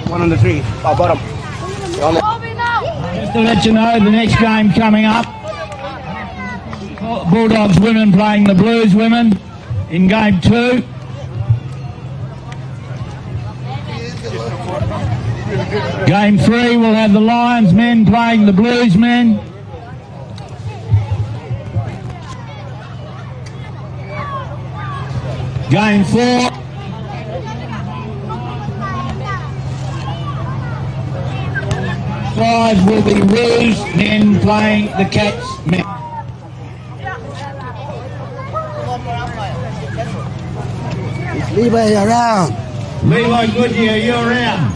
One on the three, bottom. Just to let you know, the next game coming up, Bulldogs women playing the Blues women in game 2. Game 3 we'll have the Lions men playing the Blues men. Game 4. Five will be Roos men playing the Cats men. Is Levi around? Levi Goodyear, you're around.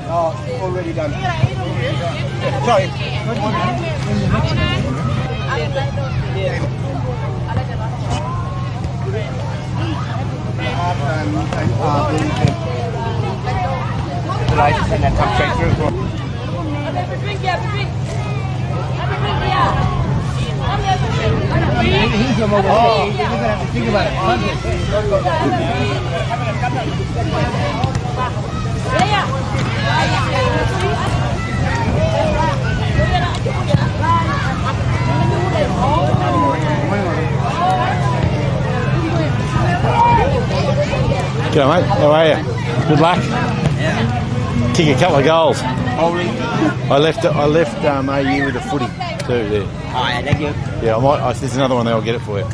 Oh, already done. Sorry. And then come straight through. He's over there. You're going to have to think about it. G'day mate, how are you? Good luck. Kick a couple of goals. I left AU with a footy too there. Oh yeah, thank you. Yeah, there's another one there, I'll get it for you.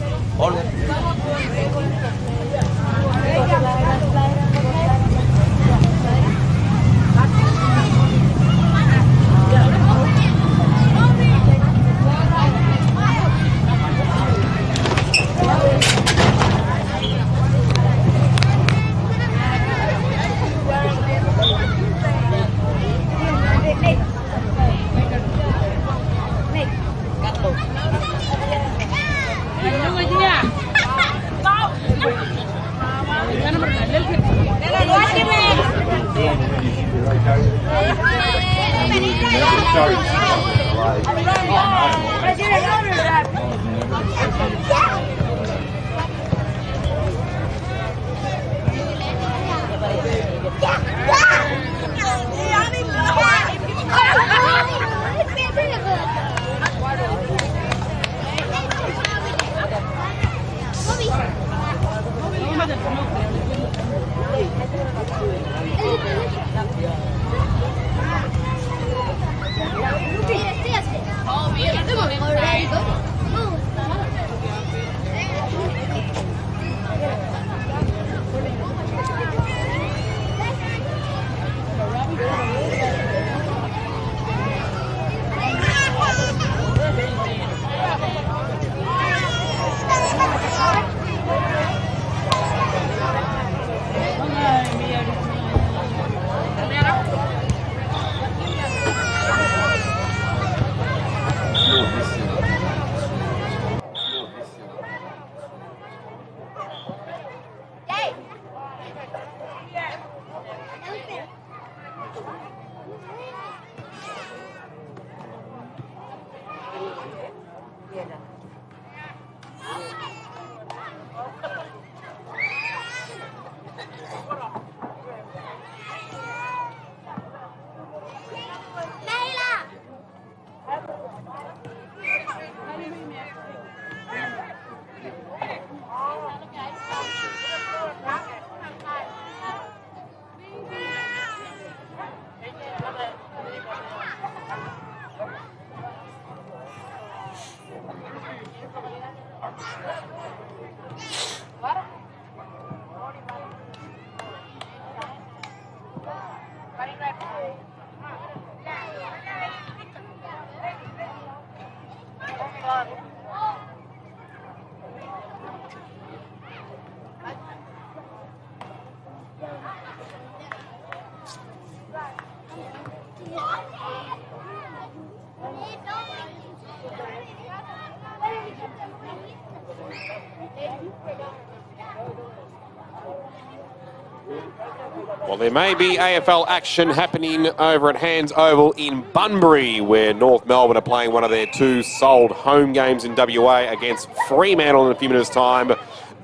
Well, there may be AFL action happening over at Hands Oval in Bunbury, where North Melbourne are playing one of their 2 sold home games in WA against Fremantle in a few minutes' time.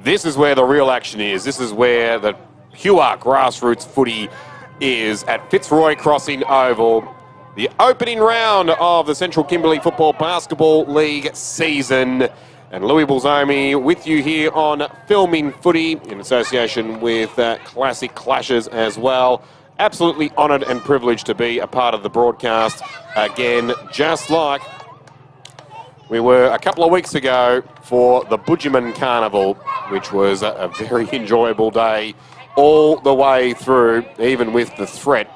This is where the real action is. This is where the pure grassroots footy is at Fitzroy Crossing Oval. The opening round of the Central Kimberley Football Basketball League season. And Louis Balzomi with you here on Filming Footy in association with Classic Clashes as well. Absolutely honoured and privileged to be a part of the broadcast again, just like we were a couple of weeks ago for the Budgeman Carnival, which was a very enjoyable day all the way through, even with the threat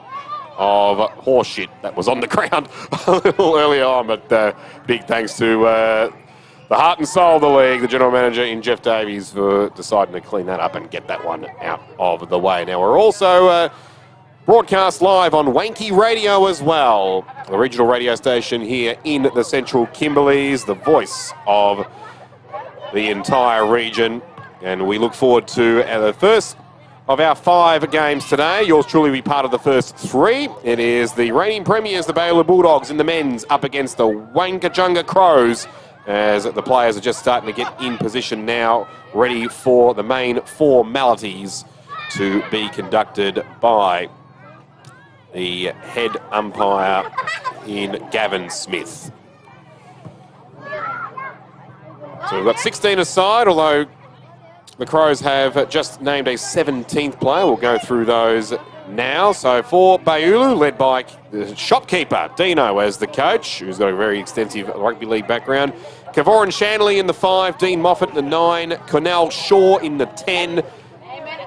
of horse shit that was on the ground a little earlier on. But big thanks to the heart and soul of the league, the general manager in Jeff Davies, for deciding to clean that up and get that one out of the way. Now, we're also broadcast live on Wanky Radio as well, the regional radio station here in the Central Kimberleys, the voice of the entire region. And we look forward to the first of our 5 games today. Yours truly will be part of the first 3. It is the reigning premiers, the Baylor Bulldogs, in the men's up against the Wangkatjunga Crows, as the players are just starting to get in position now, ready for the main formalities to be conducted by the head umpire in Gavin Smith. So we've got 16 aside, although the Crows have just named a 17th player. We'll go through those now. So for Bayulu, led by the shopkeeper, Dino, as the coach, who's got a very extensive rugby league background. Kavoran Shanley in the 5, Dean Moffat in the 9, Cornell Shaw in the 10,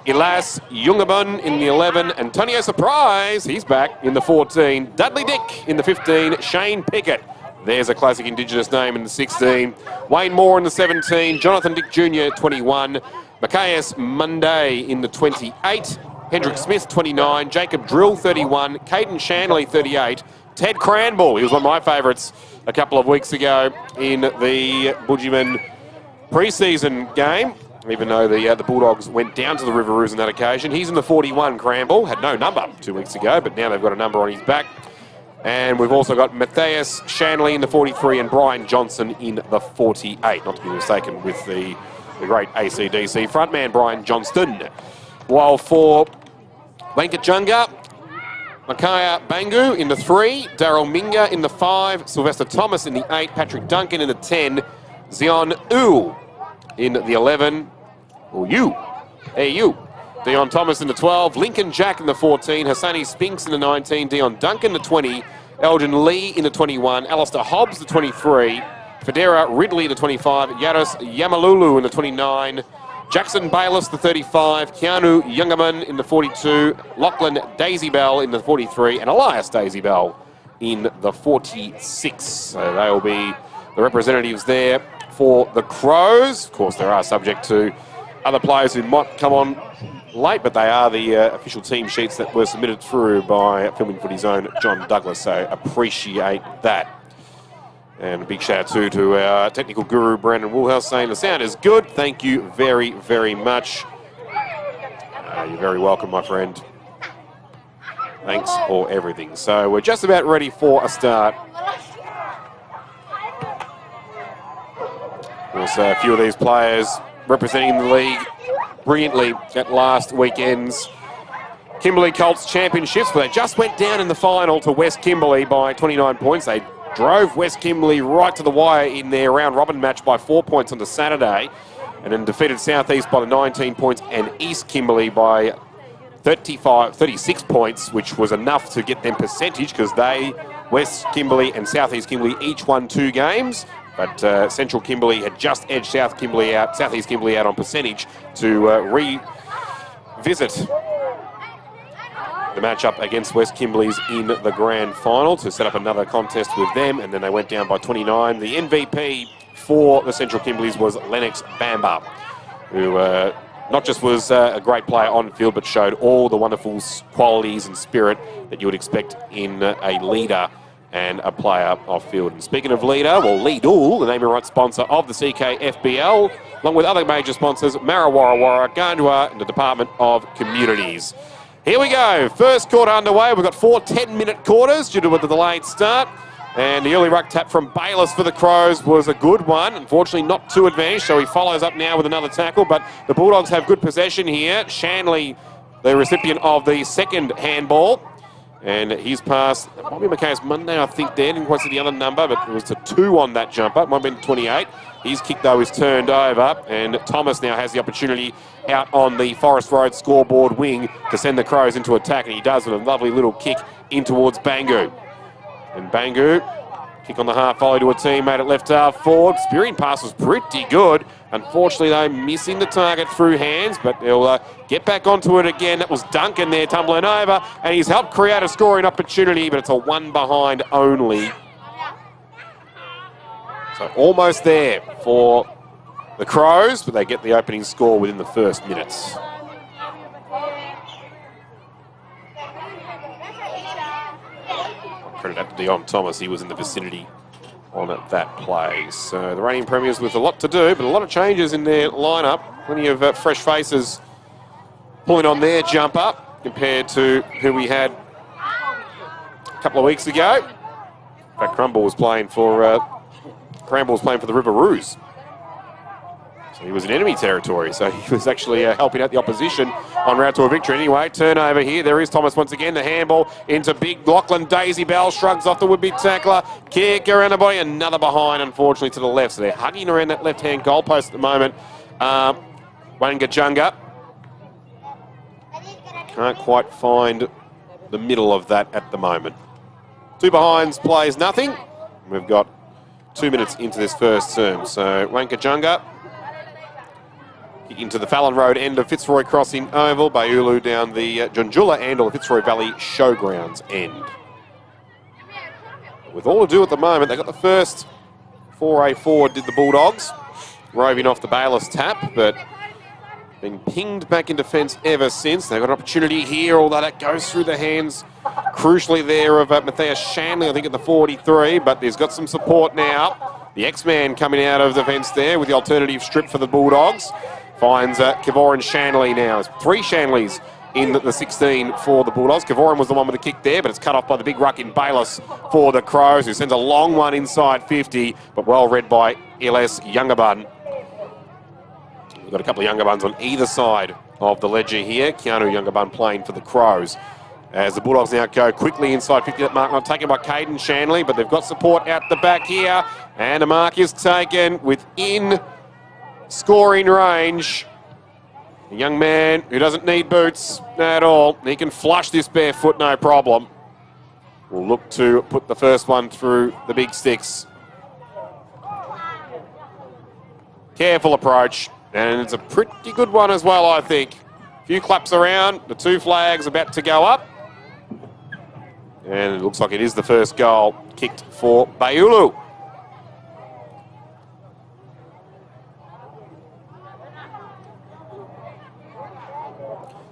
Ilas Yungabun in the 11, Antonio Surprise, he's back in the 14, Dudley Dick in the 15, Shane Pickett, there's a classic Indigenous name, in the 16, Wayne Moore in the 17, Jonathan Dick Jr. 21, Macias Monday in the 28, Hendrick Smith 29, Jacob Drill 31, Caden Shanley 38, Ted Cranball, he was one of my favourites a couple of weeks ago in the Budgeman pre-season game, even though the Bulldogs went down to the Riveroos on that occasion. He's in the 41, Cranball. Had no number 2 weeks ago, but now they've got a number on his back. And we've also got Matthias Shanley in the 43 and Brian Johnson in the 48. Not to be mistaken with the great AC/DC frontman Brian Johnston. While for Wankajunga, Makaya Bangu in the 3, Daryl Minga in the 5, Sylvester Thomas in the 8, Patrick Duncan in the 10, Zion U in the 11, Dion Thomas in the 12, Lincoln Jack in the 14, Hassani Spinks in the 19, Dion Duncan in the 20, Elgin Lee in the 21, Alistair Hobbs the 23, Federa Ridley in the 25, Yaris Yamalulu in the 29, Jackson Bayless the 35, Keanu Youngerman in the 42, Lachlan Daisy Bell in the 43, and Elias Daisy Bell in the 46. So they will be the representatives there for the Crows. Of course, they are subject to other players who might come on late, but they are the official team sheets that were submitted through by Filming Footy's own John Douglas, so appreciate that. And a big shout out too to our technical guru, Brandon Woolhouse, saying the sound is good. Thank you very, very much. You're very welcome, my friend. Thanks for everything. So we're just about ready for a start. Also, a few of these players representing the league brilliantly at last weekend's Kimberley Colts Championships, where they just went down in the final to West Kimberley by 29 points. They drove West Kimberley right to the wire in their round-robin match by 4 points on the Saturday, and then defeated South East by the 19 points and East Kimberley by 36 points, which was enough to get them percentage because West Kimberley and South East Kimberley each won 2 games. But Central Kimberley had just edged South East Kimberley out on percentage to revisit the matchup against West Kimberley's in the grand final to set up another contest with them, and then they went down by 29. The MVP for the Central Kimberleys was Lennox Bamba, who not just was a great player on field, but showed all the wonderful qualities and spirit that you would expect in a leader and a player off field. And speaking of leader, well, Leadall, the name and right sponsor of the CKFBL, along with other major sponsors, Marrawarra Warra, Gandua, and the Department of Communities. Here we go, first quarter underway. We've got 4 10-minute quarters due to the delayed start. And the early ruck tap from Bayless for the Crows was a good one. Unfortunately, not too advanced, so he follows up now with another tackle. But the Bulldogs have good possession here. Shanley, the recipient of the second handball. And he's passed Bobby McKay's Monday, I think, there. Didn't quite see the other number, but it was a 2 on that jumper. It might have been 28. His kick, though, is turned over. And Thomas now has the opportunity out on the Forest Road scoreboard wing to send the Crows into attack. And he does with a lovely little kick in towards Bangu. And Bangu, kick on the half volley to a teammate at left half forward. Spearing pass was pretty good. Unfortunately, though, missing the target through hands, but he'll get back onto it again. That was Duncan there tumbling over, and he's helped create a scoring opportunity, but it's a 1 behind only. So almost there for the Crows, but they get the opening score within the first minutes. Credit that to Dion Thomas, he was in the vicinity on that play. So the reigning premiers with a lot to do, but a lot of changes in their lineup. Plenty of fresh faces pulling on their jumper compared to who we had a couple of weeks ago. In fact, Cramble was playing for the Riveroos. So he was in enemy territory, so he was actually helping out the opposition on route to a victory. Anyway, turnover here. There is Thomas once again. The handball into big Lachlan Daisy Bell. Shrugs off the would-be tackler. Kick around the body. Another behind, unfortunately, to the left. So they're hugging around that left-hand goalpost at the moment. Wangajunga can't quite find the middle of that at the moment. 2 behinds plays nothing. We've got 2 minutes into this first term. So Wangajunga into the Fallon Road end of Fitzroy Crossing Oval. Bayulu down the Junjula end or the Fitzroy Valley Showgrounds end. With all to do at the moment, they got the first foray forward, did the Bulldogs, roving off the Bayless tap, but been pinged back in defence ever since. They've got an opportunity here, although that goes through the hands, crucially there, of Matthias Shanley, I think, at the 43, but he's got some support now. The X-Man coming out of defence there with the alternative strip for the Bulldogs. Finds Kevoran Shanley now. It's 3 Shanleys in the 16 for the Bulldogs. Kavorin was the one with the kick there, but it's cut off by the big ruck in Bayless for the Crows, who sends a long one inside 50, but well read by Iles Youngabun. We've got a couple of Youngabuns on either side of the ledger here. Keanu Youngabun playing for the Crows. As the Bulldogs now go quickly inside 50, that mark not taken by Caden Shanley, but they've got support out the back here. And a mark is taken within scoring range. A young man who doesn't need boots at all. He can flush this barefoot, no problem. We'll look to put the first one through the big sticks. Careful approach, and it's a pretty good one as well, I think. A few claps around, the two flags about to go up. And it looks like it is the first goal kicked for Bayulu.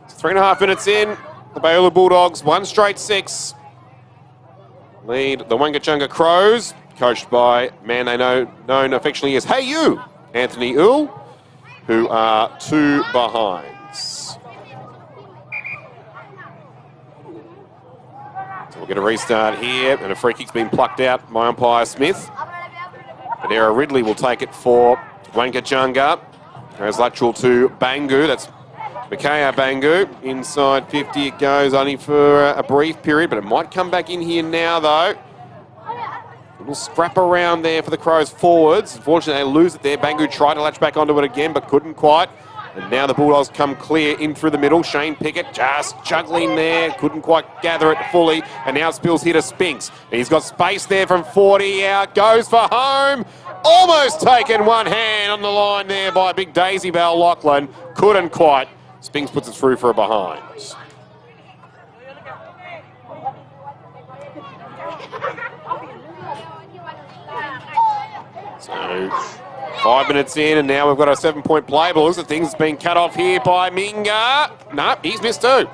It's 3.5 minutes in. The Bayulu Bulldogs, 1 straight 6. Lead the Wangachunga Crows, coached by a man they know known affectionately as Hey You, Anthony Uhl, who are 2 behinds. So we'll get a restart here, and a free kick's been plucked out by umpire Smith. Adara Ridley will take it for Wangachunga. As lateral to Bangu, that's Mikaya Bangu. Inside 50 it goes, only for a brief period, but it might come back in here now though. A little scrap around there for the Crows forwards. Unfortunately, they lose it there. Bangu tried to latch back onto it again, but couldn't quite. And now the Bulldogs come clear in through the middle. Shane Pickett just juggling there. Couldn't quite gather it fully. And now Spills here to Spinks. He's got space there from 40 out. Goes for home. Almost taken one hand on the line there by big Daisy Bell Lachlan. Couldn't quite. Spinks puts it through for a behind. So 5 minutes in, and now we've got a 7-point play. But looks at things being cut off here by Minga. No, he's missed too.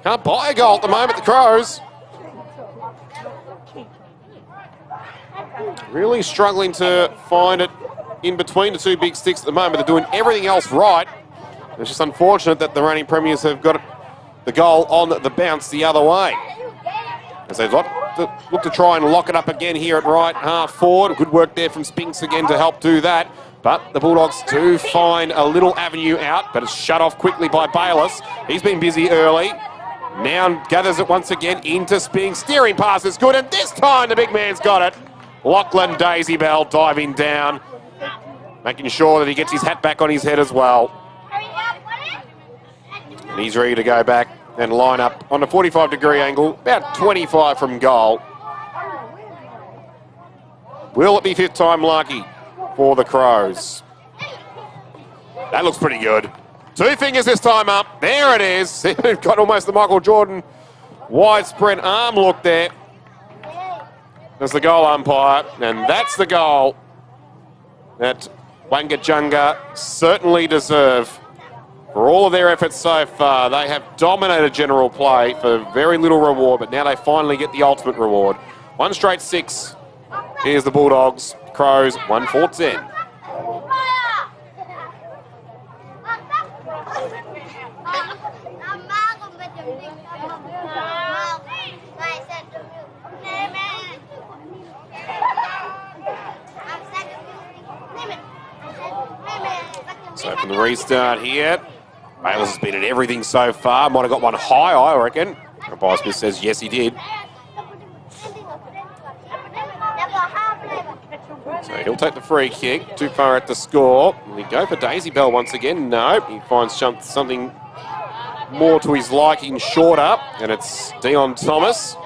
Can't buy a goal at the moment, the Crows. Really struggling to find it in between the two big sticks at the moment. They're doing everything else right. It's just unfortunate that the reigning premiers have got the goal on the bounce the other way. As they look to try and lock it up again here at right half forward. Good work there from Spinks again to help do that. But the Bulldogs do find a little avenue out, but it's shut off quickly by Bayless. He's been busy early. Now gathers it once again into Spinks. Steering pass is good, and this time the big man's got it. Lachlan Daisy Bell diving down, making sure that he gets his hat back on his head as well. And he's ready to go back and line up on a 45-degree angle, about 25 from goal. Will it be 5th time lucky for the Crows? That looks pretty good. 2 fingers this time up. There it is. Got almost the Michael Jordan widespread arm look there. There's the goal umpire, and that's the goal that Wangachunga certainly deserve. For all of their efforts so far, they have dominated general play for very little reward, but now they finally get the ultimate reward. 1 straight 6. Here's the Bulldogs. Crows, 1-4-10. So from the restart here, Bayless has been at everything so far. Might have got one high, I reckon. Umpire Smith says yes, he did. So he'll take the free kick. Too far at the score. We go for Daisy Bell once again. No, he finds something more to his liking shorter, and it's Dion Thomas.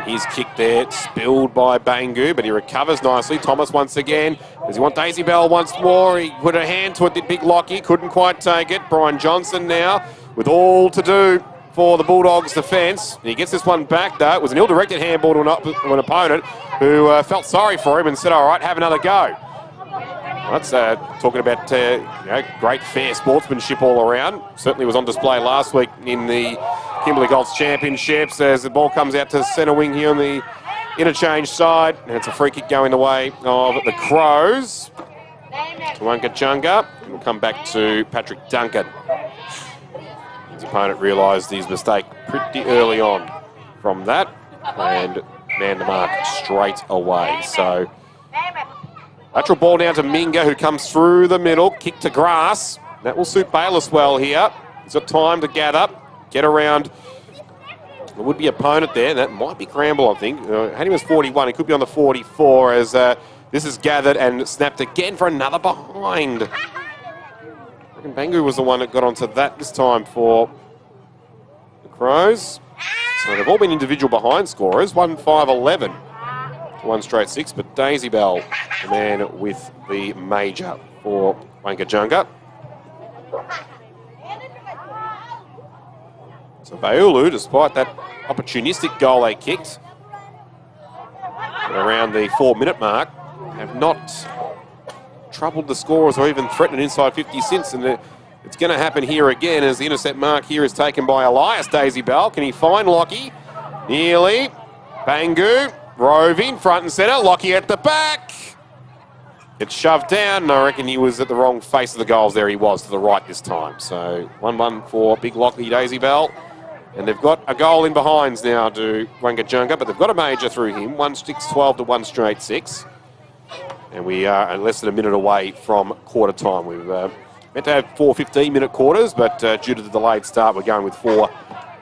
His kick there, spilled by Bangu, but he recovers nicely. Thomas once again. Does he want Daisy Bell once more? He put a hand to it, did Big Lockie, couldn't quite take it. Brian Johnson now with all to do for the Bulldogs' defence. He gets this one back, though. It was an ill-directed handball to an opponent who felt sorry for him and said, all right, have another go. That's talking about great fair sportsmanship all around. Certainly was on display last week in the Kimberley Golf Championships as the ball comes out to centre wing here on the interchange side. And it's a free kick going the way of the Crows. To Wangachunga. It'll come back to Patrick Duncan. His opponent realised his mistake pretty early on from that and manned the mark straight away. So lateral ball down to Minga, who comes through the middle, kick to grass. That will suit Bayless well here. He's got time to gather, get around the would-be opponent there. That might be Cramble, I think. Had him as 41. He could be on the 44 as this is gathered and snapped again for another behind. I reckon Bangu was the one that got onto that this time for the Crows. So they've all been individual behind scorers. 1-5-11 to 1 straight 6, but Daisy Bell, the man with the major for Wangajunga. So Baulu, despite that opportunistic goal they kicked around the 4-minute mark, have not troubled the scorers or even threatened inside 50 since. And it's going to happen here again as the intercept mark here is taken by Elias Daisy Bell. Can he find Lockie? Nearly. Bangu, roving, front and centre. Lockie at the back. It's shoved down, and I reckon he was at the wrong face of the goals there. He was to the right this time. So 1-1 for big Lockie Daisy Bell. And they've got a goal in behinds now to Wangajunga, but they've got a major through him. 1-6-12 to 1 straight 6. And we are less than a minute away from quarter time. We've meant to have 4 15-minute quarters, but due to the delayed start, we're going with 4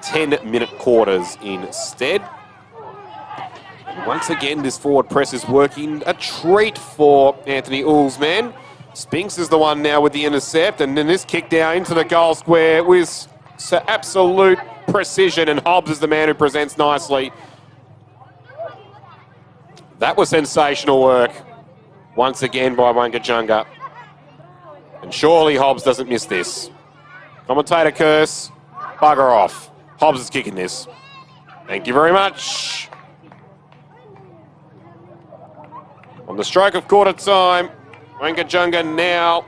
10-minute quarters instead. And once again, this forward press is working. A treat for Anthony Oole's man. Spinks is the one now with the intercept, and then this kick down into the goal square with absolute precision, and Hobbs is the man who presents nicely. That was sensational work once again by Wangajunga. And surely Hobbs doesn't miss this. Commentator curse, bugger off. Hobbs is kicking this. Thank you very much. On the stroke of quarter time, Wangajunga now,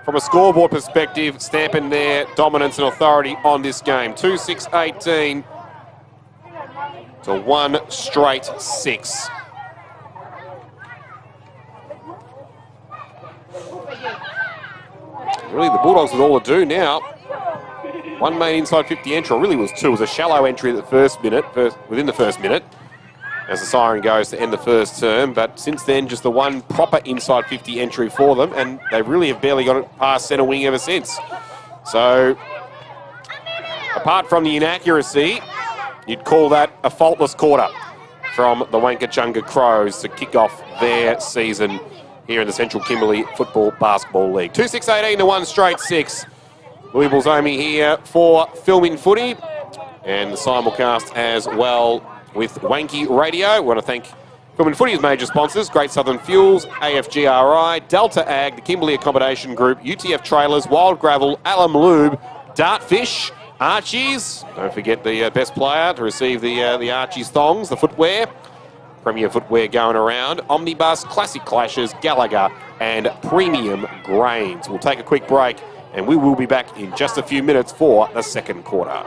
from a scoreboard perspective, stamping their dominance and authority on this game. 2-6-18 to 1 straight 6. Really, the Bulldogs with all to do now. One main inside 50 entry, or really was two. It was a shallow entry at the first minute, within the first minute, as the siren goes to end the first term. But since then, just the one proper inside 50 entry for them, and they really have barely got it past centre wing ever since. So, apart from the inaccuracy, you'd call that a faultless quarter from the Wangajunga Crows to kick off their season here in the Central Kimberley Football Basketball League. 2-6-18 to 1 straight 6. Louisville's Omi here for Filming Footy, and the simulcast as well with Wanky Radio. I want to thank Filming Footy's major sponsors: Great Southern Fuels, AFGRI, Delta Ag, the Kimberley Accommodation Group, UTF Trailers, Wild Gravel, Alum Lube, Dartfish, Archie's. Don't forget the best player to receive the Archie's thongs, the footwear. Premier footwear going around. Omnibus, Classic Clashes, Gallagher, and Premium Grains. We'll take a quick break, and we will be back in just a few minutes for the second quarter.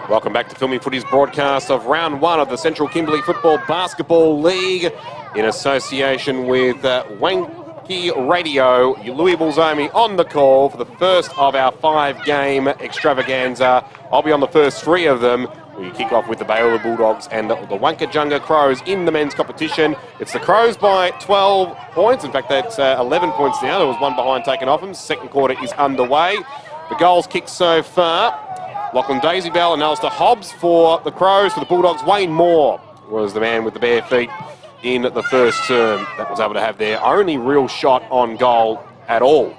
Welcome back to Filming Footy's broadcast of round one of the Central Kimberley Football Basketball League in association with Wanky Radio. Louis Bulzomi on the call for the first of our 5-game extravaganza. I'll be on the first 3 of them. We kick off with the Bayola Bulldogs and the Wankajunga Crows in the men's competition. It's the Crows by 12 points. In fact, that's 11 points now. There was one behind taken off them. Second quarter is underway. The goals kicked so far. Lachlan Daisybell and Alistair Hobbs for the Crows. For the Bulldogs, Wayne Moore was the man with the bare feet in the first term that was able to have their only real shot on goal at all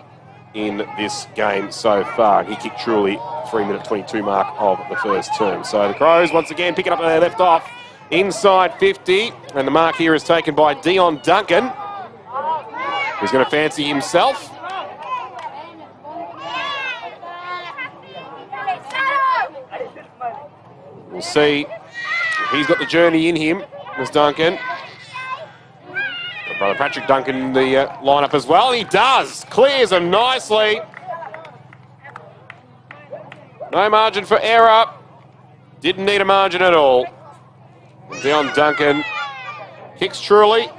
in this game so far. He kicked truly 3-minute 22 mark of the first term. So the Crows once again picking up where they left off inside 50, and the mark here is taken by Dion Duncan, who's going to fancy himself. We'll see if he's got the journey in him, Miss Duncan. Brother Patrick Duncan in the lineup as well. He does. Clears them nicely. No margin for error. Didn't need a margin at all. Dion Duncan kicks truly.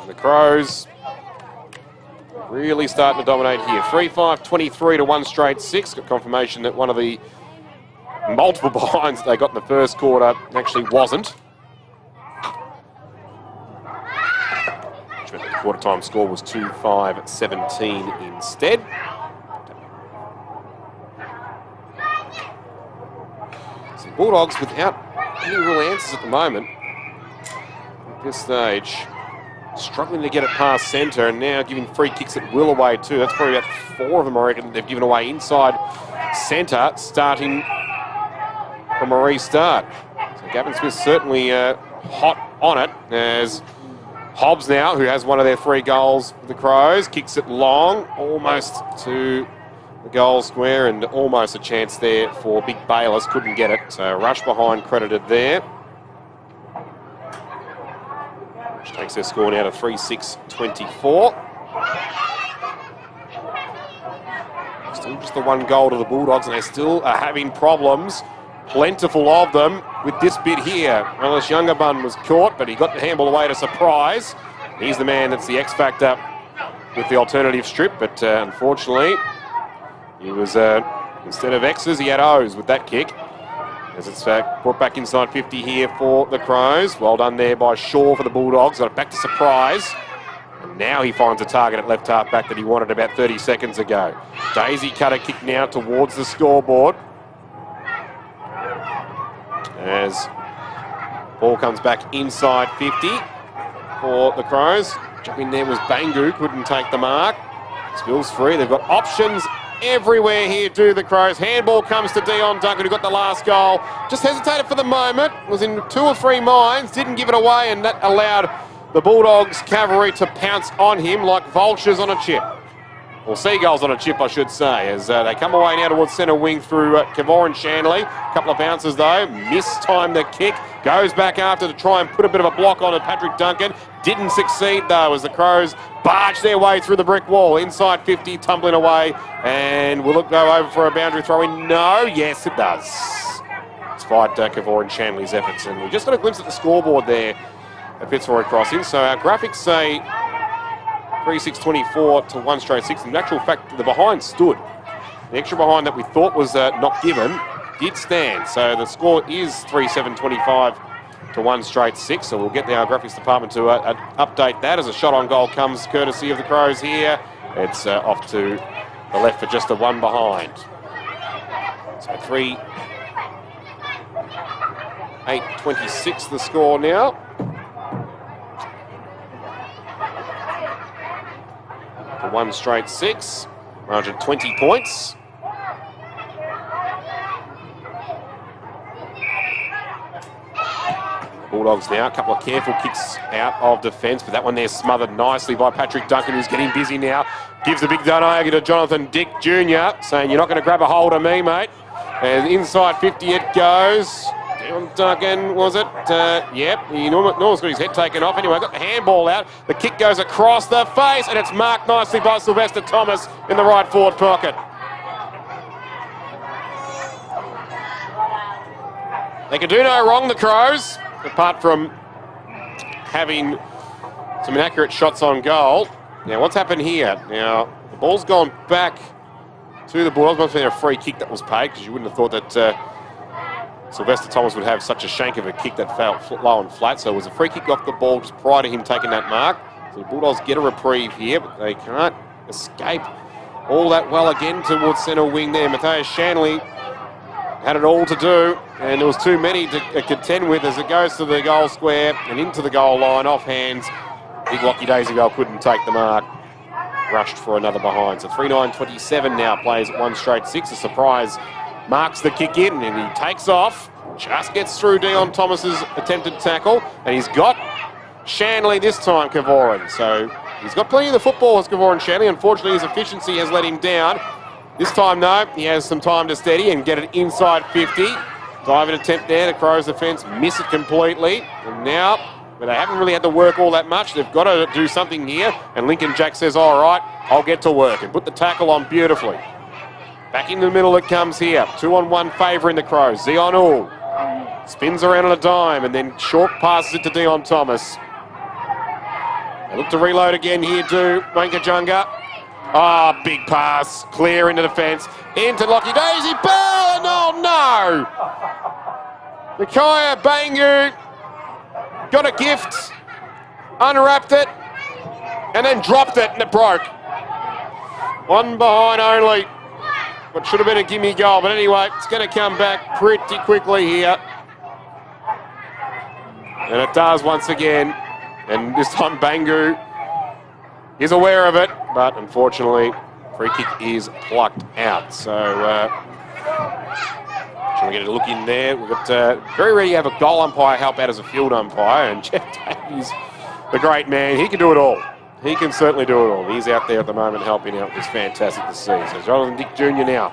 The Crows really starting to dominate here. 3-5-23 to 1 straight 6. Got confirmation that one of the multiple behinds they got in the first quarter actually wasn't. Which meant the quarter time score was 2-5-17 instead. So the Bulldogs without any real answers at the moment. At this stage, struggling to get it past centre, and now giving free kicks at will away too. That's probably about 4 of them, I reckon, they've given away inside centre, starting from a restart. So Gavin Smith certainly hot on it, as Hobbs now, who has one of their 3 goals for the Crows, kicks it long, almost to the goal square, and almost a chance there for Big Bayless, couldn't get it. So rush behind credited there. Which takes their score now to 3-6-24. Still just the 1 goal to the Bulldogs, and they still are having problems, plentiful of them, with this bit here. Ellis Youngerbun was caught, but he got the handball away to surprise. He's the man that's the X factor with the alternative strip, but unfortunately, he was, instead of X's, he had O's with that kick. As it's brought back inside 50 here for the Crows. Well done there by Shaw for the Bulldogs. Got it back to surprise. And now he finds a target at left half back that he wanted about 30 seconds ago. Daisy cutter kick now towards the scoreboard. As ball comes back inside 50 for the Crows. Jumping there was Bangu, couldn't take the mark. Spills free. They've got options everywhere here to the Crows. Handball comes to Dion Duncan, who got the last goal. Just hesitated for the moment. Was in 2 or 3 minds. Didn't give it away, and that allowed the Bulldogs cavalry to pounce on him like vultures on a chip. Or seagulls on a chip, I should say, as they come away now towards centre wing through Kevoran Shanley. A couple of bounces, though. Mistimed the kick. Goes back after to try and put a bit of a block on it. Patrick Duncan didn't succeed, though, as the Crows barge their way through the brick wall. Inside 50, tumbling away. And will it go over for a boundary throw-in? No. Yes, it does. Despite Kevoran Shanley's efforts. And we just got a glimpse at the scoreboard there at Fitzroy Crossing. So our graphics say 3-6-24 to 1 straight 6. In actual fact, the behind stood. The extra behind that we thought was not given did stand. So the score is 3-7-25 to 1 straight 6. So we'll get our graphics department to update that as a shot on goal comes courtesy of the Crows here. It's off to the left for just the 1 behind. So 3-8-26 the score now. For 1 straight 6, margin 20 points. Bulldogs now, a couple of careful kicks out of defence, but that one there smothered nicely by Patrick Duncan, who's getting busy now. Gives a big Donaga to Jonathan Dick Jr., saying, "You're not going to grab a hold of me, mate." And inside 50 it goes. Leon Duggan, was it? Yep, Norman's got his head taken off. Anyway, got the handball out. The kick goes across the face, and it's marked nicely by Sylvester Thomas in the right forward pocket. They can do no wrong, the Crows, apart from having some inaccurate shots on goal. Now, what's happened here? Now, the ball's gone back to the Bulldogs. Must have been a free kick that was paid, because you wouldn't have thought that Sylvester Thomas would have such a shank of a kick that fell low and flat. So it was a free kick off the ball just prior to him taking that mark. So the Bulldogs get a reprieve here, but they can't escape all that well again towards centre wing there. Matthias Shanley had it all to do, and there was too many to contend with as it goes to the goal square and into the goal line, off hands. Big Lockie Daisybell couldn't take the mark. Rushed for another behind. So 3-9-27 now plays at 1 straight 6. A surprise marks the kick in, and he takes off. Just gets through Dion Thomas's attempted tackle, and he's got Shanley this time, Kavoran. So he's got plenty of the football as Kavoran Shanley. Unfortunately, his efficiency has let him down. This time, no, he has some time to steady and get it inside 50. Diving attempt there, the Crows defence miss it completely. And now, but they haven't really had to work all that much. They've got to do something here. And Lincoln Jack says, all right, I'll get to work, and put the tackle on beautifully. Back in the middle it comes here. 2-on-1 favouring the Crows. Zion Ull spins around on a dime and then short passes it to Dion Thomas. They look to reload again here to Wankajunga. Ah, big pass, clear into defence, into Lockie Daisybell, and oh no! Micaiah Bangu got a gift, unwrapped it, and then dropped it, and it broke. One behind only. What should have been a gimme goal, but anyway, it's going to come back pretty quickly here. And it does once again, and this time Bangu is aware of it, but unfortunately, free kick is plucked out. So, shall we get a look in there? We've got very rarely have a goal umpire help out as a field umpire, and Jeff Davies, the great man, he can do it all. He can certainly do it all. He's out there at the moment helping out. It's fantastic to see. So Jonathan Dick Jr. now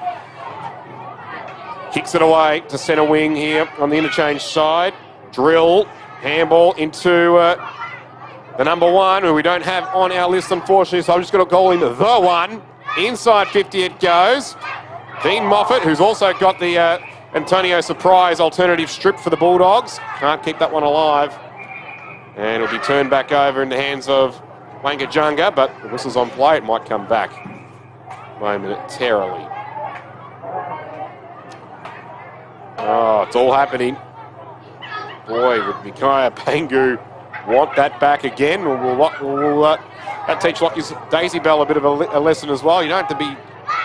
kicks it away to centre wing here on the interchange side. Drill, handball into the number 1, who we don't have on our list, unfortunately, so I'm just going to call him the one. Inside 50 it goes. Dean Moffat, who's also got the Antonio Surprise alternative strip for the Bulldogs. Can't keep that one alive. And it'll be turned back over in the hands of Wankajunga, but the whistle's on play. It might come back momentarily. Oh, it's all happening. Boy, would Micaiah Bangu want that back again? Or will that teach Lockie's Daisybell a bit of a lesson as well? You don't have to be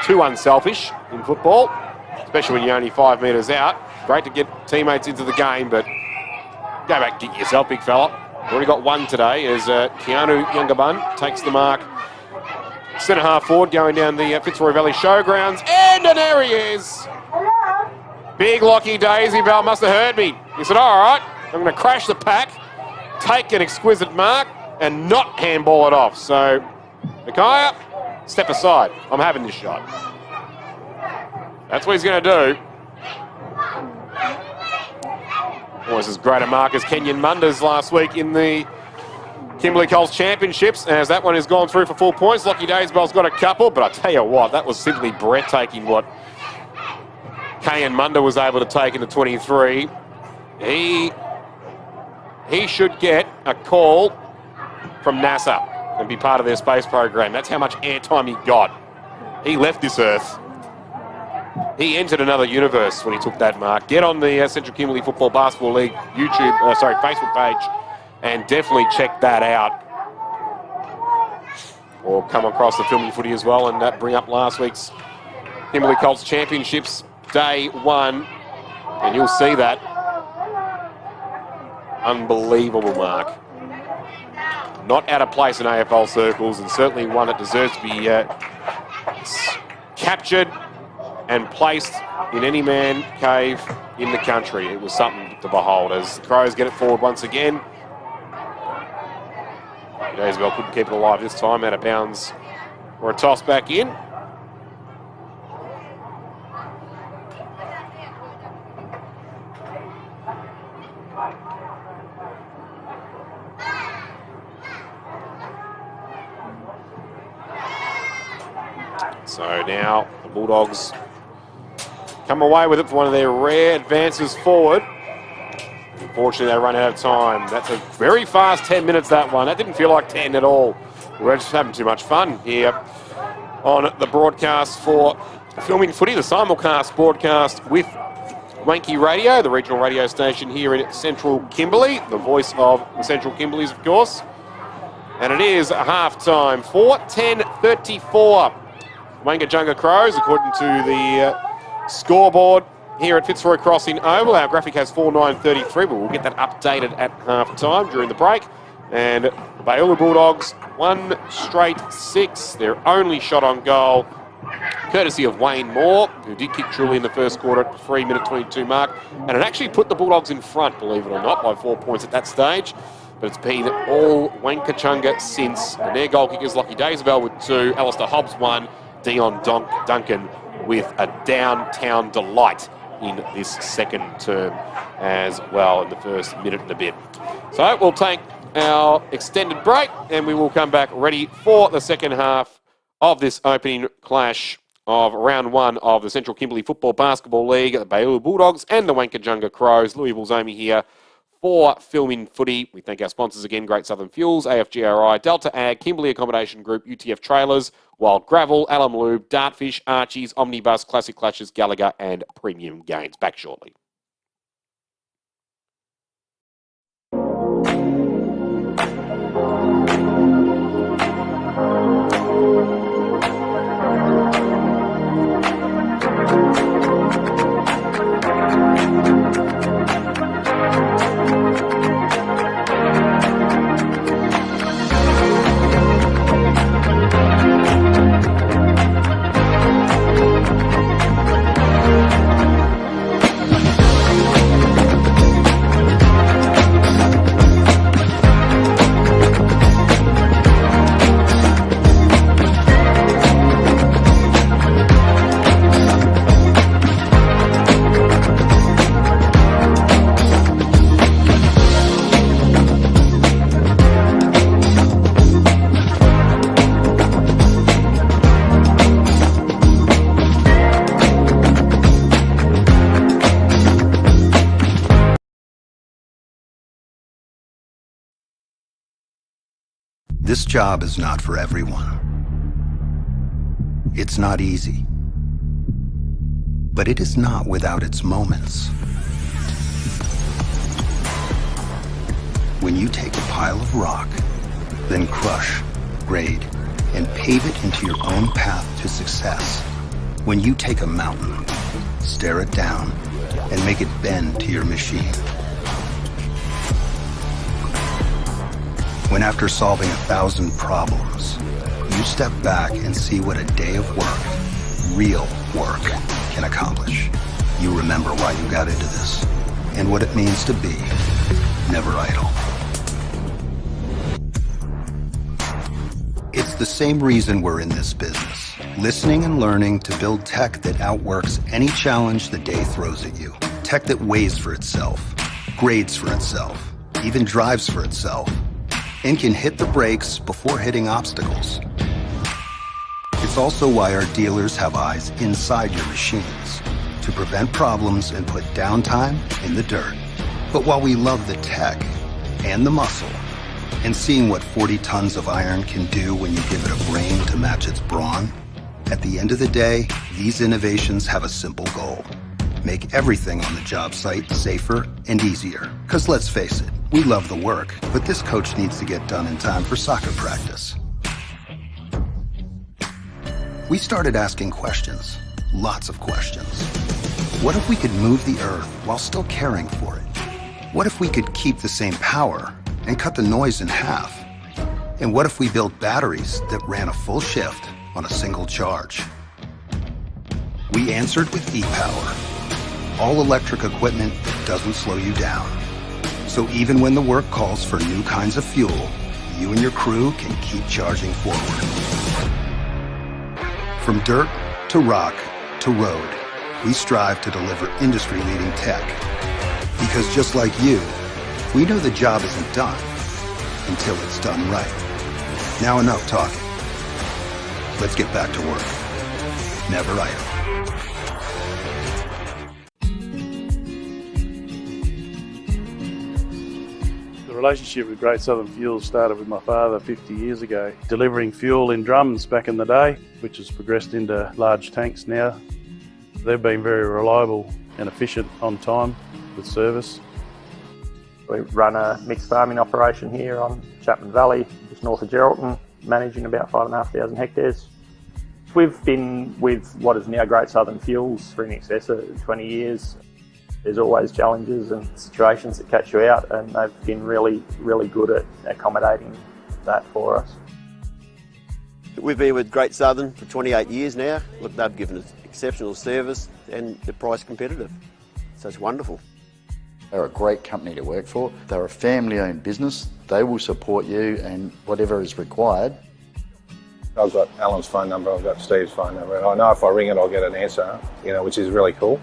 too unselfish in football, especially when you're only 5 metres out. Great to get teammates into the game, but go back and get yourself, big fella. Already got one today as Keanu Youngabun takes the mark. Centre half forward going down the Fitzroy Valley Showgrounds, and there he is. Big Lockie Daisybell must have heard me. He said, all right, I'm going to crash the pack, take an exquisite mark, and not handball it off. So, Micaiah, step aside. I'm having this shot. That's what he's going to do. Almost as great a mark as Kenyon Munda's last week in the Kimberley Coles Championships, as that one has gone through for 4 points. Lockie Daisybell's got a couple, but I tell you what, that was simply breathtaking what Kenyon Munda was able to take in the 23. He should get a call from NASA and be part of their space program. That's how much airtime he got. He left this earth. He entered another universe when he took that mark. Get on the Central Kimberley Football Basketball League Facebook page and definitely check that out. Or come across the Filming Footy as well and bring up last week's Kimberley Colts Championships Day 1, and you'll see that unbelievable mark. Not out of place in AFL circles, and certainly one that deserves to be captured and placed in any man cave in the country. It was something to behold as the Crows get it forward once again. Daisybell couldn't keep it alive this time, out of bounds or a toss back in. So now the Bulldogs come away with it for one of their rare advances forward. Unfortunately, they run out of time. That's a very fast 10 minutes, that one. That didn't feel like 10 at all. We're just having too much fun here on the broadcast for Filming Footy, the simulcast broadcast with Wanky Radio, the regional radio station here in central Kimberley, the voice of the central Kimberleys, of course. And it is half-time for 10:34. Wangajunga Crows, according to the scoreboard here at Fitzroy Crossing Oval. Our graphic has 4:09:33, but we'll get that updated at half-time during the break. And the Bayoula Bulldogs, 1 straight 6. Their only shot on goal, courtesy of Wayne Moore, who did kick truly in the first quarter at the 3-minute 22 mark. And it actually put the Bulldogs in front, believe it or not, by 4 points at that stage. But it's been all Wankachunga since. And their goal kickers, Lockie Daysbell with 2, Alistair Hobbs 1, Dion Duncan with a downtown delight in this second term as well in the first minute and a bit. So we'll take our extended break and we will come back ready for the second half of this opening clash of round 1 of the Central Kimberley Football Basketball League, the Bayoula Bulldogs and the Wankajunga Crows. Louisville's Amy here for Filming Footy. We thank our sponsors again, Great Southern Fuels, AFGRI, Delta Ag, Kimberley Accommodation Group, UTF Trailers, Wild Gravel, Alum Lube, Dartfish, Archie's, Omnibus, Classic Clashes, Gallagher and Premium Gains. Back shortly. This job is not for everyone. It's not easy. But it is not without its moments. When you take a pile of rock, then crush, grade, and pave it into your own path to success. When you take a mountain, stare it down, and make it bend to your machine. When after solving 1,000 problems, you step back and see what a day of work, real work, can accomplish. You remember why you got into this, and what it means to be never idle. It's the same reason we're in this business, listening and learning to build tech that outworks any challenge the day throws at you. Tech that weighs for itself, grades for itself, even drives for itself, and can hit the brakes before hitting obstacles. It's also why our dealers have eyes inside your machines to prevent problems and put downtime in the dirt. But while we love the tech and the muscle and seeing what 40 tons of iron can do when you give it a brain to match its brawn, at the end of the day, these innovations have a simple goal: make everything on the job site safer and easier. Because let's face it, we love the work, but this coach needs to get done in time for soccer practice. We started asking questions, lots of questions. What if we could move the earth while still caring for it? What if we could keep the same power and cut the noise in half? And what if we built batteries that ran a full shift on a single charge? We answered with e-Power, all electric equipment that doesn't slow you down. So even when the work calls for new kinds of fuel, you and your crew can keep charging forward. From dirt to rock to road, we strive to deliver industry-leading tech. Because just like you, We know the job isn't done until it's done right. Now enough talking. Let's get back to work. Never idle. The relationship with Great Southern Fuels started with my father 50 years ago, delivering fuel in drums back in the day, which has progressed into large tanks now. They've been very reliable and efficient on time with service. We run a mixed farming operation here on Chapman Valley, just north of Geraldton, managing about 5,500 hectares. We've been with what is now Great Southern Fuels for in excess of 20 years. There's always challenges and situations that catch you out, and they've been really, really good at accommodating that for us. We've been with Great Southern for 28 years now. Look, they've given us exceptional service and they're price competitive. So it's wonderful. They're a great company to work for. They're a family-owned business. They will support you and whatever is required. I've got Alan's phone number, I've got Steve's phone number, and I know if I ring it, I'll get an answer, which is really cool.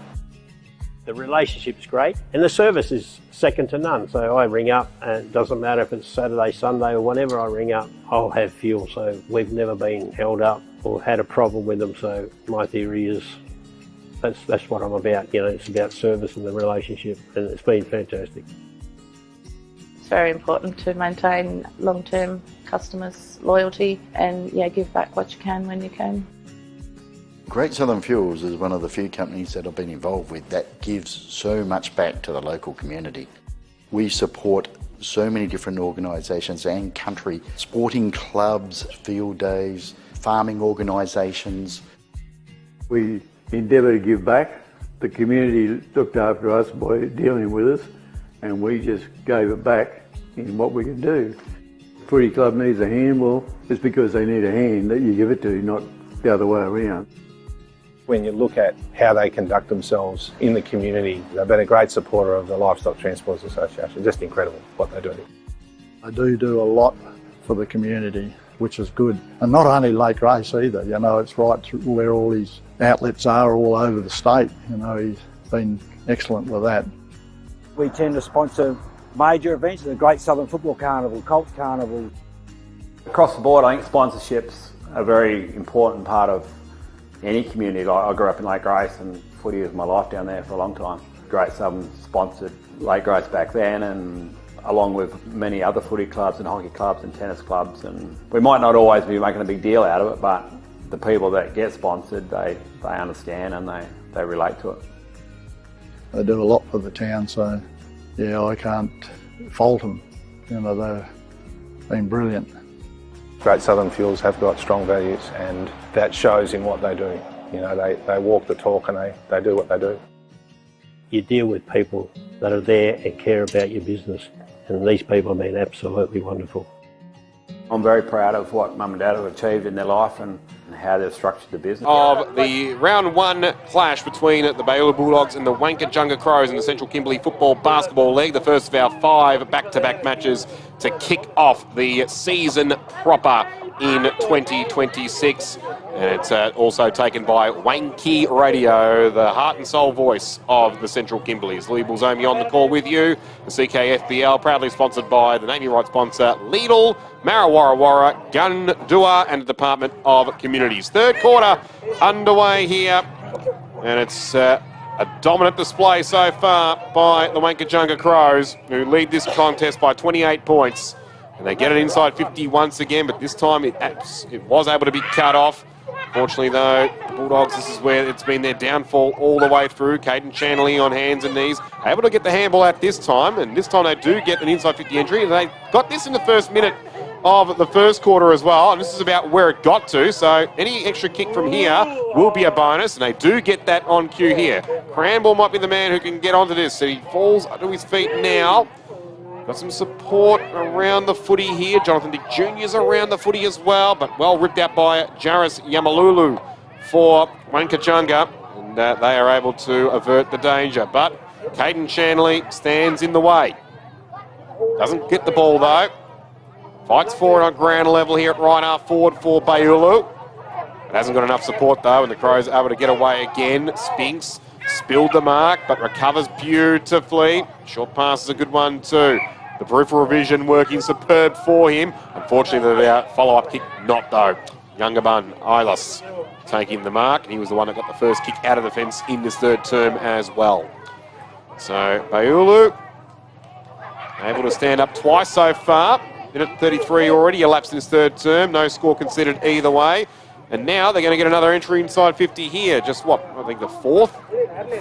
The relationship's great and the service is second to none. So I ring up and it doesn't matter if it's Saturday, Sunday or whenever I ring up, I'll have fuel. So we've never been held up or had a problem with them. So my theory is that's what I'm about. It's about service and the relationship, and it's been fantastic. It's very important to maintain long-term customers' loyalty and give back what you can when you can. Great Southern Fuels is one of the few companies that I've been involved with that gives so much back to the local community. We support so many different organisations and country, sporting clubs, field days, farming organisations. We endeavour to give back. The community looked after us by dealing with us, and we just gave it back in what we can do. Footy club needs a hand, well, it's because they need a hand that you give it to, not the other way around. When you look at how they conduct themselves in the community, they've been a great supporter of the Livestock Transporters Association. Just incredible what they do. I do a lot for the community, which is good. And not only Lake Race either, it's right through where all his outlets are all over the state. He's been excellent with that. We tend to sponsor major events, the Great Southern Football Carnival, Colts Carnival. Across the board, I think sponsorship's a very important part of any community. I grew up in Lake Grace and footy was my life down there for a long time. Great Southern sponsored Lake Grace back then, and along with many other footy clubs and hockey clubs and tennis clubs. And we might not always be making a big deal out of it, but the people that get sponsored, they understand and they relate to it. They do a lot for the town, so I can't fault them. They've been brilliant. Great Southern Fuels have got strong values, and that shows in what they do. They walk the talk and they do what they do. You deal with people that are there and care about your business, and these people have been absolutely wonderful. I'm very proud of what Mum and Dad have achieved in their life and how they've structured the business. Of the round one clash between the Baylor Bulldogs and the Wankajunga Crows in the Central Kimberley Football Basketball League, the first of our 5 back-to-back matches to kick off the season proper in 2026. And it's also taken by Wanky Radio, the heart and soul voice of the Central Kimberleys. Louis Bulzomi on the call with you. The CKFBL, proudly sponsored by the naming rights sponsor Lidl, Marrawarra, Gundua and the Department of Communities. Third quarter underway here, and it's a dominant display so far by the Wankajunga Crows, who lead this contest by 28 points. And they get it inside 50 once again, but this time it was able to be cut off. Fortunately, though, the Bulldogs, this is where it's been their downfall all the way through. Caden Chanley on hands and knees, able to get the handball out this time, and this time they do get an inside 50 entry. And they got this in the first minute of the first quarter as well, and this is about where it got to, so any extra kick from here will be a bonus, and they do get that on cue here. Cranball might be the man who can get onto this, so he falls to his feet now. Got some support around the footy here. Jonathan Dick Jr.'s around the footy as well, but well ripped out by Jairus Yamalulu for Wankajunga, and they are able to avert the danger. But Caden Chanley stands in the way. Doesn't get the ball though. Fights for it on ground level here at right half forward for Bayulu. It hasn't got enough support though, and the Crows are able to get away again. Spinks spilled the mark, but recovers beautifully. Short pass is a good one too. The peripheral vision working superb for him. Unfortunately, the follow-up kick not though. Youngaban Ilas taking the mark, and he was the one that got the first kick out of the fence in this third term as well. So Baulu able to stand up twice so far. Minute 33 already, elapsed in his third term. No score considered either way. And now they're going to get another entry inside 50 here. Just what, I think the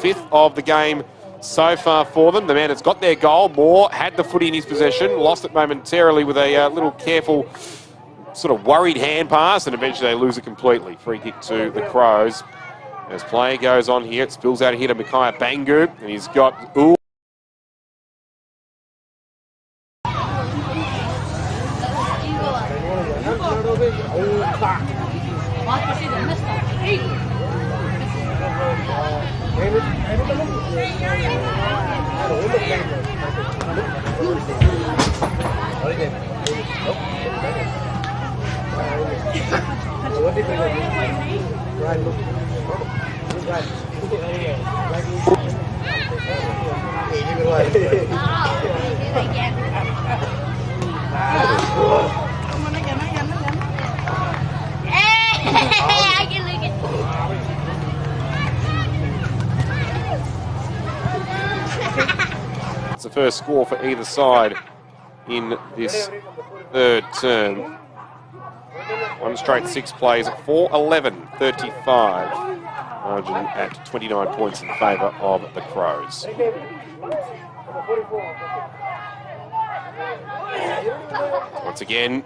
fifth of the game so far for them. The man that's got their goal, Moore, had the footy in his possession, lost it momentarily with a little careful, sort of worried hand pass, and eventually they lose it completely. Free kick to the Crows. As play goes on here, it spills out here to Micaiah Bangu, and he's got Ooh. It's the first score for either side in this third term. One straight 6 plays at 4-11-35. Margin at 29 points in favour of the Crows. Once again,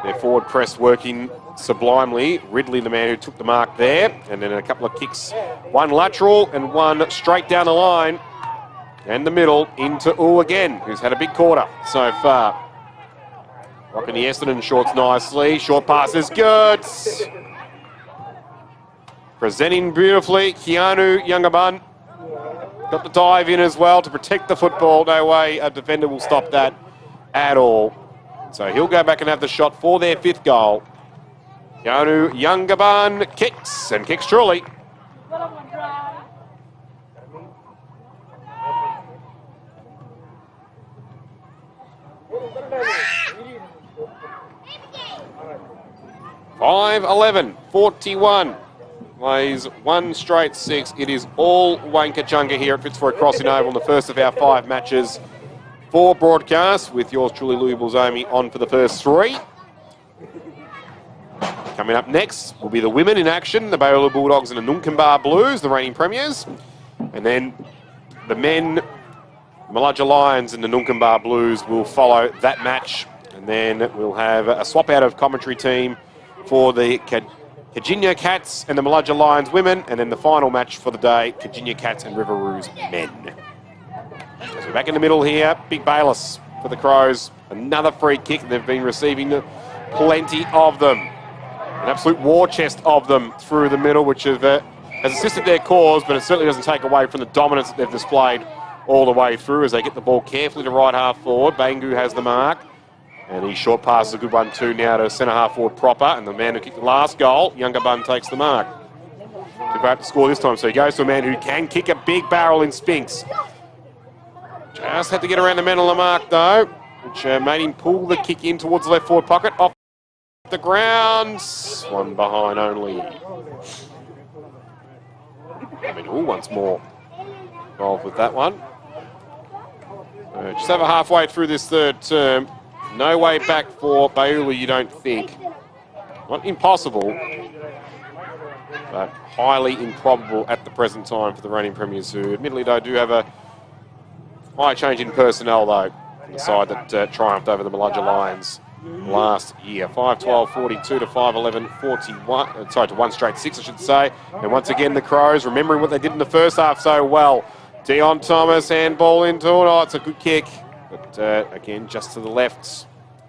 their forward press working sublimely. Ridley, the man who took the mark there, and then a couple of kicks, one lateral and one straight down the line. And the middle into Oo again, who's had a big quarter so far. Rocking the Essendon shorts nicely. Short pass is good. Presenting beautifully, Keanu Youngaban. Got the dive in as well to protect the football. No way a defender will stop that at all. So he'll go back and have the shot for their 5th goal. Keanu Youngaban kicks, and kicks truly. Five, 11-41. Plays one straight 6. It is all Wanka Chunga here at Fitzroy Crossing Oval in the first of our 5 matches for broadcast, with yours truly, Louis Bulzomi, on for the first 3. Coming up next will be the women in action, the Bayola Bulldogs and the Nunkamba Blues, the reigning premiers. And then the men, Maludja Lions and the Nunkamba Blues, will follow that match. And then we'll have a swap out of commentary team for the Virginia Cats and the Maludja Lions women, and then the final match for the day, Virginia Cats and Riveroos men. So we're back in the middle here, Big Bayless for the Crows. Another free kick, they've been receiving plenty of them. An absolute war chest of them through the middle, which has assisted their cause, but it certainly doesn't take away from the dominance that they've displayed all the way through as they get the ball carefully to right half forward. Bangu has the mark. And his short pass is a good one too now to centre half forward proper. And the man who kicked the last goal, Youngaban, takes the mark. Too bad to score this time, so he goes to a man who can kick a big barrel in Spinks. Just had to get around the man on the mark though, which made him pull the kick in towards the left forward pocket. Off the ground. One behind only. Once more involved with that one. Just over halfway through this third term. No way back for Baulu, you don't think. Not impossible, but highly improbable at the present time for the reigning premiers, who admittedly though do have a high change in personnel though, on the side that triumphed over the Maludja Lions last year. 5-12-42 to 5-11-41, sorry, to one straight 6 I should say. And once again the Crows, remembering what they did in the first half so well. Dion Thomas, handball into it, oh it's a good kick. But again, just to the left.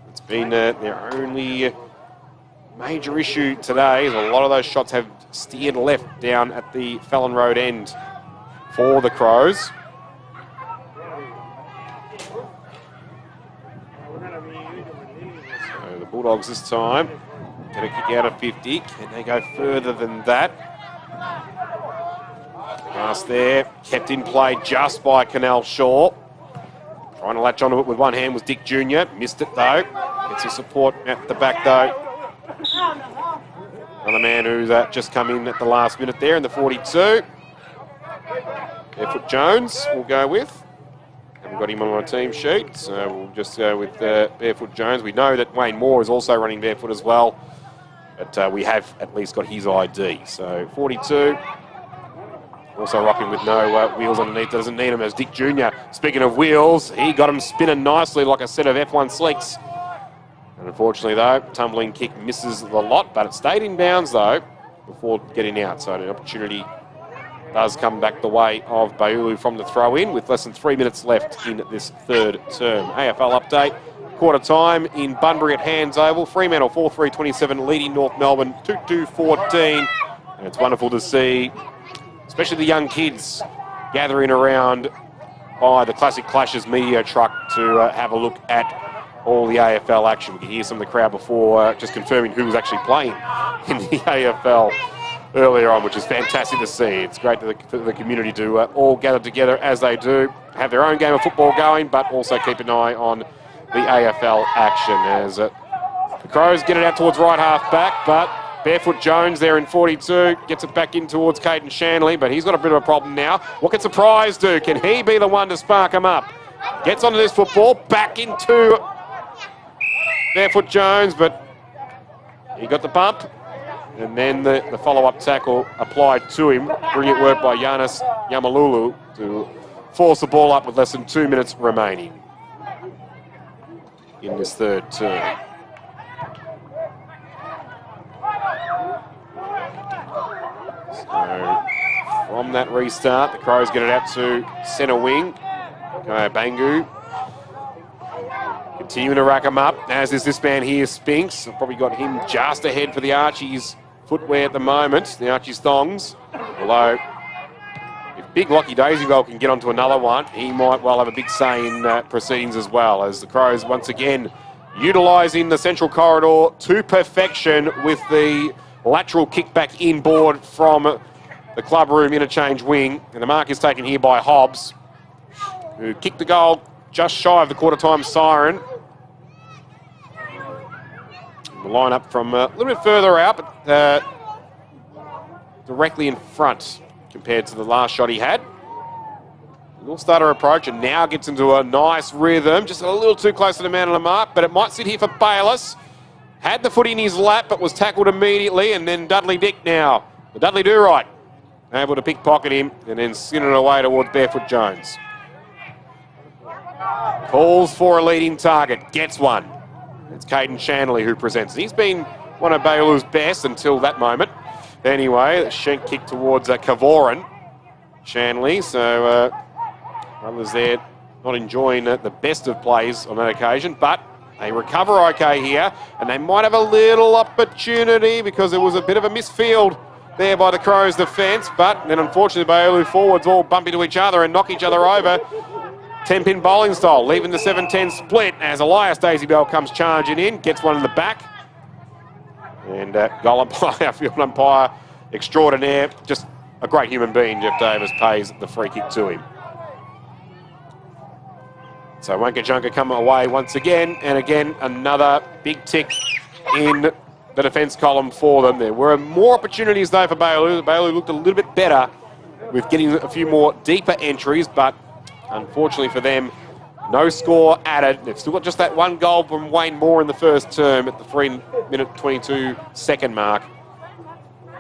It's been their only major issue today. A lot of those shots have steered left down at the Fallon Road end for the Crows. So the Bulldogs this time going to kick out of 50. Can they go further than that? Pass there, kept in play just by Canal Shaw. Trying to latch onto it with one hand was Dick Jr. Missed it though. Gets his support at the back though. Another man who's just come in at the last minute there in the 42. Barefoot Jones we'll go with. Haven't got him on my team sheet, so we'll just go with Barefoot Jones. We know that Wayne Moore is also running barefoot as well, but we have at least got his ID. So 42. Also rocking with no wheels underneath, doesn't need them, as Dick Jr. Speaking of wheels, he got him spinning nicely like a set of F1 slicks. And unfortunately though, tumbling kick misses the lot, but it stayed in bounds though before getting out. So an opportunity does come back the way of Baulu from the throw-in with less than 3 minutes left in this third term. AFL update, quarter time in Bunbury at Hands Oval. Fremantle 4-3-27 leading North Melbourne 2-2-14. And it's wonderful to see especially the young kids gathering around by the Classic Clashes media truck to have a look at all the AFL action. We could hear some of the crowd before just confirming who was actually playing in the AFL earlier on, which is fantastic to see. It's great for the community to all gather together as they do, have their own game of football going, but also keep an eye on the AFL action as the Crows get it out towards right half back, but Barefoot Jones there in 42, gets it back in towards Caden Shanley, but he's got a bit of a problem now. What can Surprise do? Can he be the one to spark him up? Gets onto this football, back into Barefoot Jones, but he got the bump. And then the follow-up tackle applied to him. Brilliant work by Giannis Yamalulu to force the ball up with less than 2 minutes remaining in this third term. So from that restart, the Crows get it out to centre wing. Bangu continuing to rack him up, as is this man here, Spinks. I've probably got him just ahead for the Archies footwear at the moment, the Archies thongs. Although, if Big Lockie Daisybell can get onto another one, he might well have a big say in proceedings as well, as the Crows once again utilising the central corridor to perfection with the lateral kickback inboard from the club room interchange wing. And the mark is taken here by Hobbs, who kicked the goal just shy of the quarter-time siren. The line up from a little bit further out, but directly in front compared to the last shot he had. Little starter approach and now gets into a nice rhythm, just a little too close to the man on the mark, but it might sit here for Bayliss. Had the foot in his lap, but was tackled immediately, and then Dudley Dick now. The Dudley Do-Right, able to pickpocket him and then skin it away towards Barefoot Jones. Calls for a leading target, gets one. It's Caden Shanley who presents. He's been one of Bailey's best until that moment. Anyway, shank kick towards Kavoran. Shanley, so others there not enjoying the best of plays on that occasion, but they recover okay here, and they might have a little opportunity because there was a bit of a misfield there by the Crows' defence, but then unfortunately Bailey forwards all bump into each other and knock each other over. 10-pin bowling style, leaving the 7-10 split as Elias Daisybell comes charging in, gets one in the back. And goal umpire, field umpire extraordinaire, just a great human being, Jeff Davis, pays the free kick to him. So Wonka Junka come away once again, and again another big tick in the defence column for them. There were more opportunities though for Bailey. Bailey looked a little bit better with getting a few more deeper entries, but unfortunately for them, no score added. They've still got just that one goal from Wayne Moore in the first term at the 3-minute 22-second mark.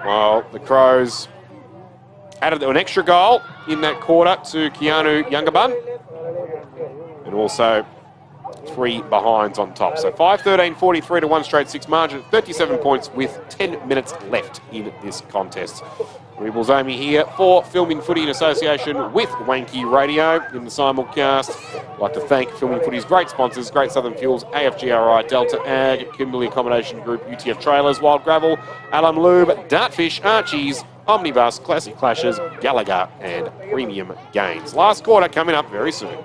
While the Crows added an extra goal in that quarter to Keanu Youngabun. And also 3 behinds on top. So 5-13-43 to 1 straight 6 margin, 37 points with 10 minutes left in this contest. Rebel Zomi here for Filming Footy in association with Wanky Radio in the simulcast. I'd like to thank Filming Footy's great sponsors, Great Southern Fuels, AFGRI, Delta Ag, Kimberley Accommodation Group, UTF Trailers, Wild Gravel, Alum Lube, Dartfish, Archies, Omnibus, Classic Clashes, Gallagher and Premium Gains. Last quarter coming up very soon.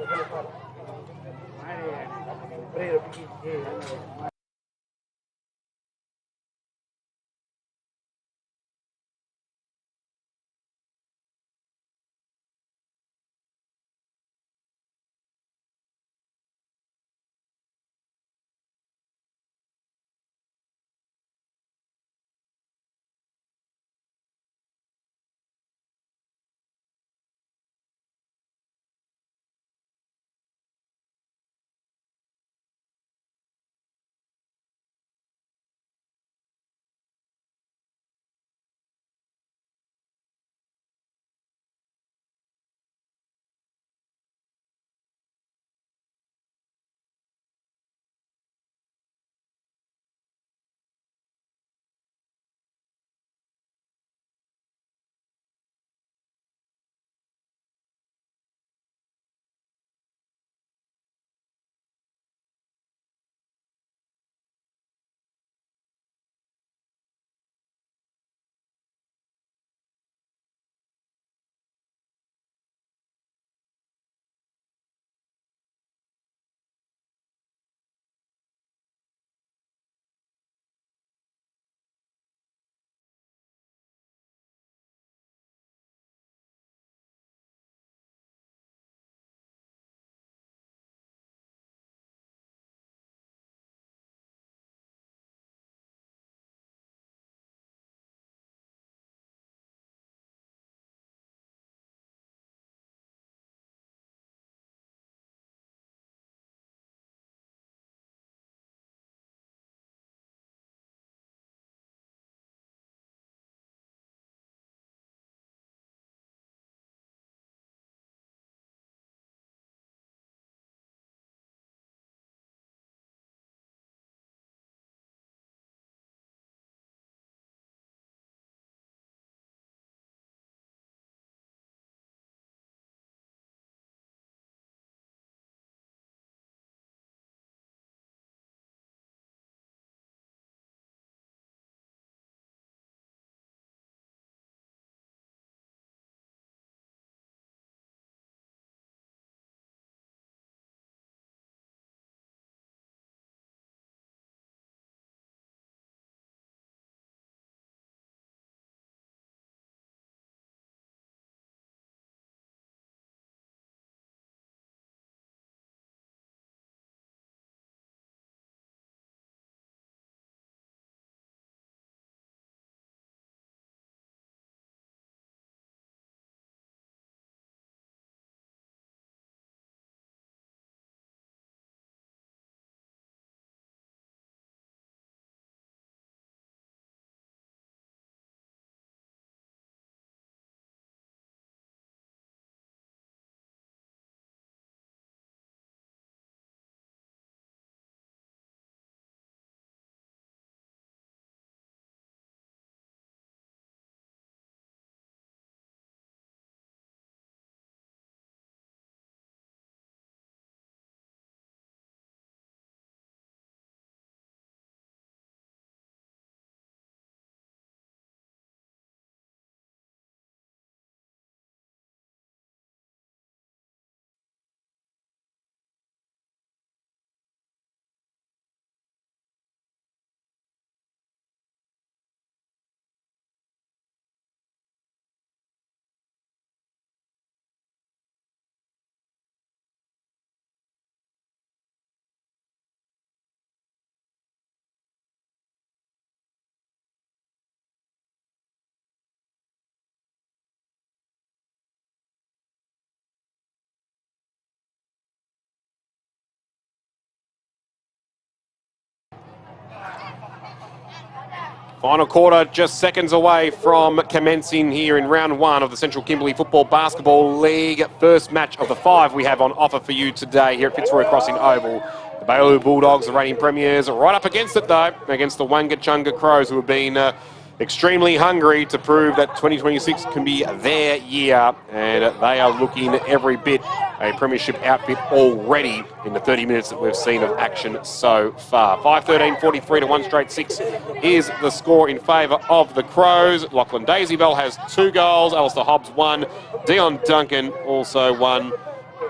Final quarter just seconds away from commencing here in round 1 of the Central Kimberley Football Basketball League. First match of the 5 we have on offer for you today here at Fitzroy Crossing Oval. The Baillieu Bulldogs, the reigning premiers, right up against it though, against the Wangachunga Crows, who have been extremely hungry to prove that 2026 can be their year, and they are looking every bit a premiership outfit already in the 30 minutes that we've seen of action so far. 5-13-43 to 1 straight 6 is the score in favour of the Crows. Lachlan Daisybell has 2 goals, Alistair Hobbs 1, Dion Duncan also 1,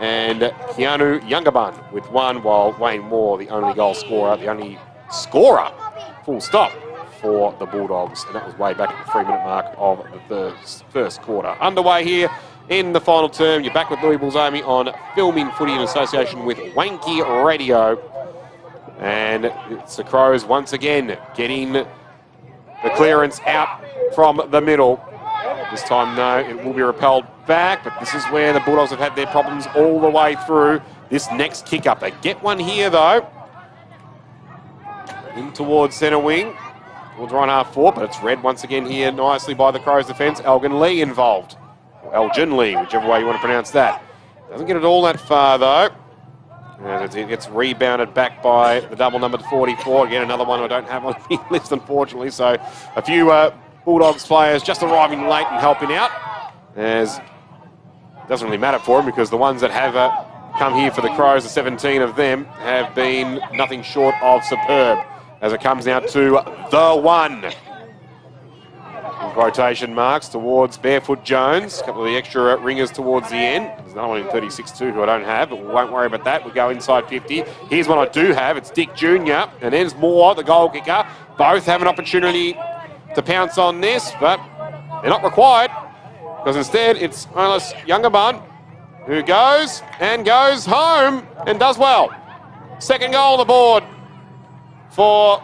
and Keanu Youngaban with 1, while Wayne Moore, the only goal scorer, the only scorer, full stop, for the Bulldogs, and that was way back at the 3-minute mark of the first quarter. Underway here in the final term. You're back with Louis Bulzami on Filming Footy in association with Wanky Radio, and it's the Crows once again getting the clearance out from the middle. This time, no, it will be repelled back, but this is where the Bulldogs have had their problems all the way through this next kick-up. They get one here, though, in towards centre wing. We'll draw on half forward, but it's read once again here nicely by the Crows defence. Elgin Lee involved. Or Elgin Lee, whichever way you want to pronounce that. Doesn't get it all that far, though. And it gets rebounded back by the double number 44. Again, another one I don't have on the list, unfortunately. So a few Bulldogs players just arriving late and helping out. As it doesn't really matter for them, because the ones that have come here for the Crows, the 17 of them, have been nothing short of superb. As it comes now to the 1. Rotation marks towards Barefoot Jones. A couple of the extra ringers towards the end. There's another one in 36-2 who I don't have, but we won't worry about that. We'll go inside 50. Here's one I do have. It's Dick Jr. and there's Moore, the goal kicker. Both have an opportunity to pounce on this, but they're not required, because instead it's Olis Youngaban who goes home and does well. Second goal on the board for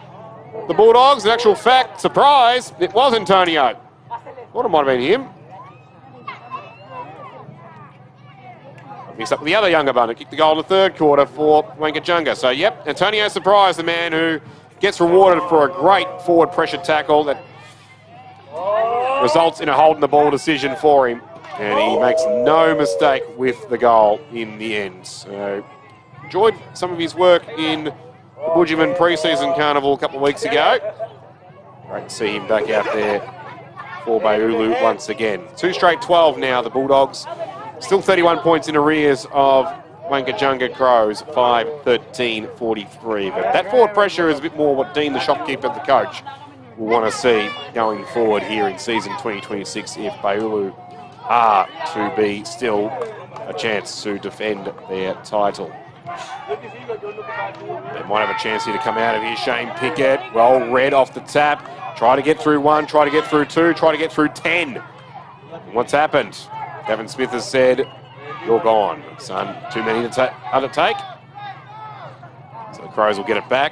the Bulldogs. In actual fact, surprise, it was Antonio. Thought it might have been him. Mixed up with the other younger bun who kicked the goal in the third quarter for Wangachunga. So, yep, Antonio Surprise, the man who gets rewarded for a great forward pressure tackle that results in a holding the ball decision for him. And he makes no mistake with the goal in the end. So, enjoyed some of his work in the Budgerman pre-season carnival a couple of weeks ago. Great to see him back out there for Baillieu once again. 2 straight 12 now, the Bulldogs. Still 31 points in arrears of Wangachunga Crows, 5-13-43. But that forward pressure is a bit more what Dean, the shopkeeper, the coach, will want to see going forward here in season 2026 if Baillieu are to be still a chance to defend their title. They might have a chance here to come out of here. Shane Pickett, well read off the tap. Try to get through 1, try to get through 2, try to get through 10. What's happened? Gavin Smith has said, you're gone, son. Too many to undertake. So the Crows will get it back.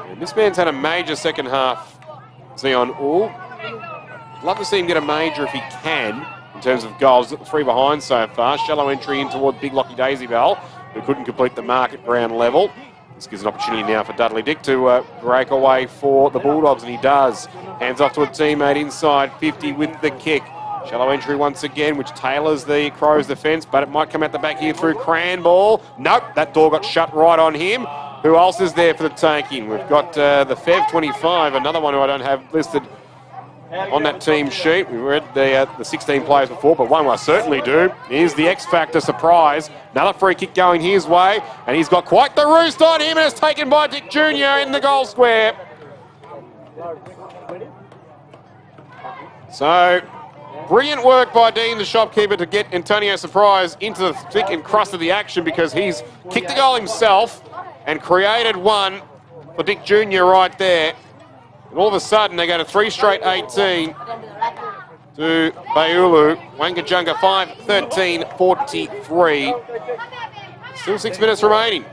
And this man's had a major second half, Zion Ull. I'd love to see him get a major if he can, in terms of goals. 3 behind so far. Shallow entry in toward Big Lockie Daisybell, who couldn't complete the mark at ground level. This gives an opportunity now for Dudley Dick to break away for the Bulldogs, and he does. Hands off to a teammate inside 50 with the kick. Shallow entry once again, which tailors the Crows' defence, but it might come out the back here through Cranball. Nope, that door got shut right on him. Who else is there for the taking? We've got the Fev 25, another one who I don't have listed on that team sheet. We read the 16 players before, but one I certainly do is the X-Factor Surprise. Another free kick going his way, and he's got quite the roost on him, and it's taken by Dick Jr. in the goal square. So, brilliant work by Dean, the shopkeeper, to get Antonio Surprise into the thick and crust of the action, because he's kicked the goal himself and created one for Dick Jr. right there. And all of a sudden, they go to 3 straight 18 to Baillieu. Wangachunga 5-13-43. Still 6 minutes remaining.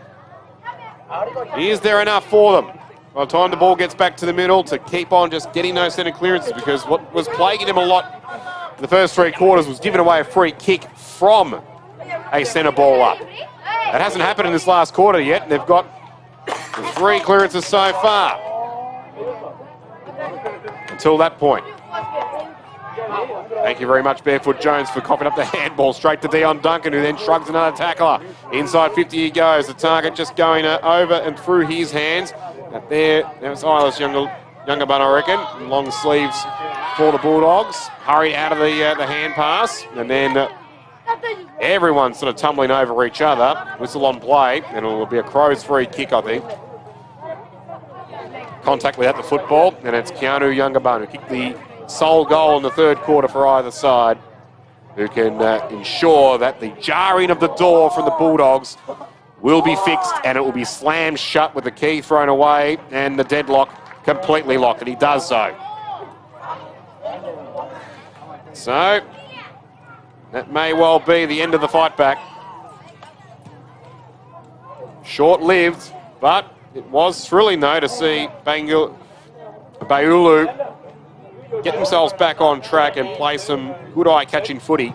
Is there enough for them by the time the ball gets back to the middle to keep on just getting those centre clearances? Because what was plaguing them a lot in the first 3 quarters was giving away a free kick from a centre ball up. That hasn't happened in this last quarter yet. They've got 3 clearances so far. until that point. Thank you very much, Barefoot Jones, for coughing up the handball straight to Dion Duncan, who then shrugs another tackler. Inside 50 he goes. The target just going over and through his hands. There was Silas Youngerbun, I reckon. Long sleeves for the Bulldogs. Hurried out of the hand pass. And then everyone's sort of tumbling over each other. Whistle on play. And it will be a Crows free kick, I think. Contact without the football. And it's Keanu Youngerbun who kicked the sole goal in the third quarter for either side, who can ensure that the jarring of the door from the Bulldogs will be fixed and it will be slammed shut with the key thrown away and the deadlock completely locked, and he does so. So, that may well be the end of the fight back. Short-lived, but it was thrilling though to see Baulu get themselves back on track and play some good eye-catching footy,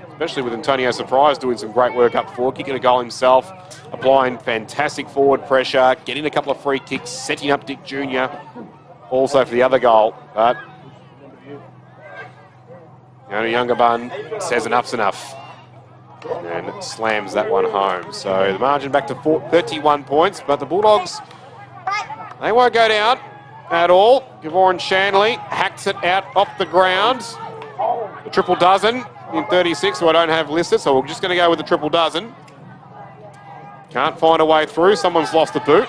especially with Antonio Surprise doing some great work up forward, kicking a goal himself, applying fantastic forward pressure, getting a couple of free kicks, setting up Dick Jr. also for the other goal. But Youngerbun says enough's enough and slams that one home. So the margin back to 31 points, but the Bulldogs, they won't go down at all. Gavon Shanley hacks it out off the ground. The triple dozen in 36, who I don't have listed, so we're just going to go with the triple dozen. Can't find a way through. Someone's lost the boot.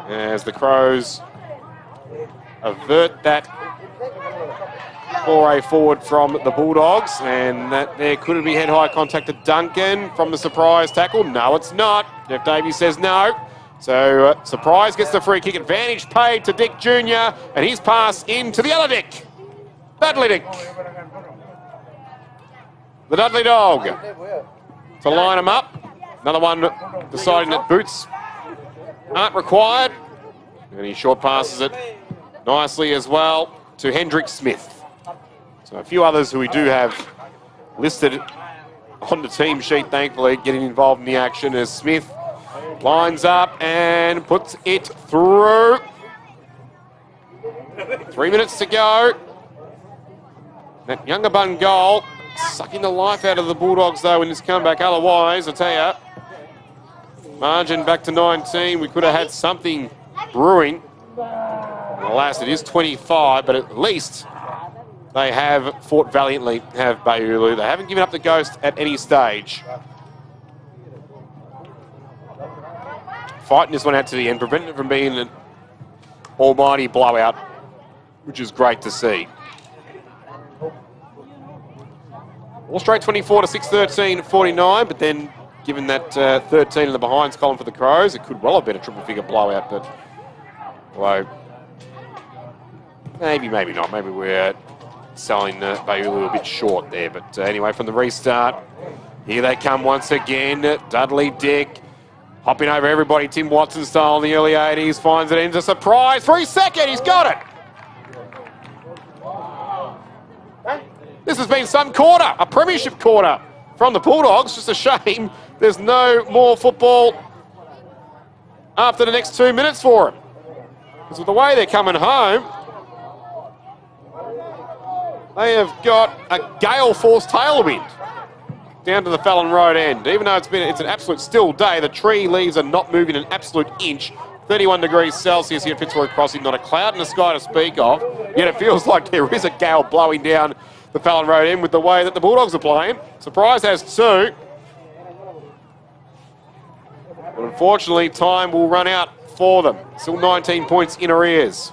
As the Crows avert that foray forward from the Bulldogs, and that there could be head-high contact to Duncan from the Surprise tackle. No, it's not. Jeff Davies says no. So Surprise gets the free kick. Advantage paid to Dick Jr. and his pass into the other Dick. Dudley Dick. The Dudley Dog to line him up. Another one deciding that boots aren't required. And he short passes it nicely as well to Hendrick Smith. So a few others who we do have listed on the team sheet, thankfully, getting involved in the action as Smith lines up and puts it through. 3 minutes to go. That Youngerbun goal sucking the life out of the Bulldogs, though, in this comeback. Otherwise, I tell you, margin back to 19. We could have had something brewing. Alas, it is 25, but at least they have fought valiantly, have Baulu. They haven't given up the ghost at any stage. Fighting this one out to the end, preventing it from being an almighty blowout, which is great to see. All straight 24 to 6-13 49, but then given that 13 in the behinds column for the Crows, it could well have been a triple figure blowout, but well, maybe not. Maybe we're selling Baulu a bit short there. But anyway, from the restart, here they come once again. Dudley Dick hopping over everybody, Tim Watson style in the early 80s, finds it into Surprise. 3 seconds, he's got it. This has been some quarter, a premiership quarter from the Bulldogs. Just a shame there's no more football after the next 2 minutes for them. Because with the way they're coming home, they have got a gale force tailwind down to the Fallon Road end. Even though it's an absolute still day, the tree leaves are not moving an absolute inch. 31 degrees Celsius here at Fitzroy Crossing, not a cloud in the sky to speak of, yet it feels like there is a gale blowing down the Fallon Road end with the way that the Bulldogs are playing. Surprise has 2. But unfortunately, time will run out for them. Still 19 points in arrears.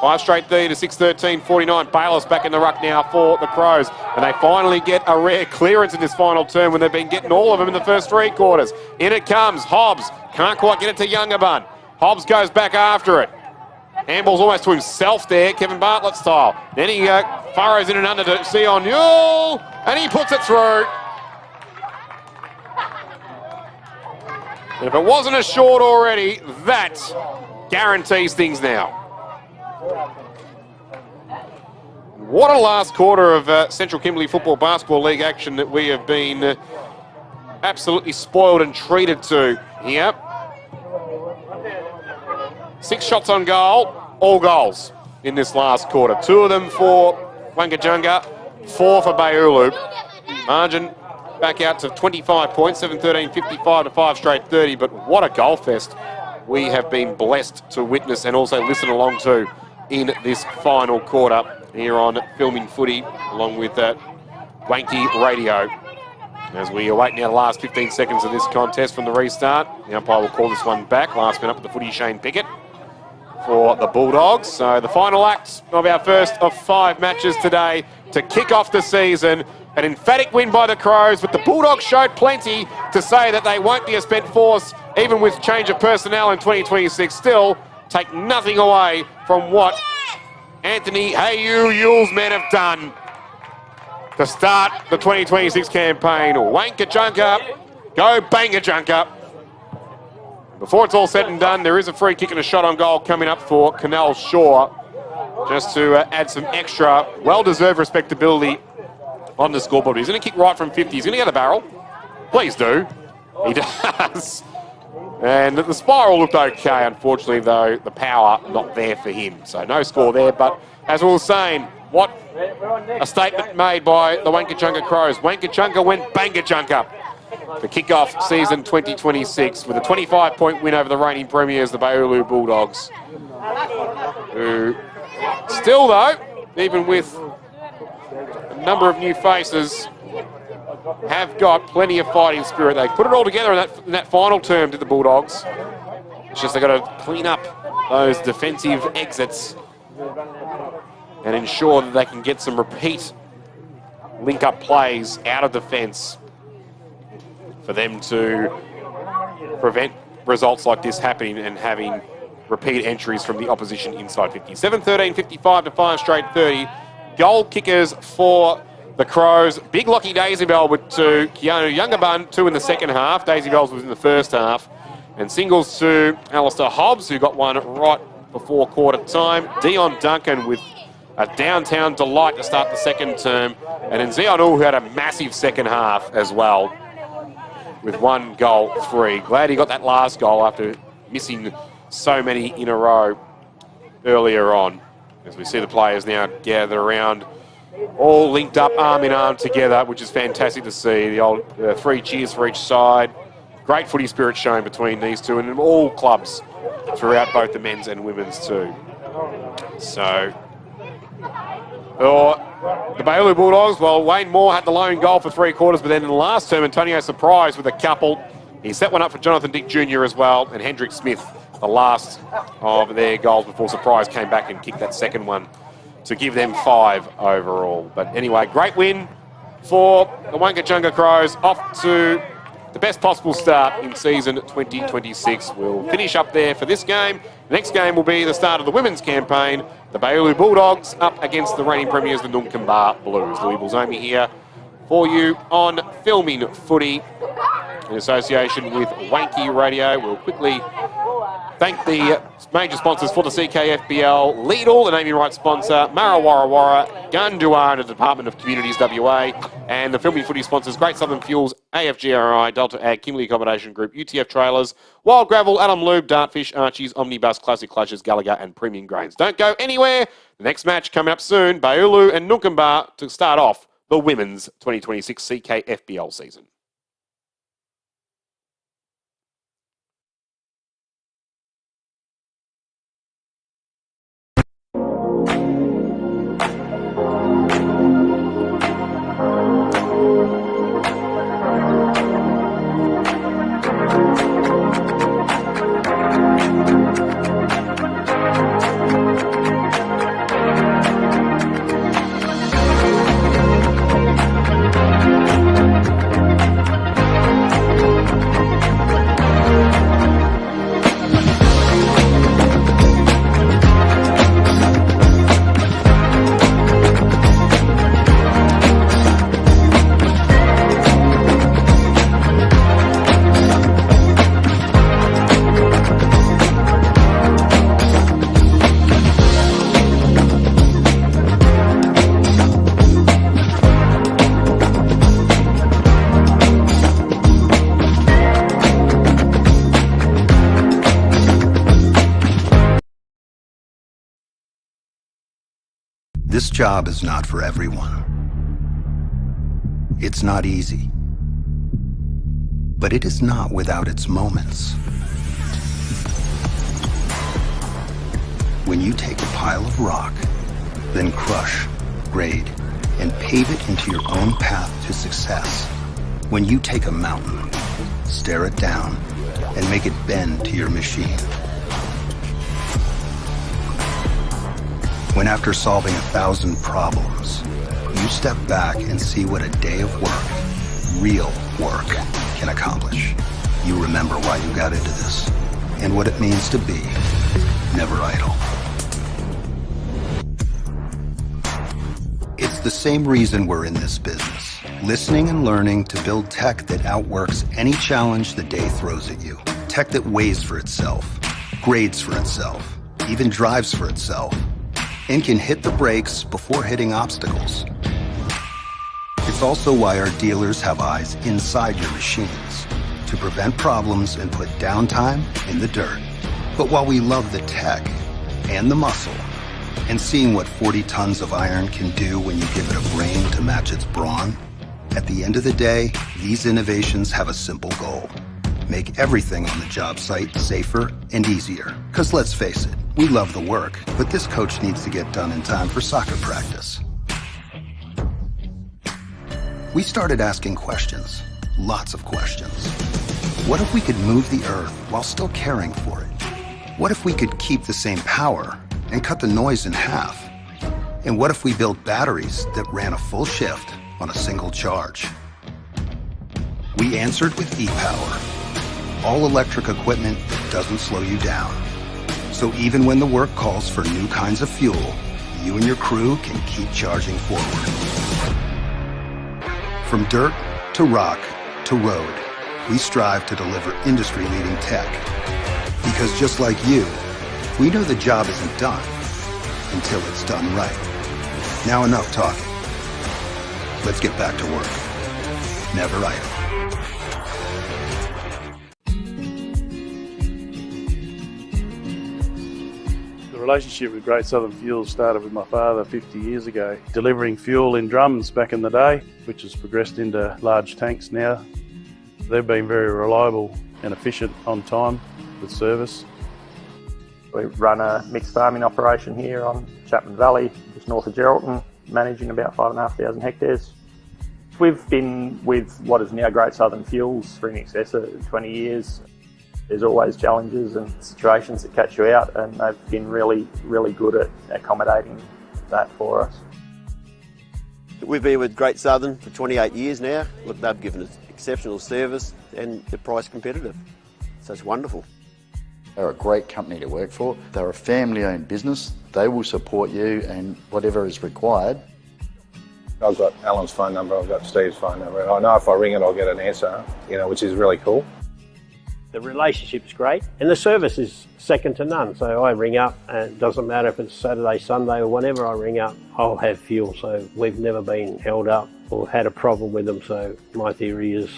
5 straight there to 6-13, 49. Bayless back in the ruck now for the Crows. And they finally get a rare clearance in this final term when they've been getting all of them in the first 3 quarters. In it comes. Hobbs can't quite get it to Youngerbun. Hobbs goes back after it. Handball's almost to himself there, Kevin Bartlett style. Then he furrows in and under to Sion Yule, and he puts it through. And if it wasn't a short already, that guarantees things now. What a last quarter of Central Kimberley Football Basketball League action that we have been absolutely spoiled and treated to here. 6 shots on goal, all goals in this last quarter. 2 of them for Wangajunga, 4 for Bayulu. Margin back out to 25 points, 7-13, 55 to 5 straight 30. But what a goal fest we have been blessed to witness and also listen along to in this final quarter here on Filming Footy, along with Wanky Radio. As we await now the last 15 seconds of this contest from the restart. The umpire will call this one back. Last man up with the footy, Shane Pickett, for the Bulldogs. So the final act of our first of 5 matches today to kick off the season. An emphatic win by the Crows, but the Bulldogs showed plenty to say that they won't be a spent force, even with change of personnel in 2026. Still, take nothing away from what Anthony Yule's men have done to start the 2026 campaign. Wangajunga, go Bangajunga. Before it's all said and done, there is a free kick and a shot on goal coming up for Canal Shaw, just to add some extra well-deserved respectability on the scoreboard. He's going to kick right from 50. He's going to get a barrel. Please do. He does. And the spiral looked okay. Unfortunately, though, the power not there for him. So no score there. But as we were saying, what a statement made by the Wangajunga Crows. Wangajunga went Bangajunga to kick off season 2026 with a 25-point win over the reigning premiers, the Bayulu Bulldogs, who still, though, even with a number of new faces, have got plenty of fighting spirit. They put it all together in that final term to the Bulldogs. It's just they've got to clean up those defensive exits and ensure that they can get some repeat link-up plays out of defence for them to prevent results like this happening and having repeat entries from the opposition inside 50. 7-13, 55 to 5 straight 30. Goal kickers for the Crows. Big Lockie Daisybell with 2. Keanu Youngabun 2 in the second half. Daisybell's was in the first half. And singles to Alistair Hobbs, who got one right before quarter time. Dion Duncan with a downtown delight to start the second term. And then Zion who had a massive second half as well, with 1 goal, 3. Glad he got that last goal after missing so many in a row earlier on. As we see the players now gather around, all linked up arm in arm together, which is fantastic to see. The old 3 cheers for each side. Great footy spirit shown between these two and in all clubs throughout both the men's and women's too. So, for the Bayulu Bulldogs, well, Wayne Moore had the lone goal for 3 quarters, but then in the last term, Antonio surprised with a couple. He set one up for Jonathan Dick Jr. as well, and Hendrick Smith, the last of their goals before Surprise came back and kicked that second one to give them 5 overall. But anyway, great win for the Wangajunga Crows, off to the best possible start in season 2026. We'll finish up there for this game. The next game will be the start of the women's campaign. The Bayulu Bulldogs up against the reigning premiers, the Nunkamba Blues. Louis Bulzomi here for you on Filming Footy in association with Wanky Radio. We'll quickly thank the major sponsors for the CKFBL: Lidl, the naming rights sponsor, Mara Warra Warra, Gundua and the Department of Communities WA, and the Filming Footy sponsors: Great Southern Fuels, AFGRI, Delta Ag, Kimberley Accommodation Group, UTF Trailers, Wild Gravel, Adam Lube, Dartfish, Archie's, Omnibus, Classic Clashes, Gallagher and Premium Grains. Don't go anywhere. The next match coming up soon, Bayulu and Nunkamba, to start off the women's 2026 CKFBL season. This job is not for everyone. It's not easy. But it is not without its moments. When you take a pile of rock, then crush, grade, and pave it into your own path to success. When you take a mountain, stare it down, and make it bend to your machine. When after solving 1,000 problems, you step back and see what a day of work, real work, can accomplish. You remember why you got into this and what it means to be never idle. It's the same reason we're in this business, listening and learning to build tech that outworks any challenge the day throws at you. Tech that weighs for itself, grades for itself, even drives for itself, and can hit the brakes before hitting obstacles. It's also why our dealers have eyes inside your machines to prevent problems and put downtime in the dirt. But while we love the tech and the muscle and seeing what 40 tons of iron can do when you give it a brain to match its brawn, at the end of the day, these innovations have a simple goal: make everything on the job site safer and easier. Because let's face it, we love the work, but this coach needs to get done in time for soccer practice. We started asking questions, lots of questions. What if we could move the earth while still caring for it? What if we could keep the same power and cut the noise in half? And what if we built batteries that ran a full shift on a single charge? We answered with e-Power, all electric equipment that doesn't slow you down. So even when the work calls for new kinds of fuel, you and your crew can keep charging forward. From dirt to rock to road, we strive to deliver industry-leading tech. Because just like you, we know the job isn't done until it's done right. Now enough talking. Let's get back to work. Never idle. The relationship with Great Southern Fuels started with my father 50 years ago, delivering fuel in drums back in the day, which has progressed into large tanks now. They've been very reliable and efficient on time with service. We run a mixed farming operation here on Chapman Valley, just north of Geraldton, managing about 5,500 hectares. We've been with what is now Great Southern Fuels for in excess of 20 years. There's always challenges and situations that catch you out, and they've been really, really good at accommodating that for us. We've been with Great Southern for 28 years now. Look, they've given us exceptional service and they're price competitive. So it's wonderful. They're a great company to work for. They're a family-owned business. They will support you and whatever is required. I've got Alan's phone number, I've got Steve's phone number, and I know if I ring it I'll get an answer, which is really cool. The relationship's great and the service is second to none. So I ring up and it doesn't matter if it's Saturday, Sunday or whenever I ring up, I'll have fuel. So we've never been held up or had a problem with them. So my theory is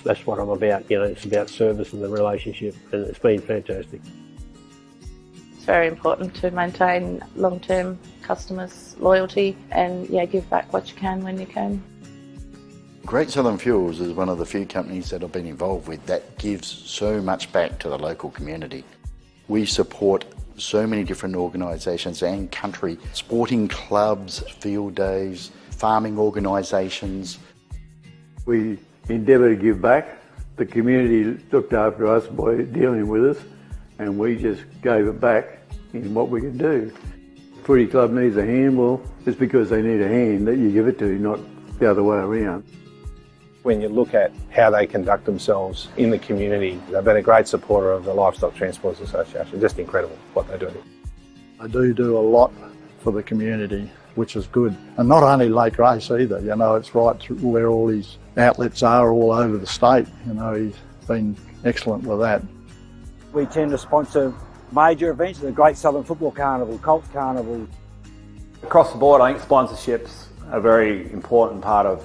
that's what I'm about. It's about service and the relationship, and it's been fantastic. It's very important to maintain long-term customers' loyalty and give back what you can when you can. Great Southern Fuels is one of the few companies that I've been involved with that gives so much back to the local community. We support so many different organisations and country, sporting clubs, field days, farming organisations. We endeavour to give back. The community looked after us by dealing with us, and we just gave it back in what we could do. Footy club needs a hand, well, it's because they need a hand that you give it to, not the other way around. When you look at how they conduct themselves in the community, they've been a great supporter of the Livestock Transporters Association. Just incredible what they do. They do a lot for the community, which is good. And not only Lake Race either, it's right through where all these outlets are all over the state. He's been excellent with that. We tend to sponsor major events, the Great Southern Football Carnival, Colts Carnival. Across the board, I think sponsorships are a very important part of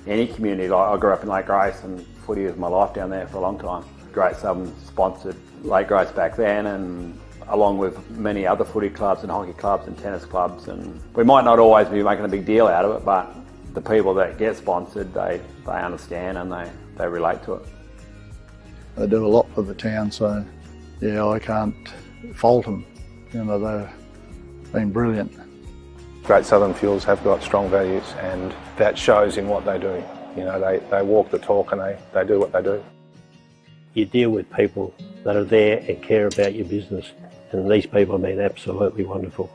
any community. I grew up in Lake Grace and footy was my life down there for a long time. Great Southern sponsored Lake Grace back then, and along with many other footy clubs and hockey clubs and tennis clubs. And we might not always be making a big deal out of it, but the people that get sponsored, they understand and they relate to it. They do a lot for the town, so yeah, I can't fault them. You know, they've been brilliant. Great Southern Fuels have got strong values, and that shows in what they do. You know, they walk the talk and they do what they do. You deal with people that are there and care about your business, and these people have been absolutely wonderful.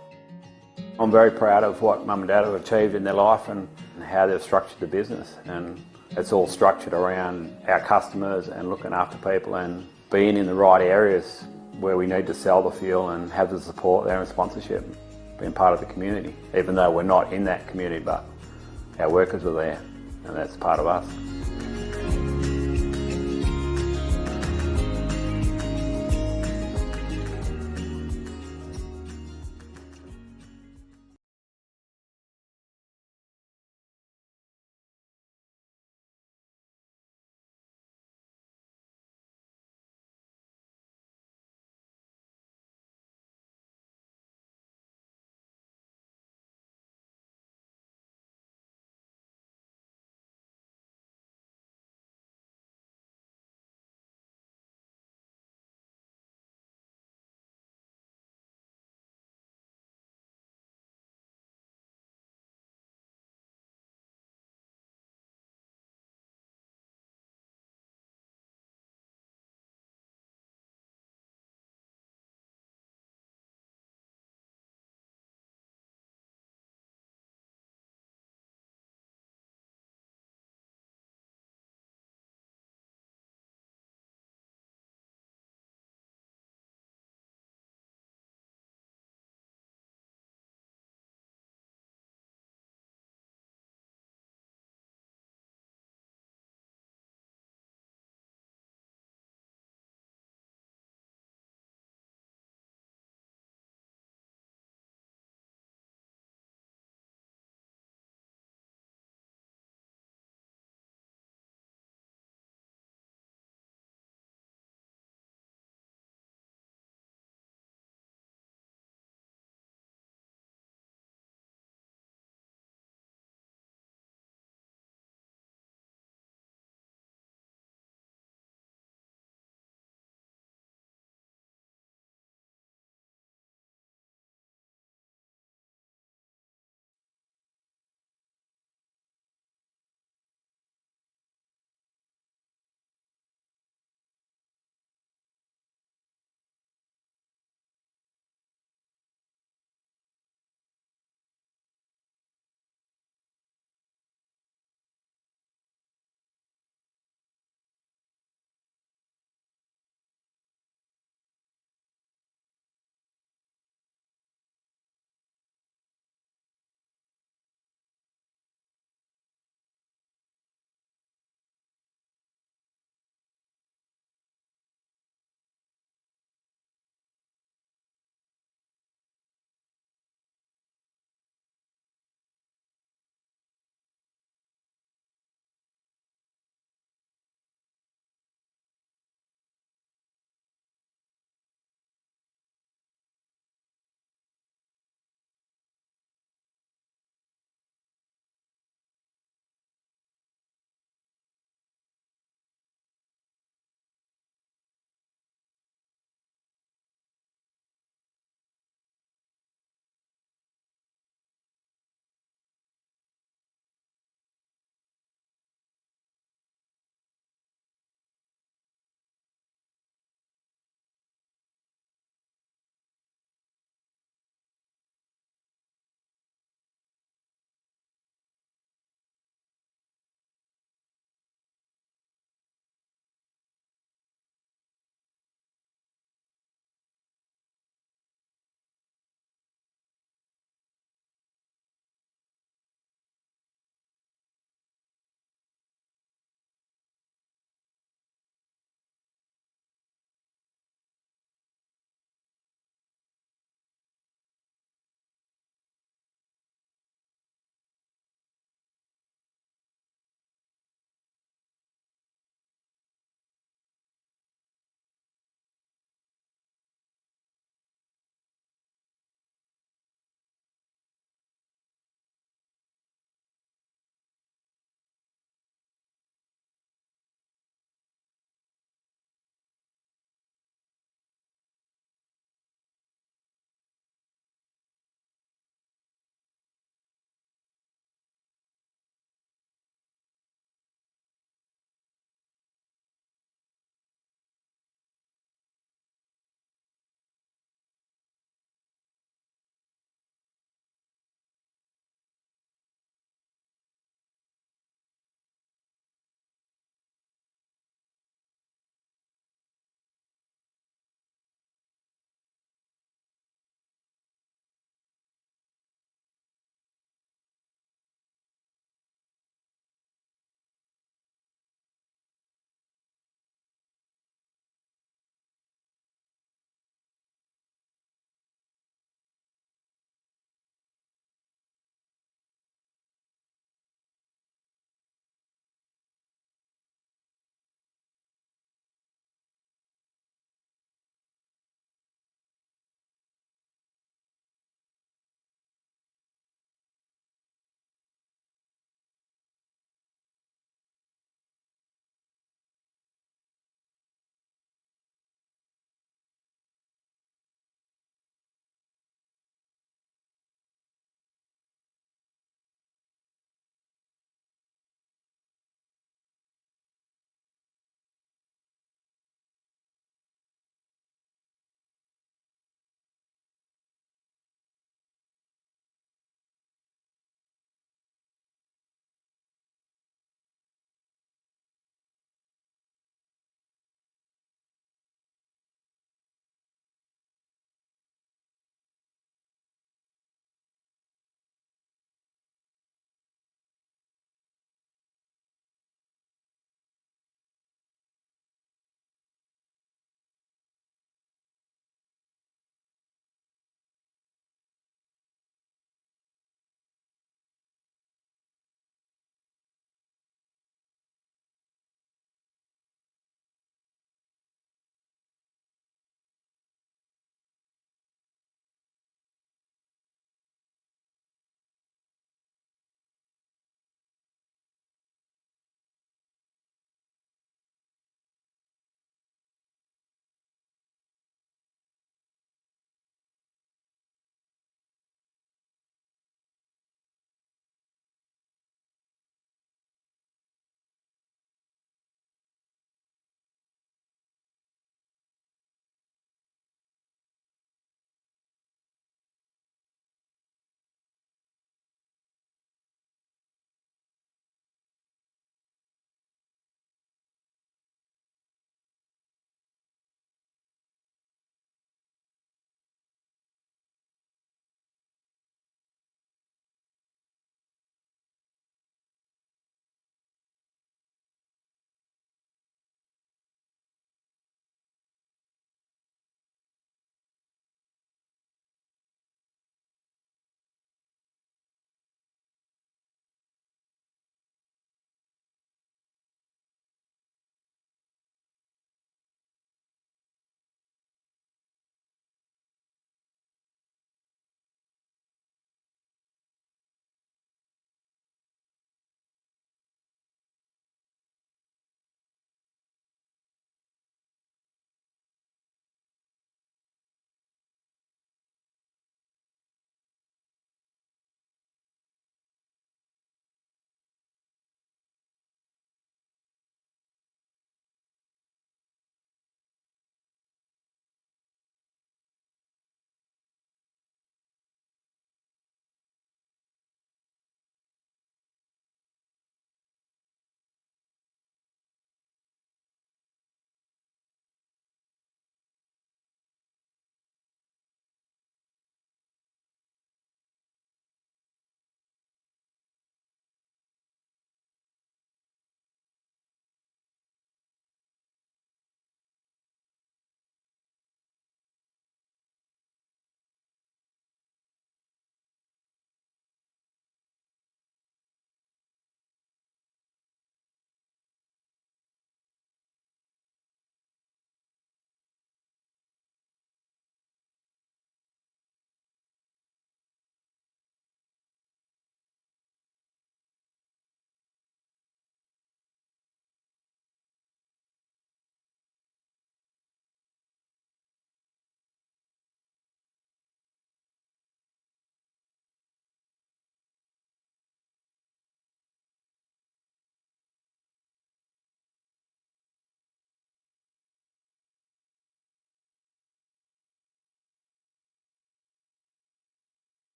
I'm very proud of what Mum and Dad have achieved in their life and how they've structured the business, and it's all structured around our customers and looking after people and being in the right areas where we need to sell the fuel and have the support there and sponsorship, being part of the community, even though we're not in that community, but our workers are there and that's part of us.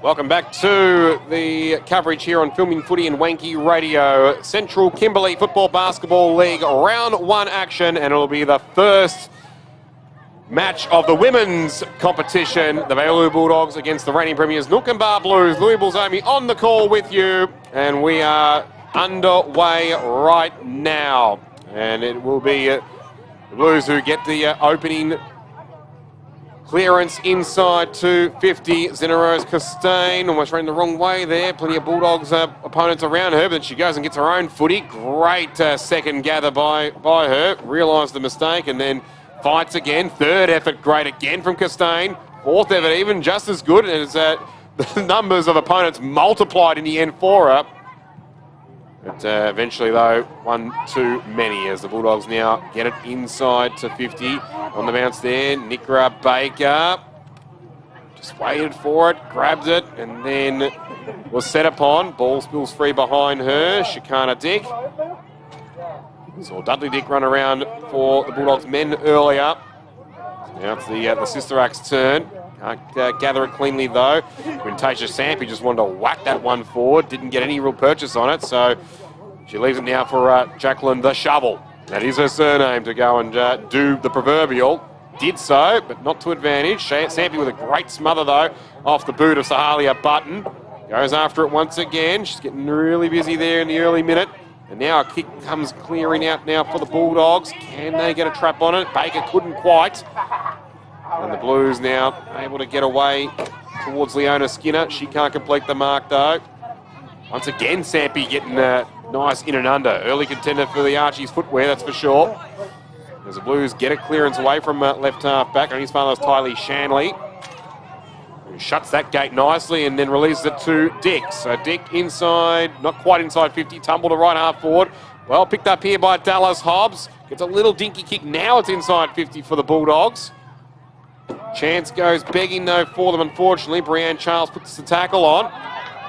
Welcome back to the coverage here on Filming Footy and Wanky Radio. Central Kimberley Football Basketball League round 1 action, and it'll be the first match of the women's competition. The Bailey Bulldogs against the reigning premiers Noonkanbah Blues. Louisville's Amy on the call with you, and we are underway right now. And it will be the Blues who get the opening clearance inside to 50. Zenarose Costain almost ran the wrong way there. Plenty of Bulldogs opponents around her, but then she goes and gets her own footy. Great second gather by her. Realised the mistake and then fights again. Third effort great again from Costain. Fourth effort even just as good as the numbers of opponents multiplied in the end for her. But eventually, though, one too many as the Bulldogs now get it inside to 50. On the bounce there, Nickra Baker just waited for it, grabbed it, and then was set upon. Ball spills free behind her. Shikana Dick. Saw Dudley Dick run around for the Bulldogs men earlier. Now it's the Sister Act's turn. Can't gather it cleanly though. When Tasha Sampi just wanted to whack that one forward, didn't get any real purchase on it, so she leaves it now for Jacqueline the Shovel. That is her surname to go and do the proverbial. Did so, but not to advantage. Sampi with a great smother though off the boot of Sahalia Button. Goes after it once again. She's getting really busy there in the early minute. And now a kick comes clearing out now for the Bulldogs. Can they get a trap on it? Baker couldn't quite. And the Blues now able to get away towards Leona Skinner. She can't complete the mark though. Once again, Sampi getting nice in and under. Early contender for the Archie's footwear, that's for sure. As the Blues get a clearance away from left half back. On his father is Tylee Shanley, who shuts that gate nicely and then releases it to Dick. So Dick inside, not quite inside 50, tumble to right half forward. Well picked up here by Dallas Hobbs. Gets a little dinky kick. Now it's inside 50 for the Bulldogs. Chance goes begging though for them, unfortunately. Brianne Charles puts the tackle on.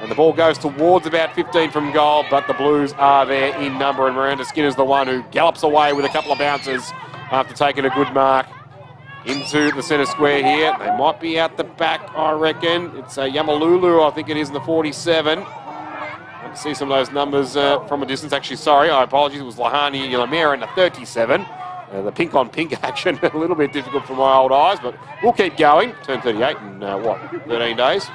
And the ball goes towards about 15 from goal, but the Blues are there in number, and Miranda Skinner's the one who gallops away with a couple of bounces after taking a good mark into the centre square here. They might be out the back, I reckon. It's Yamalulu, I think it is, in the 47. I can see some of those numbers from a distance. Actually, sorry, I apologize. It was Lahani and Lamera in the 37. The pink-on-pink action, a little bit difficult for my old eyes, but we'll keep going. Turn 38 in, 13 days?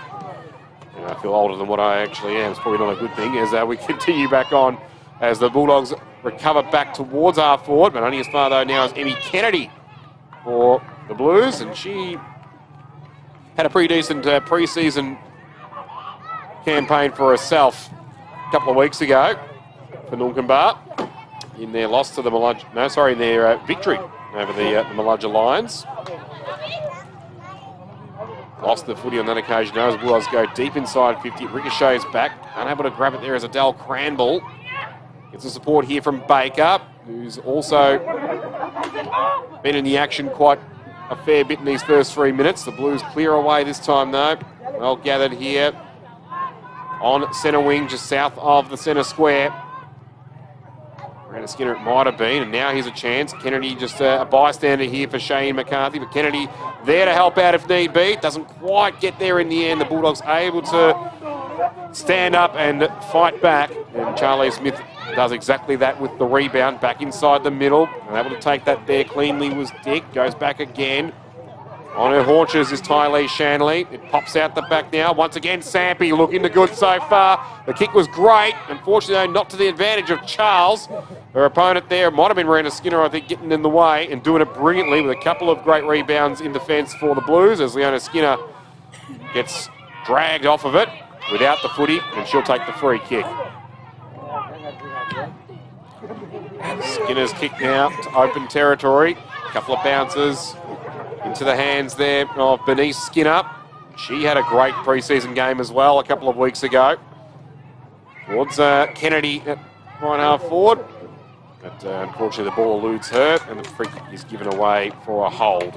I feel older than what I actually am. It's probably not a good thing as we continue back on as the Bulldogs recover back towards half forward, but only as far though now as Emmy Kennedy for the Blues, and she had a pretty decent pre-season campaign for herself a couple of weeks ago for Noonkanbah in their loss to the in their victory over the Maludja Lions. Lost the footy on that occasion. As Bulldogs go deep inside 50. Ricochets back. Unable to grab it there as Adele Cranball. Gets the support here from Baker, who's also been in the action quite a fair bit in these first 3 minutes. The Blues clear away this time though. Well gathered here on centre wing, just south of the centre square. Miranda Skinner it might have been, and now here's a chance. Kennedy just a bystander here for Shane McCarthy, but Kennedy there to help out if need be. Doesn't quite get there in the end. The Bulldogs able to stand up and fight back, and Charlie Smith does exactly that with the rebound back inside the middle. And able to take that there cleanly was Dick. Goes back again. On her haunches is Tylee Shanley. It pops out the back now. Once again, Sampi looking the good so far. The kick was great. Unfortunately, not to the advantage of Charles. Her opponent there might have been Miranda Skinner, I think, getting in the way and doing it brilliantly with a couple of great rebounds in defence for the Blues as Leona Skinner gets dragged off of it without the footy, and she'll take the free kick. Skinner's kick now to open territory. A couple of bounces into the hands there of Bernice Skinner. She had a great pre-season game as well a couple of weeks ago. Towards Kennedy at right half forward. But unfortunately the ball eludes her and the free kick is given away for a hold.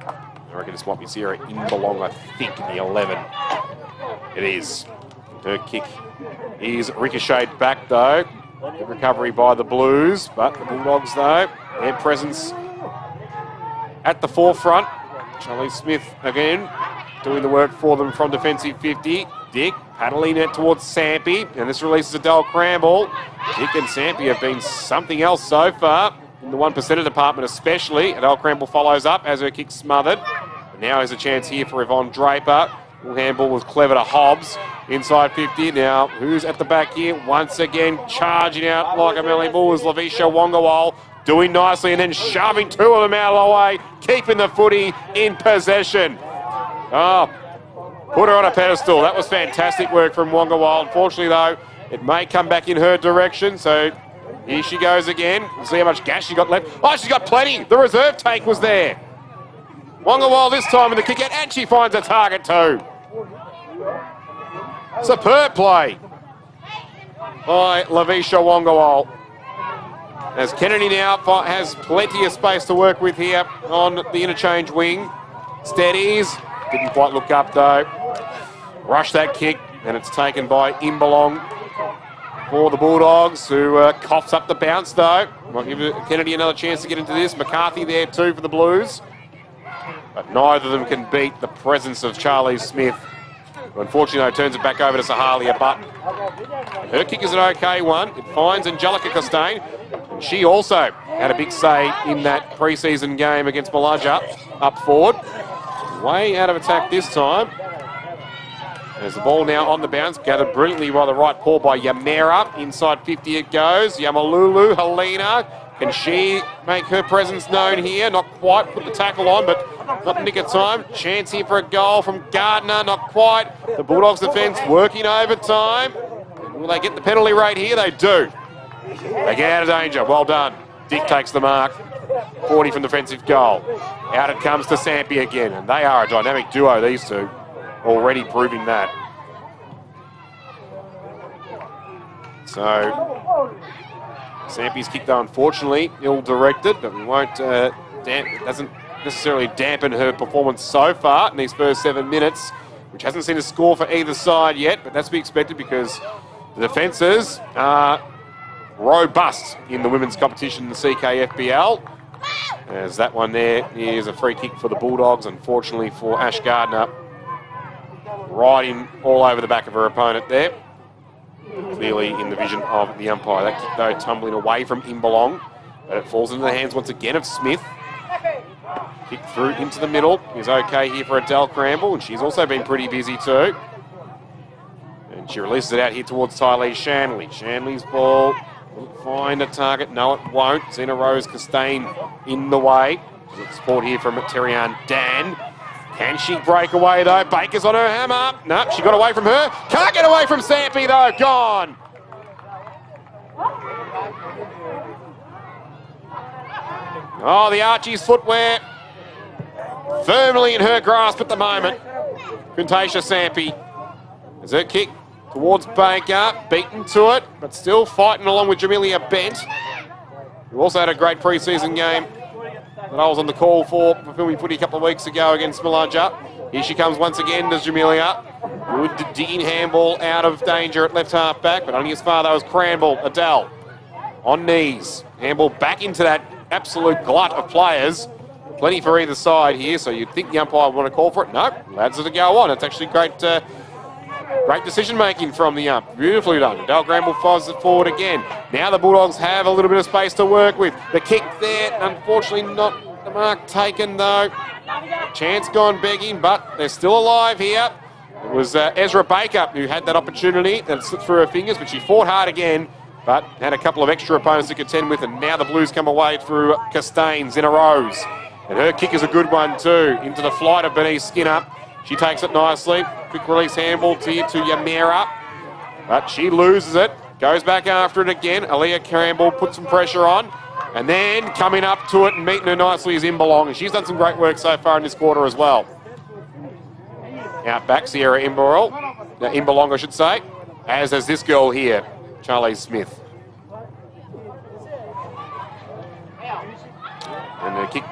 I reckon this might be Sarah Inbelong, I think, in the 11. It is. Her kick is ricocheted back though. Good recovery by the Blues, but the Bulldogs though, their presence at the forefront. Charlie Smith again doing the work for them from defensive 50. Dick paddling it towards Sampy, and this releases Adele Cramble. Dick and Sampy have been something else so far, in the 1% department especially. Adele Cramble follows up as her kick smothered. And now has a chance here for Yvonne Draper. Little handball was clever to Hobbs. Inside 50. Now, who's at the back here? Once again, charging out like a melee bull is Lavisha Wongawal. Doing nicely and then shoving two of them out of the way. Keeping the footy in possession. Oh, put her on a pedestal. That was fantastic work from Wongawal. Unfortunately, though, it may come back in her direction. So here she goes again. We'll see how much gas she got left. Oh, she's got plenty. The reserve tank was there. Wongawal this time in the kick out, and she finds a target too. Superb play by Lavisha Wongawal. As Kennedy now has plenty of space to work with here on the interchange wing. Steadies. Didn't quite look up though. Rush that kick, and it's taken by Imbalong for the Bulldogs, who coughs up the bounce though. Might give Kennedy another chance to get into this. McCarthy there too for the Blues. But neither of them can beat the presence of Charlie Smith, who unfortunately though turns it back over to Sahalia Button. Her kick is an okay one. It finds Angelica Costain. She also had a big say in that pre-season game against Malajja up forward. Way out of attack this time. There's the ball now on the bounce, gathered brilliantly by the right paw by Yamera. Inside 50 it goes. Yamalulu, Helena. Can she make her presence known here? Not quite. Put the tackle on, but not nick of time. Chance here for a goal from Gardner. Not quite. The Bulldogs defence working overtime. Will they get the penalty rate here? They do. They get out of danger. Well done. Dick takes the mark. 40 from defensive goal. Out it comes to Sampy again. And they are a dynamic duo, these two. Already proving that. So, Sampy's kick, though, unfortunately, ill-directed, but we won't, it doesn't necessarily dampen her performance so far in these first 7 minutes, which hasn't seen a score for either side yet, but that's to be expected because the defences are robust in the women's competition in the CKFBL. As that one there is a free kick for the Bulldogs, unfortunately for Ash Gardner. Riding all over the back of her opponent there. Clearly in the vision of the umpire. That kick, though, tumbling away from Imbalong, but it falls into the hands once again of Smith. Kick through into the middle is okay here for Adele Cramble, and she's also been pretty busy too. And she releases it out here towards Tylee Shanley. Shanley's ball will find a target. No, it won't. Zena Rose Costain in the way. Support here from Terrian Dan. Can she break away though? Baker's on her hammer. No, she got away from her. Can't get away from Sampy though. Gone. Oh, the Archie's footwear firmly in her grasp at the moment. Quintacia Sampy. As her kick towards Baker, beaten to it, but still fighting along with Jamelia Bent, who also had a great pre-season game that I was on the call for filming footy a couple of weeks ago against Malajja. Here she comes once again, does Jamelia. Good digging handball out of danger at left half back, but only as far though as Cramble. Adele on knees. Handball back into that absolute glut of players. Plenty for either side here, so you'd think the umpire would want to call for it. No, lads to go on. It's actually great decision making from the ump. Beautifully done. Adele Cramble fires it forward again. Now the Bulldogs have a little bit of space to work with. The kick there, unfortunately not the mark taken though. Chance gone begging, but they're still alive here. It was Ezra Baker who had that opportunity that slipped through her fingers, but she fought hard again, but had a couple of extra opponents to contend with, and now the Blues come away through Castains in a rows. And her kick is a good one too, into the flight of Bernice Skinner. She takes it nicely. Quick release handball here to Yamera, but she loses it. Goes back after it again. Aaliyah Campbell puts some pressure on, and then coming up to it and meeting her nicely is Imbalong, and she's done some great work so far in this quarter as well. Out back, Sierra Imbalong, I should say, as has this girl here, Charlie Smith. And the kick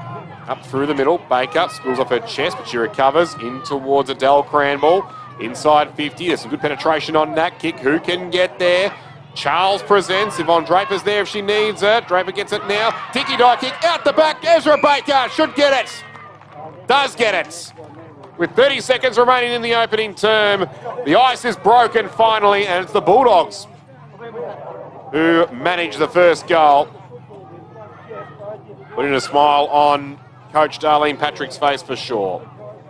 up through the middle. Baker spills off her chest, but she recovers in towards Adele Cranball. Inside 50. There's some good penetration on that kick. Who can get there? Charles presents. Yvonne Draper's there if she needs it. Draper gets it now. Tiki die kick out the back. Ezra Baker should get it. Does get it. with 30 seconds remaining in the opening term. The ice is broken finally, and it's the Bulldogs who manage the first goal. Putting a smile on Coach Darlene Patrick's face for sure.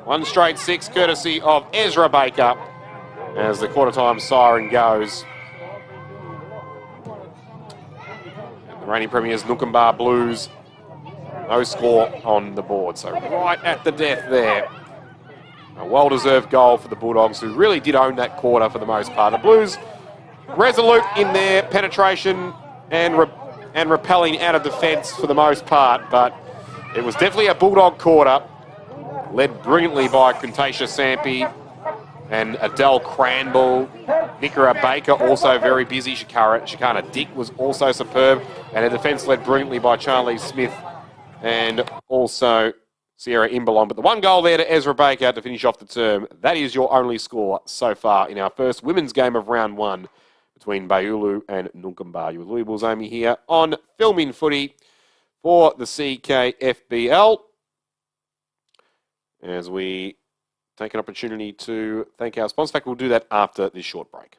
1 straight 6, courtesy of Ezra Baker, as the quarter-time siren goes. And the reigning premiers, Noonkanbah Blues, no score on the board. So right at the death there. A well-deserved goal for the Bulldogs, who really did own that quarter for the most part. The Blues resolute in their penetration and repelling out of defence for the most part, but it was definitely a Bulldog quarter, led brilliantly by Quintacia Sampi and Adele Cranball. Nicara Baker also very busy. Shikana Dick was also superb, and a defence led brilliantly by Charlie Smith and also Sierra Imbalon. But the 1 goal there to Ezra Baker to finish off the term. That is your only score so far in our first women's game of round 1 between Bayulu and Noonkanbah. You're Louisville's Amy here on Filming Footy for the CKFBL. As we take an opportunity to thank our sponsor. In fact, we'll do that after this short break.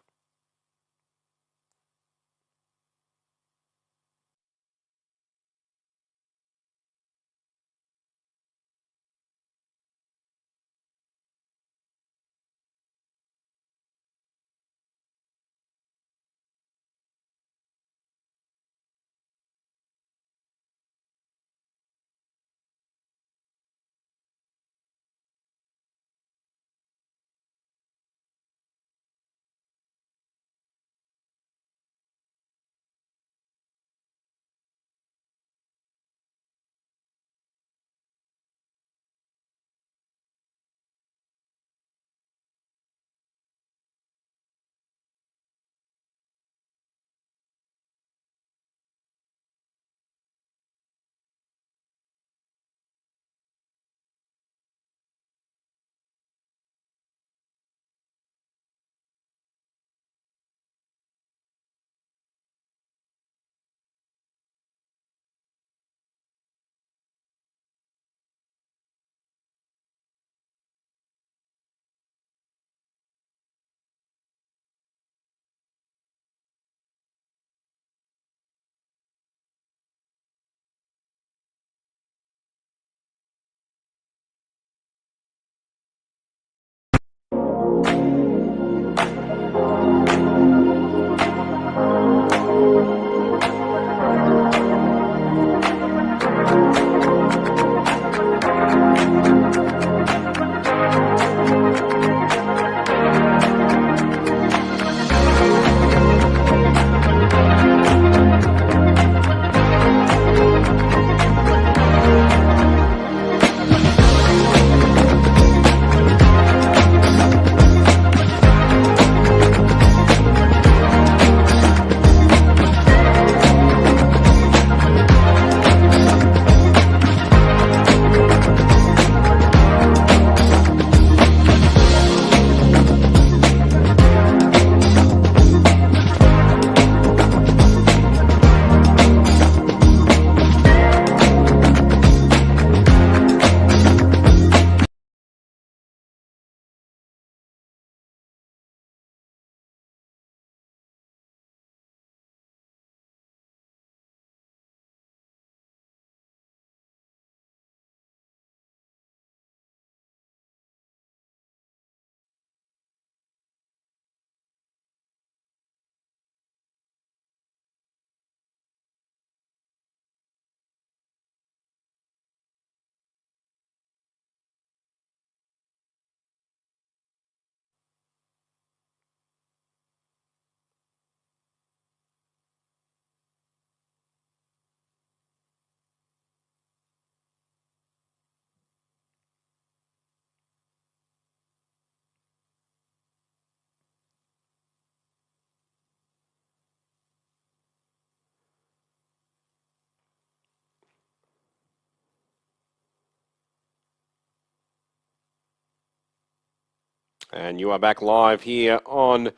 And you are back live here on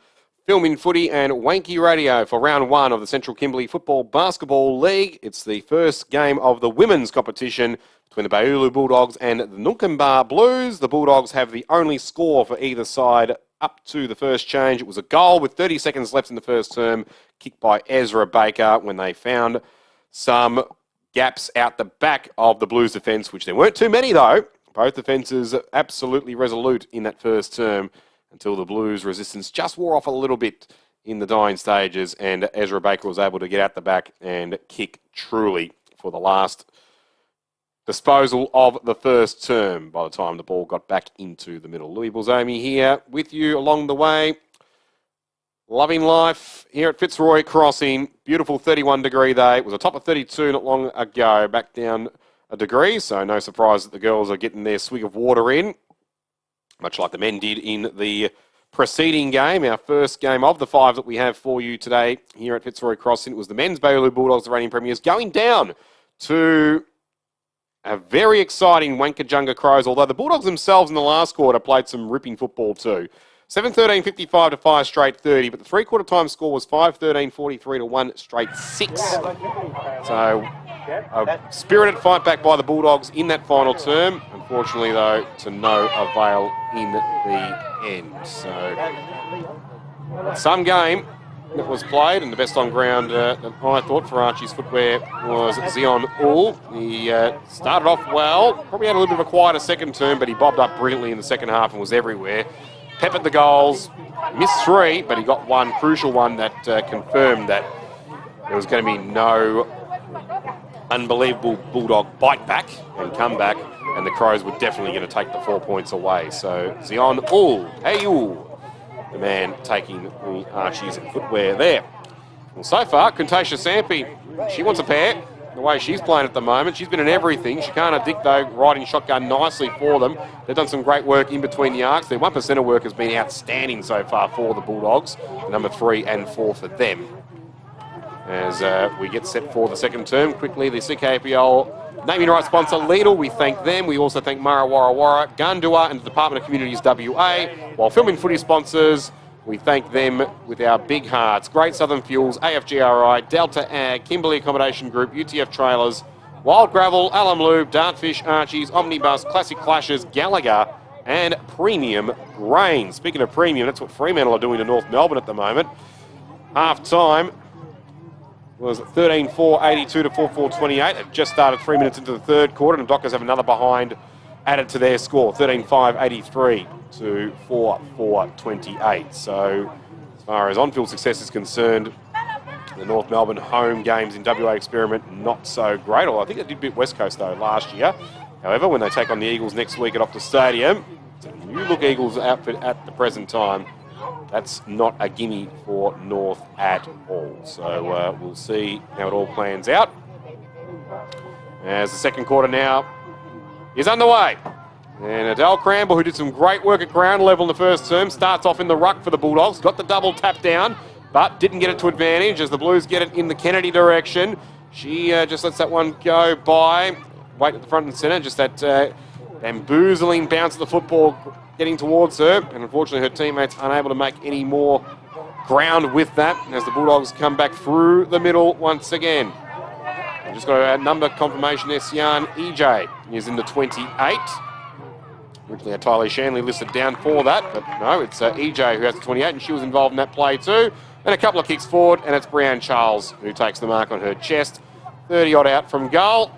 Film in Footy and Wanky Radio for round one of the Central Kimberley Football Basketball League. It's the first game of the women's competition between the Baulu Bulldogs and the Noonkanbah Blues. The Bulldogs have the only score for either side up to the first change. It was a goal with 30 seconds left in the first term, kicked by Ezra Baker when they found some gaps out the back of the Blues defence, which there weren't too many though. Both defences absolutely resolute in that first term, until the Blues' resistance just wore off a little bit in the dying stages, and Ezra Baker was able to get out the back and kick truly for the last disposal of the first term by the time the ball got back into the middle. Louis Balzomi here with you along the way. Loving life here at Fitzroy Crossing. Beautiful 31-degree day. It was a top of 32 not long ago, back down a degree, so no surprise that the girls are getting their swig of water in, much like the men did in the preceding game, our first game of the five that we have for you today here at Fitzroy Crossing. It was the men's Baulu Bulldogs, the reigning premiers, going down to a very exciting Wankajunga Crows, although the Bulldogs themselves in the last quarter played some ripping football too. 7-13, 55 to 5 straight 30, but the three-quarter time score was 5-13, 43 to 1 straight 6. So a spirited fight back by the Bulldogs in that final term. Unfortunately, though, to no avail in the end. So some game that was played, and the best on ground that I thought for Archie's footwear was Zion Ull. He started off well, probably had a little bit of a quieter second term, but he bobbed up brilliantly in the second half and was everywhere. Peppered the goals, missed 3, but he got one crucial one that confirmed that there was going to be no unbelievable Bulldog bite back and come back, and the Crows were definitely going to take the 4 points away. So Zion Ull, the man taking the Archies footwear there. Well, so far, Contatia Sampi, she wants a pair. The way she's playing at the moment, she's been in everything. Shikana Dick, though, riding shotgun nicely for them. They've done some great work in between the arcs. Their 1%er work has been outstanding so far for the Bulldogs. Number 3 and 4 for them. As we get set for the second term, quickly, the CKPL naming rights sponsor, Lidl, we thank them. We also thank Mara Warrawara, Gundua, and the Department of Communities WA. While filming footy sponsors, we thank them with our big hearts. Great Southern Fuels, AFGRI, Delta Ag, Kimberley Accommodation Group, UTF Trailers, Wild Gravel, Alum Lube, Dartfish, Archies, Omnibus, Classic Clashes, Gallagher, and Premium Grain. Speaking of premium, that's what Fremantle are doing to North Melbourne at the moment. Half time was 13-4, 82 to 4-4-28. They've just started 3 minutes into the third quarter, and the Dockers have another behind added to their score, 13-5, 83 to 4-4-28. So as far as on-field success is concerned, the North Melbourne home games in WA experiment, not so great. Although I think they did beat West Coast, though, last year. However, when they take on the Eagles next week at Optus Stadium, it's a new-look Eagles outfit at the present time. That's not a gimme for North at all. So we'll see how it all plans out. As the second quarter now is underway. And Adele Cramble, who did some great work at ground level in the first term, starts off in the ruck for the Bulldogs. Got the double tap down, but didn't get it to advantage as the Blues get it in the Kennedy direction. She just lets that one go by. Wait at the front and centre, just that bamboozling bounce of the football getting towards her. And unfortunately, her teammates unable to make any more ground with that as the Bulldogs come back through the middle once again. We've just got a number confirmation there. Sian EJ is in the 28. Originally had Tylee Shanley listed down for that, but no, it's EJ who has the 28, and she was involved in that play too. And a couple of kicks forward, and it's Brianne Charles who takes the mark on her chest. 30-odd out from goal.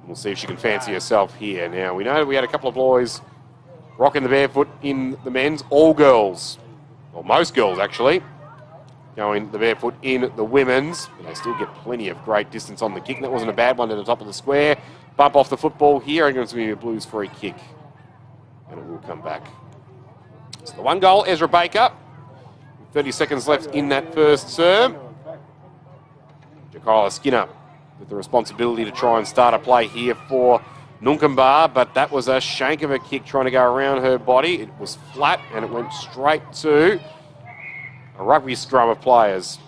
We'll see if she can fancy herself here. Now, we know we had a couple of boys rocking the barefoot in the men's, all girls, or most girls actually, going the barefoot in the women's, but they still get plenty of great distance on the kick. That wasn't a bad one to the top of the square. Bump off the football here, and it's going to be a Blues free kick, and it will come back. So the one goal, Ezra Baker. 30 seconds left in that first term. Jakala Skinner with the responsibility to try and start a play here for Noonkanbah, but that was a shank of a kick trying to go around her body. It was flat, and it went straight to a rugby scrum of players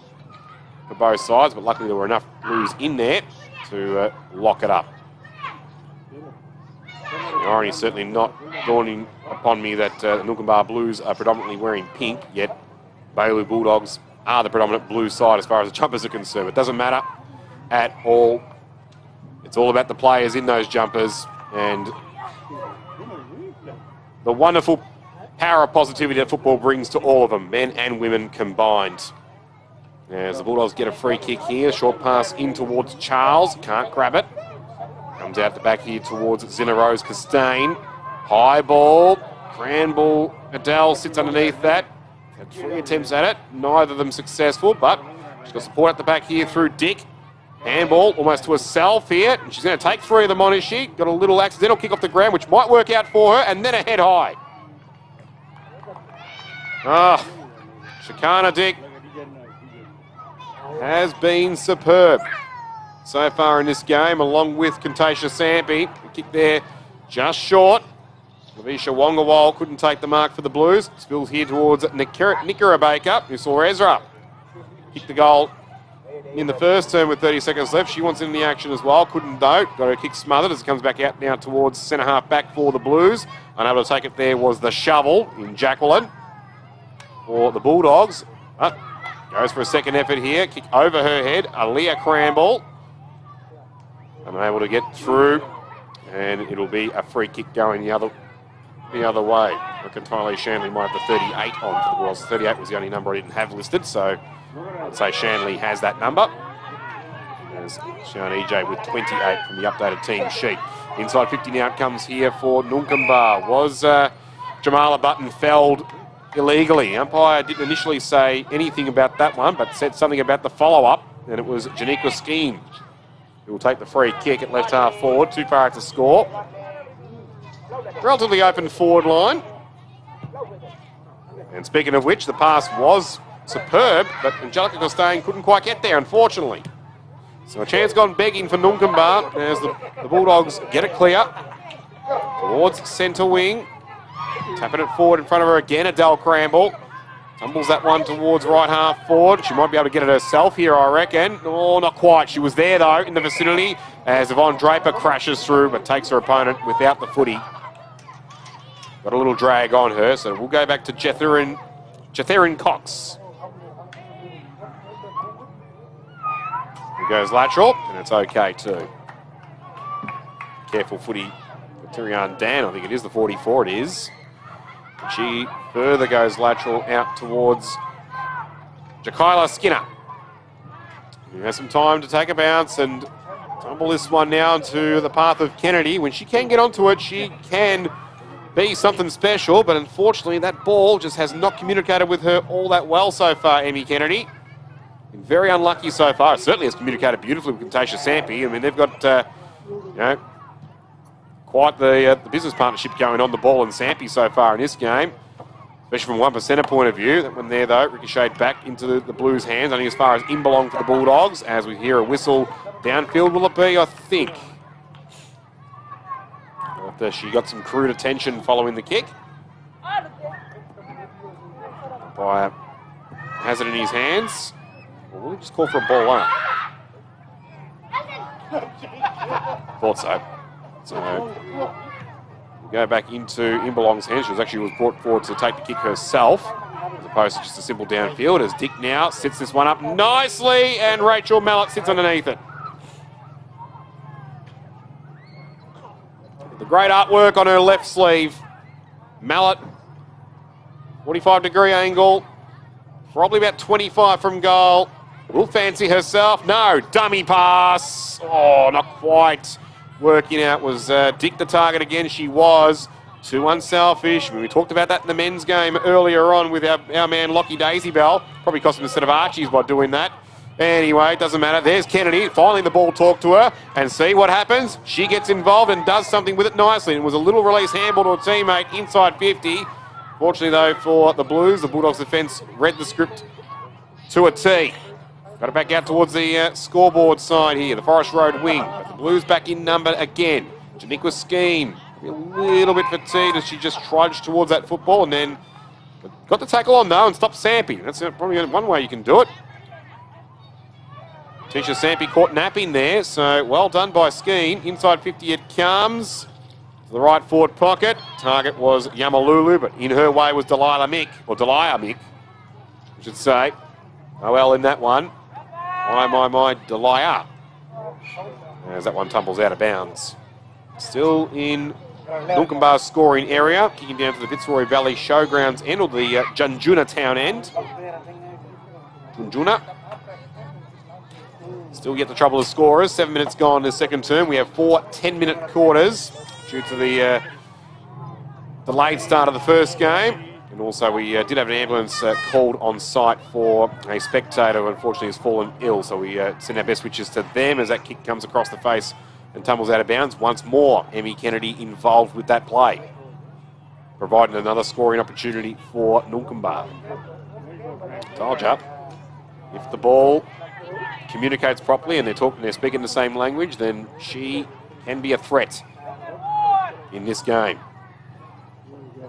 for both sides, but luckily there were enough Blues in there to lock it up. The irony is certainly not dawning upon me that the Noonkanbah Blues are predominantly wearing pink, yet Bailey Bulldogs are the predominant blue side as far as the jumpers are concerned. It doesn't matter at all. It's all about the players in those jumpers and the wonderful power of positivity that football brings to all of them, men and women combined. As the Bulldogs get a free kick here, short pass in towards Charles, can't grab it. Comes out the back here towards Zina Rose Costain. High ball, Cranball, Adele sits underneath that. Had 3 attempts at it, neither of them successful, but she's got support at the back here through Dick. Handball almost to herself here, and she's going to take 3 of them on, is she? Got a little accidental kick off the ground, which might work out for her, and then a head high. Shakana Dick has been superb so far in this game, along with Contatia Sampi. The kick there just short. Lavisha Wongawal couldn't take the mark for the Blues. Spills here towards Nicara Baker, who saw Ezra kick the goal in the first term with 30 seconds left. She wants in the action as well. Couldn't though. Got her kick smothered as it comes back out now towards centre half back for the Blues. Unable to take it there was the shovel in Jacqueline for the Bulldogs. Goes for a second effort here. Kick over her head. Aaliyah Cranball. Unable to get through. And it'll be a free kick going the other way. I reckon Tylee Shanley might have the 38 on for the Bulldogs. 38 was the only number I didn't have listed, so I'd say Shanley has that number. There's Sean EJ with 28 from the updated team sheet. Inside 50 now it comes here for Noonkanbah. Was Jamala Button felled illegally? The umpire didn't initially say anything about that one, but said something about the follow-up, and it was Janiqua Skeen who will take the free kick at left half forward. Too far to score. Relatively open forward line. And speaking of which, the pass was superb, but Angelica Costain couldn't quite get there, unfortunately. So a chance gone begging for Noonkanbah as the Bulldogs get it clear towards centre wing. Tapping it forward in front of her again, Adele Cranball. Tumbles that one towards right half forward. She might be able to get it herself here, I reckon. Oh, not quite. She was there, though, in the vicinity as Yvonne Draper crashes through but takes her opponent without the footy. Got a little drag on her, so we'll go back to Jetherin Cox. Here goes lateral, and it's okay too. Careful footy for Tyrian Dan, I think it is the 44, it is. She further goes lateral out towards Jakaila Skinner. He has some time to take a bounce and tumble this one now into the path of Kennedy. When she can get onto it, she can be something special, but unfortunately that ball just has not communicated with her all that well so far, Emmy Kennedy. Been very unlucky so far. It certainly has communicated beautifully with Contatia Sampi. I mean, they've got, quite the business partnership going on the ball and Sampi so far in this game, especially from 1%er point of view. That one there, though, ricocheted back into the Blues' hands, only as far as in belong for the Bulldogs, as we hear a whistle downfield. Will it be, I think? After she got some crude attention following the kick. Umpire has it in his hands. Or will he just call for a ball on it? Thought so. So we'll go back into Inbelong's hands. She was brought forward to take the kick herself, as opposed to just a simple downfield, as Dick now sits this one up nicely, and Rachel Mallett sits underneath it. The great artwork on her left sleeve. Mallett, 45-degree angle, probably about 25 from goal. Will fancy herself. No, dummy pass. Oh, not quite working out. Was Dick the target again? She was. Too unselfish. I mean, we talked about that in the men's game earlier on with our man Lockie Daisybell. Probably cost him a set of Archies by doing that. Anyway, it doesn't matter. There's Kennedy. Finally the ball talked to her. And see what happens. She gets involved and does something with it nicely. It was a little release handball to a teammate inside 50. Fortunately, though, for the Blues, the Bulldogs defence read the script to a T. Got it back out towards the scoreboard side here, the Forest Road wing. But the Blues back in number again. Janiqua Skeen, a little bit fatigued as she just trudged towards that football and then got the tackle on though and stopped Sampi. That's probably one way you can do it. Tisha Sampi caught napping there, so well done by Skeen. Inside 50 it comes. the right forward pocket. Target was Yamalulu, but in her way was Delia Mick, I should say. Oh well in that one. My, Delia. As that one tumbles out of bounds. Still in Nulkambar's scoring area, kicking down to the Fitzroy Valley Showgrounds end, or the Junjuna town end. Junjuna. Still get the trouble of scorers. 7 minutes gone in the second term. We have 4 10-minute quarters due to the delayed start of the first game. And also we did have an ambulance called on site for a spectator who unfortunately has fallen ill. So we send our best wishes to them as that kick comes across the face and tumbles out of bounds. Once more, Emmy Kennedy involved with that play, providing another scoring opportunity for Nulkambar. Told ya, if the ball communicates properly and they're speaking the same language, then she can be a threat in this game.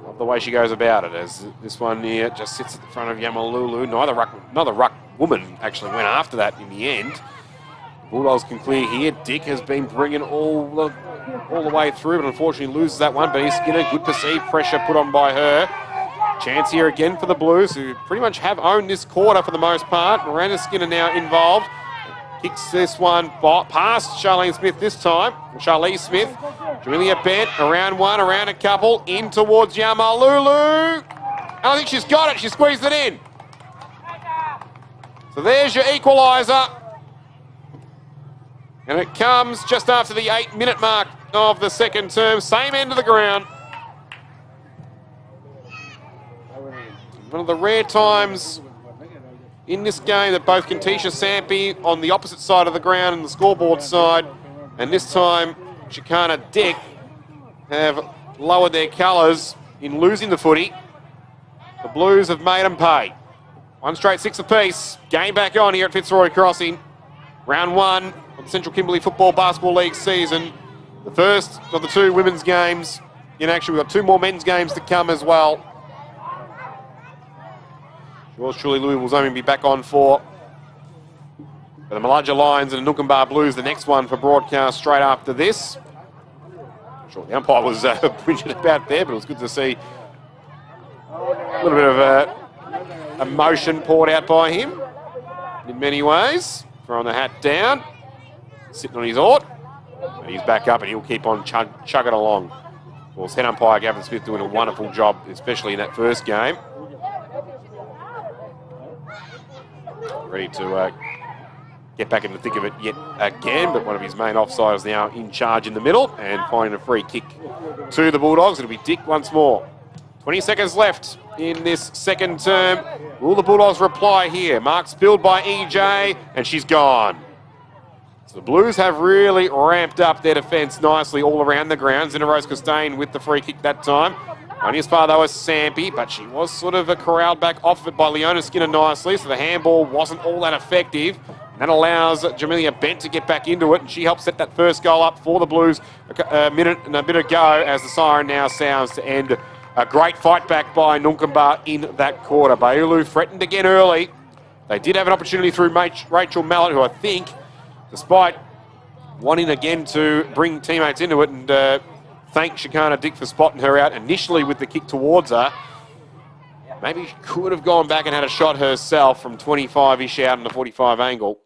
Love the way she goes about it, as this one here just sits at the front of Yamalulu. Neither ruck woman actually went after that in the end. Bulldogs can clear here. Dick has been bringing all the way through, but unfortunately loses that one. Benny Skinner, good perceived pressure put on by her. Chance here again for the Blues, who pretty much have owned this quarter for the most part. Miranda Skinner now involved. Kicks this one past Charlene Smith this time. Charlize Smith. Julia Bent, around one, around a couple, in towards Yamalulu. And I think she's got it. She squeezed it in. So there's your equaliser. And it comes just after the 8-minute mark of the second term. Same end of the ground. One of the rare times in this game that both Kentisha Sampi on the opposite side of the ground and the scoreboard side, and this time Chicana Dick, have lowered their colours in losing the footy. The Blues have made them pay. 1 straight 6 apiece. Game back on here at Fitzroy Crossing. Round 1 of the Central Kimberley Football Basketball League season. The first of the 2 women's games in action. We've got 2 more men's games to come as well. Yours truly, Louisville's only be back on for the Malaja Lions and the Nulkambar Blues, the next one for broadcast straight after this. I'm sure the umpire was bridging about there, but it was good to see a little bit of emotion poured out by him in many ways. Throwing the hat down, sitting on his ort, and he's back up and he'll keep on chugging along. Of course, head umpire Gavin Smith doing a wonderful job, especially in that first game. Ready to get back in the thick of it yet again, but one of his main offsides now in charge in the middle and finding a free kick to the Bulldogs. It'll be Dick once more. 20 seconds left in this second term. Will the Bulldogs reply here? Mark spilled by EJ, and she's gone. So the Blues have really ramped up their defence nicely all around the ground. Zina Rose Costain with the free kick that time. Only as far though as Sampi, but she was sort of corralled back off of it by Leona Skinner nicely, so the handball wasn't all that effective. And that allows Jamelia Bent to get back into it, and she helped set that first goal up for the Blues a minute and a bit ago as the siren now sounds to end a great fight back by Nulkambar in that quarter. Baulu threatened again early. They did have an opportunity through Rachel Mallett, who I think, despite wanting again to bring teammates into it and thank Chicana Dick for spotting her out initially with the kick towards her. Maybe she could have gone back and had a shot herself from 25-ish out in the 45 angle.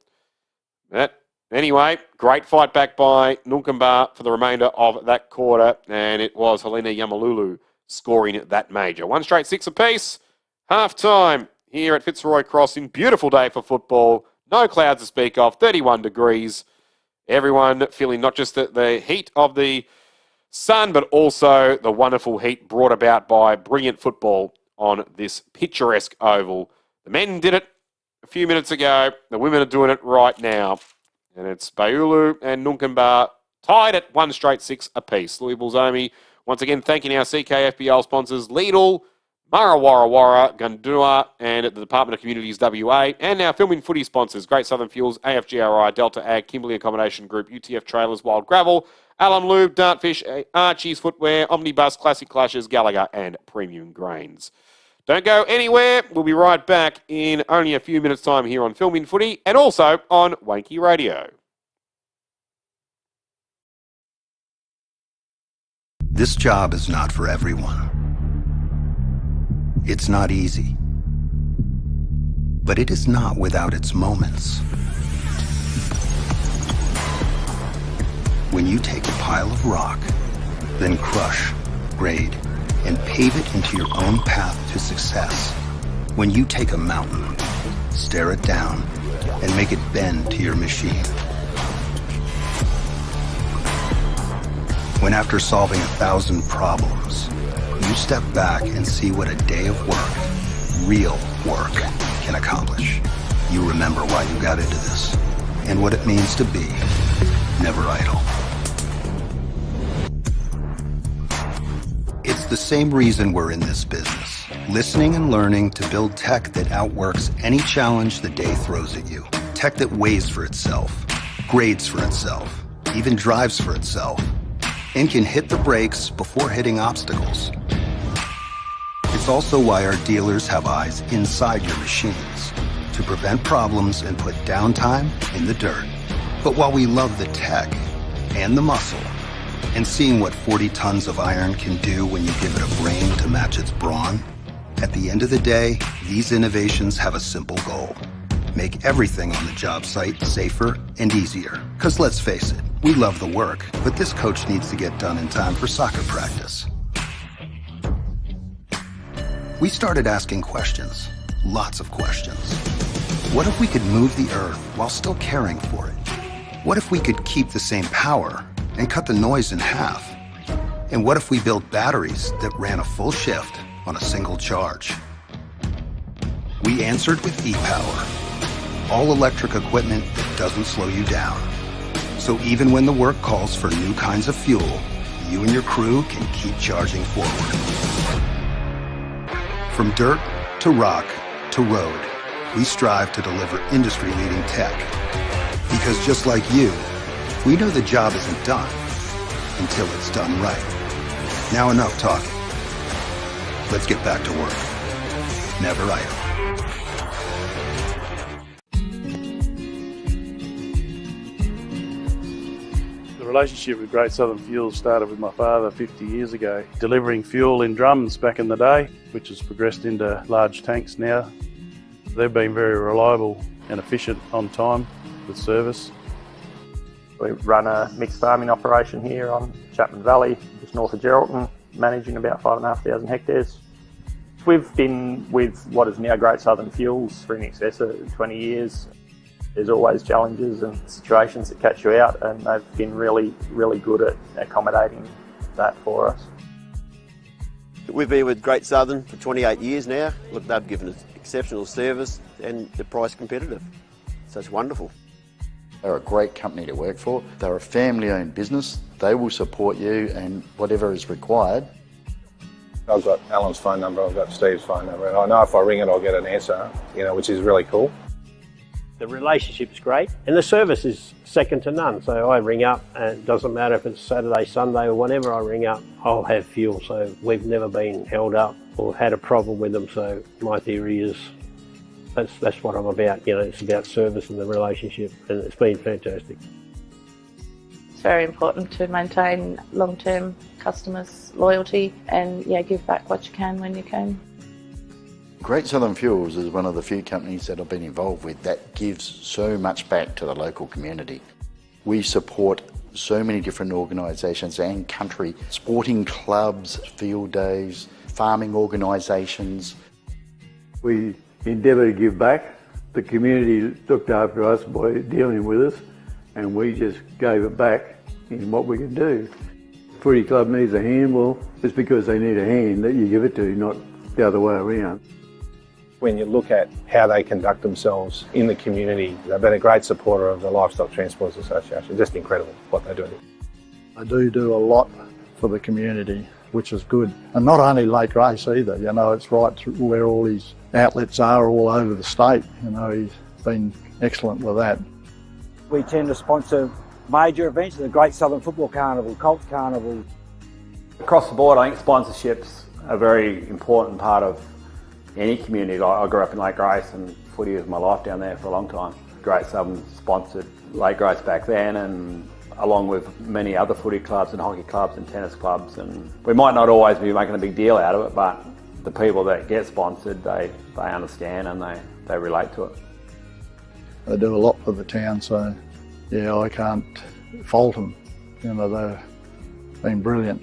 But anyway, great fight back by Nulkambar for the remainder of that quarter, and it was Helena Yamalulu scoring that major. 1 straight 6 apiece. Half time here at Fitzroy Crossing. Beautiful day for football. No clouds to speak of. 31 degrees. Everyone feeling not just the heat of the sun, but also the wonderful heat brought about by brilliant football on this picturesque oval. The men did it a few minutes ago. The women are doing it right now. And it's Baulu and Nulkambar tied at 1 straight 6 apiece. Louisville's Omi once again thanking our CKFBL sponsors, Lidl, Mara Warra Warra, Gundua, and the Department of Communities WA, and our filming footy sponsors, Great Southern Fuels, AFGRI, Delta Ag, Kimberley Accommodation Group, UTF Trailers, Wild Gravel, Alum Lube, Dartfish, Archie's Footwear, Omnibus, Classic Clashes, Gallagher, and Premium Grains. Don't go anywhere. We'll be right back in only a few minutes' time here on Filming Footy and also on Wanky Radio. This job is not for everyone. It's not easy. But it is not without its moments. When you take a pile of rock, then crush, grade, and pave it into your own path to success. When you take a mountain, stare it down, and make it bend to your machine. When after solving 1,000 problems, you step back and see what a day of work, real work, can accomplish. You remember why you got into this and what it means to be never idle. It's the same reason we're in this business, listening and learning to build tech that outworks any challenge the day throws at you. Tech that weighs for itself, grades for itself, even drives for itself, and can hit the brakes before hitting obstacles. It's also why our dealers have eyes inside your machines to prevent problems and put downtime in the dirt. But while we love the tech and the muscle and seeing what 40 tons of iron can do when you give it a brain to match its brawn, at the end of the day, these innovations have a simple goal. Make everything on the job site safer and easier. Because let's face it, we love the work, but this coach needs to get done in time for soccer practice. We started asking questions, lots of questions. What if we could move the earth while still caring for it? What if we could keep the same power and cut the noise in half? And what if we built batteries that ran a full shift on a single charge? We answered with e-Power, all electric equipment that doesn't slow you down. So even when the work calls for new kinds of fuel, you and your crew can keep charging forward. From dirt to rock to road, we strive to deliver industry-leading tech. Because just like you, we know the job isn't done until it's done right. Now enough talking. Let's get back to work. Never idle. The relationship with Great Southern Fuel started with my father 50 years ago, delivering fuel in drums back in the day, which has progressed into large tanks now. They've been very reliable and efficient on time with service. We run a mixed farming operation here on Chapman Valley, just north of Geraldton, managing about 5,500 hectares. We've been with what is now Great Southern Fuels for in excess of 20 years. There's always challenges and situations that catch you out, and they've been really, really good at accommodating that for us. We've been with Great Southern for 28 years now. Look, they've given us exceptional service and they're price competitive. So it's wonderful. They're a great company to work for. They're a family-owned business. They will support you and whatever is required. I've got Alan's phone number, I've got Steve's phone number, and I know if I ring it I'll get an answer, which is really cool. The relationship's great and the service is second to none. So I ring up and it doesn't matter if it's Saturday, Sunday or whenever I ring up, I'll have fuel. So we've never been held up or had a problem with them. So my theory is that's what I'm about. It's about service and the relationship, and it's been fantastic. It's very important to maintain long-term customers' loyalty and give back what you can when you can. Great Southern Fuels is one of the few companies that I've been involved with that gives so much back to the local community. We support so many different organisations and country, sporting clubs, field days, farming organisations. We endeavour to give back. The community looked after us by dealing with us, and we just gave it back in what we could do. Footy club needs a hand, well, it's because they need a hand that you give it to, not the other way around. When you look at how they conduct themselves in the community, they've been a great supporter of the Livestock Transporters Association. Just incredible what they do. They do a lot for the community, which is good. And not only Lake Race either, it's right through where all his outlets are all over the state. He's been excellent with that. We tend to sponsor major events, the Great Southern Football Carnival, Colts Carnival. Across the board, I think sponsorships are a very important part of any community. I grew up in Lake Grace and footy was my life down there for a long time. Great Southern sponsored Lake Grace back then, and along with many other footy clubs and hockey clubs and tennis clubs. And we might not always be making a big deal out of it, but the people that get sponsored, they understand and they relate to it. They do a lot for the town, so yeah, I can't fault them. You know, they've been brilliant.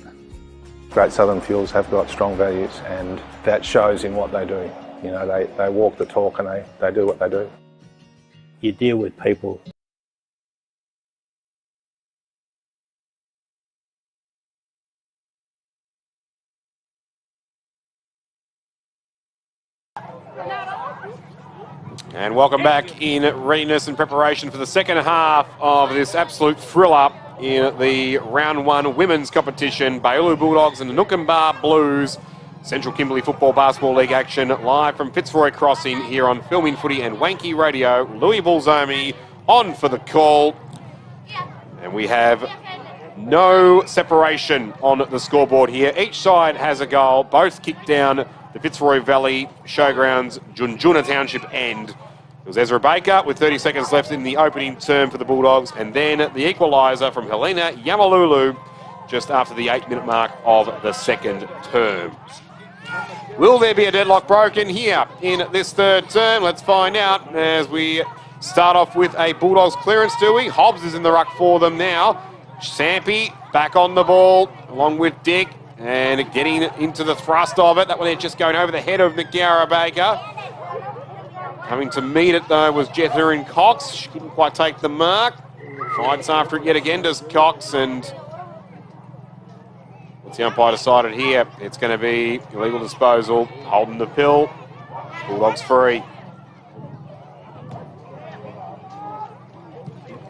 Great Southern Fuels have got strong values, and that shows in what they do. You know, they walk the talk and they do what they do. You deal with people. And welcome back in readiness and preparation for the second half of this absolute thriller in the round one women's competition. Baulu Bulldogs and the Noonkanbah Blues. Central Kimberley Football Basketball League action live from Fitzroy Crossing here on Filming Footy and Wanky Radio. Louis Bulzomi on for the call. And we have no separation on the scoreboard here. Each side has a goal. Both kicked down the Fitzroy Valley Showgrounds Junjuna Township end. It was Ezra Baker with 30 seconds left in the opening term for the Bulldogs, and then the equaliser from Helena Yamalulu just after the 8-minute mark of the second term. Will there be a deadlock broken here in this third term? Let's find out as we start off with a Bulldogs clearance, do we? Hobbs is in the ruck for them now. Sampi back on the ball along with Dick and getting into the thrust of it. That one there just going over the head of Nagara Baker. Coming to meet it though was Jether Cox. She couldn't quite take the mark. Fights after it yet again does Cox, and what's the umpire decided here? It's going to be illegal disposal, holding the pill. Bulldogs free.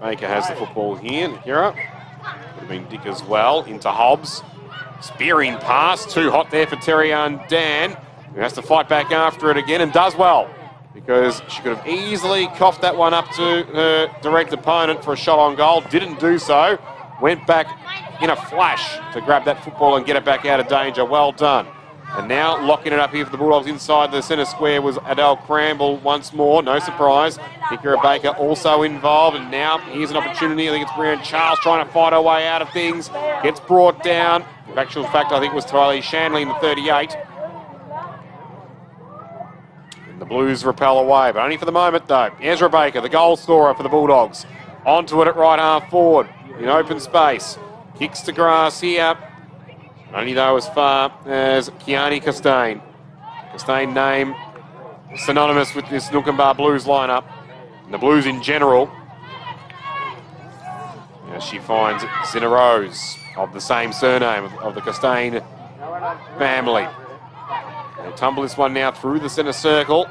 Baker has the football here. Nagara. Would have been Dick as well. Into Hobbs. Spearing pass. Too hot there for Terrian Dan, who has to fight back after it again and does well, because she could have easily coughed that one up to her direct opponent for a shot on goal. Didn't do so. Went back in a flash to grab that football and get it back out of danger. Well done. And now locking it up here for the Bulldogs inside the centre square was Adele Cramble once more. No surprise. Nickera Baker also involved. And now here's an opportunity. I think it's Brianne Charles trying to fight her way out of things. Gets brought down. In actual fact, I think it was Tylee Shanley in the 38. And the Blues repel away, but only for the moment though. Ezra Baker, the goal scorer for the Bulldogs. Onto it at right half forward in open space. Kicks to grass here. Only though as far as Kiani Costain. Costain name synonymous with this Noonkanbah Blues lineup. And the Blues in general. As she finds Zina Rose of the same surname of the Costain family. They tumble this one now through the centre circle.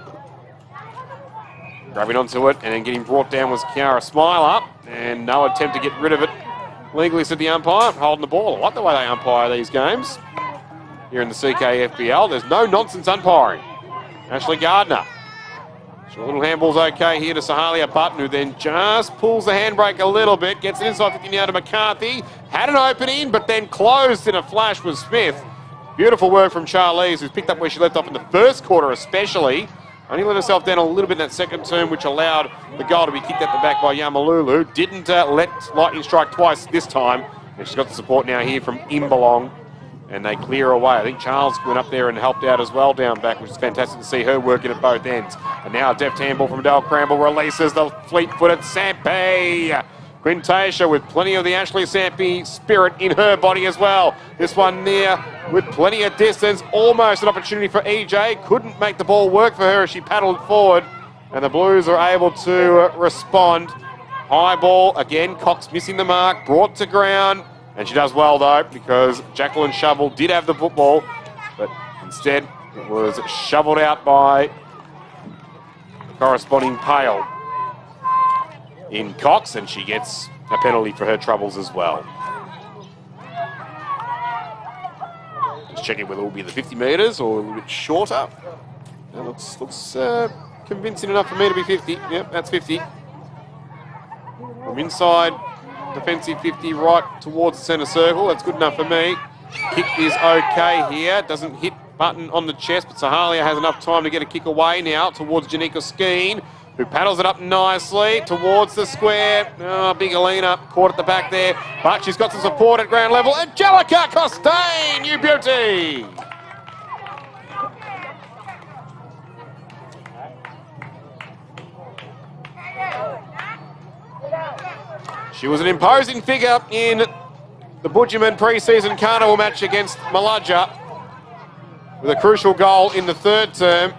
Grabbing onto it and then getting brought down was Kiara Smiler. And no attempt to get rid of it. Legally said the umpire, holding the ball. I like the way they umpire these games here in the CKFBL. There's no nonsense umpiring. Ashley Gardner. Short little handball's okay here to Sahalia Button, who then just pulls the handbrake a little bit, gets it inside 50 now to McCarthy. Had an opening, but then closed in a flash was Smith. Beautiful work from Charlize, who's picked up where she left off in the first quarter especially. Only let herself down a little bit in that second term, which allowed the goal to be kicked at the back by Yamalulu. Didn't let lightning strike twice this time. And she's got the support now here from Imbalong. And they clear away. I think Charles went up there and helped out as well down back, which is fantastic to see her working at both ends. And now a deft handball from Adele Cramble releases the fleet-footed Sampi. Quintasia with plenty of the Ashley Sampi spirit in her body as well. This one near with plenty of distance. Almost an opportunity for EJ. Couldn't make the ball work for her as she paddled forward. And the Blues are able to respond. High ball, again, Cox missing the mark, brought to ground. And she does well though, because Jacqueline Shovel did have the football, but instead it was shoveled out by the corresponding pail in Cox, and she gets a penalty for her troubles as well. Let's check it whether it will be the 50 metres or a little bit shorter. That looks convincing enough for me to be 50. Yep, that's 50. From inside, defensive 50 right towards the centre circle. That's good enough for me. Kick is okay here. Doesn't hit Button on the chest, but Sahalia has enough time to get a kick away now towards Janika Skeen. who paddles it up nicely towards the square. Oh, Big Alina caught at the back there, but she's got some support at ground level. Angelica Costain, you beauty! She was an imposing figure in the Budgerman pre-season carnival match against Maludja with a crucial goal in the third term.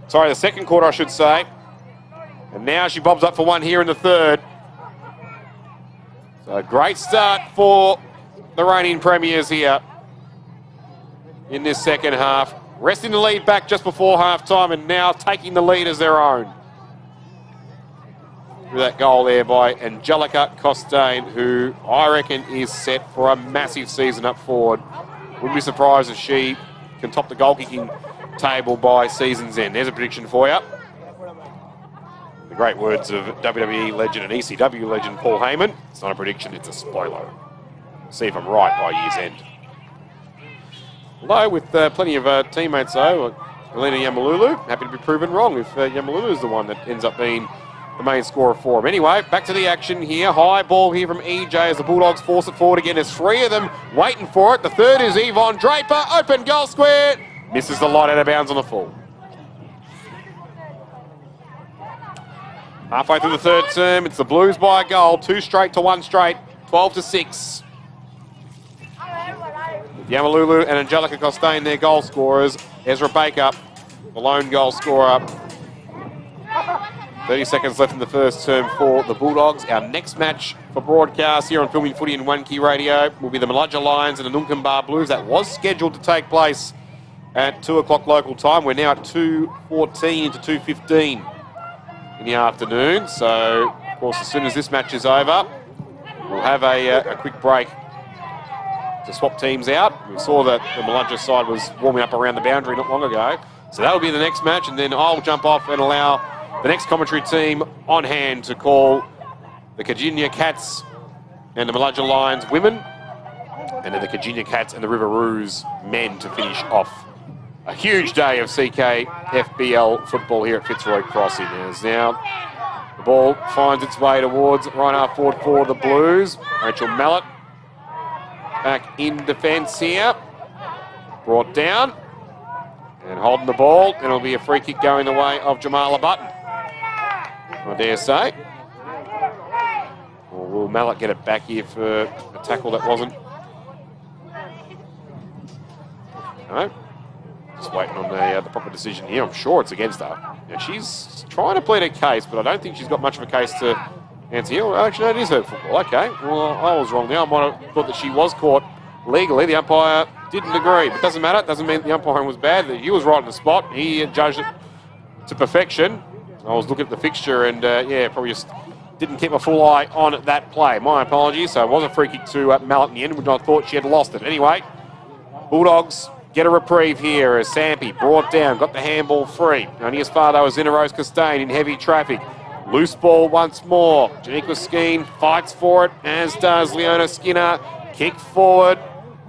Sorry, the second quarter, I should say. And now she bobs up for one here in the third. So a great start for the reigning premiers here in this second half. Resting the lead back just before half-time and now taking the lead as their own. Through that goal there by Angelica Costain, who I reckon is set for a massive season up forward. Wouldn't be surprised if she can top the goal-kicking table by season's end. There's a prediction for you. The great words of WWE legend and ECW legend Paul Heyman. It's not a prediction, it's a spoiler. See if I'm right by year's end. Although with plenty of teammates though, Elena Yamalulu, happy to be proven wrong if Yamalulu is the one that ends up being the main scorer for him. Anyway, back to the action here. High ball here from EJ as the Bulldogs force it forward again. There's three of them waiting for it. The third is Yvonne Draper. Open goal square. Misses the light out of bounds on the full. Halfway through the third term, it's the Blues by a goal. 2 straight to 1 straight. 12-6. Yamalulu and Angelica Costain, their goal scorers. Ezra Baker, the lone goal scorer. 30 seconds left in the first term for the Bulldogs. Our next match for broadcast here on Filming Footy and One Key Radio will be the Maludja Lions and the Nunkambar Blues. That was scheduled to take place at 2 o'clock local time. We're now at 2:14 to 2:15 in the afternoon. So, of course, as soon as this match is over, we'll have a quick break to swap teams out. We saw that the Maludja side was warming up around the boundary not long ago. So that'll be the next match, and then I'll jump off and allow the next commentary team on hand to call the Virginia Cats and the Maludja Lions women, and then the Virginia Cats and the Riveroos men to finish off a huge day of CKFBL football here at Fitzroy Crossing. As now the ball finds its way towards right half forward for the Blues. Rachel Mallett back in defence here. Brought down and holding the ball, and it'll be a free kick going the way of Jamala Button, I dare say. Or will Mallett get it back here for a tackle that wasn't? No. Just waiting on the proper decision here. I'm sure it's against her. Now she's trying to plead her case, but I don't think she's got much of a case to answer here. Well, actually, no, it is her football. Okay, well, I was wrong there. I might have thought that she was caught legally. The umpire didn't agree, but it doesn't matter. It doesn't mean the umpiring was bad. He was right on the spot. He judged it to perfection. I was looking at the fixture and, yeah, probably just didn't keep a full eye on that play. My apologies. So it was a free kick to Mallett in the end, which I thought she had lost it. Anyway, Bulldogs get a reprieve here as Sampi brought down, got the handball free. Only as far though as Rose Costain in heavy traffic. Loose ball once more. Janiqua Skeen fights for it, as does Leona Skinner. Kick forward.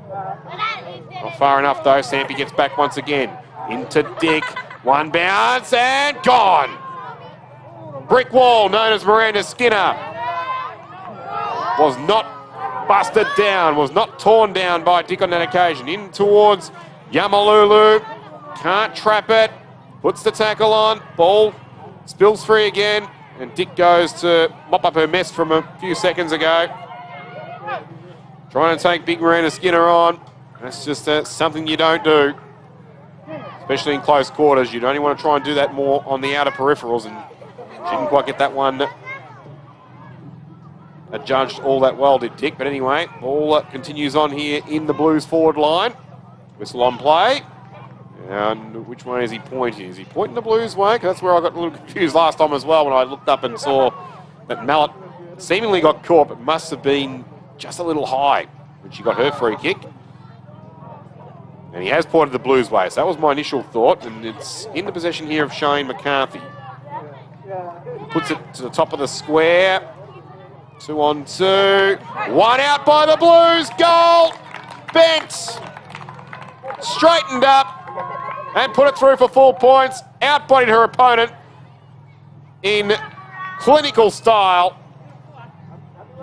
Not far enough though. Sampi gets back once again. Into Dick. One bounce and gone. Brick wall known as Miranda Skinner. Was not busted down, was not torn down by Dick on that occasion. In towards Yamalulu. Can't trap it. Puts the tackle on. Ball spills free again. And Dick goes to mop up her mess from a few seconds ago. Trying to take big Miranda Skinner on. That's just something you don't do. Especially in close quarters. You'd only want to try and do that more on the outer peripherals. And she didn't quite get that one adjudged all that well, did Dick. But anyway, ball continues on here in the Blues forward line. Whistle on play. And which way is he pointing? Is he pointing the Blues way? Because that's where I got a little confused last time as well when I looked up and saw that Mallett seemingly got caught, but must have been just a little high when she got her free kick. And he has pointed the Blues way, so that was my initial thought. And it's in the possession here of Shane McCarthy. Puts it to the top of the square. 2-on-2. One out by the Blues. Goal. Bent. Straightened up. And put it through for 4 points. outbodied her opponent in clinical style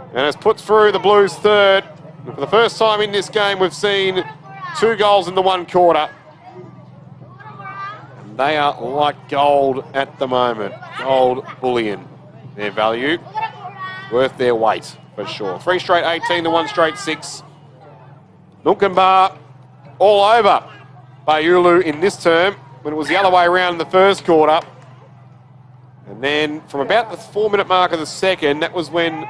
and has put through the Blues third. And for the first time in this game, we've seen 2 goals in the 1 quarter. And they are like gold at the moment. Gold bullion, their value. Worth their weight, for sure. 3 straight 18 to 1 straight 6. Nunkambar all over Bayulu in this term, when it was the other way around in the first quarter. And then from about the 4-minute mark of the second, that was when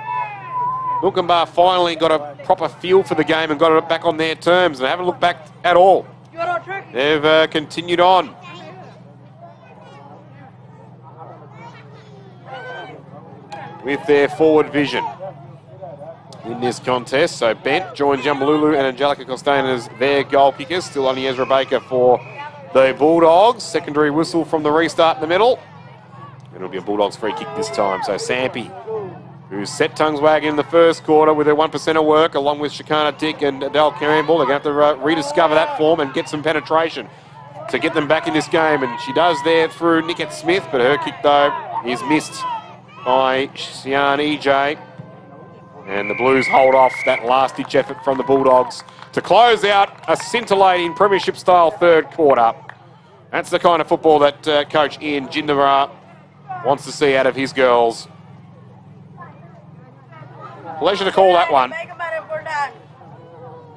Nunkambar finally got a proper feel for the game and got it back on their terms, and haven't looked back at all. They've continued on. With their forward vision in this contest. So Bent joins Yambalulu and Angelica Costain as their goal kickers. Still only Ezra Baker for the Bulldogs. Secondary whistle from the restart in the middle. It'll be a Bulldogs free kick this time. So Sampi, who's set tongues wagging in the first quarter with her 1% of work, along with Shakana Dick and Adele Campbell. They're going to have to rediscover that form and get some penetration to get them back in this game. And she does there through Nickette Smith, but her kick, though, is missed by Sian EJ. And the Blues hold off that last-ditch effort from the Bulldogs to close out a scintillating premiership-style third quarter. That's the kind of football that Coach Ian Jindara wants to see out of his girls. Pleasure to call that one.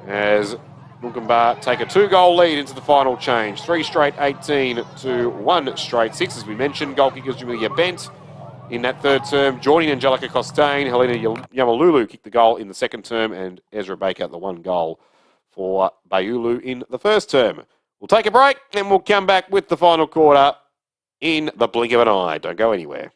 As Nunkambar take a 2-goal lead into the final change. 3 straight 18 to 1 straight 6. As we mentioned, goal kickers Julia Bent in that third term, joining Angelica Costain. Helena Yamalulu kicked the goal in the second term, and Ezra Baker the 1 goal for Bayulu in the first term. We'll take a break, and we'll come back with the final quarter in the blink of an eye. Don't go anywhere.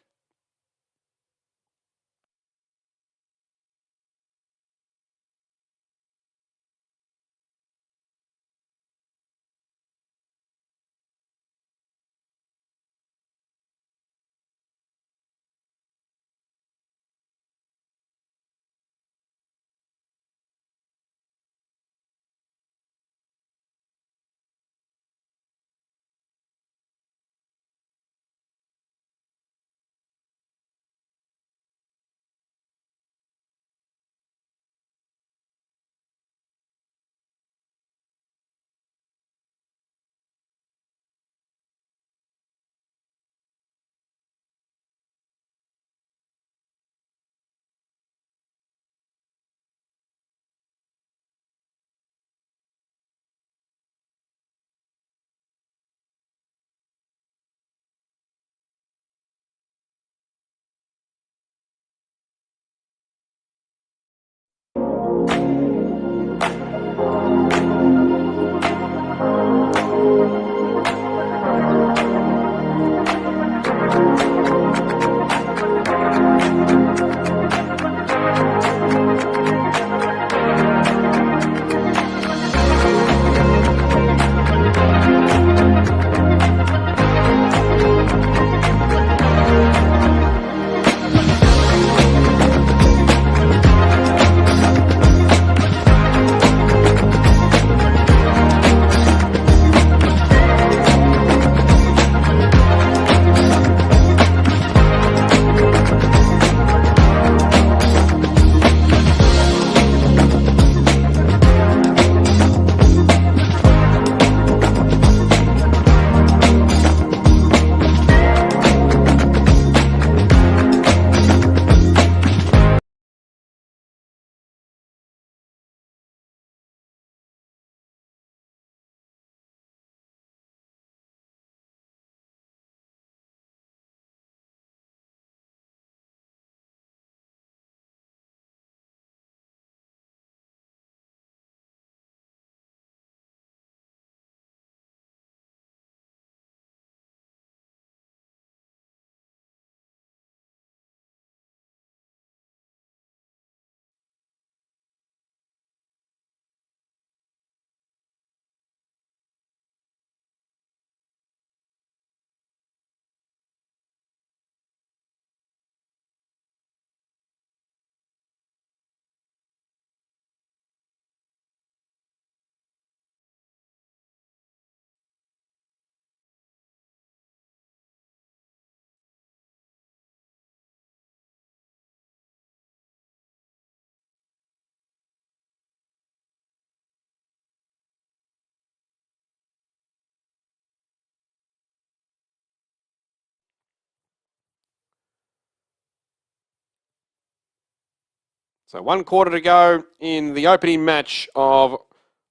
So 1 quarter to go in the opening match of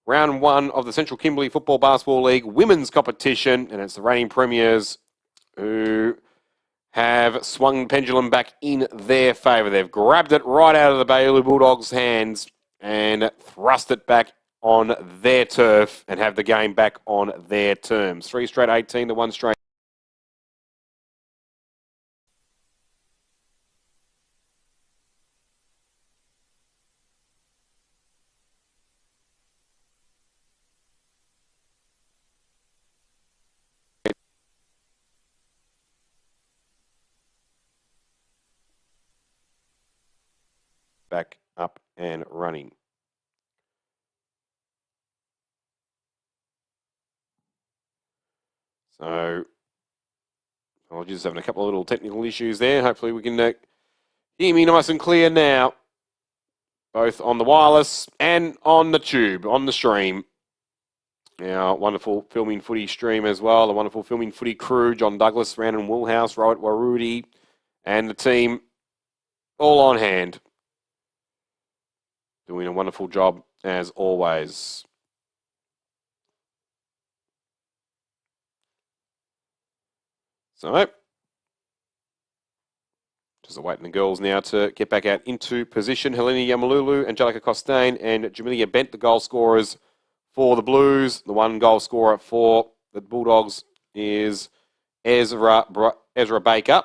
round 1 of the Central Kimberley Football Basketball League women's competition. And it's the reigning premiers who have swung the pendulum back in their favour. They've grabbed it right out of the Bailey Bulldogs' hands and thrust it back on their turf and have the game back on their terms. 3 straight 18 to 1 straight. Back up and running. So, apologies, having a couple of little technical issues there. Hopefully we can hear me nice and clear now, both on the wireless and on the tube, on the stream. Our wonderful filming footy stream as well, the wonderful filming footy crew, John Douglas, Brandon Woolhouse, Robert Warudi, and the team all on hand. Doing a wonderful job as always. So, just awaiting the girls now to get back out into position. Helena Yamalulu, Angelica Costain, and Jamelia Bent, the goal scorers for the Blues. The 1 goal scorer for the Bulldogs is Ezra Baker.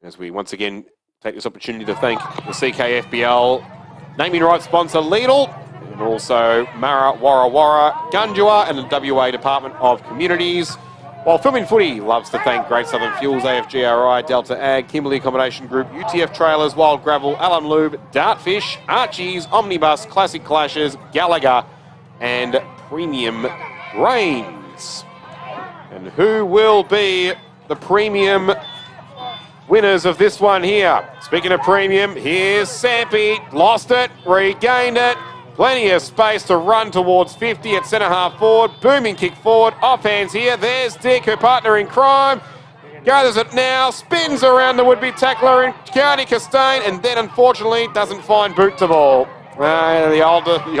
As we once again take this opportunity to thank the CKFBL naming rights sponsor Lidl, and also Mara Warra Warra Gundua and the WA Department of Communities. While Filming Footy loves to thank Great Southern Fuels, AFGRI, Delta Ag, Kimberley Accommodation Group, UTF Trailers, Wild Gravel, Alum Lube, Dartfish, Archie's, Omnibus, Classic Clashes, Gallagher, and Premium Grains. And who will be the premium winners of this one here? Speaking of premium, here's Sampi. Lost it, regained it. Plenty of space to run towards 50 at centre half forward. Booming kick forward. Off hands here. There's Dick, her partner in crime. Gathers it now. Spins around the would-be tackler in County Costain. And then, unfortunately, doesn't find boot to ball. The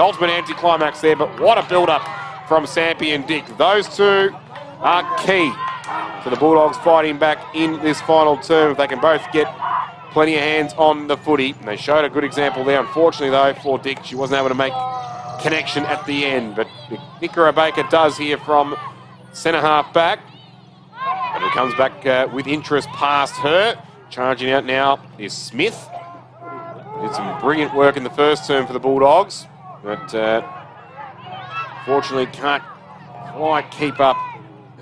ultimate anticlimax there. But what a build-up from Sampi and Dick. Those two are key to the Bulldogs fighting back in this final term. If they can both get plenty of hands on the footy. And they showed a good example there. Unfortunately, though, for Dick, she wasn't able to make connection at the end. But Nicola Baker does here from centre half back. And it comes back with interest past her. Charging out now is Smith. Did some brilliant work in the first term for the Bulldogs. But fortunately can't quite keep up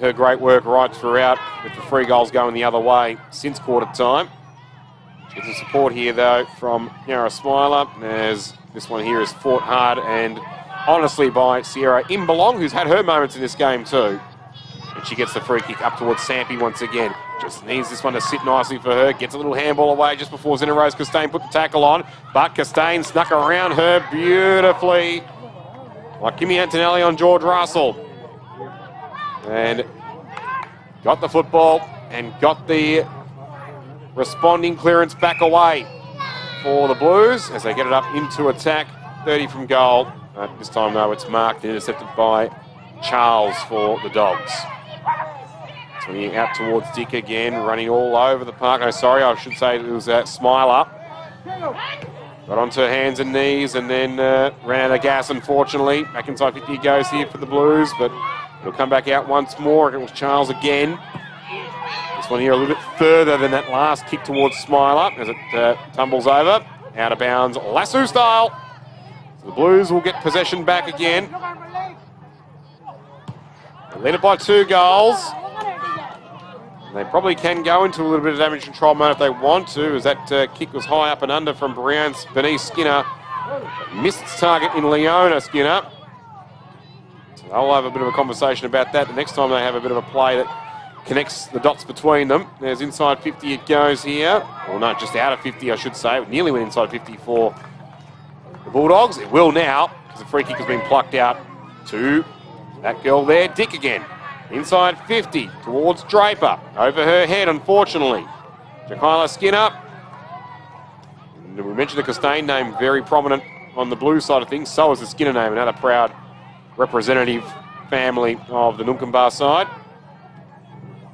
her great work right throughout, with the 3 goals going the other way since quarter time. Gets some support here, though, from Yara Smiler, as this one here is fought hard and honestly by Sierra Imbalong, who's had her moments in this game too. And she gets the free kick up towards Sampi once again. Just needs this one to sit nicely for her. Gets a little handball away just before Zena Rose Costain put the tackle on. But Costain snuck around her beautifully, like Kimmy Antonelli on George Russell. And got the football and got the responding clearance back away for the Blues as they get it up into attack. 30 from goal. This time, though, it's marked and intercepted by Charles for the Dogs. Swinging out towards Dick again, running all over the park. No, sorry, I should say it was Smiler. Got onto her hands and knees and then ran out of gas, unfortunately. Back inside 50 he goes here for the Blues, but it'll come back out once more. It was Charles again. This one here a little bit further than that last kick towards Smiler as it tumbles over. Out of bounds, lasso style. So the Blues will get possession back again. They lead it by 2 goals. They probably can go into a little bit of damage control mode if they want to, as that kick was high up and under from Bernice Skinner. Missed its target in Leona Skinner. So they'll have a bit of a conversation about that the next time they have a bit of a play that connects the dots between them. There's inside 50 it goes here. Or no, just out of 50 I should say. It nearly went inside 50 for the Bulldogs. It will now, because the free kick has been plucked out to that girl there, Dick again. Inside 50 towards Draper. Over her head, unfortunately. Jaquila Skinner. And we mentioned the Costain name, very prominent on the blue side of things. So is the Skinner name, another proud representative family of the Nunkambar side.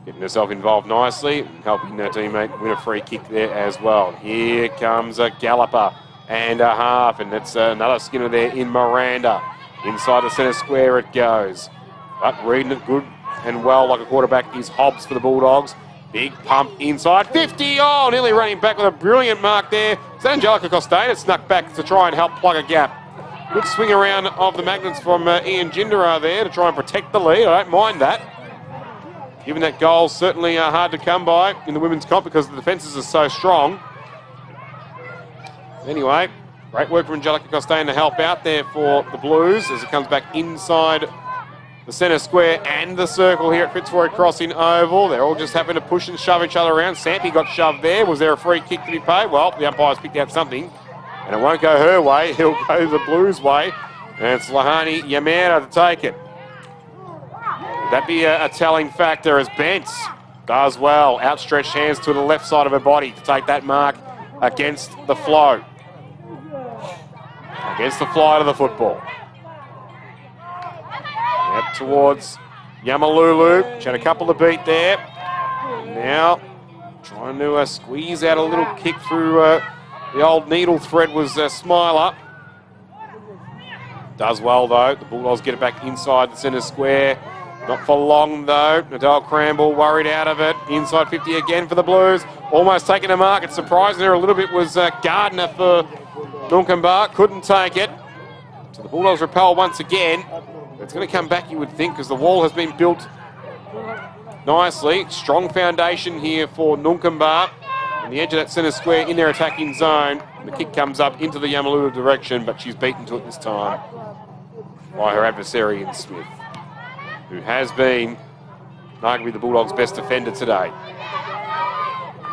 Getting herself involved nicely, helping her teammate win a free kick there as well. Here comes a galloper and a half, and that's another Skinner there in Miranda. Inside the centre square it goes. But reading it good and well like a quarterback is Hobbs for the Bulldogs. Big pump inside, 50, oh, nearly running back with a brilliant mark there. It's Angelica Costain, it snuck back to try and help plug a gap. Good swing around of the Magnets from Ian Jindera there to try and protect the lead, I don't mind that. Given that goal certainly hard to come by in the women's comp because the defences are so strong. Anyway, great work from Angelica Costain to help out there for the Blues as it comes back inside the centre square and the circle here at Fitzroy Crossing Oval. They're all just having to push and shove each other around. Sampi got shoved there. Was there a free kick to be paid? Well, the umpire's picked out something, and it won't go her way. He'll go the Blues' way, and it's Lahani Yamera to take it. Would that be a telling factor as Bentz does well. Outstretched hands to the left side of her body to take that mark against the flow. Against the flight of the football. Up towards Yamalulu. She had a couple to beat there. Now trying to squeeze out a little kick through the old needle thread was Smiler. Does well though. The Bulldogs get it back inside the centre square. Not for long though. Nadal Cramble worried out of it. Inside 50 again for the Blues. Almost taking a mark. It's surprising her a little bit was Gardner for Nunkambar. Couldn't take it. So the Bulldogs repel once again. It's going to come back, you would think, because the wall has been built nicely. Strong foundation here for Nunkambar. On the edge of that centre square in their attacking zone. And the kick comes up into the Yamalulu direction, but she's beaten to it this time by her adversary in Smith, who has been arguably the Bulldogs' best defender today.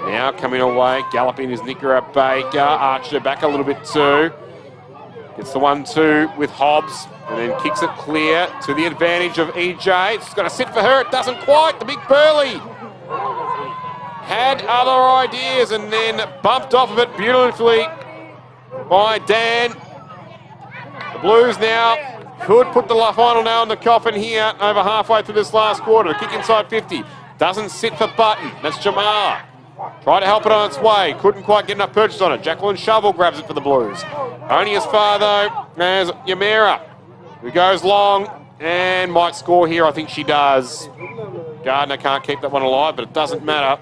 Now coming away, galloping is Nicara Baker. Archer back a little bit too. Gets the 1-2 with Hobbs and then kicks it clear to the advantage of EJ. It's got to sit for her. It doesn't quite. The big Burley had other ideas and then bumped off of it beautifully by Dan. The Blues now could put the final nail in the coffin here over halfway through this last quarter. Kick inside 50. Doesn't sit for Button. That's Jamar. Tried to help it on its way. Couldn't quite get enough purchase on it. Jacqueline Shovel grabs it for the Blues. Only as far, though, as Yamera, who goes long and might score here. I think she does. Gardner can't keep that one alive, but it doesn't matter.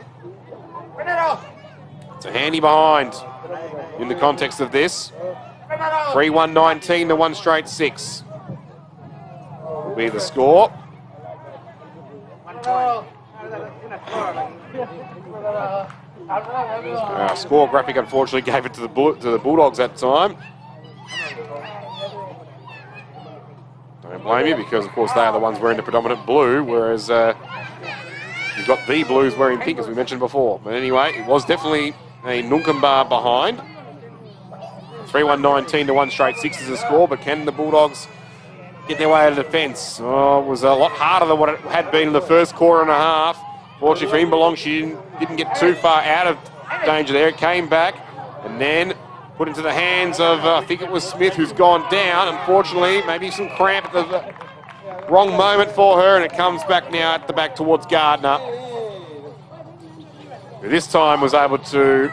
It's a handy behind in the context of this. 3-1-19 to 1 straight 6 will be the score. Score graphic unfortunately gave it to the Bulldogs that time. Don't blame you, because of course they are the ones wearing the predominant blue, whereas you've got the Blues wearing pink, as we mentioned before. But anyway, it was definitely a Nunkambar behind. 3-1-19 to 1 straight 6 is the score, but can the Bulldogs get their way out of defence? Oh, it was a lot harder than what it had been in the first quarter and a half. Fortunately for Imbalong, she didn't get too far out of danger there. It came back and then put into the hands of, I think it was Smith, who's gone down. Unfortunately, maybe some cramp at the wrong moment for her, and it comes back now at the back towards Gardner, who this time was able to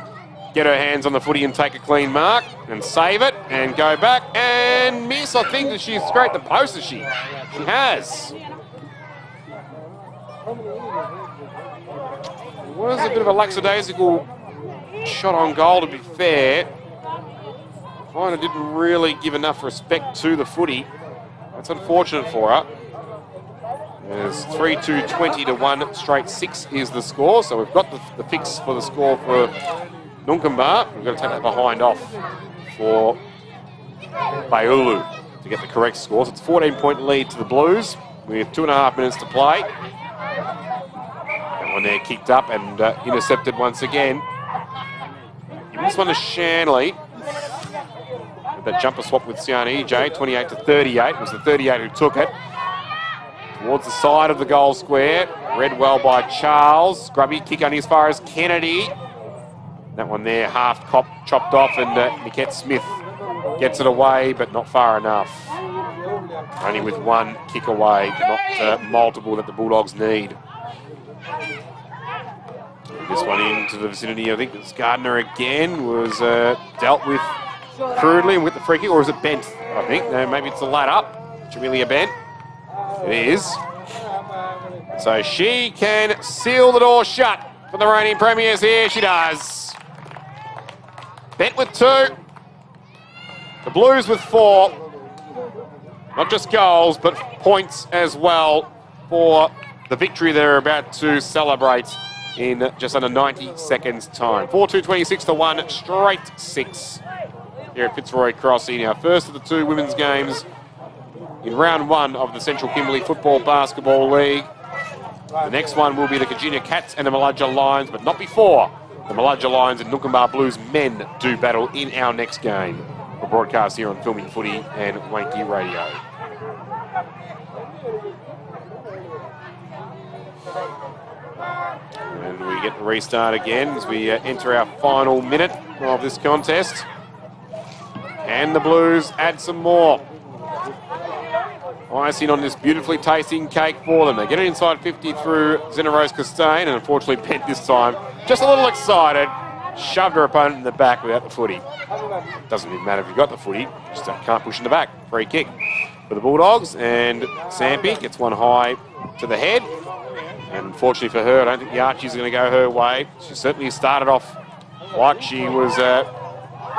get her hands on the footy and take a clean mark and save it and go back and miss. I think that she's scraped the post, she has. It was a bit of a lackadaisical shot on goal, to be fair. Kind of didn't really give enough respect to the footy. That's unfortunate for her. There's 3-2-20 to 1 straight 6 is the score. So we've got the fix for the score for Nunkambar. We've got to take that behind off for Baiulu to get the correct score. So it's a 14-point lead to the Blues with 2.5 minutes to play. That one there kicked up and intercepted once again. Give this one to Shanley. That jumper swap with Sian EJ, 28 to 38. It was the 38 who took it. Towards the side of the goal square. Read well by Charles. Grubby kick only as far as Kennedy. That one there, half chopped off, and Niket Smith gets it away, but not far enough. Only with one kick away, not multiple that the Bulldogs need. This one into the vicinity, I think it's Gardner again, was dealt with crudely and with the free kick, or is it Bent? I think, no, maybe it's the ladder. Jamelia Bent. It is. So she can seal the door shut for the reigning premiers here. She does. Bent with 2. The Blues with 4. Not just goals, but points as well for the victory they're about to celebrate in just under 90 seconds' time. 4-2-26 to 1, straight 6 here at Fitzroy Crossing. Our first of the 2 women's games in round 1 of the Central Kimberley Football Basketball League. The next one will be the Kajina Cats and the Maludja Lions, but not before the Maludja Lions and Noonkanbah Blues men do battle in our next game. For broadcast here on Filming Footy and Wanky Radio. And we get the restart again as we enter our final minute of this contest. And the Blues add some more icing on this beautifully tasting cake for them. They get it inside 50 through Zenarose Costain, and unfortunately Bent this time, just a little excited, shoved her opponent in the back without the footy. Doesn't even matter if you've got the footy, just can't push in the back. Free kick for the Bulldogs, and Sampi gets one high to the head. And unfortunately for her, I don't think the Archies are going to go her way. She certainly started off like she was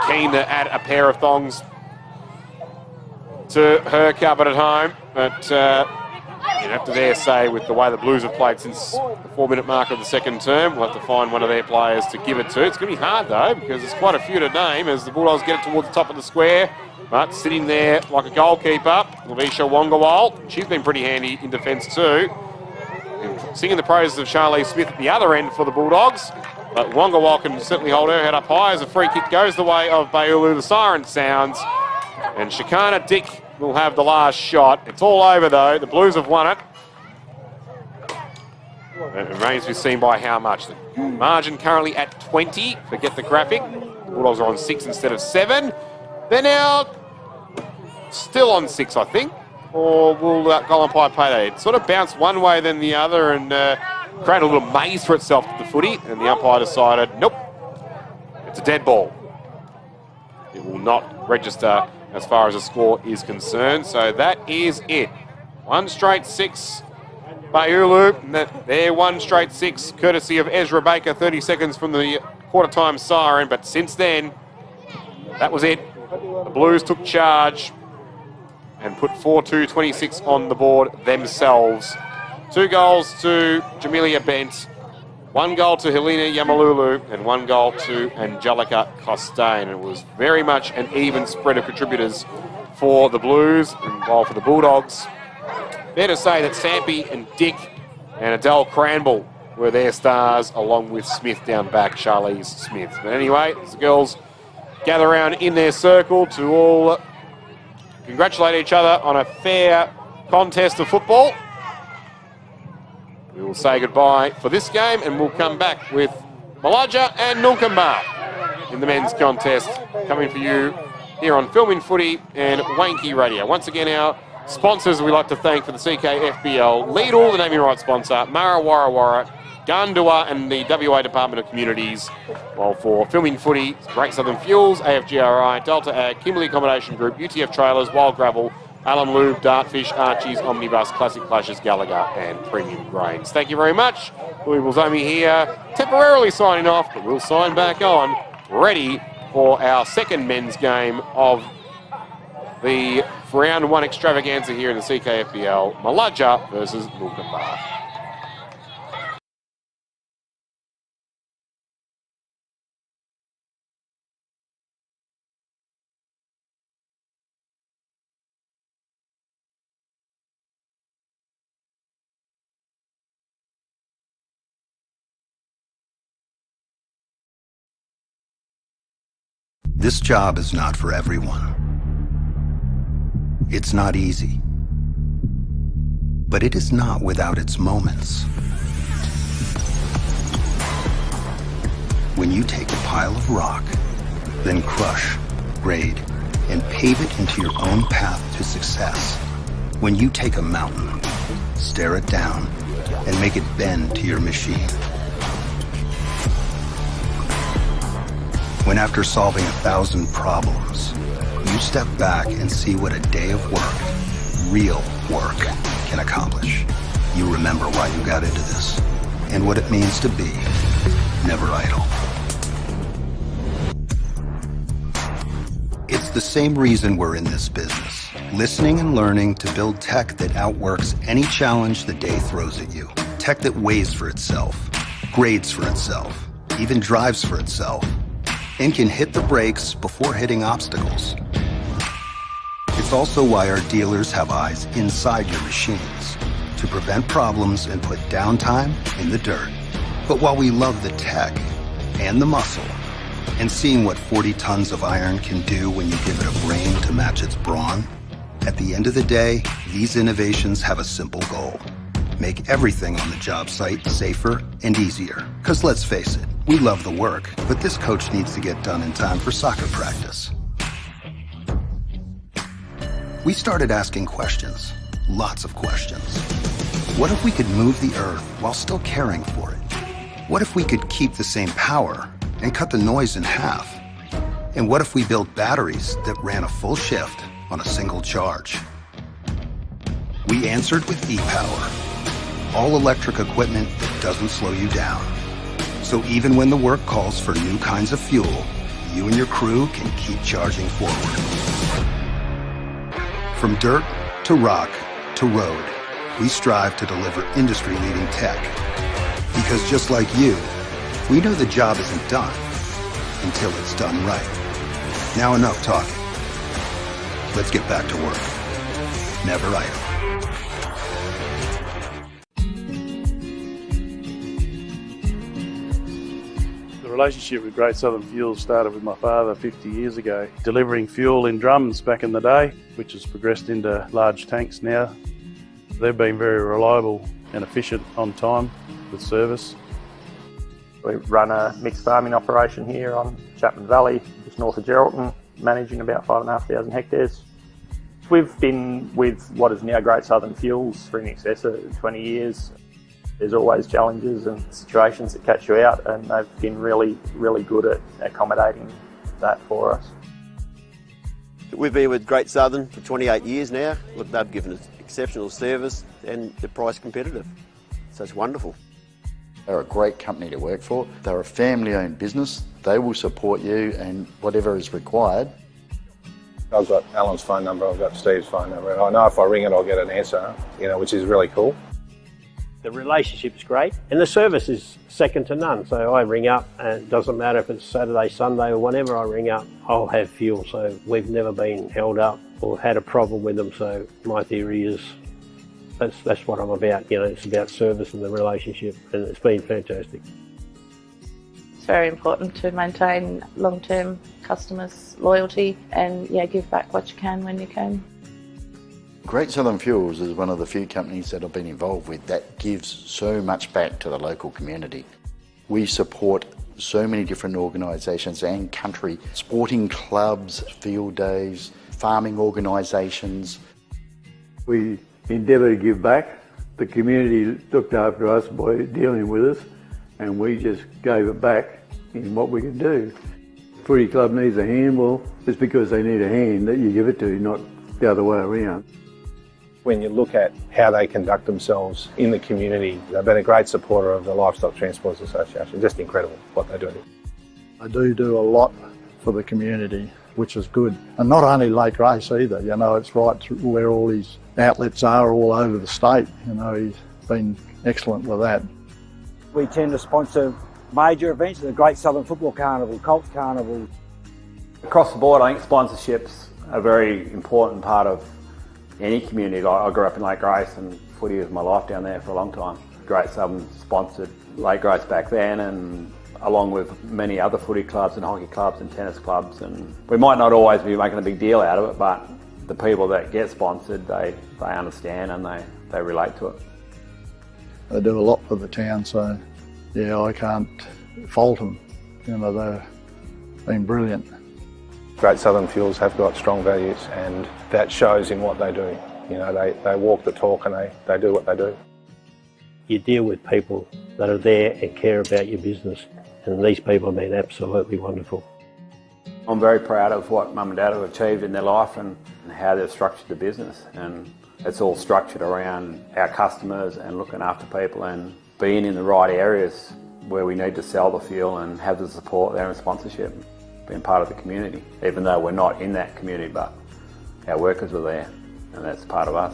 keen to add a pair of thongs to her cupboard at home, but you'd have to dare say with the way the Blues have played since the 4-minute mark of the second term, we'll have to find one of their players to give it to. It's going to be hard though, because there's quite a few to name as the Bulldogs get it towards the top of the square, but sitting there like a goalkeeper, Lavisha Wongawal. She's been pretty handy in defence too. And singing the praises of Charlize Smith at the other end for the Bulldogs, but Wongawal can certainly hold her head up high as a free kick goes the way of Bayulu. The siren sounds, and Shikana Dick will have the last shot. It's all over though. The Blues have won it. It remains to be seen by how much. The margin currently at 20. Forget the graphic. The Bulldogs are on 6 instead of 7. They're now still on 6, I think. Or will goal umpire pay that? It sort of bounced one way then the other and created a little maze for itself at the footy. And the umpire decided, nope, it's a dead ball. It will not register as far as the score is concerned. So that is it. 1 straight 6. Bayulu, and they're 1 straight 6, courtesy of Ezra Baker, 30 seconds from the quarter-time siren. But since then, that was it. The Blues took charge and put 4-2-26 on the board themselves. 2 goals to Jamelia Bent, 1 goal to Helena Yamalulu, and 1 goal to Angelica Costain. It was very much an even spread of contributors for the Blues, and while for the Bulldogs, fair to say that Sampi and Dick and Adele Cranble were their stars, along with Smith down back, Charlize Smith. But anyway, as the girls gather around in their circle to all congratulate each other on a fair contest of football, we will say goodbye for this game, and we'll come back with Maludja and Noonkanbah in the men's contest, coming for you here on Filming Footy and Wanky Radio. Once again, our sponsors we like to thank for the CKFBL, Lidl, the naming rights sponsor, Mara Warra, Gandua and the WA Department of Communities, while for Filming Footy, Great Southern Fuels, AFGRI, Delta Ag, Kimberley Accommodation Group, UTF Trailers, Wild Gravel, Alum Lube, Dartfish, Archies, Omnibus, Classic Clashes, Gallagher and Premium Grains. Thank you very much. Louisville Zomi here, temporarily signing off, but we'll sign back on, ready for our second men's game of the round 1 extravaganza here in the CKFBL, Maludja versus Noonkanbah. This job is not for everyone. It's not easy. But it is not without its moments. When you take a pile of rock, then crush, grade, and pave it into your own path to success. When you take a mountain, stare it down, and make it bend to your machine. When after solving 1,000 problems, you step back and see what a day of work, real work, can accomplish. You remember why you got into this and what it means to be never idle. It's the same reason we're in this business, listening and learning to build tech that outworks any challenge the day throws at you. Tech that weighs for itself, grades for itself, even drives for itself, and can hit the brakes before hitting obstacles. It's also why our dealers have eyes inside your machines to prevent problems and put downtime in the dirt. But while we love the tech and the muscle, and seeing what 40 tons of iron can do when you give it a brain to match its brawn, at the end of the day, these innovations have a simple goal. Make everything on the job site safer and easier. Because let's face it, we love the work, but this coach needs to get done in time for soccer practice. We started asking questions, lots of questions. What if we could move the earth while still caring for it? What if we could keep the same power and cut the noise in half? And what if we built batteries that ran a full shift on a single charge? We answered with e-Power, all electric equipment that doesn't slow you down. So even when the work calls for new kinds of fuel, you and your crew can keep charging forward. From dirt to rock to road, we strive to deliver industry-leading tech. Because just like you, we know the job isn't done until it's done right. Now enough talking. Let's get back to work. Never idle. The relationship with Great Southern Fuels started with my father 50 years ago, delivering fuel in drums back in the day, which has progressed into large tanks now. They've been very reliable and efficient on time with service. We run a mixed farming operation here on Chapman Valley, just north of Geraldton, managing about 5,500 hectares. We've been with what is now Great Southern Fuels for in excess of 20 years. There's always challenges and situations that catch you out, and they've been really, really good at accommodating that for us. We've been with Great Southern for 28 years now. Look, they've given us exceptional service and they're price competitive. So it's wonderful. They're a great company to work for. They're a family-owned business. They will support you and whatever is required. I've got Alan's phone number, I've got Steve's phone number, and I know if I ring it I'll get an answer, which is really cool. The relationship's great and the service is second to none. So I ring up and it doesn't matter if it's Saturday, Sunday or whenever I ring up, I'll have fuel. So we've never been held up or had a problem with them. So my theory is that's what I'm about. It's about service and the relationship, and it's been fantastic. It's very important to maintain long-term customers' loyalty and give back what you can when you can. Great Southern Fuels is one of the few companies that I've been involved with that gives so much back to the local community. We support so many different organisations and country, sporting clubs, field days, farming organisations. We endeavour to give back. The community looked after us by dealing with us, and we just gave it back in what we could do. Footy club needs a hand, well, it's because they need a hand that you give it to, not the other way around. When you look at how they conduct themselves in the community, they've been a great supporter of the Livestock Transporters Association. Just incredible what they do. They do a lot for the community, which is good. And not only Lake Race either, it's right through where all these outlets are all over the state. He's been excellent with that. We tend to sponsor major events, the Great Southern Football Carnival, Colts Carnival. Across the board, I think sponsorships are a very important part of any community. I grew up in Lake Grace and footy was my life down there for a long time. Great Southern sponsored Lake Grace back then, and along with many other footy clubs and hockey clubs and tennis clubs, and we might not always be making a big deal out of it, but the people that get sponsored, they understand and they relate to it. They do a lot for the town, so I can't fault them You know, they've been brilliant. Great Southern Fuels have got strong values, and that shows in what they do. You know, they walk the talk and they do what they do. You deal with people that are there and care about your business, and these people have been absolutely wonderful. I'm very proud of what Mum and Dad have achieved in their life and how they've structured the business, and it's all structured around our customers and looking after people and being in the right areas where we need to sell the fuel and have the support there and sponsorship, being part of the community, even though we're not in that community, but our workers are there and that's part of us.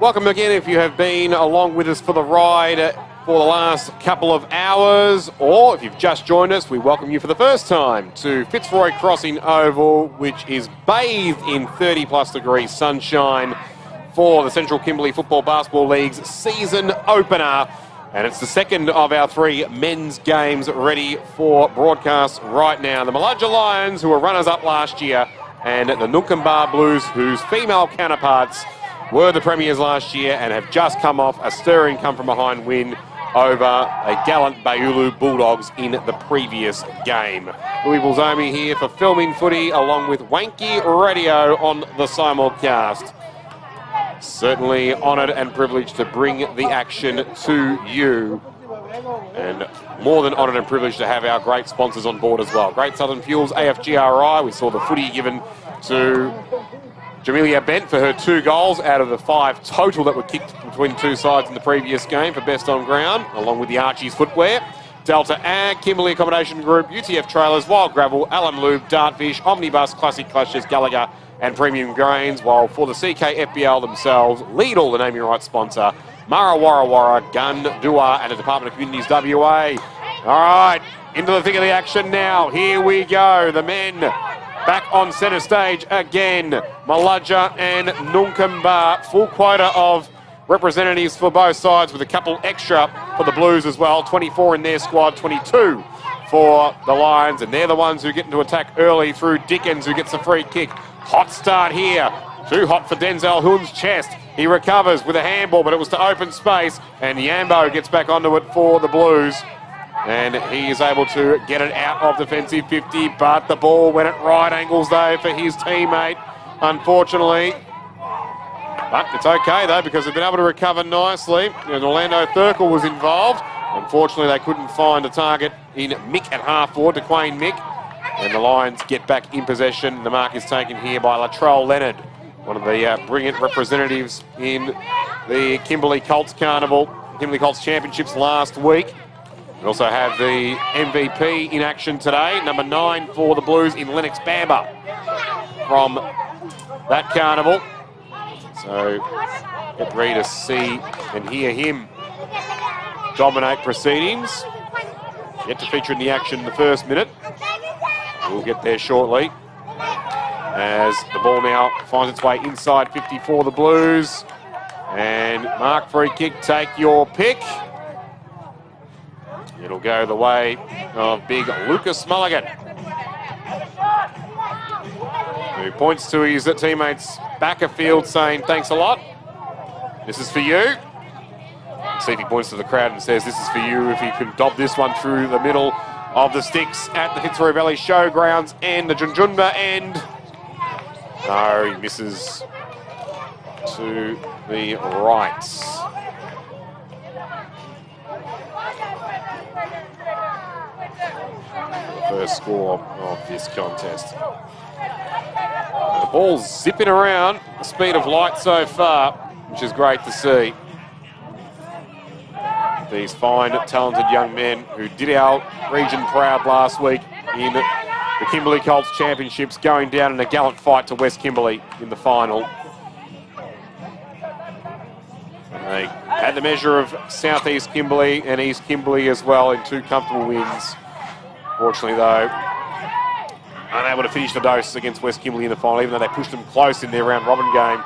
Welcome again if you have been along with us for the ride for the last couple of hours, or if you've just joined us, we welcome you for the first time to Fitzroy Crossing Oval, which is bathed in 30+ degree sunshine for the Central Kimberley Football Basketball League's season opener. And it's the second of our 3 men's games ready for broadcast right now. The Maludja Lions, who were runners-up last year, and the Noonkanbah Blues, whose female counterparts were the premiers last year and have just come off a stirring come-from-behind win over a gallant Bayulu Bulldogs in the previous game. Louis Bulzomi here for Filming Footy, along with Wanky Radio on the simulcast. Certainly honoured and privileged to bring the action to you. And more than honoured and privileged to have our great sponsors on board as well. Great Southern Fuels, AFGRI. We saw the footy given to Jamelia Bent for her 2 goals out of the 5 total that were kicked between 2 sides in the previous game for best on ground, along with the Archie's footwear. Delta Ag, Kimberley Accommodation Group, UTF Trailers, Wild Gravel, Alum Lube, Dartfish, Omnibus, Classic Clashes, Gallagher and Premium Grains, while for the CKFBL themselves, Lidl, the name your right sponsor, Mara Warra Warra, Gun, Dua and the Department of Communities WA. All right, into the thick of the action now. Here we go. The men back on centre stage again. Maludja and Noonkanbah. Full quota of representatives for both sides, with a couple extra for the Blues as well. 24 in their squad, 22 for the Lions. And they're the ones who get into attack early through Dickens, who gets the free kick. Hot start here. Too hot for Denzel Hoon's chest. He recovers with a handball, but it was to open space. And Yambo gets back onto it for the Blues. And he is able to get it out of defensive 50, but the ball went at right angles, though, for his teammate, unfortunately. But it's okay, though, because they've been able to recover nicely. And Orlando Thurkel was involved. Unfortunately, they couldn't find a target in Mick at half-forward, to Quayne Mick. And the Lions get back in possession. The mark is taken here by Latrell Leonard, one of the brilliant representatives in the Kimberley Colts Carnival, Kimberley Colts Championships last week. We also have the MVP in action today, number 9 for the Blues in Lennox Bamba from that carnival. So get ready to see and hear him dominate proceedings. Yet to feature in the action in the first minute. We'll get there shortly. As the ball now finds its way inside 50 for the Blues. And mark free kick, take your pick. It'll go the way of big Lucas Mulligan, who points to his teammates back of field saying, thanks a lot. This is for you. See if he points to the crowd and says, this is for you, if he can dob this one through the middle of the sticks at the Fitzroy Valley Showgrounds and the Junjunba end. No, he misses to the right. First score of this contest. The ball's zipping around the speed of light so far, which is great to see. These fine, talented young men who did our region proud last week in the Kimberley Colts Championships, going down in a gallant fight to West Kimberley in the final. They had the measure of Southeast Kimberley and East Kimberley as well in 2 comfortable wins. Fortunately, though, unable to finish the dose against West Kimberley in the final, even though they pushed them close in their round robin game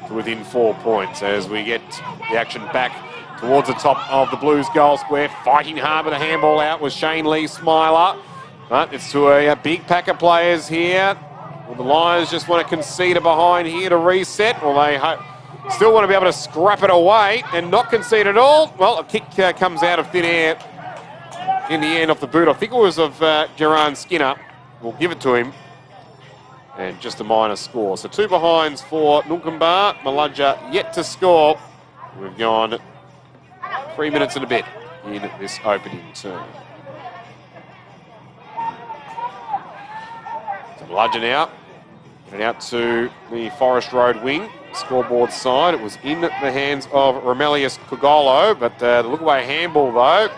to within 4 points. As we get the action back towards the top of the Blues goal square, fighting hard with a handball out was Shane Lee Smiler. But it's to a big pack of players here. Well, the Lions just want to concede a behind here to reset, or they still want to be able to scrap it away and not concede at all. Well, a kick comes out of thin air in the end off the boot. I think it was of Geran Skinner. We'll give it to him. And just a minor score. So 2 behinds for Noonkanbah. Maludja yet to score. We've gone 3 minutes and a bit in this opening term. So Maludja now getting out to the Forest Road wing. Scoreboard side. It was in the hands of Romelius Kugolo, but the look-away handball, though,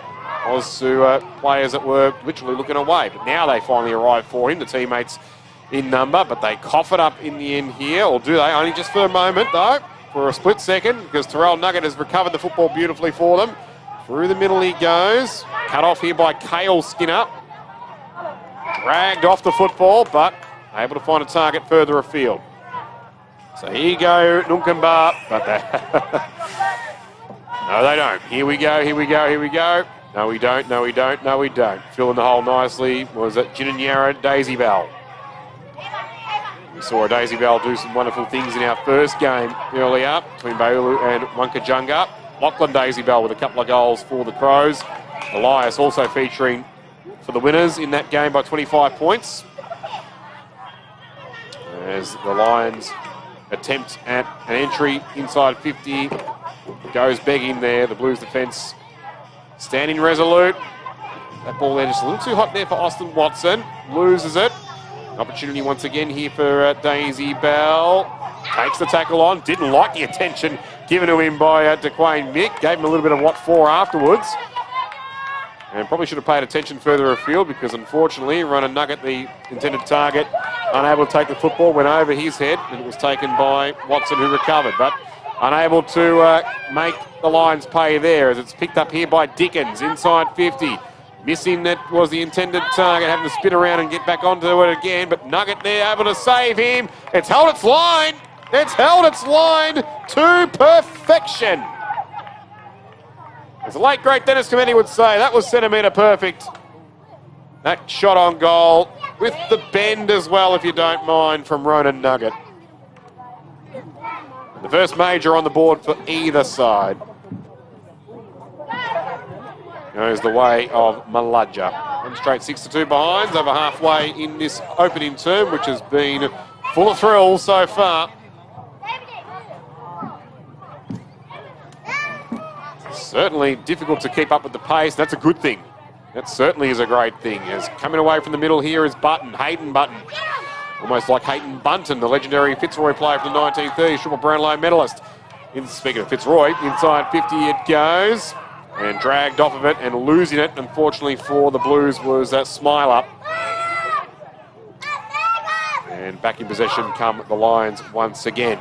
was to players that were literally looking away. But now they finally arrive for him, the teammates in number, but they cough it up in the end here, or do they? Only just for a moment, though, for a split second because Terrell Nugget has recovered the football beautifully for them. Through the middle he goes. Cut off here by Cale Skinner. Dragged off the football, but able to find a target further afield. So here you go, Nunkambar, but no, they don't. Here we go, here we go, here we go. No, we don't, no, we don't, no, we don't. Filling the hole nicely was it Ginnyara Daisy Bell. We saw Daisy Bell do some wonderful things in our first game earlier between Baulu and Wunkajunga. Lachlan Daisy Bell with a couple of goals for the Crows. Elias also featuring for the winners in that game by 25 points. As the Lions attempt at an entry inside 50. Goes begging there. The Blues defence standing resolute. That ball there just a little too hot there for Austin Watson. Loses it. Opportunity once again here for Daisy Bell. Takes the tackle on. Didn't like the attention given to him by DeQuayne Mick. Gave him a little bit of what for afterwards. And probably should have paid attention further afield because unfortunately Runner Nugget, the intended target, unable to take the football, went over his head and it was taken by Watson who recovered. But unable to make the Lions pay there as it's picked up here by Dickens inside 50. Missing that was the intended target, having to spin around and get back onto it again. But Nugget there able to save him. It's held its line. It's held its line to perfection. As the late great Dennis Clemente would say, that was centimetre perfect. That shot on goal with the bend as well, if you don't mind, from Ronan Nugget. The first major on the board for either side. Goes the way of Maludja. One straight 6-2 behinds, over halfway in this opening term, which has been full of thrills so far. Certainly difficult to keep up with the pace. That's a good thing. That certainly is a great thing. As coming away from the middle here is Button, Hayden Button. Almost like Hayden Bunton, the legendary Fitzroy player from the 1930s, triple Brownlow medalist. Speaking of Fitzroy, inside 50 it goes. And dragged off of it and losing it, unfortunately for the Blues, was Smile Up. And back in possession come the Lions once again.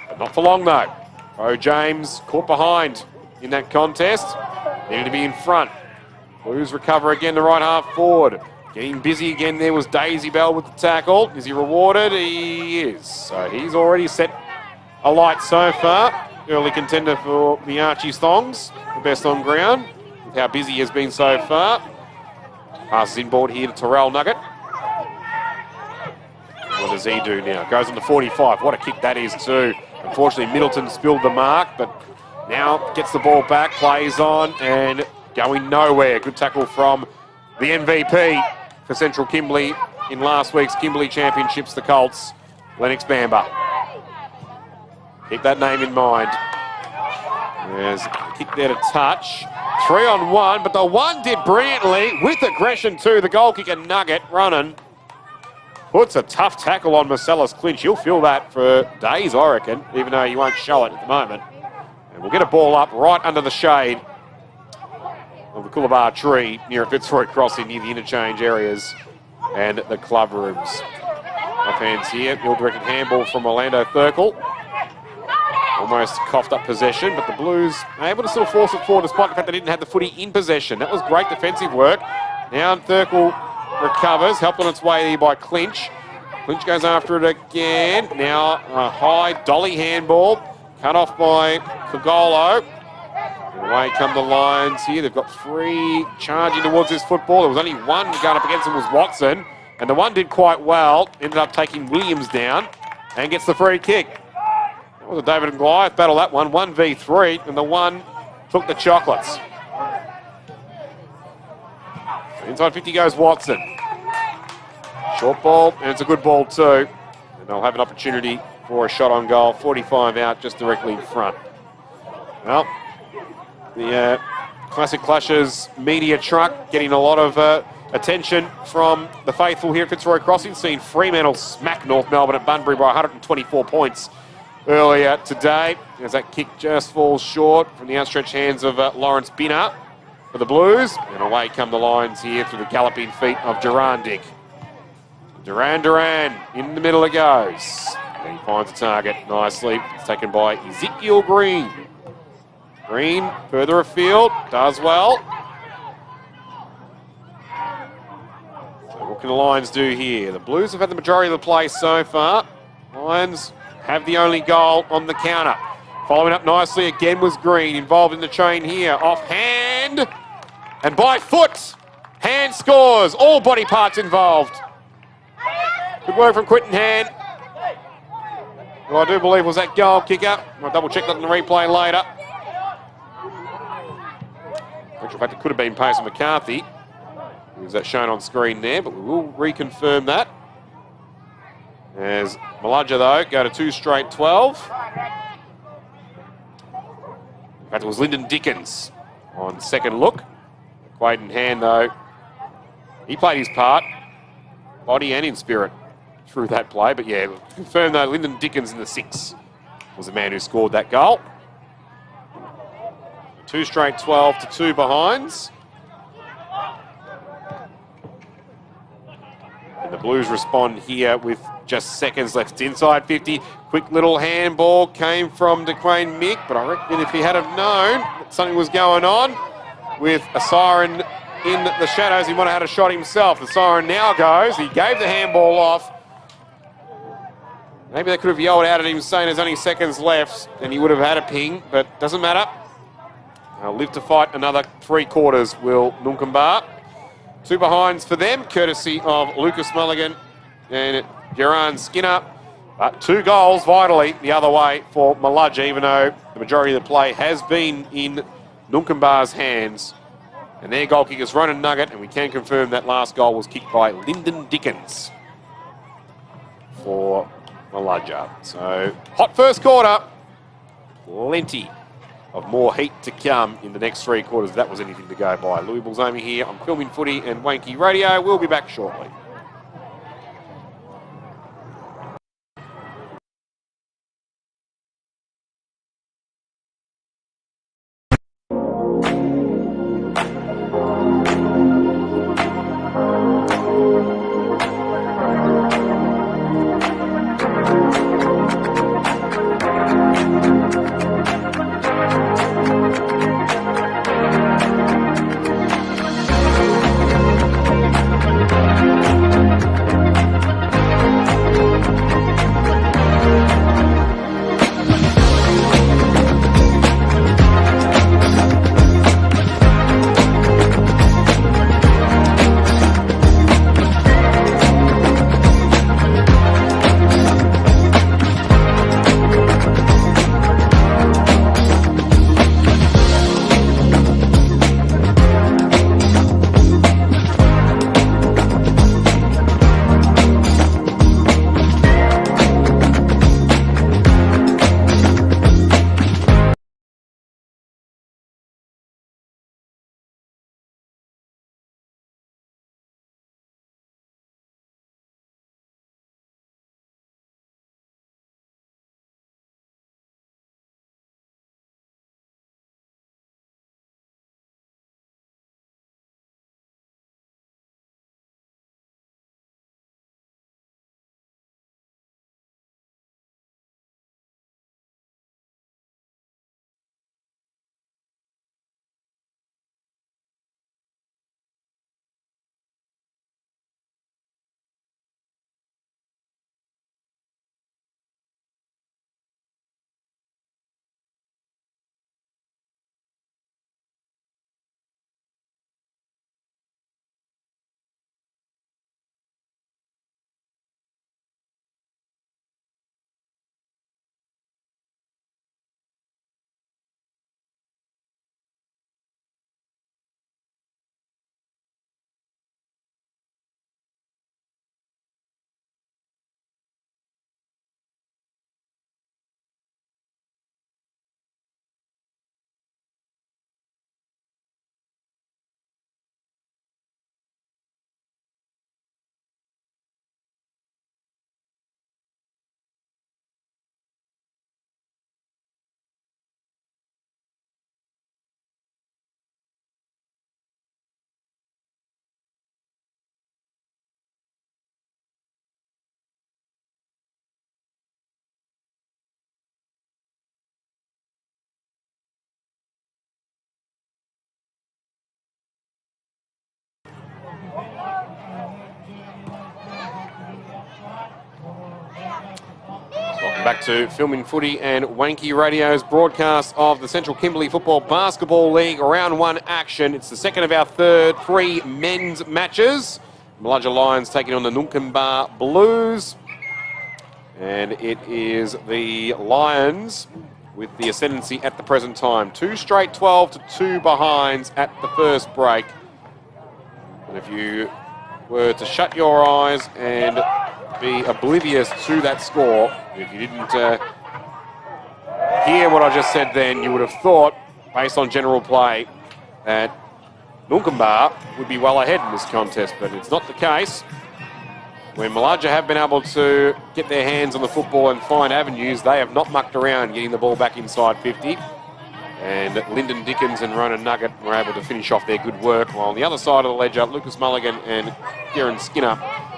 But not for long though. Bo James caught behind in that contest. Needed to be in front. Blues recover again the right half forward. Getting busy again there was Daisy Bell with the tackle. Is he rewarded? He is. So he's already set a light so far. Early contender for the Archie's Thongs, the best on ground, with how busy he has been so far. Passes inboard here to Terrell Nugget. What does he do now? Goes on to 45. What a kick that is too. Unfortunately, Middleton spilled the mark, but now gets the ball back, plays on, and going nowhere. Good tackle from the MVP for Central Kimberley in last week's Kimberley Championships, the Colts, Lennox Bamber. Keep that name in mind. There's a kick there to touch. 3-on-1, but the one did brilliantly with aggression too. The goal kicker Nugget running. Puts a tough tackle on Marcellus Clinch. He'll feel that for days, I reckon, even though he won't show it at the moment. And we'll get a ball up right under the shade of the Coolabah tree near a Fitzroy crossing near the interchange areas and the club rooms. Offhands here. Ill-directed handball from Orlando Thurkel. Almost coughed up possession, but the Blues are able to still force it forward despite the fact they didn't have the footy in possession. That was great defensive work. Now Thurkel recovers, helped on its way there by Clinch. Clinch goes after it again. Now a high dolly handball, cut off by Kogolo. Away come the Lions here. They've got three charging towards this football. There was only one going up against them was Watson, and the one did quite well. Ended up taking Williams down and gets the free kick. That was a David and Goliath battle, that one. 1v3, and the one took the chocolates. So inside 50 goes Watson. Short ball, and it's a good ball too. And they'll have an opportunity for a shot on goal. 45 out, just directly in front. Well, the Classic Clashers media truck getting a lot of attention from the faithful here at Fitzroy Crossing. Seeing Fremantle smack North Melbourne at Bunbury by 124 points earlier today, as that kick just falls short from the outstretched hands of Lawrence Binner for the Blues. And away come the Lions here through the galloping feet of Duran Dick. Duran in the middle it goes. And he finds a target nicely. It's taken by Ezekiel Green. Green, further afield, does well. So what can the Lions do here? The Blues have had the majority of the play so far. Lions have the only goal on the counter. Following up nicely again was Green, involved in the chain here. Off hand, and by foot. Hand scores, all body parts involved. Good work from Quinton Hand. Who I do believe was that goal kicker. I'll double check that in the replay later. Actual fact, it could have been Payson McCarthy. Is that shown on screen there, but we will reconfirm that. As Maludja, though, go to 2 straight 12. In fact, it was Lyndon Dickens on second look. Quaden Hand, though, he played his part, body and in spirit, through that play. But yeah, confirmed, though, Lyndon Dickens in the 6 was the man who scored that goal. 2 straight 12 to 2 behinds. And the Blues respond here with just seconds left. Inside 50. Quick little handball came from DeQuaine Mick, but I reckon if he had have known that something was going on with a siren in the shadows, he might have had a shot himself. The siren now goes. He gave the handball off. Maybe they could have yelled out at him saying there's only seconds left and he would have had a ping, but doesn't matter. They'll live to fight another 3 quarters, will Nunkamba. 2 behinds for them, courtesy of Lucas Mulligan and Geran Skinner. But 2 goals vitally the other way for Maludja, even though the majority of the play has been in Nunkamba's hands. And their goal kickers run and nugget, and we can confirm that last goal was kicked by Lyndon Dickens for Maludja. So, hot first quarter. Plenty of more heat to come in the next 3 quarters, if that was anything to go by. Louis Balzami here on Filming Footy and Wanky Radio. We'll be back shortly. Back to Filming Footy and Wanky Radio's broadcast of the Central Kimberley Football Basketball League Round 1 action. It's the second of our three men's matches. Maludja Lions taking on the Noonkanbah Blues. And it is the Lions with the ascendancy at the present time. 2 straight 12 to 2 behinds at the first break. And if you were to shut your eyes and be oblivious to that score, if you didn't hear what I just said then, you would have thought, based on general play, that Noonkanbah would be well ahead in this contest, but it's not the case. When Maludja have been able to get their hands on the football and find avenues, they have not mucked around getting the ball back inside 50. And Lyndon Dickens and Ronan Nugget were able to finish off their good work, while on the other side of the ledger, Lucas Mulligan and Kieran Skinner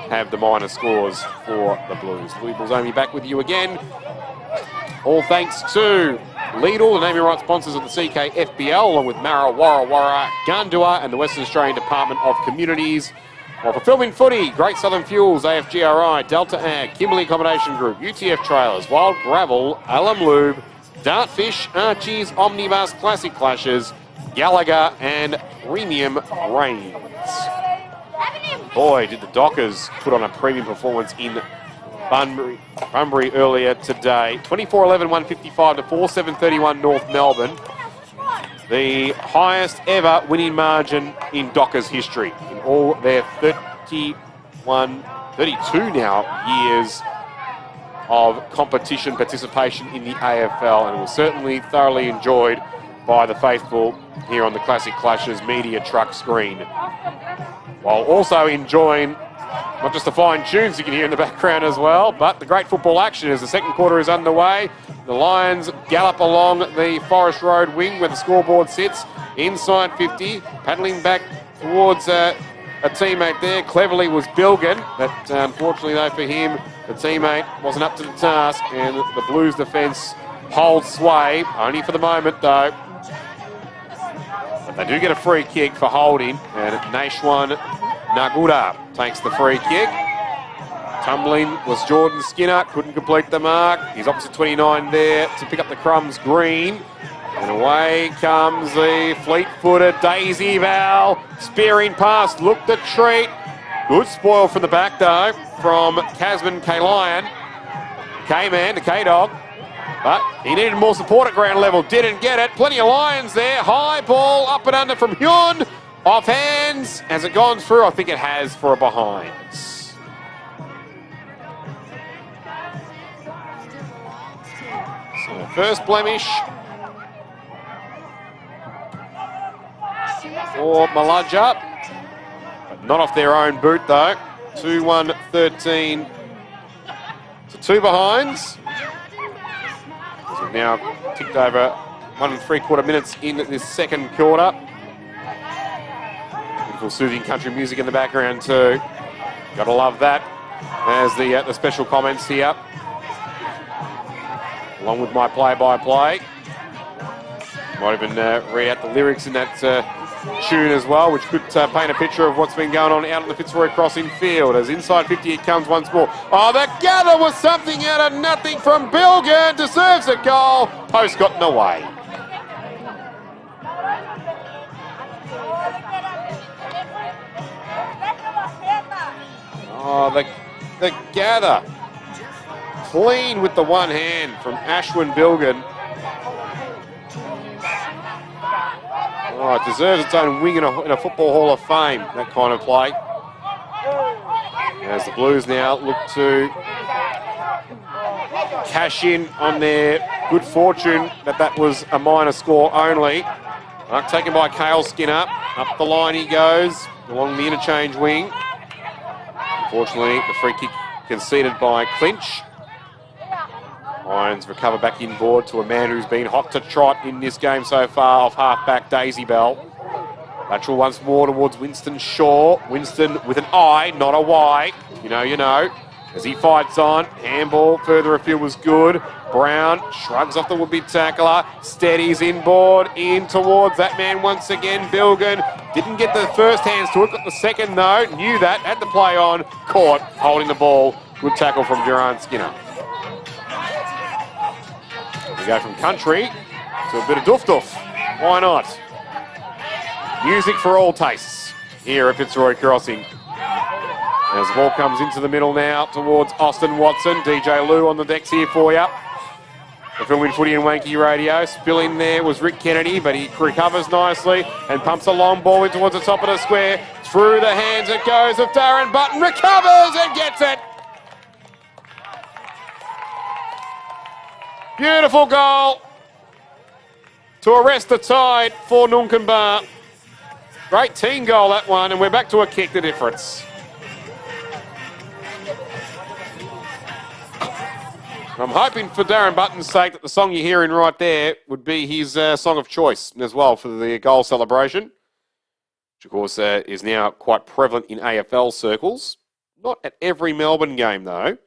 have the minor scores for the Blues. Louis Balzomi back with you again. All thanks to Lidl, the naming rights sponsors of the CKFBL, along with Mara, Warra Warra, Gundua and the Western Australian Department of Communities. While for Filming Footy, Great Southern Fuels, AFGRI, Delta Ag, Kimberley Accommodation Group, UTF Trailers, Wild Gravel, Alum Lube, Dartfish, Archie's, Omnibus, Classic Clashes, Gallagher and Premium Rains. Boy, did the Dockers put on a premium performance in Bunbury earlier today. 24-11, 155 to 4-7-31 North Melbourne. The highest ever winning margin in Dockers history in all their 32 now years of competition participation in the AFL, and it was certainly thoroughly enjoyed by the faithful here on the Classic Clashes media truck screen, while also enjoying not just the fine tunes you can hear in the background as well, but the great football action as the second quarter is underway. The Lions gallop along the Forest Road wing where the scoreboard sits, inside 50, paddling back towards a teammate there. Cleverly was Bilgan, but unfortunately though for him, the teammate wasn't up to the task, and the Blues defence holds sway, only for the moment though. But they do get a free kick for holding, and Nashwan Naguda takes the free kick. Tumbling was Jordan Skinner, couldn't complete the mark. He's opposite 29 there to pick up the crumbs green. And away comes the fleet-footed Daisy Val, spearing past, looked the treat. Good spoil from the back though, from Casman K-Lion. K-Man to K-Dog. But he needed more support at ground level, didn't get it. Plenty of Lions there, high ball, up and under from Hyun. Off hands, has it gone through? I think it has for a behinds. So first blemish for Maludja, but not off their own boot though. 2-1-13 to 2 behinds. As we've now ticked over 1 3/4 minutes in this second quarter. Beautiful soothing country music in the background too. Gotta love that. There's the special comments here, along with my play-by-play. Might even read out the lyrics in that tune as well, which could paint a picture of what's been going on out on the Fitzroy Crossing field. As inside 50 it comes once more. Oh, the gather was something out of nothing from Bilgan. Deserves a goal. Post got in the way. Oh, the gather. Clean with the one hand from Ashwin Bilgan. Oh, it deserves its own wing in a Football Hall of Fame, that kind of play. As the Blues now look to cash in on their good fortune that was a minor score only. Mark taken by Cale Skinner. Up the line he goes, along the interchange wing. Unfortunately, the free kick conceded by Clinch. Lions recover back inboard to a man who's been hot to trot in this game so far, off half-back Daisy Bell. Lateral once more towards Winston Shaw. Winston with an I, not a Y. You know. As he fights on, handball further afield was good. Brown shrugs off the would-be tackler, steadies inboard, in towards that man once again, Bilgan. Didn't get the first hands to it, got the second though, knew that, had the play on, caught, holding the ball. Good tackle from Durant Skinner. We go from country to a bit of doof-doof. Why not? Music for all tastes here at Fitzroy Crossing. As the ball comes into the middle now towards Austin Watson. DJ Lou on the decks here for you. The Filming Footy and Wanky Radio. Spill in there was Rick Kennedy, but he recovers nicely and pumps a long ball in towards the top of the square. Through the hands it goes of Darren Button. Recovers and gets it. Beautiful goal to arrest the tide for Nuncanbar. Great team goal, that one, and we're back to a kick, the difference. I'm hoping for Darren Button's sake that the song you're hearing right there would be his song of choice as well for the goal celebration, which of course is now quite prevalent in AFL circles. Not at every Melbourne game though.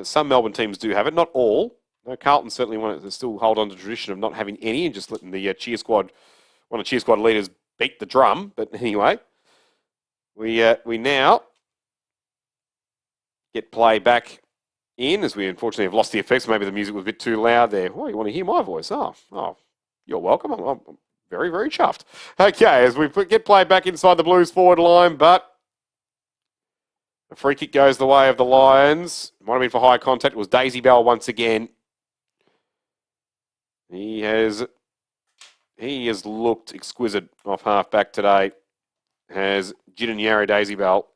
Some Melbourne teams do have it, not all. No, Carlton certainly want to still hold on to the tradition of not having any and just letting the cheer squad, one of the cheer squad leaders beat the drum. But anyway, we now get play back in, as we unfortunately have lost the effects. Maybe the music was a bit too loud there. Oh, you want to hear my voice? Oh, you're welcome. I'm very, very chuffed. Okay, as we get play back inside the Blues forward line, but a free kick goes the way of the Lions. Might have been for high contact. It was Daisy Bell once again. He has looked exquisite off half back today. Has Jidanyari Daisy Bell.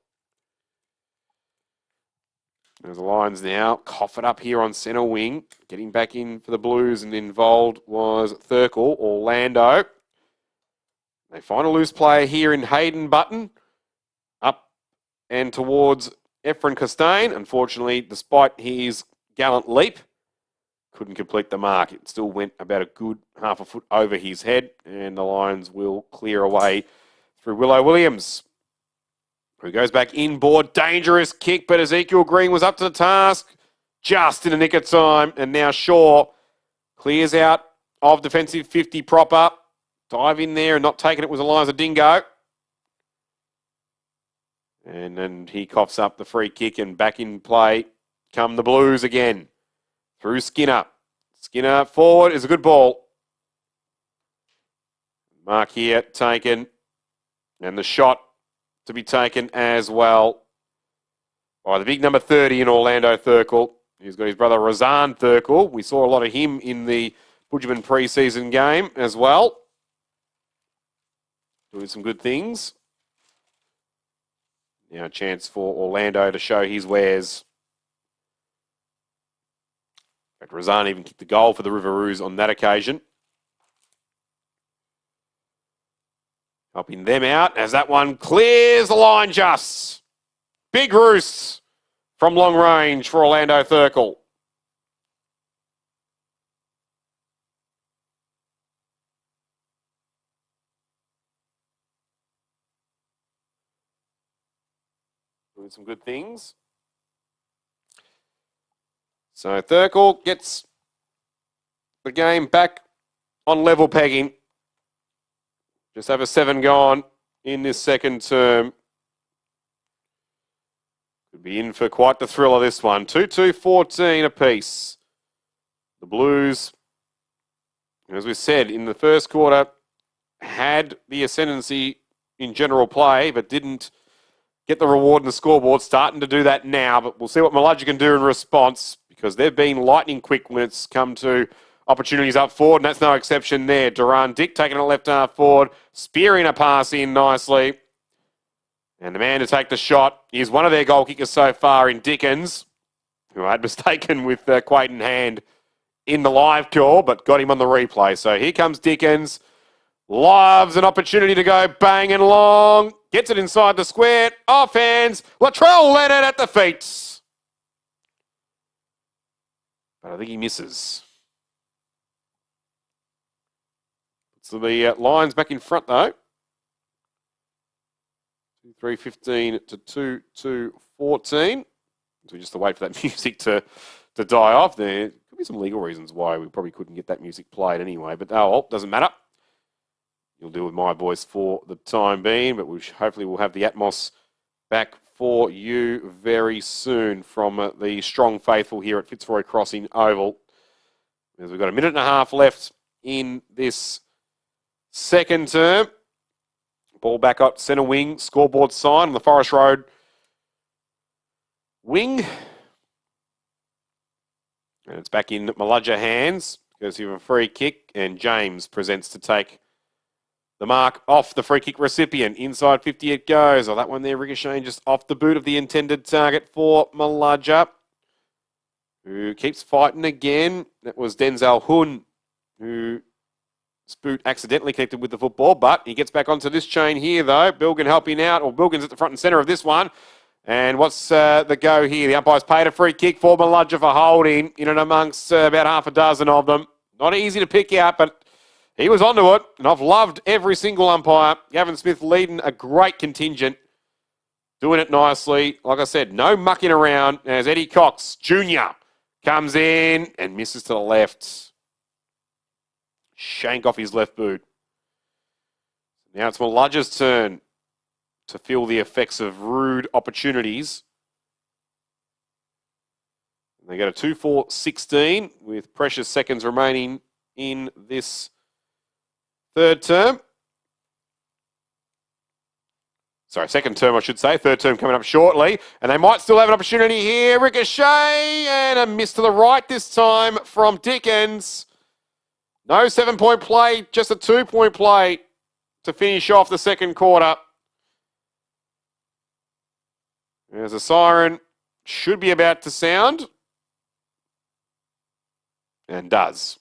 There's the Lions now. Cough it up here on centre wing. Getting back in for the Blues and involved was Thurkel, Orlando. They find a loose player here in Hayden Button. Up and towards Efren Costain. Unfortunately, despite his gallant leap, couldn't complete the mark. It still went about a good half a foot over his head, and the Lions will clear away through Willow Williams, who goes back inboard. Dangerous kick, but Ezekiel Green was up to the task just in the nick of time. And now Shaw clears out of defensive 50 proper. Dive in there and not taking it was Eliza Dingo. And then he coughs up the free kick and back in play come the Blues again. Through Skinner. Skinner forward is a good ball. Mark here taken. And the shot to be taken as well by the big number 30 in Orlando Thurkel. He's got his brother Razan Thurkel. We saw a lot of him in the Budgerman pre-season game as well. Doing some good things. Now a chance for Orlando to show his wares. In fact, Razan even kicked the goal for the Riveroos on that occasion. Helping them out as that one clears the line just. Big roost from long range for Orlando Thurkel. Doing some good things. So Thurkel gets the game back on level pegging. Just over 7 gone in this second term. Could be in for quite the thrill of this one. 2-2-14 apiece. The Blues, as we said, in the first quarter, had the ascendancy in general play, but didn't get the reward in the scoreboard. Starting to do that now, but we'll see what Meludger can do in response, because they've been lightning quick when it's come to opportunities up forward, and that's no exception there. Duran Dick taking a left half forward, spearing a pass in nicely. And the man to take the shot is one of their goal kickers so far in Dickens, who I had mistaken with Quayton Hand in the live call, but got him on the replay. So here comes Dickens. Loves an opportunity to go bang and long. Gets it inside the square. Off hands. Latrell Leonard at the feet. But I think he misses. So the Lions back in front though. 3-15 to 2-2-14. So we just to wait for that music to die off. There could be some legal reasons why we probably couldn't get that music played anyway. But oh well, doesn't matter. You'll deal with my voice for the time being, but hopefully we'll have the Atmos back for you very soon from the strong faithful here at Fitzroy Crossing Oval. as we've got a minute and a half left in this second term. Ball back up centre wing, scoreboard sign on the Forest Road wing. And it's back in Maludja hands because you have a free kick, and James presents to take the mark off the free kick recipient. Inside 50 it goes. Oh, that one there ricocheting just off the boot of the intended target for Maludja, who keeps fighting again. That was Denzel Hun, who Spoot accidentally connected with the football, but he gets back onto this chain here, though. Bilgan helping out, or Bilgan's at the front and centre of this one. And what's the go here? The umpire's paid a free kick for Maludja for holding in and amongst about half a dozen of them. Not easy to pick out, but he was onto it, and I've loved every single umpire. Gavin Smith leading a great contingent, doing it nicely. Like I said, no mucking around as Eddie Cox Jr. comes in and misses to the left. Shank off his left boot. Now it's Maludja's turn to feel the effects of rude opportunities. They go to 2-4-16 with precious seconds remaining in this third term. Sorry, second term, I should say. Third term coming up shortly. And they might still have an opportunity here. Ricochet and a miss to the right this time from Dickens. No 7-point play, just a 2-point play to finish off the second quarter. There's a siren, should be about to sound, and does.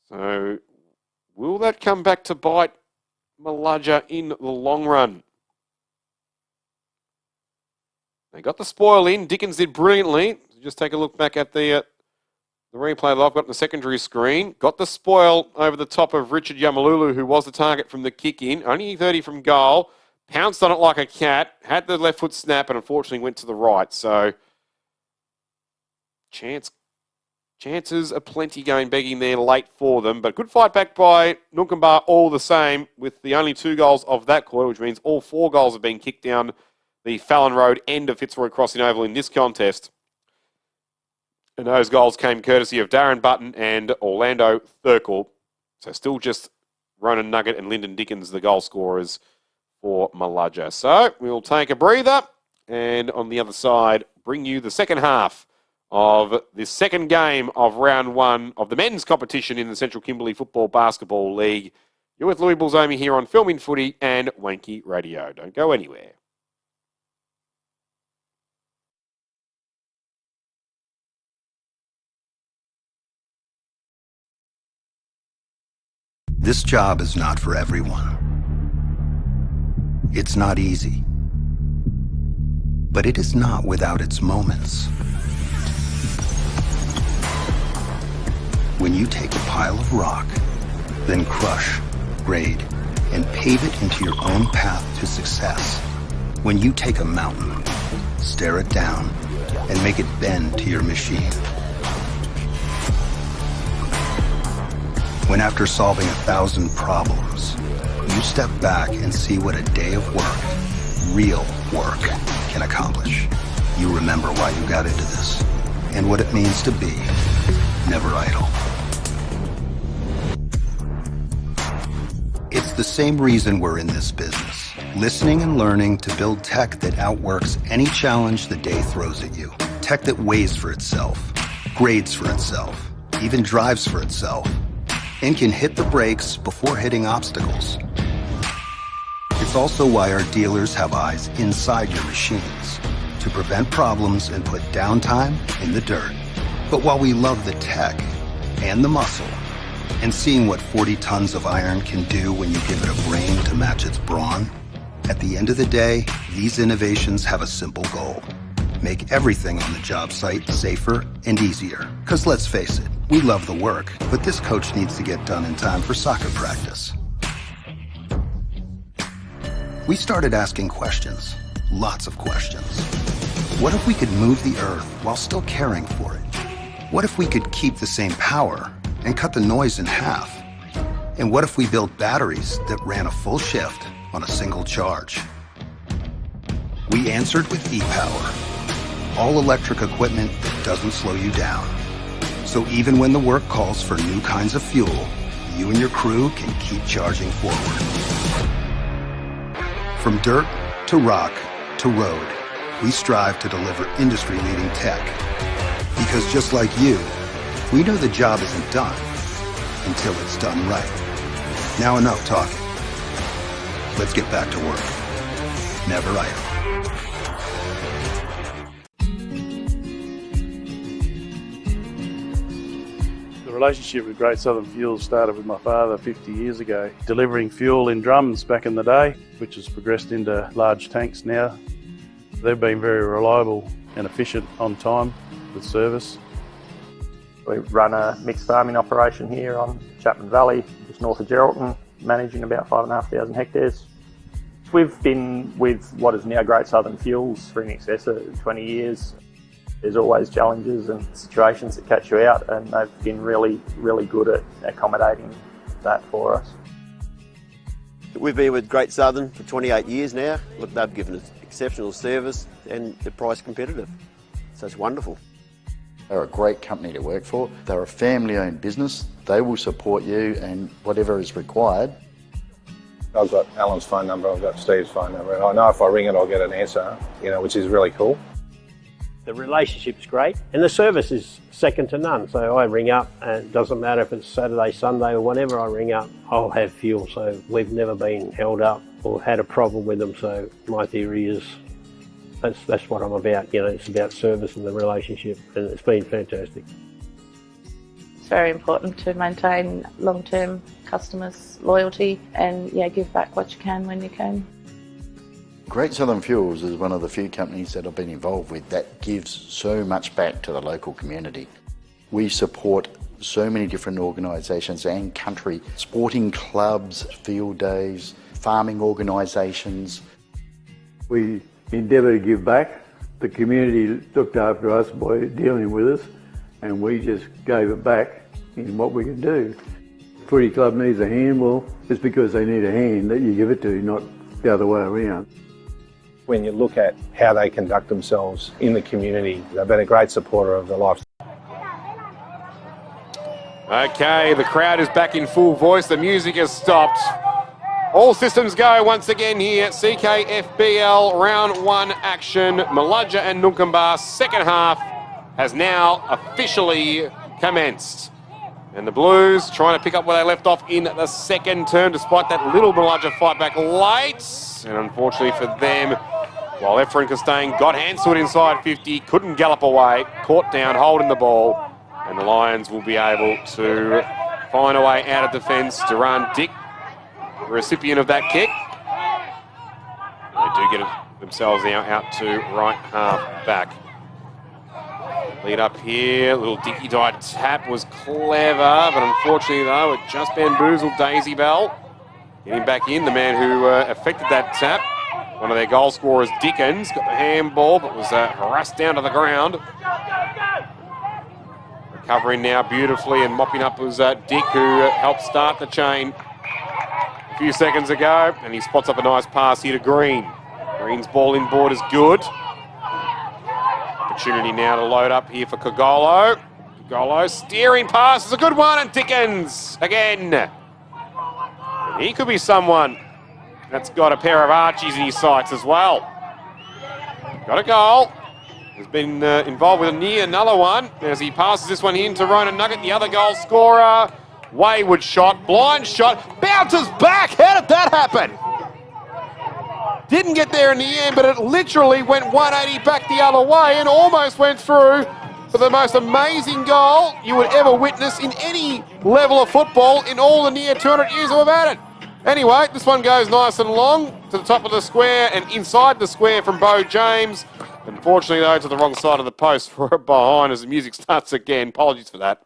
So, will that come back to bite Maludja in the long run? They got the spoil in. Dickens did brilliantly. Just take a look back at the replay that I've got on the secondary screen. Got the spoil over the top of Richard Yamalulu, who was the target from the kick in. Only 30 from goal. Pounced on it like a cat. Had the left foot snap and unfortunately went to the right. So, chances are plenty going begging there late for them. But good fight back by Nunkambar all the same, with the only 2 goals of that quarter, which means all 4 goals have been kicked down the Fallon Road end of Fitzroy Crossing Oval in this contest. And those goals came courtesy of Darren Button and Orlando Thurkel. So still just Ronan Nugget and Lyndon Dickens, the goal scorers for Maludja. So we'll take a breather and on the other side, bring you the second half of this second game of round 1 of the men's competition in the Central Kimberley Football Basketball League. You're with Louis Bulzomi here on Filming Footy and Wanky Radio. Don't go anywhere. This job is not for everyone. It's not easy. But it is not without its moments. When you take a pile of rock, then crush, grade, and pave it into your own path to success. When you take a mountain, stare it down, and make it bend to your machine. When after solving 1,000 problems, you step back and see what a day of work, real work, can accomplish. You remember why you got into this and what it means to be never idle. It's the same reason we're in this business. Listening and learning to build tech that outworks any challenge the day throws at you. Tech that weighs for itself, grades for itself, even drives for itself, and can hit the brakes before hitting obstacles. It's also why our dealers have eyes inside your machines to prevent problems and put downtime in the dirt. But while we love the tech and the muscle, and seeing what 40 tons of iron can do when you give it a brain to match its brawn, at the end of the day, these innovations have a simple goal. Make everything on the job site safer and easier. Because let's face it, we love the work, but this coach needs to get done in time for soccer practice. We started asking questions, lots of questions. What if we could move the earth while still caring for it? What if we could keep the same power and cut the noise in half? And what if we built batteries that ran a full shift on a single charge? We answered with e-Power. all-electric equipment that doesn't slow you down. So even when the work calls for new kinds of fuel, you and your crew can keep charging forward. From dirt to rock to road, we strive to deliver industry-leading tech. Because just like you, we know the job isn't done until it's done right. Now enough talking. Let's get back to work. Never idle. The relationship with Great Southern Fuels started with my father 50 years ago, delivering fuel in drums back in the day, which has progressed into large tanks now. They've been very reliable and efficient on time with service. We run a mixed farming operation here on Chapman Valley, just north of Geraldton, managing about 5,500 hectares. We've been with what is now Great Southern Fuels for in excess of 20 years. There's always challenges and situations that catch you out, and they've been really, really good at accommodating that for us. We've been with Great Southern for 28 years now. Look, they've given us exceptional service and they're price competitive. So it's wonderful. They're a great company to work for. They're a family-owned business. They will support you and whatever is required. I've got Alan's phone number, I've got Steve's phone number, and I know if I ring it I'll get an answer, which is really cool. The relationship's great and the service is second to none. So I ring up and it doesn't matter if it's Saturday, Sunday or whenever I ring up, I'll have fuel. So we've never been held up or had a problem with them. So my theory is that's what I'm about. It's about service and the relationship, and it's been fantastic. It's very important to maintain long-term customers' loyalty and give back what you can when you can. Great Southern Fuels is one of the few companies that I've been involved with that gives so much back to the local community. We support so many different organisations and country, sporting clubs, field days, farming organisations. We endeavour to give back. The community looked after us by dealing with us, and we just gave it back in what we can do. Footy club needs a hand, well, it's because they need a hand that you give it to, not the other way around. When you look at how they conduct themselves in the community, they've been a great supporter of the life. Okay, the crowd is back in full voice. The music has stopped. All systems go once again here. CKFBL round one action. Maludja and Noonkanbah second half has now officially commenced. And the Blues trying to pick up where they left off in the second term, despite that little Maludja fight back late. And unfortunately for them, while Efren Costain got hands to it inside 50, couldn't gallop away, caught down, holding the ball. And the Lions will be able to find a way out of defence. Duran Dick, the recipient of that kick. They do get themselves now out to right half back. Lead up here, little dinky dive tap was clever, but unfortunately though, it just bamboozled Daisy Bell. Getting back in, the man who affected that tap, one of their goal scorers, Dickens, got the handball, but was harassed down to the ground. Recovering now beautifully and mopping up was Dick, who helped start the chain a few seconds ago, and he spots up a nice pass here to Green. Green's ball in board is good. Opportunity now to load up here for Kogolo. Kogolo steering pass is a good one, and Dickens again. He could be someone that's got a pair of Archies in his sights as well. Got a goal. Has been involved with another one as he passes this one in to Ronan Nugget, the other goal scorer. Wayward shot, blind shot, bounces back. How did that happen? Didn't get there in the end, but it literally went 180 back the other way and almost went through for the most amazing goal you would ever witness in any level of football in all the near 200 years we've had it. Anyway, this one goes nice and long to the top of the square and inside the square from Bo James. Unfortunately, though, to the wrong side of the post for a behind as the music starts again. Apologies for that.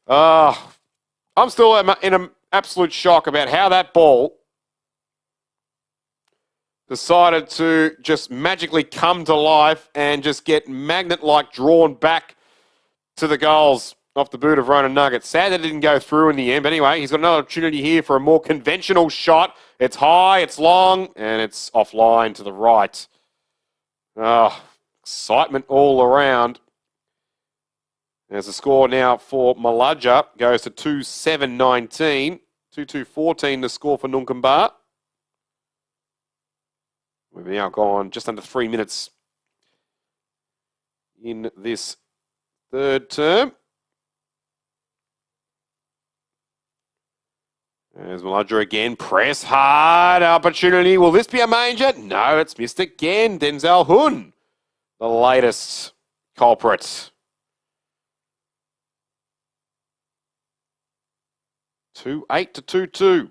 I'm still in an absolute shock about how that ball decided to just magically come to life and just get magnet-like drawn back to the goals off the boot of Ronan Nugget. Sad that it didn't go through in the end, but anyway, he's got another opportunity here for a more conventional shot. It's high, it's long, and it's offline to the right. Oh, excitement all around. There's a score now for Maludja. Goes to 2-7-19. 2-2-14 the score for Nunkamba. We've now gone just under 3 minutes in this third term. There's Maludja again. Press hard. Opportunity. Will this be a major? No, it's missed again. Denzel Hun, the latest culprit. 2-8 to 2-2.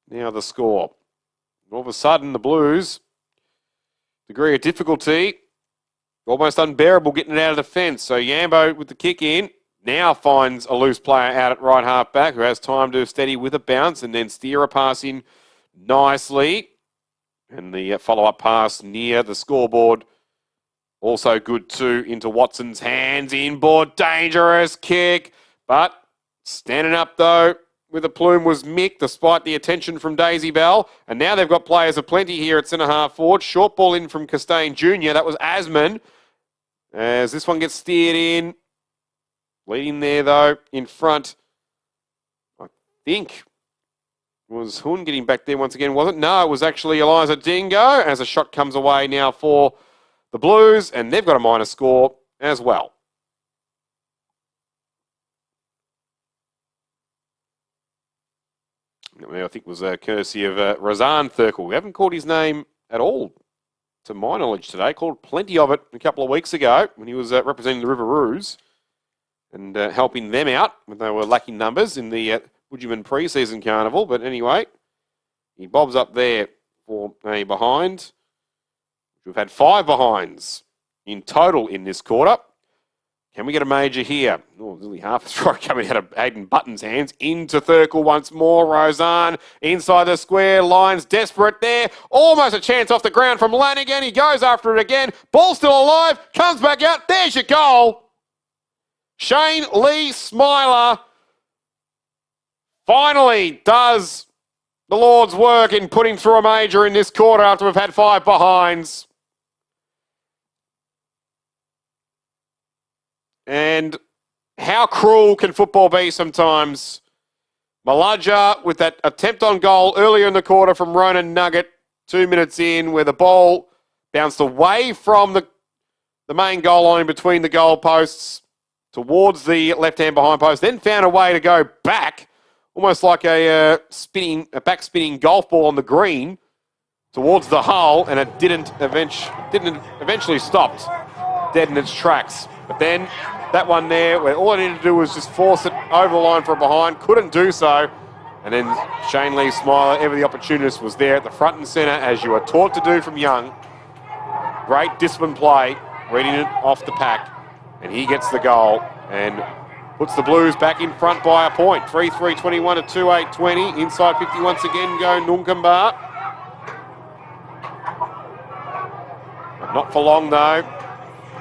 Now the score. All of a sudden, the Blues, degree of difficulty, almost unbearable getting it out of the fence. So Yambo with the kick in now finds a loose player out at right half back who has time to steady with a bounce and then steer a pass in nicely. And the follow-up pass near the scoreboard. Also good too into Watson's hands. Inboard, dangerous kick. But standing up though with a plume was Mick, despite the attention from Daisy Bell. And now they've got players aplenty here at centre-half forward. Short ball in from Costain Jr. That was Asman. As this one gets steered in. Leading there, though, in front. I think was Hun getting back there once again, wasn't? No, it was actually Eliza Dingo as a shot comes away now for the Blues. And they've got a minor score as well. I think it was courtesy of Razan Thurkel. We haven't called his name at all, to my knowledge today. Called plenty of it a couple of weeks ago when he was representing the Riveroos and helping them out when they were lacking numbers in the Woodgerman pre-season carnival. But anyway, he bobs up there for a behind. We've had 5 behinds in total in this quarter. Can we get a major here? Oh, nearly half a throw coming out of Aiden Button's hands. Into Thurkel once more. Roseanne inside the square. Lions desperate there. Almost a chance off the ground from Lanigan. He goes after it again. Ball still alive. Comes back out. There's your goal. Shane Lee Smiler finally does the Lord's work in putting through a major in this quarter after we've had 5 behinds. And how cruel can football be sometimes? Maludja with that attempt on goal earlier in the quarter from Ronan Nugget, 2 minutes in, where the ball bounced away from the main goal line between the goal posts towards the left-hand behind post, then found a way to go back, almost like a back spinning golf ball on the green towards the hull, and it didn't eventually stopped dead in its tracks. But then that one there, where all I needed to do was just force it over the line for a behind, couldn't do so. And then Shane Lee Smiler, ever the opportunist, was there at the front and centre, as you were taught to do from young. Great disciplined play, reading it off the pack, and he gets the goal and puts the Blues back in front by a point. 3-3-21 to 2-8-20. Inside 50 once again go Nunkamba. But not for long though.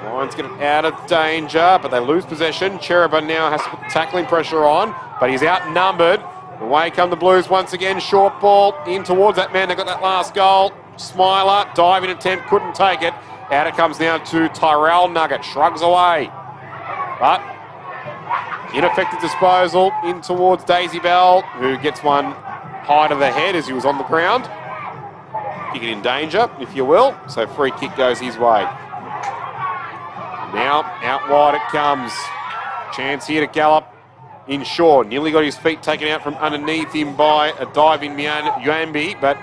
Lions get it out of danger, but they lose possession. Cherubin now has to put the tackling pressure on, but he's outnumbered. Away come the Blues once again. Short ball in towards that man that got that last goal. Smiler, diving attempt, couldn't take it. Out it comes now to Tyrell Nugget. Shrugs away. But ineffective disposal in towards Daisy Bell, who gets one high to the head as he was on the ground. Kicking in danger, if you will. So free kick goes his way. Now, out wide it comes. Chance here to gallop in Shaw. Nearly got his feet taken out from underneath him by a diving Yambi, but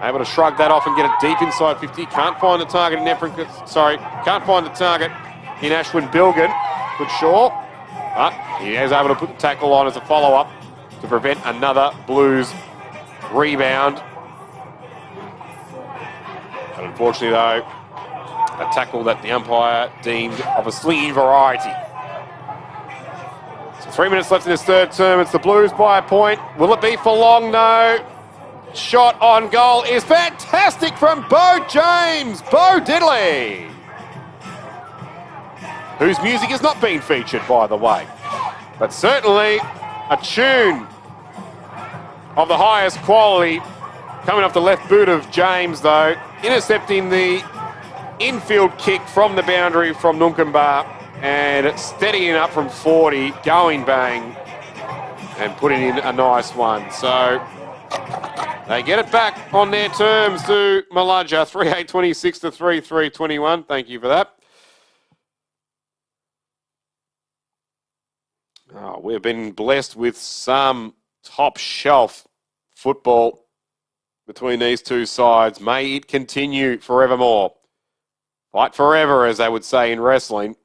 able to shrug that off and get it deep inside 50. Can't find the target in can't find the target in Ashwin Bilgan. Good Shaw, but he is able to put the tackle on as a follow-up to prevent another Blues rebound. But unfortunately, though, a tackle that the umpire deemed of a slinging variety. So 3 minutes left in this third term. It's the Blues by a point. Will it be for long? No. Shot on goal is fantastic from Bo James. Bo Diddley, whose music has not been featured, by the way. But certainly a tune of the highest quality coming off the left boot of James, though. Intercepting the infield kick from the boundary from Nunkambar and steadying up from 40, going bang and putting in a nice one. So they get it back on their terms to Malaja, 3-8-26 to 3-3-21. Thank you for that. Oh, we've been blessed with some top shelf football between these two sides. May it continue forevermore. Fight forever, as they would say in wrestling.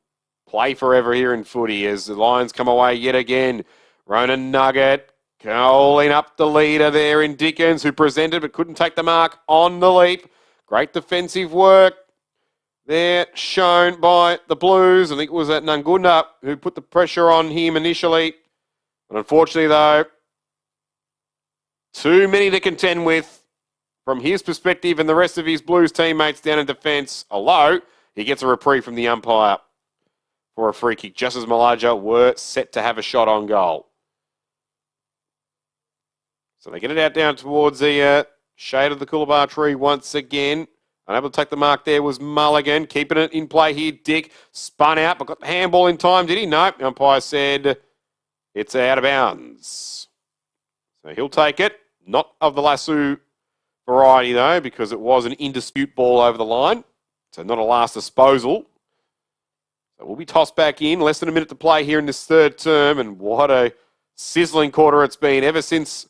Play forever here in footy as the Lions come away yet again. Ronan Nugget calling up the leader there in Dickens, who presented but couldn't take the mark on the leap. Great defensive work there shown by the Blues. I think it was at Nangunda who put the pressure on him initially. But unfortunately, though, too many to contend with from his perspective and the rest of his Blues teammates down in defence. Although he gets a reprieve from the umpire for a free kick, just as Malaja were set to have a shot on goal. So they get it out down towards the shade of the Coolabah tree once again. Unable to take the mark there was Mulligan. Keeping it in play here. Dick spun out, but got the handball in time, did he? No. The umpire said it's out of bounds. So he'll take it. Not of the lasso variety, though, because it was an in dispute ball over the line. So not a last disposal. So we'll be tossed back in. Less than a minute to play here in this third term. And what a sizzling quarter it's been. Ever since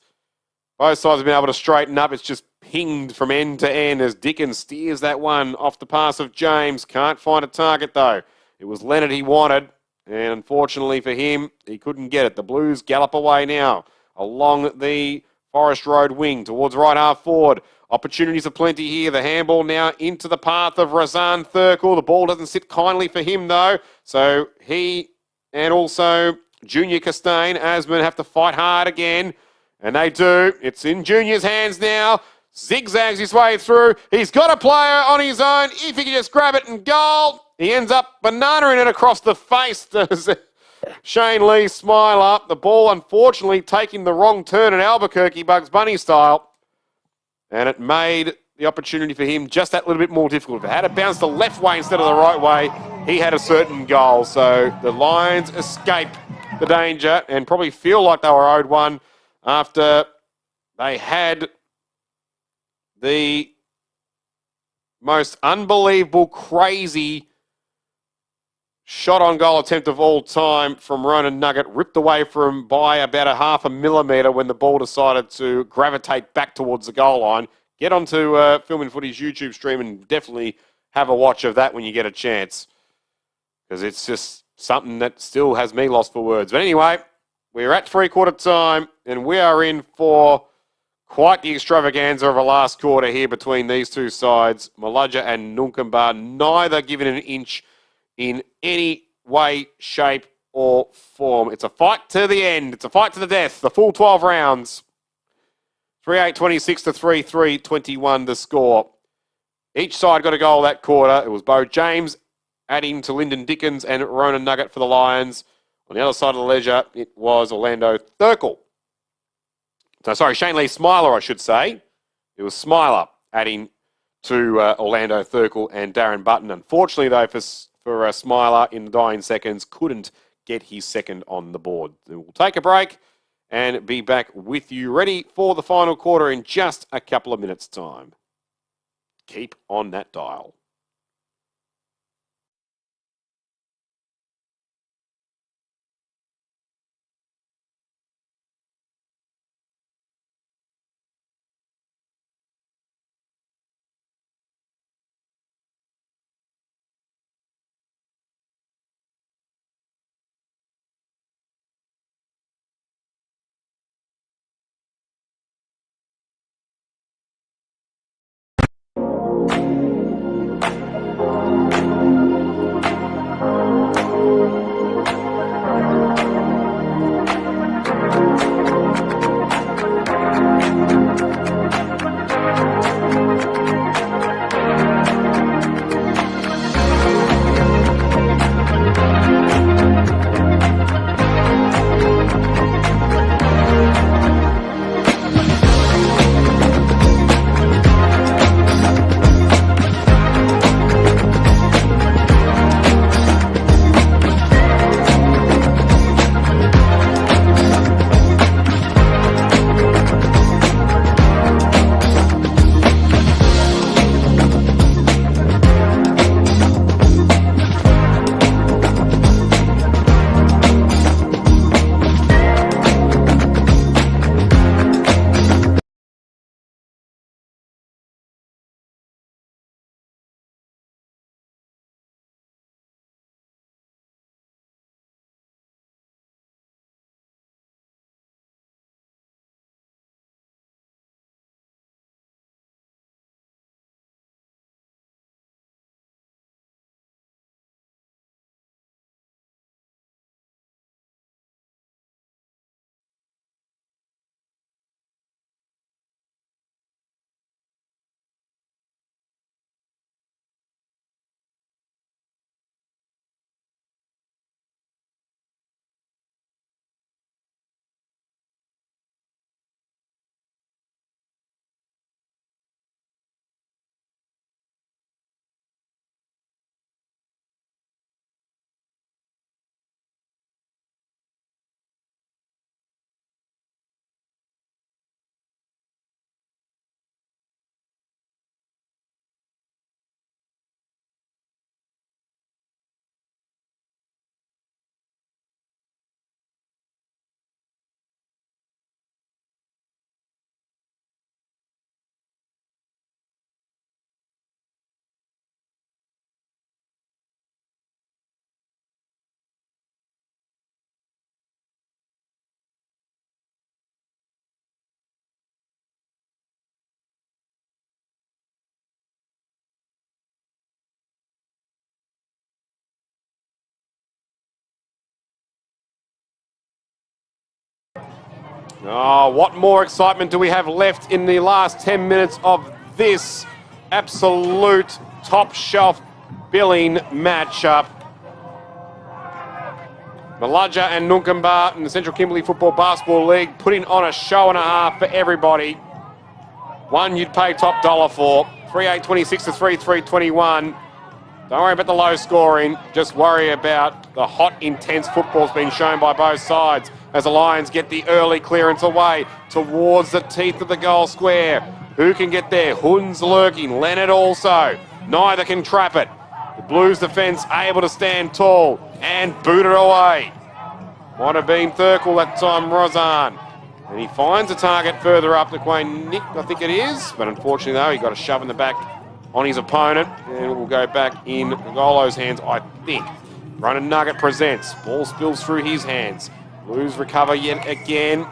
both sides have been able to straighten up, it's just pinged from end to end as Dickens steers that one off the pass of James. Can't find a target, though. It was Leonard he wanted, and unfortunately for him, he couldn't get it. The Blues gallop away now along the Forest Road wing towards right half forward. Opportunities aplenty here. The handball now into the path of Razan Thurkel. The ball doesn't sit kindly for him, though. So he and also Junior Castaigne, Asman, have to fight hard again. And they do. It's in Junior's hands now. Zigzags his way through. He's got a player on his own. If he can just grab it and goal, he ends up banana-ing it across the face to Shane Lee Smiler. The ball, unfortunately, taking the wrong turn at Albuquerque, Bugs Bunny style. And it made the opportunity for him just that little bit more difficult. If it had it bounced the left way instead of the right way, he had a certain goal. So the Lions escape the danger and probably feel like they were owed one after they had the most unbelievable, crazy shot on goal attempt of all time from Ronan Nugget, ripped away from by about a half a millimetre when the ball decided to gravitate back towards the goal line. Get onto Film & Footy's YouTube stream and definitely have a watch of that when you get a chance, because it's just something that still has me lost for words. But anyway, we're at three-quarter time, and we are in for quite the extravaganza of a last quarter here between these two sides. Malaja and Nunkambar, neither given an inch in any way, shape, or form. It's a fight to the end. It's a fight to the death. The full 12 rounds. 3-8-26 to 3-3-21 the score. Each side got a goal that quarter. It was Bo James adding to Lyndon Dickens and Ronan Nugget for the Lions. On the other side of the ledger, it was Orlando Thurkel. So, sorry, Shane Lee Smiler, I should say. It was Smiler adding to Orlando Thurkel and Darren Button. Unfortunately, though, for Smiler in the dying seconds, couldn't get his second on the board. We'll take a break and be back with you ready for the final quarter in just a couple of minutes' time. Keep on that dial. Oh, what more excitement do we have left in the last 10 minutes of this absolute top shelf billing matchup? Maludja and Nunkambar in the Central Kimberley Football Basketball League putting on a show and a half for everybody. One you'd pay top dollar for. 3-8-26 to 3-3-21. Don't worry about the low scoring. Just worry about the hot, intense football's been shown by both sides as the Lions get the early clearance away towards the teeth of the goal square. Who can get there? Hun's lurking. Leonard also. Neither can trap it. The Blues defence able to stand tall and boot it away. Might have been Thurkel that time, Rozan. And he finds a target further up the Queen Nick, I think it is. But unfortunately, though, he got a shove in the back on his opponent. And it will go back in Golo's hands, I think. Ronan Nugget presents. Ball spills through his hands. Blues recover yet again.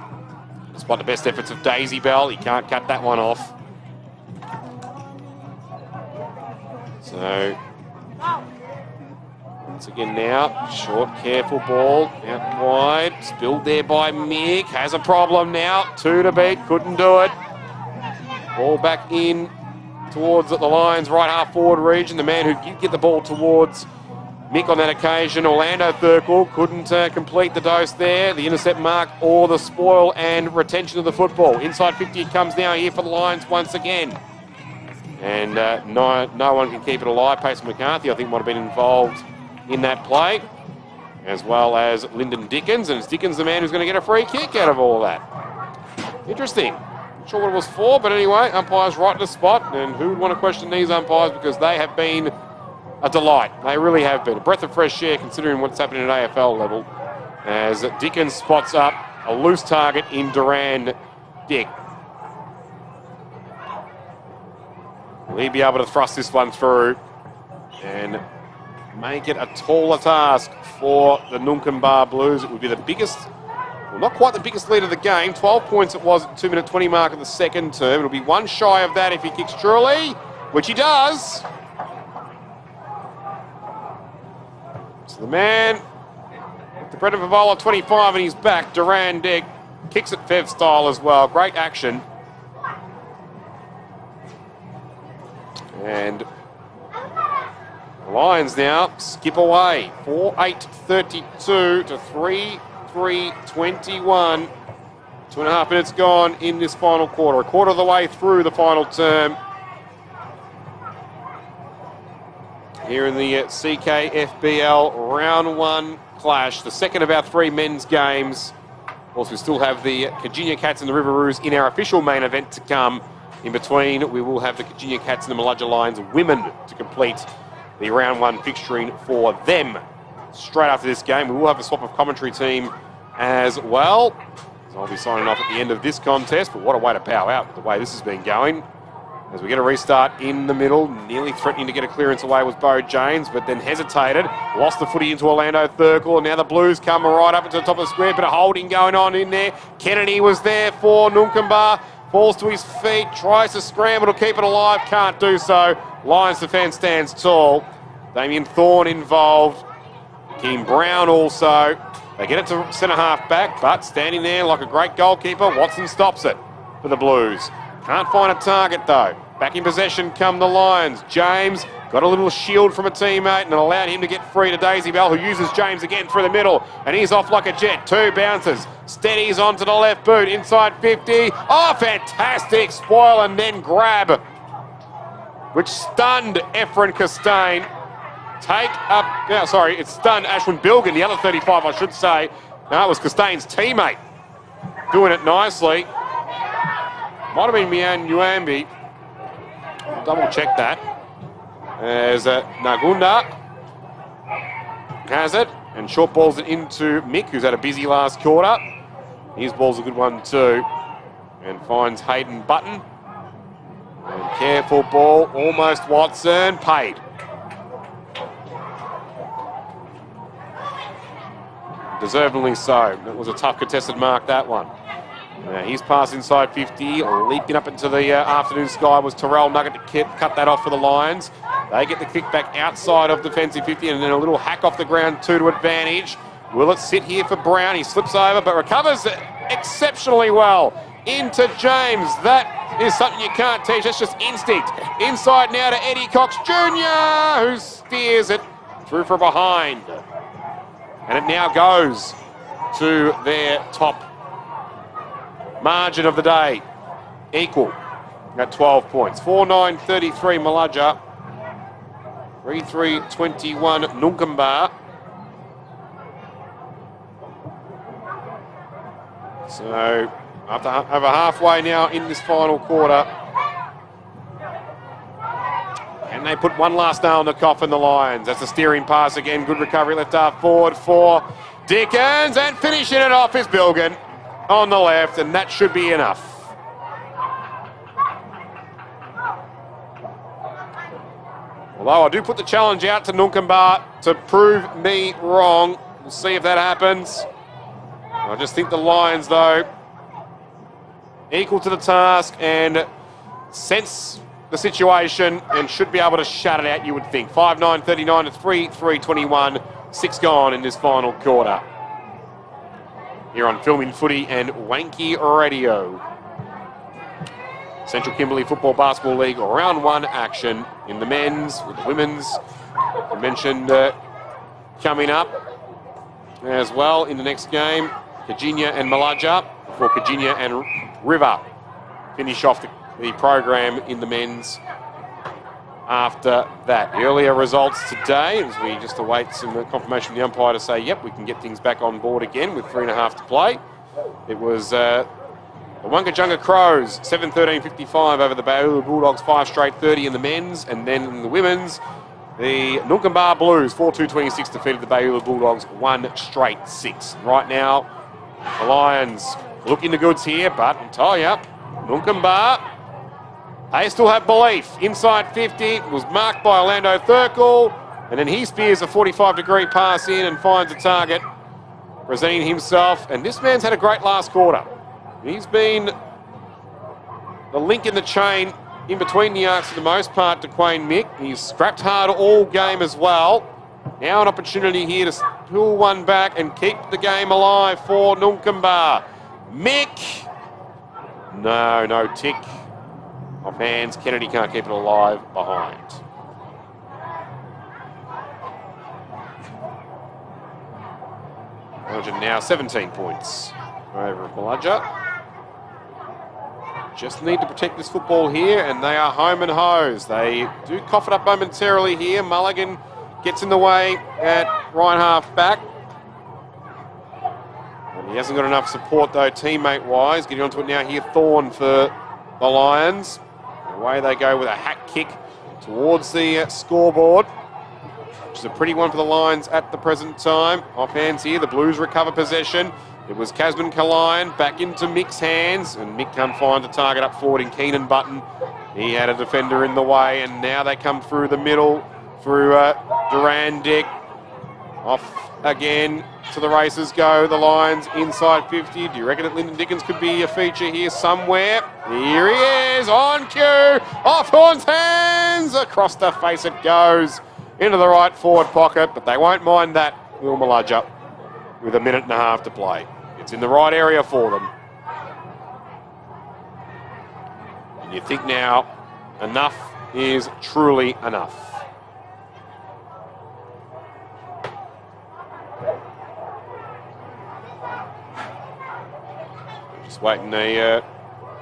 Despite the best efforts of Daisy Bell, he can't cut that one off. So, once again now, short, careful ball, out wide, spilled there by Mick, has a problem now, 2 to beat, couldn't do it. Ball back in towards the Lions right half forward region, the man who did get the ball towards Mick on that occasion, Orlando Thurkel, couldn't complete the dose there, the intercept mark or the spoil and retention of the football. Inside 50 it comes now here for the Lions once again. And no one can keep it alive. Payson McCarthy, I think, might have been involved in that play, as well as Lyndon Dickens. And it's Dickens the man who's going to get a free kick out of all of that. Interesting. Not sure what it was for, but anyway, umpires right in the spot. And who would want to question these umpires, because they have been a delight. They really have been. A breath of fresh air considering what's happening at AFL level, as Dickens spots up a loose target in Duran Dick. Will he be able to thrust this one through and make it a taller task for the Nunkambar Blues? It would be the biggest, well, not quite the biggest lead of the game. 12 points it was at 2-minute 20 mark of the second term. It'll be one shy of that if he kicks truly, which he does. So the man with the Brendan Favola 25 in his back, Duran Dick, kicks it Fev style as well. Great action. And the Lions now skip away. 4-8-32 to 3-3-21. 2.5 minutes gone in this final quarter. A quarter of the way through the final term here in the CKFBL Round 1 clash. The second of our 3 men's games. Of course, we still have the Virginia Cats and the Riveroos in our official main event to come. In between, we will have the Virginia Cats and the Maludja Lions women to complete the Round 1 fixturing for them. Straight after this game, we will have a swap of commentary team as well. So I'll be signing off at the end of this contest, but what a way to power out the way this has been going. As we get a restart in the middle, nearly threatening to get a clearance away was Bo James, but then hesitated, lost the footy into Orlando Thurkel, and now the Blues come right up into the top of the square, bit of holding going on in there. Kennedy was there for Nunkambar. Falls to his feet, tries to scramble to keep it alive, can't do so. Lions defence stands tall. Damien Thorne involved. Kim Brown also. They get it to centre half back, but standing there like a great goalkeeper, Watson stops it for the Blues. Can't find a target though. Back in possession come the Lions. James got a little shield from a teammate and allowed him to get free to Daisy Bell, who uses James again through the middle. And he's off like a jet. 2 bounces. Steadies onto the left boot. Inside 50. Oh, fantastic spoil and then grab, which stunned Efren Costain. It stunned Ashwin Bilgan, the other 35, I should say. No, it was Costain's teammate doing it nicely. Might have been Mian Uambi. Double check that. As Nagunda has it and short balls it into Mick, who's had a busy last quarter. His ball's a good one too. And finds Hayden Button. And careful ball, almost Watson, paid. Deservedly so. That was a tough contested mark, that one. He's passed inside 50, leaping up into the afternoon sky was Terrell Nugget to cut that off for the Lions. They get the kick back outside of defensive 50 and then a little hack off the ground 2 to advantage. Will it sit here for Brown? He slips over but recovers exceptionally well. Into James. That is something you can't teach. That's just instinct. Inside now to Eddie Cox Jr., who steers it through from behind. And it now goes to their top margin of the day. Equal at 12 points. 4-9-33 Maludja. 3-3-21 Nunkamba. So after over halfway now in this final quarter. And they put one last nail in the coffin, the Lions. That's a steering pass again. Good recovery left half forward for Dickens. And finishing it off is Bilgan on the left. And that should be enough. Although I do put the challenge out to Nunkamba to prove me wrong. We'll see if that happens. I just think the Lions, though, equal to the task and sense the situation and should be able to shut it out, you would think. 5-9-39 to 3-3-21. 6 gone in this final quarter. Here on Filming Footy and Wanky Radio. Central Kimberley Football Basketball League round 1 action in the men's with the women's. I mentioned coming up as well in the next game, Kajinya and Maludja, before Kajinya and River finish off the program in the men's after that. The earlier results today, as we just await some confirmation from the umpire to say, yep, we can get things back on board again with 3.5 to play. It was the Wangajunga Crows, 7-13-55 over the Bayoula Bulldogs, 5 straight 30 in the men's. And then in the women's, the Nunkamba Blues, 4-2-26 defeated the Bayoula Bulldogs, 1 straight 6. Right now, the Lions looking the goods here, but I'll tell you, Nunkamba, they still have belief. Inside 50 was marked by Orlando Thurkel, and then he spears a 45-degree pass in and finds a target, presenting himself. And this man's had a great last quarter. He's been the link in the chain in between the arcs for the most part to Quayne Mick. He's scrapped hard all game as well. Now an opportunity here to pull one back and keep the game alive for Nunkamba. Mick. No tick off hands. Kennedy can't keep it alive behind. Maludja now 17 points over Maludja. Just need to protect this football here, and they are home and hose. They do cough it up momentarily here. Mulligan gets in the way at right half back. And he hasn't got enough support, though, teammate-wise. Getting onto it now here, Thorne for the Lions. Away they go with a hat kick towards the scoreboard, which is a pretty one for the Lions at the present time. Off hands here, the Blues recover possession. It was Casman Kalayan back into Mick's hands, and Mick can't find a target up forward in Keenan Button. He had a defender in the way, and now they come through the middle, through Durandic. Off again to the races go, the Lions inside 50. Do you reckon that Lyndon Dickens could be a feature here somewhere? Here he is, on cue, off Horn's hands, across the face it goes, into the right forward pocket, but they won't mind that, Will Maludja, with 1.5 minutes to play. It's in the right area for them. And you think now, enough is truly enough. Just waiting a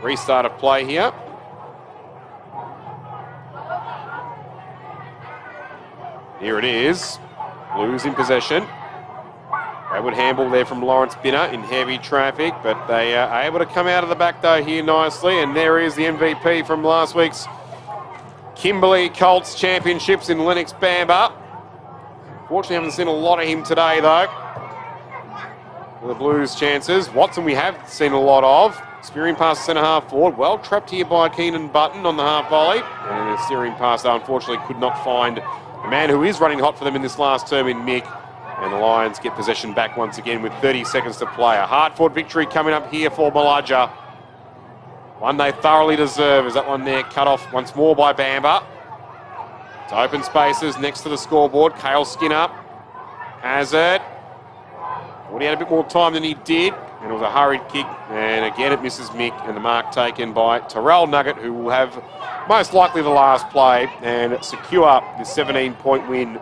restart of play here. Here it is. Blues in possession. They would handball there from Lawrence Binner in heavy traffic, but they are able to come out of the back though here nicely. And there is the MVP from last week's Kimberley Colts Championships in Lennox Bamba. Fortunately, haven't seen a lot of him today though. For the Blues chances. Watson we have seen a lot of. Steering pass centre half forward. Well trapped here by Keenan Button on the half volley. And a steering pass though unfortunately could not find the man who is running hot for them in this last term in Mick. And the Lions get possession back once again with 30 seconds to play. A hard-fought victory coming up here for Maludja. One they thoroughly deserve. Is that one there cut off once more by Bamba. To open spaces next to the scoreboard. Cale Skinner has it. Thought he had a bit more time than he did, and it was a hurried kick, and again it misses Mick, and the mark taken by Terrell Nugget, who will have most likely the last play and secure this 17-point win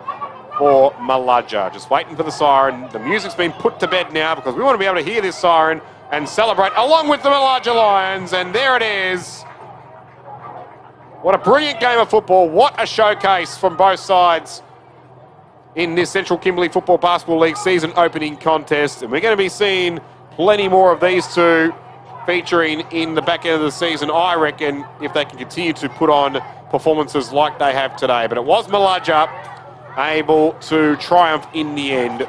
for Maludja. Just waiting for the siren. The music's been put to bed now because we want to be able to hear this siren and celebrate along with the Maludja Lions, and there it is. What a brilliant game of football. What a showcase from both sides in this Central Kimberley Football Basketball League season opening contest. And we're going to be seeing plenty more of these two featuring in the back end of the season, I reckon, if they can continue to put on performances like they have today. But it was Maludja able to triumph in the end.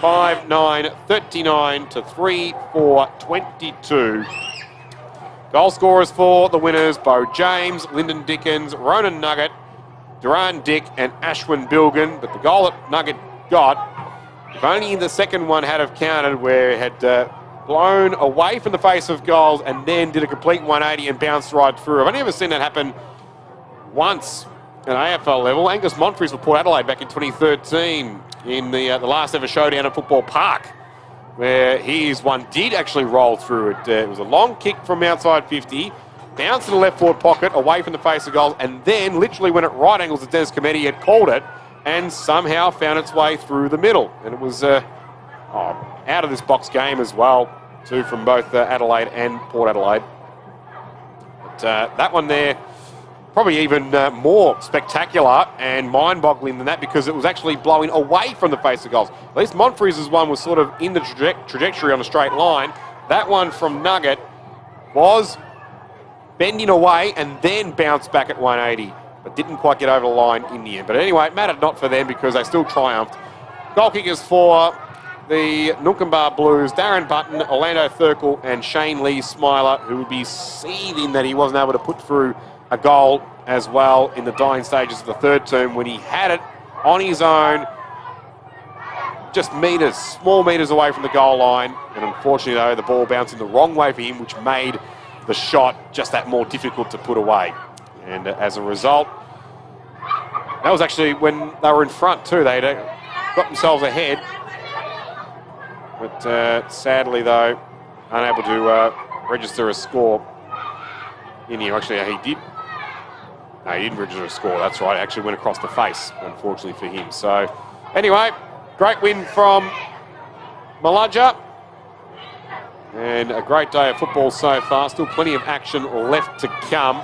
5-9-39 to 3-4-22. Goal scorers for the winners: Bo James, Lyndon Dickens, Ronan Nugget, Duran Dick and Ashwin Bilgan. But the goal that Nugget got, if only the second one had have counted, where it had blown away from the face of goals and then did a complete 180 and bounced right through. I've only ever seen that happen once at AFL level. Angus Monfries for Port Adelaide back in 2013 in the last ever showdown at Football Park, where his one did actually roll through it. It was a long kick from outside 50, bounced to the left forward pocket, away from the face of goals, and then literally went at right angles as Dennis Cometti had called it, and somehow found its way through the middle. And it was out of this box game as well, too, from both Adelaide and Port Adelaide. But that one there, probably even more spectacular and mind-boggling than that, because it was actually blowing away from the face of goals. At least Monfries' one was sort of in the trajectory on a straight line. That one from Nugget was bending away and then bounced back at 180, but didn't quite get over the line in the end. But anyway, it mattered not for them because they still triumphed. Goal kickers for the Noonkanbah Blues: Darren Button, Orlando Thurkel and Shane Lee Smiler, who would be seething that he wasn't able to put through a goal as well in the dying stages of the third term when he had it on his own, just small metres away from the goal line. And unfortunately, though, the ball bounced in the wrong way for him, which made the shot just that more difficult to put away. And as a result, that was actually when they were in front too. They'd got themselves ahead. But sadly, though, unable to register a score in here. Actually, he did. No, he didn't register a score. That's right. It actually went across the face, unfortunately for him. So, anyway, great win from Maludja. And a great day of football so far. Still plenty of action left to come.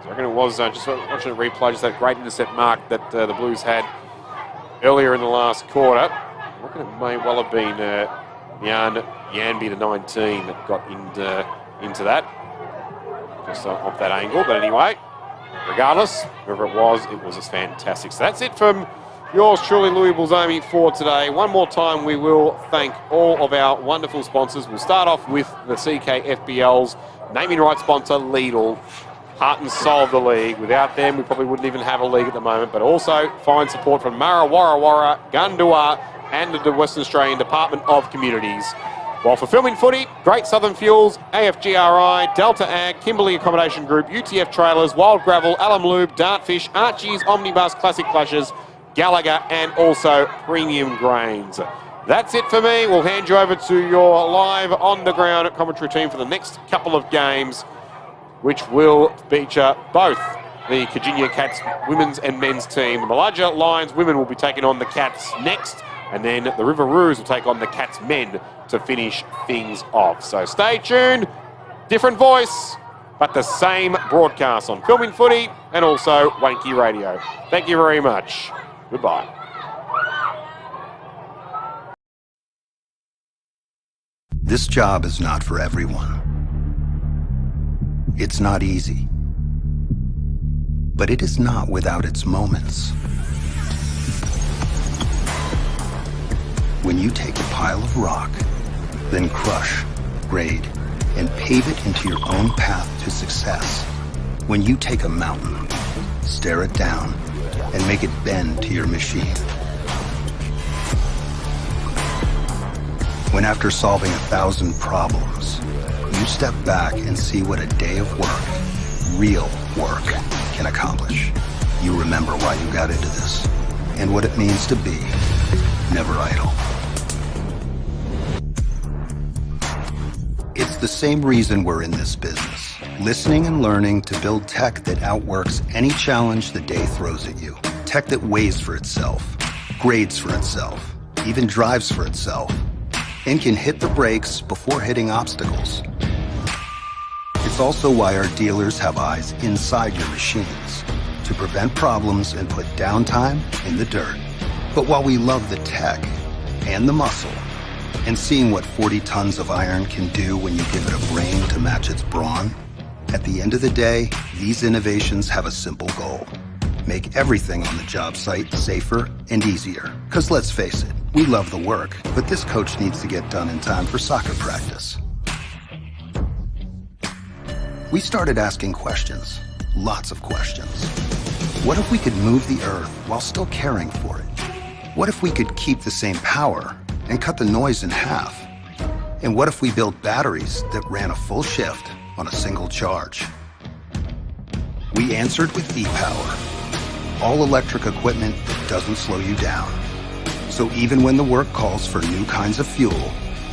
So I reckon it was, just watching a replay, just that great intercept mark that the Blues had earlier in the last quarter. I reckon it may well have been Yanby, the 19, that got into that. Just off that angle. But anyway, regardless, whoever it was just fantastic. So that's it from yours truly, Louis Bulzomi, for today. One more time, we will thank all of our wonderful sponsors. We'll start off with the CKFBL's naming rights sponsor, Lidl, heart and soul of the league. Without them, we probably wouldn't even have a league at the moment. But also fine support from Mara, Warra, Gundua, and the Western Australian Department of Communities. While for filming footy, Great Southern Fuels, AFGRI, Delta Ag, Kimberley Accommodation Group, UTF Trailers, Wild Gravel, Alum Lube, Dartfish, Archie's, Omnibus, Classic Clashes, Gallagher, and also Premium Grains. That's it for me. We'll hand you over to your live on-the-ground commentary team for the next couple of games, which will feature both the Virginia Cats women's and men's team. The Maludja Lions women will be taking on the Cats next, and then the Riveroos will take on the Cats men to finish things off. So stay tuned. Different voice, but the same broadcast on Filming Footy and also Wanky Radio. Thank you very much. Goodbye. This job is not for everyone. It's not easy. But it is not without its moments. When you take a pile of rock, then crush, grade, and pave it into your own path to success. When you take a mountain, stare it down, and make it bend to your machine. When after solving 1,000 problems, you step back and see what a day of work, real work, can accomplish. You remember why you got into this and what it means to be never idle. It's the same reason we're in this business. Listening and learning to build tech that outworks any challenge the day throws at you. Tech that weighs for itself, grades for itself, even drives for itself, and can hit the brakes before hitting obstacles. It's also why our dealers have eyes inside your machines to prevent problems and put downtime in the dirt. But while we love the tech and the muscle, and seeing what 40 tons of iron can do when you give it a brain to match its brawn, at the end of the day, these innovations have a simple goal. Make everything on the job site safer and easier. Because let's face it, we love the work, but this coach needs to get done in time for soccer practice. We started asking questions, lots of questions. What if we could move the earth while still caring for it? What if we could keep the same power and cut the noise in half? And what if we built batteries that ran a full shift on a single charge? We answered with e-Power, all electric equipment that doesn't slow you down. So even when the work calls for new kinds of fuel,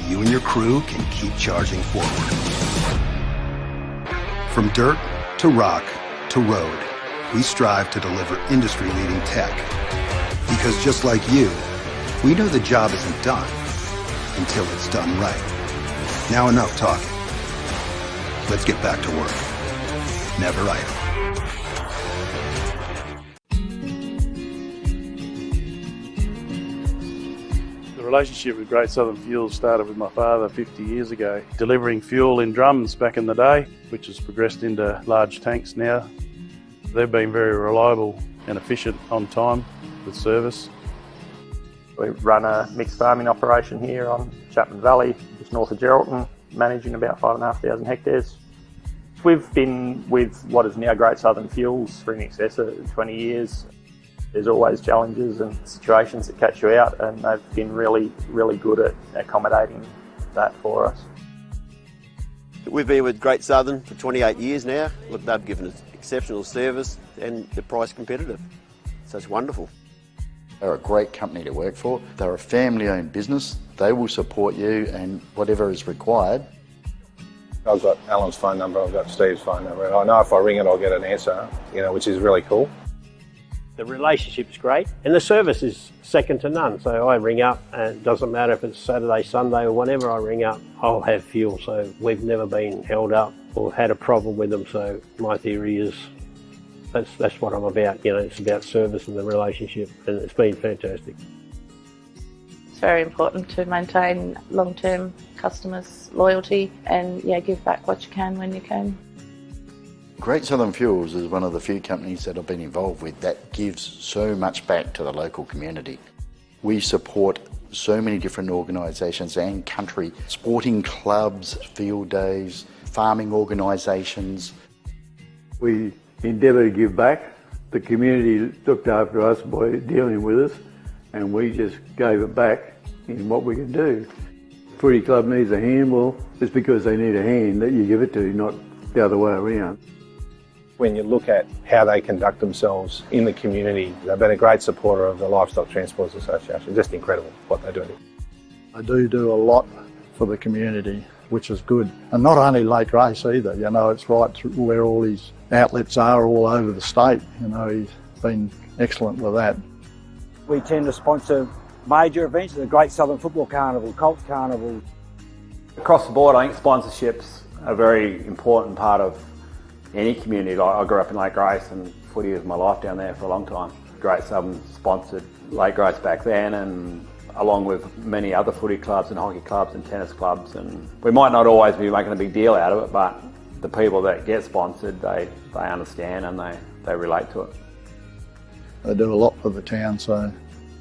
you and your crew can keep charging forward. From dirt to rock to road, we strive to deliver industry-leading tech. Because just like you, we know the job isn't done until it's done right. Now enough talking. Let's get back to work. Never idle. The relationship with Great Southern Fuels started with my father 50 years ago, delivering fuel in drums back in the day, which has progressed into large tanks now. They've been very reliable and efficient on time with service. We run a mixed farming operation here on Chapman Valley, just north of Geraldton, managing about 5,500 hectares. We've been with what is now Great Southern Fuels for in excess of 20 years. There's always challenges and situations that catch you out, and they've been really, really good at accommodating that for us. We've been with Great Southern for 28 years now. Look, they've given us exceptional service and they're price competitive. So it's wonderful. They're a great company to work for. They're a family-owned business. They will support you and whatever is required. I've got Alan's phone number, I've got Steve's phone number, and I know if I ring it I'll get an answer, which is really cool. The relationship's great and the service is second to none. So I ring up and it doesn't matter if it's Saturday, Sunday or whenever I ring up, I'll have fuel. So we've never been held up or had a problem with them. So my theory is that's what I'm about. It's about service and the relationship, and it's been fantastic. It's very important to maintain long-term customers' loyalty and give back what you can when you can. Great Southern Fuels is one of the few companies that I've been involved with that gives so much back to the local community. We support so many different organisations and country, sporting clubs, field days, farming organisations. We endeavour to give back. The community looked after us by dealing with us, and we just gave it back in what we could do. Footy club needs a hand, well, it's because they need a hand that you give it to, not the other way around. When you look at how they conduct themselves in the community, they've been a great supporter of the Livestock Transporters Association. Just incredible what they do. They do a lot for the community, which is good. And not only Lake Race either, it's right through where all his outlets are all over the state. He's been excellent with that. We tend to sponsor major events, the Great Southern Football Carnival, Colts Carnival. Across the board, I think sponsorships are a very important part of any community. I grew up in Lake Grace and footy was my life down there for a long time. Great Southern sponsored Lake Grace back then, and along with many other footy clubs and hockey clubs and tennis clubs, and we might not always be making a big deal out of it, but the people that get sponsored, they understand and they relate to it. They do a lot for the town, so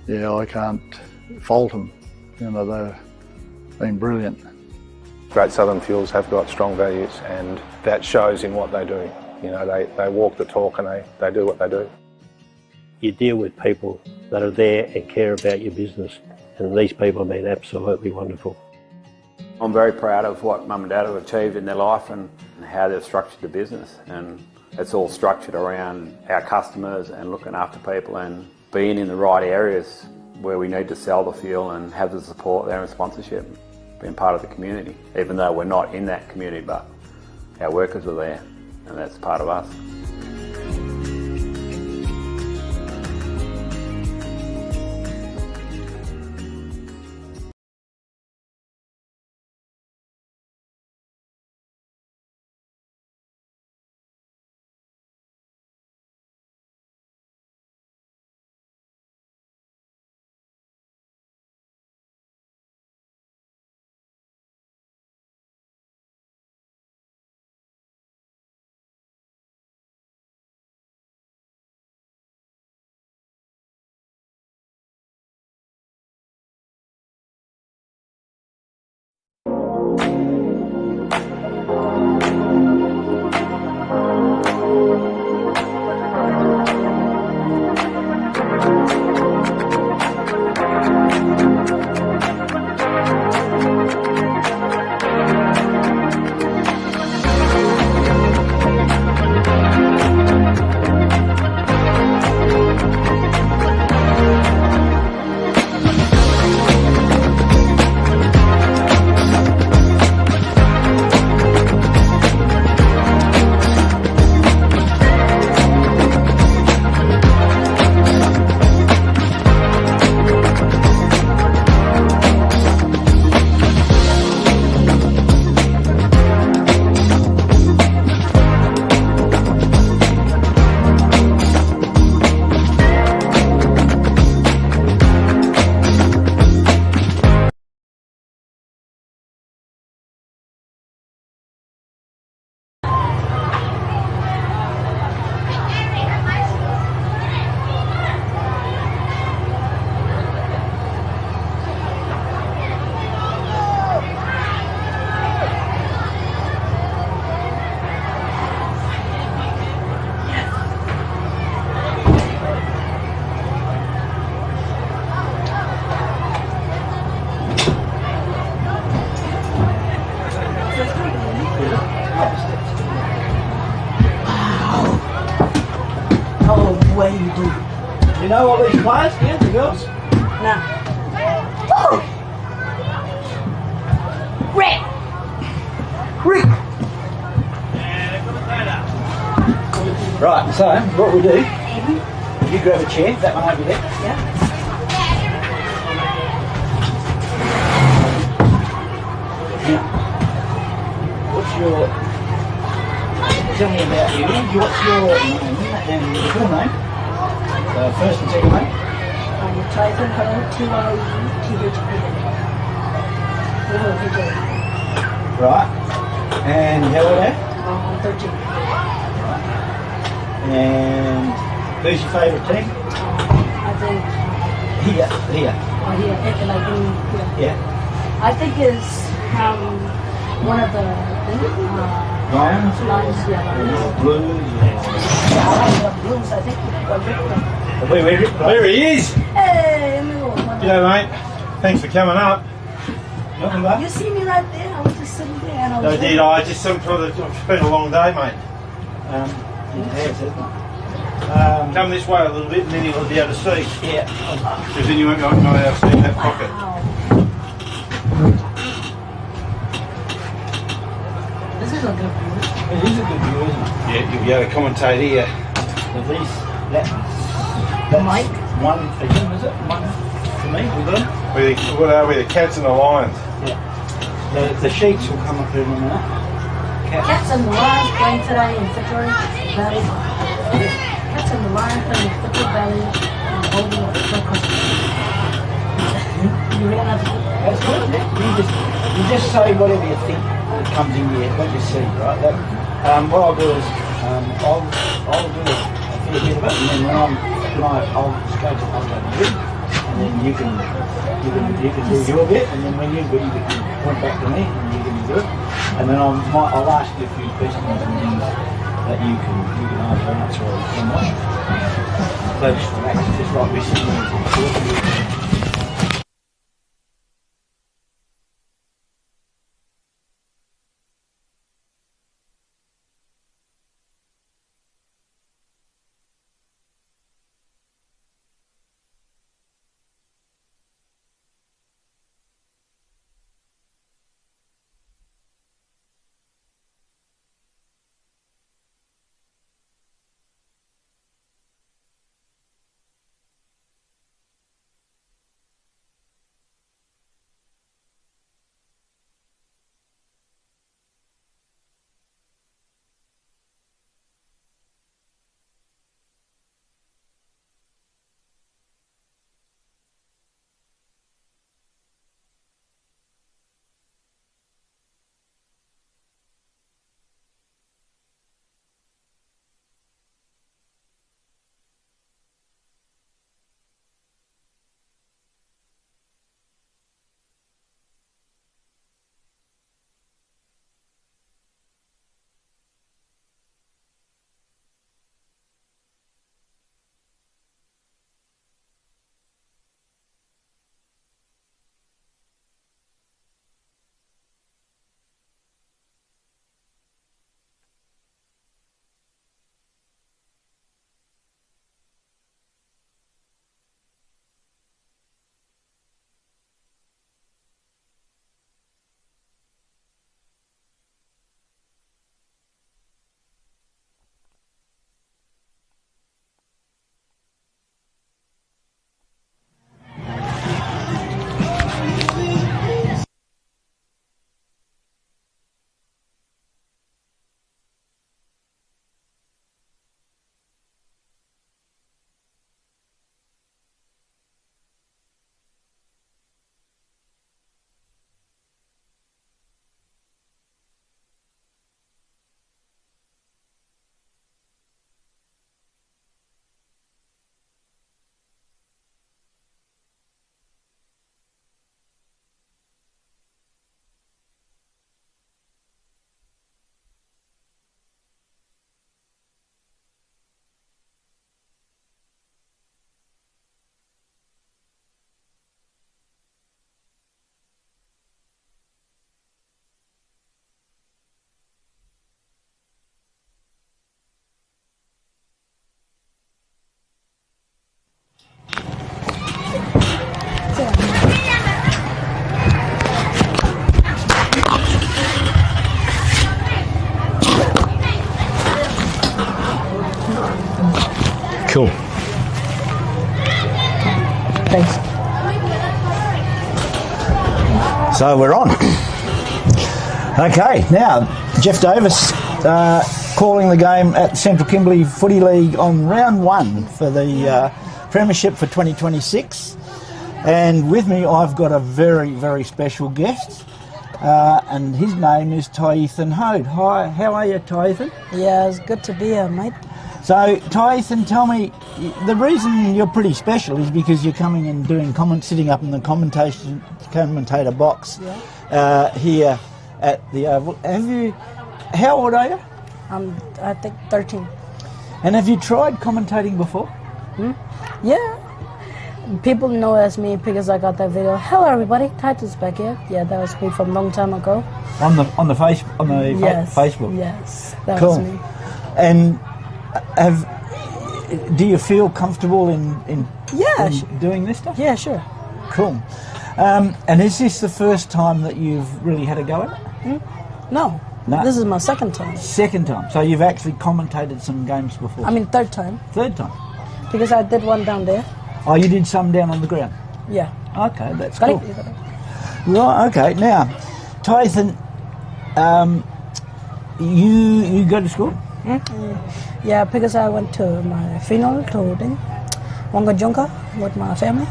I can't fault them. They've been brilliant. Great Southern Fuels have got strong values, and that shows in what they do. They walk the talk and they do what they do. You deal with people that are there and care about your business, and these people have been absolutely wonderful. I'm very proud of what Mum and Dad have achieved in their life and how they've structured the business, and it's all structured around our customers and looking after people and being in the right areas where we need to sell the fuel and have the support there and sponsorship, being part of the community, even though we're not in that community, but our workers are there and that's part of us. way you do. You know all these players, yeah, the girls? No. Oh! Rick! Rick! Right, so what we do, you grab a chair, that one over there. Yeah. What's your... Tell me about you. What's your name and your full name? First and second name? Tyson Hello, T-Y-E-T-H-E. Right. And how old are you? 13. Right. And who's your favourite team? I think... Here. Oh, here, like in here. Yeah. I think it's one of the... Lions? Lions, yeah. Blues? Yeah, I like the blues, I think. There he is! Hey, amigo. G'day, mate. Thanks for coming up. You see me right there? I was just sitting there and I was... I did. I've spent a long day, mate. Come this way a little bit and then you'll be able to see. Yeah. Because then you won't be able to see in that pocket. This is a good view. It is a good view, isn't it? Yeah, you'll be able to commentate here. At least that's Mike? one for him, is it? One for me, we got him? What are we, the cats and the lions? Yeah. The sheets will come up here in a minute. Cats and the Lions playing today in Fitchery Valley. Cats and the Lions playing in Fitchery Valley and holding up the You really have to do That's good. You just say whatever you think that comes in here, what you see, right? What I'll do is I'll do a fair bit of it, and then I'll just go to you, and then you can do your bit, and then when you do, you can point back to me, and you can do it, and then I'll ask you a few questions and things that you can either answer or not. So just relax, just like we're sitting here talking. Cool. Thanks. So we're on. Okay, now Jeff Davis calling the game at Central Kimberley Footy League on round 1 for the Premiership for 2026. And with me I've got a very, very special guest. And his name is Tyethan Hode. Hi, how are you, Tyethan? Yeah, it's good to be here, mate. So, Tyethan, tell me, the reason you're pretty special is because you're coming and doing sitting up in the commentator box here at the Oval. How old are you? I think 13. And have you tried commentating before? Yeah. People know as me because I got that video. Hello, everybody. Titus back here. Yeah, that was me from a long time ago. On the Facebook. Yes, that cool. was me. And do you feel comfortable in doing this stuff? Yeah, sure. Cool. And is this the first time that you've really had a go at it? No. This is my second time. Second time. So you've actually commentated some games before? I mean, third time. Third time. Because I did one down there. Oh, you did some down on the ground? Yeah. Okay, that's cool. Right, okay. Now, Tyethan, you go to school? Yeah, because I went to my funeral to Wangajunka with my family.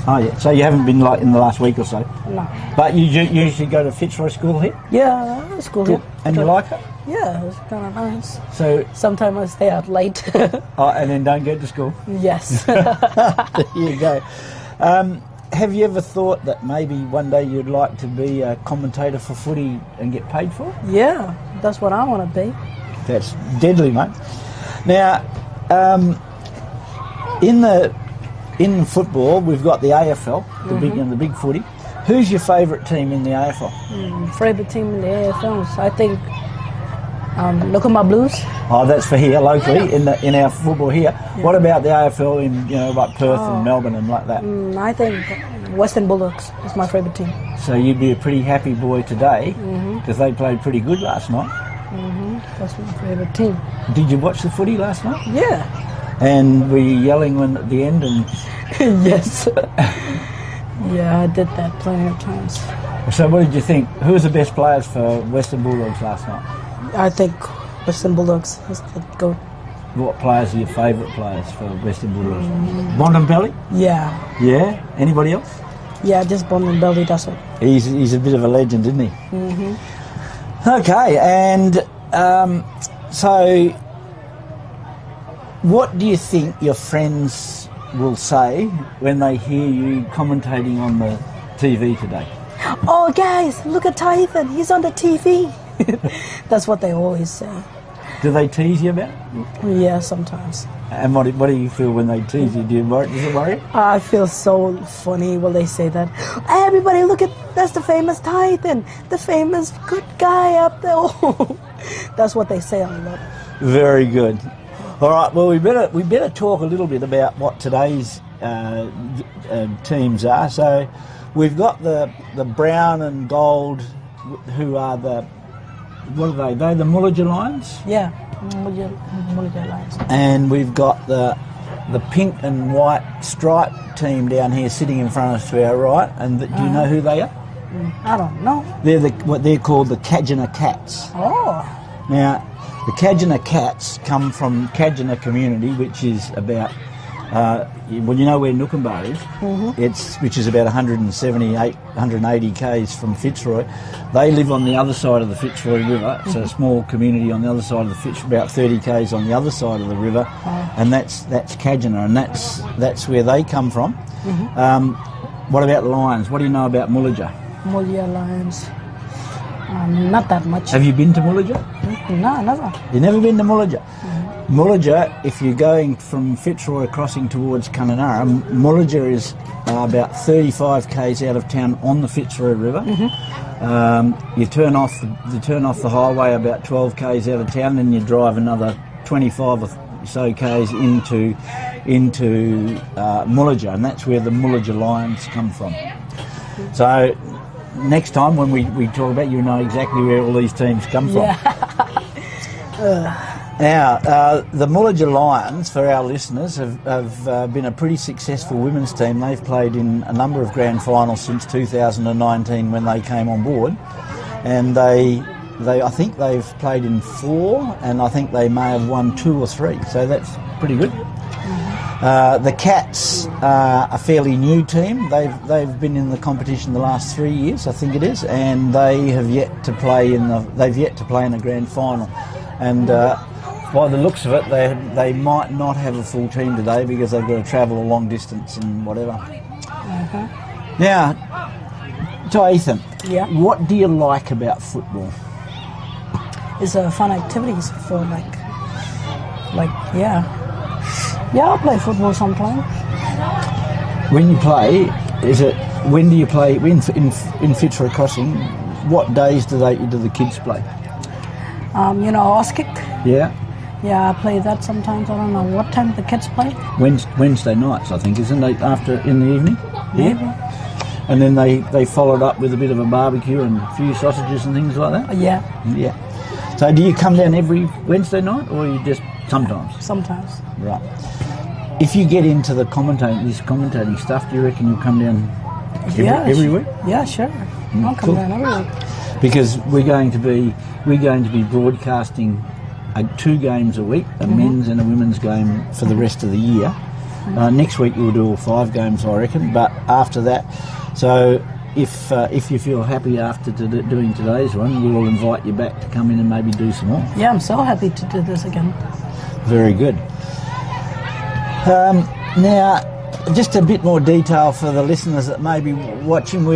Oh, yeah. So you haven't been like in the last week or so? No. But you usually go to Fitzroy School here? Yeah, school here. And you like it? Yeah, it's kind of nice. So sometimes I stay out late. And then don't get to school? Yes. There you go. Have you ever thought that maybe one day you'd like to be a commentator for footy and get paid for it? Yeah, that's what I want to be. That's deadly, mate. Now, in football, we've got the AFL, the big footy. Who's your favourite team in the AFL? Favourite team in the AFL, I think. Look at my Blues. Oh, that's for here locally in our football here. Yeah. What about the AFL in like Perth and Melbourne and like that? I think Western Bulldogs is my favourite team. So you'd be a pretty happy boy today because they played pretty good last night. That's my favourite team. Did you watch the footy last night? Yeah. And were you yelling at the end? And yes. Yeah, I did that plenty of times. So what did you think? Who was the best players for Western Bulldogs last night? I think Western Bulldogs is the GOAT. What players are your favourite players for Western Bulldogs? Bontempelli? Yeah. Yeah? Anybody else? Yeah, just Bontempelli, that's it. He's a bit of a legend, isn't he? Okay, and so what do you think your friends will say when they hear you commentating on the TV today? Oh, guys, look at Tyethan. He's on the TV. That's what they always say. Do they tease you about it? Yeah, sometimes. And what do you feel when they tease you? Does it worry you? I feel so funny when they say that. Everybody, look at, that's the famous Tyethan, the famous good guy up there. That's what they say a lot. Very good. All right. Well, we better talk a little bit about what today's teams are. So, we've got the brown and gold, who are what are they? They're the Mullager Lions? Yeah, Mullager Lions. And we've got the pink and white striped team down here sitting in front of us to our right. And do you know who they are? I don't know. They're what they're called the Kajina Cats. Oh. Now, the Kajina Cats come from Kajina community, which is about, well, you know where Nookumba is? Which is about 180 k's from Fitzroy. They live on the other side of the Fitzroy River. It's a small community on the other side of the Fitzroy, about 30 k's on the other side of the river, and that's Kajina, and that's where they come from. What about Lions? What do you know about Mullager? Mullager Lions. Not that much. Have you been to Mullager? No, never. You've never been to Mullager? Mullager, if you're going from Fitzroy crossing towards Kununurra, Mullager is about 35 k's out of town on the Fitzroy River. You turn off the highway about 12 k's out of town, and you drive another 25 or so k's into Mullager, and that's where the Mullager Lions come from. So next time when we talk about, you know exactly where all these teams come from. Now, the Mullager Lions, for our listeners, have been a pretty successful women's team. They've played in a number of grand finals since 2019 when they came on board, and I think they've played in 4, and I think they may have won 2 or 3, so that's pretty good. The Cats are a fairly new team. They've been in the competition the last 3 years, I think it is, and they have yet to play in a grand final. And by the looks of it, they might not have a full team today because they've got to travel a long distance and whatever. Now, to Ethan, what do you like about football? It's fun activities for Yeah, I play football sometimes. When you play, when do you play in Fitzroy Crossing? What days do the kids play? Auskick. Yeah. Yeah, I play that sometimes. I don't know what time the kids play. Wednesday nights, I think, isn't it? In the evening. Maybe. Yeah. And then they followed up with a bit of a barbecue and a few sausages and things like that. Yeah. Yeah. So do you come down every Wednesday night, or you just sometimes? Sometimes. Right. If you get into this commentating stuff, do you reckon you'll come down every week? Yeah, sure. I'll come down every week. Because we're going to be broadcasting 2 games a week, a men's and a women's game for the rest of the year. Next week we'll do all 5 games, I reckon. But after that, so if you feel happy after doing today's one, we'll invite you back to come in and maybe do some more. Yeah, I'm so happy to do this again. Very good. Now, just a bit more detail for the listeners that may be watching.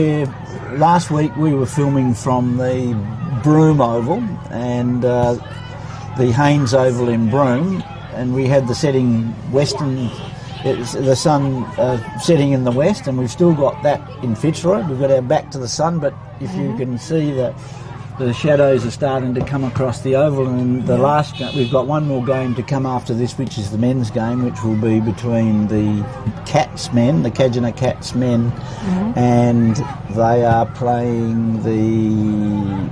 Last week we were filming from the Broome Oval and the Haynes Oval in Broome, and we had the setting the sun setting in the west, and we've still got that in Fitzroy. We've got our back to the sun, but if you can see that the shadows are starting to come across the oval, and we've got one more game to come after this, which is the men's game, which will be between the Cats men, the Kajana Cats men, and they are playing the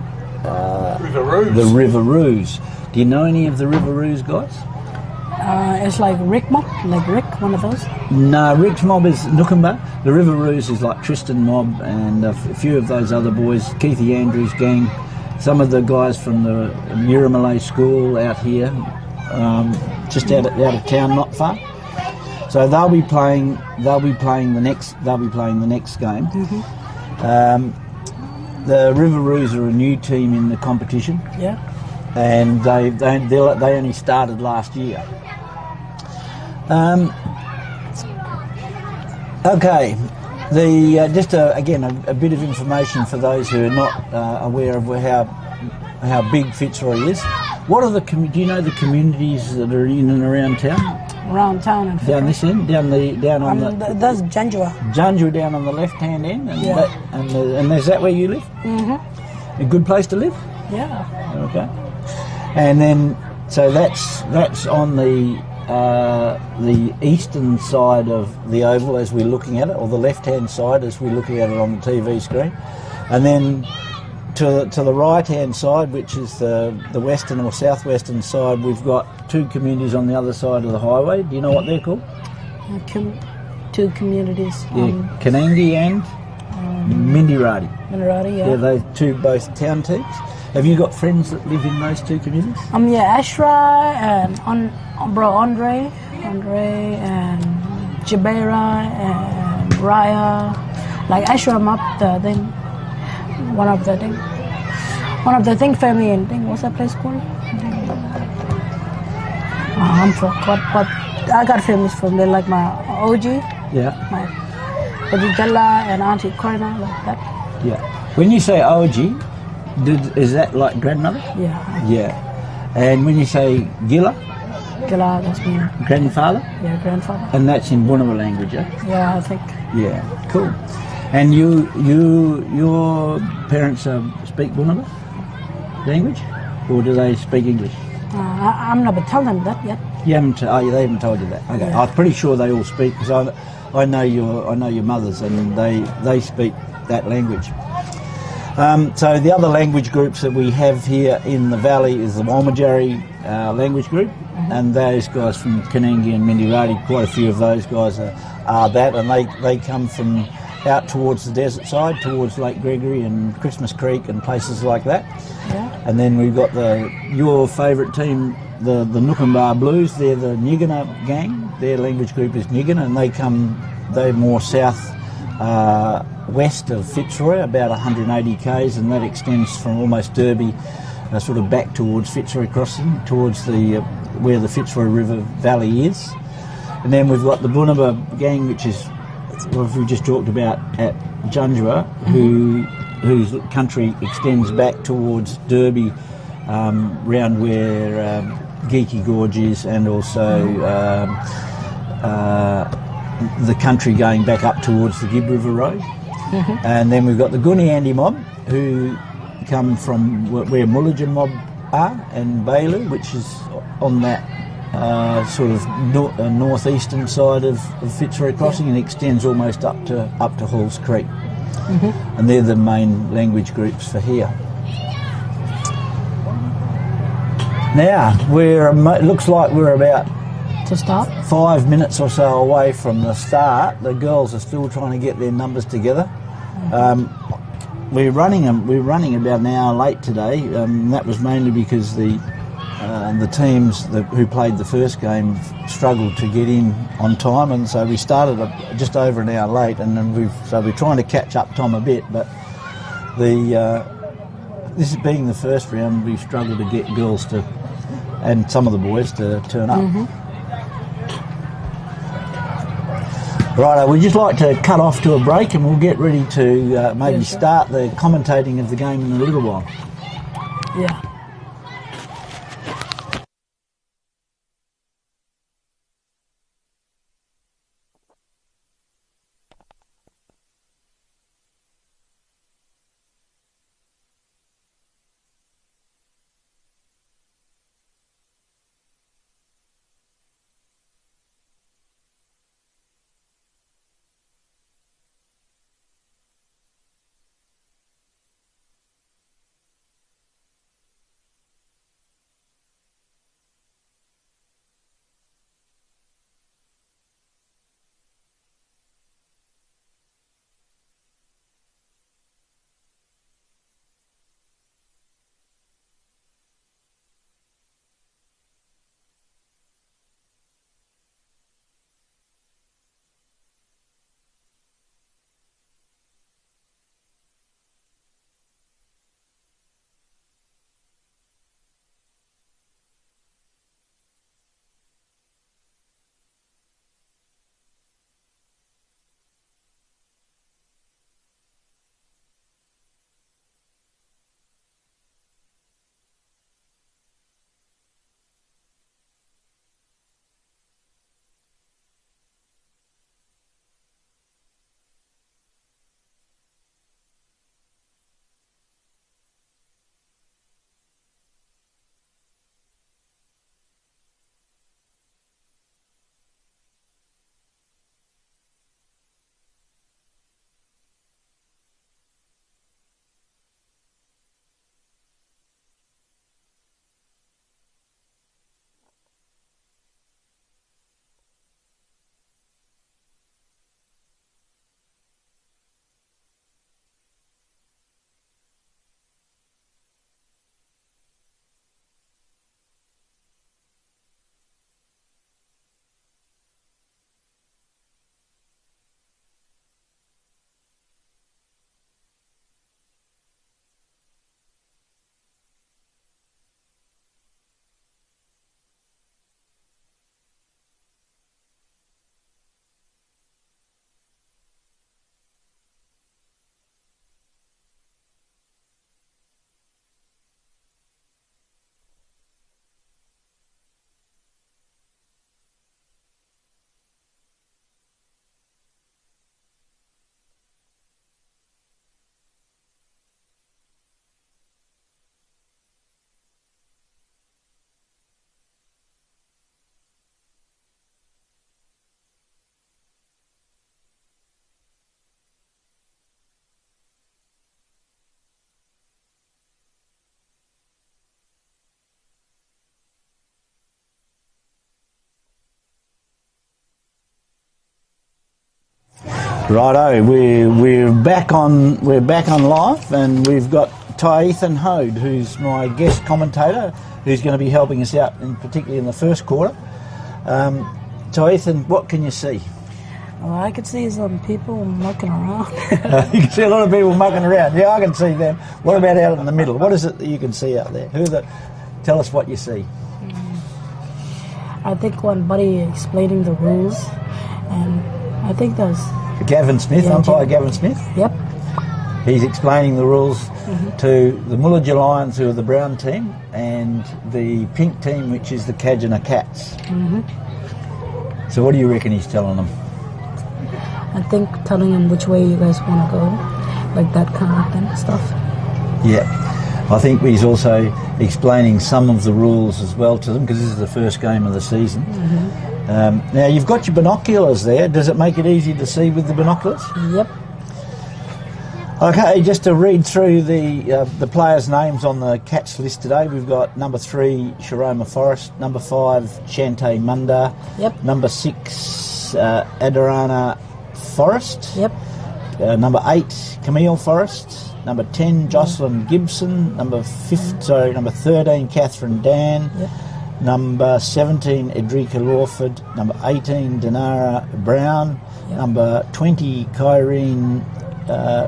Riveroos. Do you know any of the Riveroos guys? It's like Rick Mob, one of those. No, Rick's Mob is Nookumba. The Riveroos is like Tristan Mob and a few of those other boys, Keithy Andrews' gang. Some of the guys from the Miramalay School out here, just out of town, not far. So they'll be playing the next game. The Riveroos are a new team in the competition. Yeah. And they only started last year. Okay. Again a bit of information for those who are not aware of how big Fitzroy is. What are do you know the communities that are in and around town? Around town and down this end, down on the. That's Janjua. Janjua down on the left-hand end, and is that where you live? A good place to live. Yeah. Okay. And then so that's on the eastern side of the oval as we're looking at it, or the left-hand side as we're looking at it on the TV screen, and then to the right-hand side, which is the western or southwestern side, we've got 2 communities on the other side of the highway. Do you know what they're called? 2 communities. Yeah, Kanangi and Mindirati. Mindirati, yeah. Yeah, those 2 both town teams. Have you got friends that live in those 2 communities? Ashra and Andre and Jabera and Raya. Like Ashra, I'm up the thing. One of the thing family and thing. What's that place called? I forgot, but I got families from there, like my OG. Yeah. My Auntie Jalla and Auntie Corina, like that. Yeah. When you say OG, is that like grandmother? Yeah. Yeah. And when you say Gilla? Gilla, that's me. Grandfather? Yeah, grandfather. And that's in Bunama language, eh? Yeah, I think. Yeah, cool. And your parents speak Bunama language? Or do they speak English? I'm never telling them that yet. They haven't told you that. Okay. Yeah. I'm pretty sure they all speak, because I know your mothers, and they speak that language. So the other language groups that we have here in the valley is the Walmajari language group, and those guys from Kanangi and Mindirati, quite a few of those guys are that, and they come from out towards the desert side, towards Lake Gregory and Christmas Creek and places like that. Yeah. And then we've got your favourite team, the Nookumbar Blues. They're the Nyigana gang. Their language group is Nyigana, and they're more south west of Fitzroy, about 180 k's, and that extends from almost Derby sort of back towards Fitzroy Crossing, towards where the Fitzroy River Valley is. And then we've got the Bunaba gang, which is what we just talked about at Junjua, whose country extends back towards Derby, round where Geeky Gorge is, and also the country going back up towards the Gibb River Road. And then we've got the Guniandi mob, who come from where Mullajan mob are, and Bailey, which is on that sort of northeastern side of Fitzroy Crossing, and extends almost up to Halls Creek. And they're the main language groups for here. Now, it looks like we're about to start 5 minutes or so away from the start. The girls are still trying to get their numbers together. We're running about an hour late today. That was mainly because the teams who played the first game struggled to get in on time, and so we started just over an hour late, and then we're trying to catch up Tom a bit. But this being the first round, we've struggled to get girls and some of the boys to turn up. Right, we'd just like to cut off to a break, and we'll get ready to maybe start the commentating of the game in a little while. Yeah. Righto, we're back on live, and we've got Ethan Hode, who's my guest commentator, who's going to be helping us out, particularly in the first quarter. Ethan, what can you see? Well, I can see some people mucking around. You can see a lot of people mucking around. Yeah, I can see them. What about out in the middle? What is it that you can see out there? Tell us what you see. I think one buddy explaining the rules, and I think there's Gavin Smith, umpire Gavin Smith. Yep. He's explaining the rules to the Mullager Lions, who are the brown team, and the pink team, which is the Kajana Cats. So what do you reckon he's telling them? I think telling them which way you guys want to go, like that kind of thing, stuff. Yeah. I think he's also explaining some of the rules as well to them, because this is the first game of the season. Now, you've got your binoculars there. Does it make it easy to see with the binoculars? Yep. Okay, just to read through the players' names on the Cats list today, we've got number 3, Sharoma Forest, number 5, Chante Munda, number 6, Adarana Forest, number 8, Camille Forest, number 10, Jocelyn Gibson, number 13, Catherine Dan, number 17, Edrika Lawford, number 18, Dinara Brown, number 20, Kyrene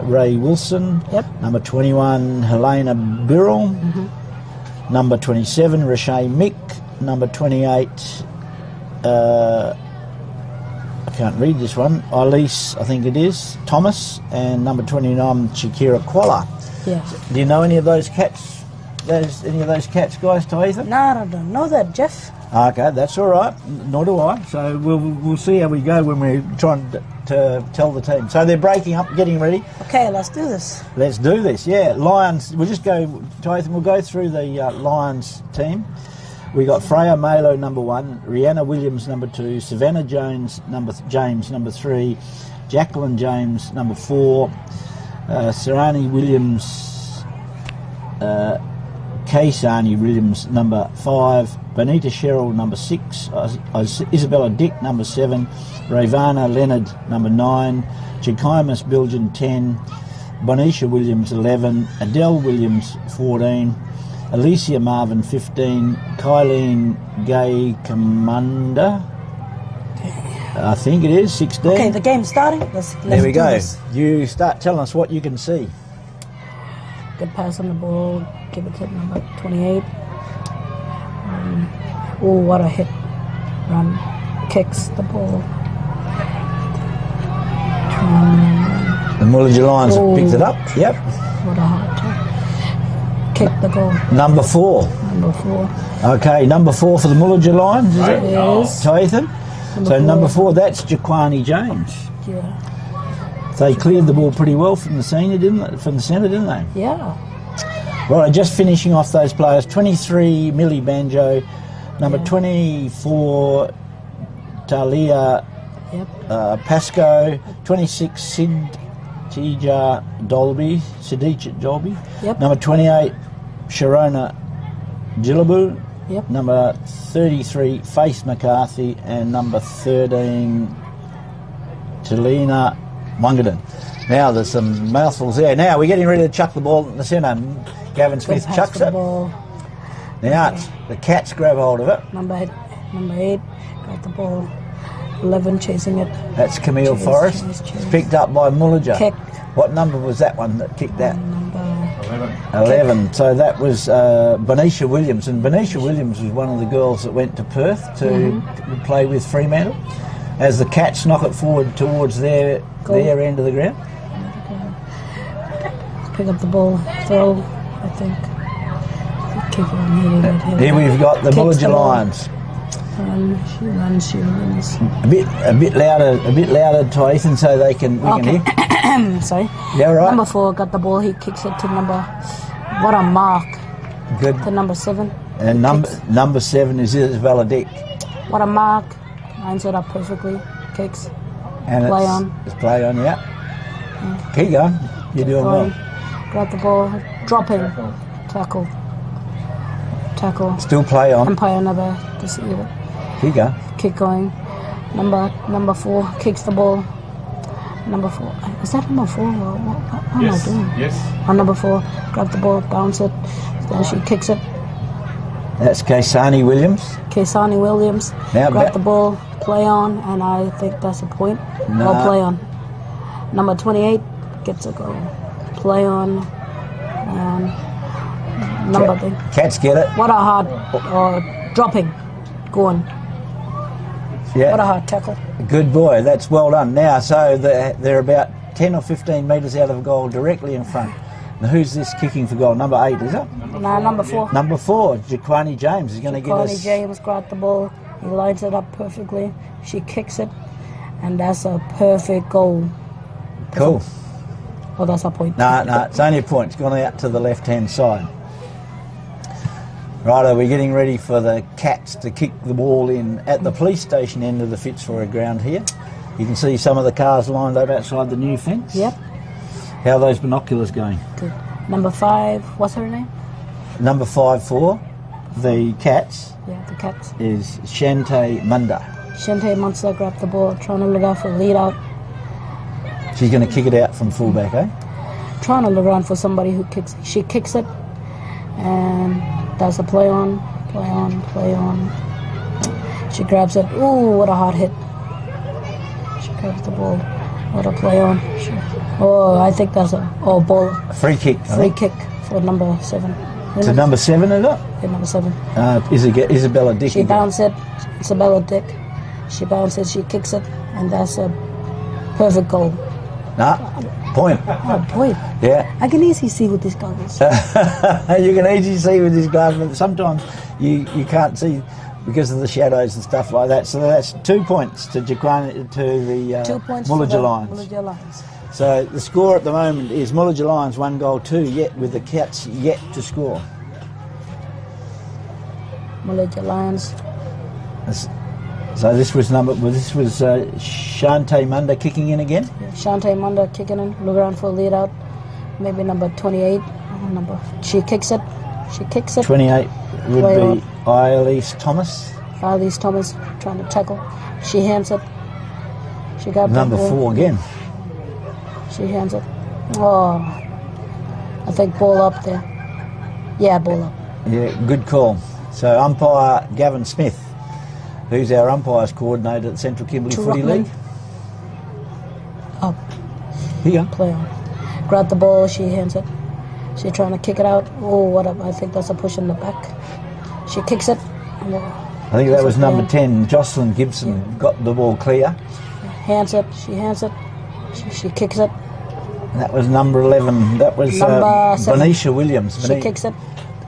Ray Wilson, number 21, Helena Birrell, number 27, Rashay Mick, number 28, I can't read this one, Elise, I think it is, Thomas, and number 29, Shakira Kuala. Yeah. Do you know any of those cats? Any of those cats, guys, to Ethan? No, I don't know that, Jeff. Okay, that's all right. Nor do I. So we'll see how we go when we're trying to tell the team. So they're breaking up, getting ready. Okay, let's do this. Let's do this. Yeah, Lions. We'll just go to Ethan. We'll go through the Lions team. We got Freya Malo number 1, Rihanna Williams number 2, Savannah Jones number 3, Jacqueline James number 4, Sarani Williams, Kaysani Williams number 5, Bonita Cheryl number 6, Isabella Dick number 7, Ravana Leonard number 9, Chikaimus Bilgen 10, Bonisha Williams 11, Adele Williams 14, Alicia Marvin 15, Kylene Gay Commander, I think it is 16. Okay, the game's starting. Let's there we do go. This. You start telling us what you can see. Good pass on the ball. Give it to number 28. Oh, what a hit! Run, kicks the ball. The Mullager Lions have picked it up. Yep. What a hard time. Kick the goal. Number 4. Number 4. Okay, number 4 for the Mullager Lions, is it? Yes. So Ethan? Number 4, that's Jaquani James. Yeah. They cleared the ball pretty well from the centre, didn't they? Yeah. Right, just finishing off those players. 23, Millie Banjo. Number 24, Talia Pasco. 26, Sidija Dolby. Number 28, Sharona Gillabu. Number 33, Faith McCarthy, and number 13, Talina Mungaden. Now there's some mouthfuls there. Now we're getting ready to chuck the ball in the centre. Gavin Smith chucks it. Now the Cats grab hold of it. Number 8 got the ball. 11 chasing it. That's Camille Forrest. It's picked up by Mullager. Kick. What number was that one that kicked that? Number 11. So that was Bonisha Williams, and Bonisha Williams was one of the girls that went to Perth to play with Fremantle. As the Cats knock it forward towards their end of the ground. Pick up the ball, throw, I think. Keep on hitting it. Here we've got the Mullager Lions. She runs. A bit louder to Ethan so we can hear. Sorry. Yeah, right. Number 4 got the ball. He kicks it to what a mark. Good. To number 7. And number 7 is Isabella Dick. What a mark. Lines it up perfectly. Kicks. And play on. It's play on, yeah. Keep going. You're doing well. Got the ball. Dropping. Tackle. Still play on. Umpire never to see it. Keep going. Kick going. Number 4 kicks the ball. Number 4. Is that number 4? What am I doing? Yes. On number 4, grab the ball, bounce it, then she kicks it. That's Kaysani Williams. Kaysani Williams, Now grab the ball, play on, and I think that's a point. No. Or play on. Number 28 gets a goal. Play on, and number thing. Cats get it. What a hard dropping, going. Yeah. What a hard tackle. Good boy, that's well done. Now, so they're about 10 or 15 metres out of goal, directly in front. Now, who's this kicking for goal? Number 8, is it? No, number 4. Number 4, Jaquani James is going to get us... Jaquani James got the ball. He lines it up perfectly. She kicks it, and that's a perfect goal. Cool. Oh, that's a point. No, it's only a point. It's gone out to the left-hand side. Right, we're getting ready for the Cats to kick the ball in at the police station end of the Fitzroy ground here. You can see some of the cars lined up outside the new fence. Yep. How are those binoculars going? Good. Number 5, what's her name? Number 5 for the Cats. Yeah, the Cats. Is Shante Munda. Shante Munster grabbed the ball, trying to look out for a lead out. She's going to kick it out from fullback, eh? Trying to look around for somebody who kicks. She kicks it, and that's a play on. She grabs it. Ooh, what a hard hit. She grabs the ball. What a play on. I think that's a ball. A free kick. Free kick for number 7. It's a number 7, is it? Yeah, number 7. Isabella Dick. She bounced it. Isabella Dick. She bounced it. She kicks it, and that's a perfect goal. Nah, point. Oh, point. Yeah. I can easily see with these goggles. You can easily see with these glasses. Sometimes you can't see because of the shadows and stuff like that. So that's 2 points to Jaquani, to the 2 points Mullaja Lions. Mullaja Lions. So the score at the moment is Mullaja Lions 1 goal 2, yet with the Cats yet to score. Mullaja Lions. So this was Shante Munda kicking in again. Yeah, Shante Munda kicking in. Look around for a lead out. Maybe number 28. She kicks it. 28 would be Elise Thomas. Elise Thomas trying to tackle. She hands it. She got number 4 again. She hands it. Oh, I think ball up there. Yeah, ball up. Yeah, good call. So umpire Gavin Smith, who's our umpires coordinator at Central Kimberley Footy League. Up. Here. Play on. Grab the ball, she hands it. She's trying to kick it out. Oh, what up. I think that's a push in the back. She kicks it. I think that was number 10, Jocelyn Gibson, got the ball clear. Hands it, she hands it. She kicks it. That was number 11. That was Benicia Williams. She kicks it.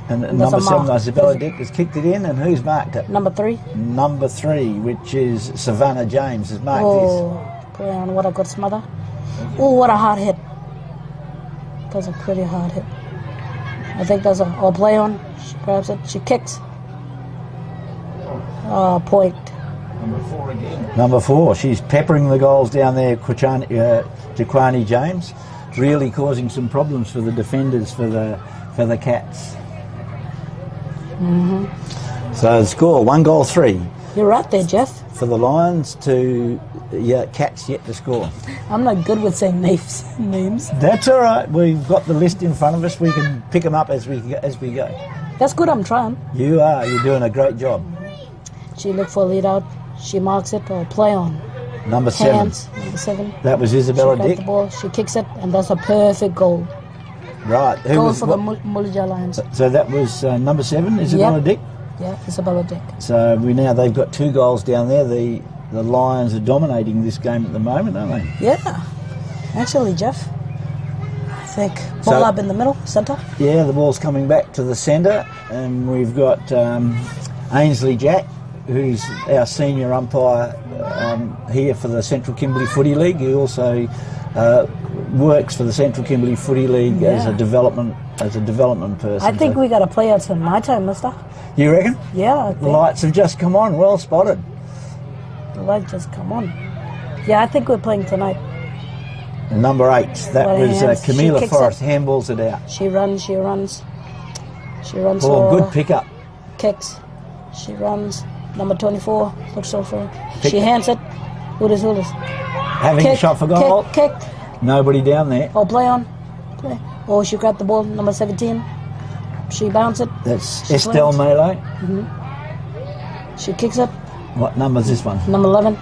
And number 7, Isabella Dick, has kicked it in. And who's marked it? Number 3. Number 3, which is Savannah James, has marked this. Play on. What a good smother. Oh, what a hard hit. That's a pretty hard hit. I think that's a play on. She grabs it. She kicks. Point. Number 4 again. Number 4. She's peppering the goals down there, Jaquani James, really causing some problems for the defenders for the Cats. Mm-hmm. So the score 1 goal 3. You're right there, Jeff. For the Lions to Cats yet to score. I'm not good with saying names. That's all right. We've got the list in front of us. We can pick them up as we go. That's good. I'm trying. You are. You're doing a great job. She looked for a lead out. She marks it or play on. Number 7. Number 7. That was Isabella Dick. The ball. She kicks it, and that's a perfect goal. Right. Goal for the Mullaja Lions. So that was number 7, Isabella Dick. Yeah, Isabella Dick. So they've got 2 goals down there. The Lions are dominating this game at the moment, aren't they? Yeah. Actually, Jeff, I think ball up in the middle, centre. Yeah, the ball's coming back to the centre, and we've got Ainsley Jack, who's our senior umpire here for the Central Kimberley Footy League. He also works for the Central Kimberley Footy League as a development person. I think we got to play out some night time, mister. You reckon? Yeah, I think. The lights have just come on. Well spotted. The lights just come on. Yeah, I think we're playing tonight. Number 8. That was Camila Forrest. Handballs it out. She runs. Oh, good pickup. Kicks. She runs. Number 24 looks over. She hands it. Who is? having a shot for goal. Kick. Nobody down there. Oh, play on. Play. Oh, she grabbed the ball, number 17. She bounced it. That's Estelle Melee. She kicks it. What number is this one? Number 11.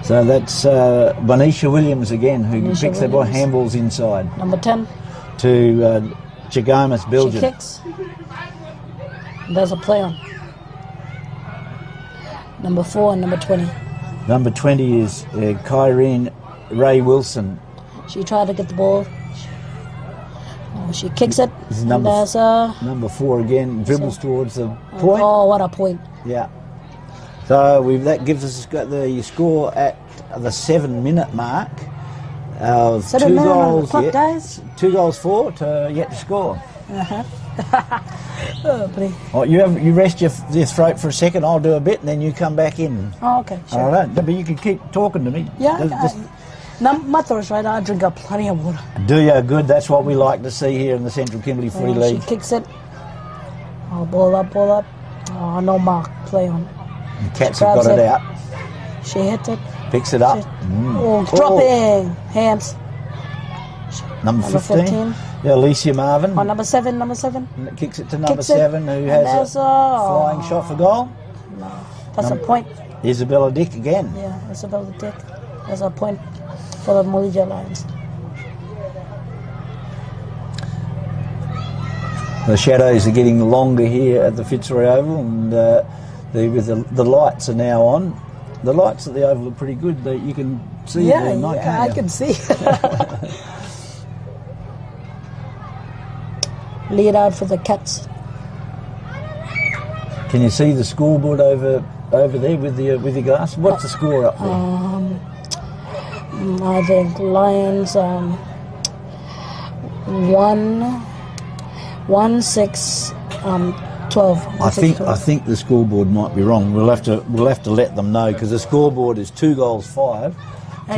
So that's Bonisha Williams again, who Bonisha picks the ball, Williams. handballs inside. Number 10. To Chigomas, Belgium. She kicks. There's a play on. Number 4 and number 20. Number 20 is Kyrene Ray Wilson. She tried to get the ball. Oh, she kicks it. This is and number, there's number 4 again, dribbles towards the point. Oh, what a point. Yeah. So that gives us the score at the 7-minute mark of 7 2 minutes on the goals. clock, guys. 2 goals for to yet to score. Oh, pretty. Oh, you rest your throat for a second. I'll do a bit, and then you come back in. Oh, okay, sure. All right, but you can keep talking to me. Yeah, my throat's right. I drink up plenty of water. Do you? Good. That's what we like to see here in the Central Kimberley Footy League. She kicks it. Oh, ball up. Oh, no mark. Play on. The Cats have got it out. She hits it. Picks it up. Oh, dropping. Hands. Number 15. Yeah, Alicia Marvin. Oh, number 7. Kicks it to number 7, who has a flying shot for goal. No, that's a point. Isabella Dick again. Yeah, Isabella Dick. That's a point for the Malaysia Lions. The shadows are getting longer here at the Fitzroy Oval, and the lights are now on. The lights at the Oval are pretty good. You can see there, can't I you? can see. Lead out for the Cats. Can you see the scoreboard over there with your glass? What's the score up there? I think Lions 1-6 12. I think the scoreboard might be wrong. We'll have to let them know, because the scoreboard is 2 goals 5. I'll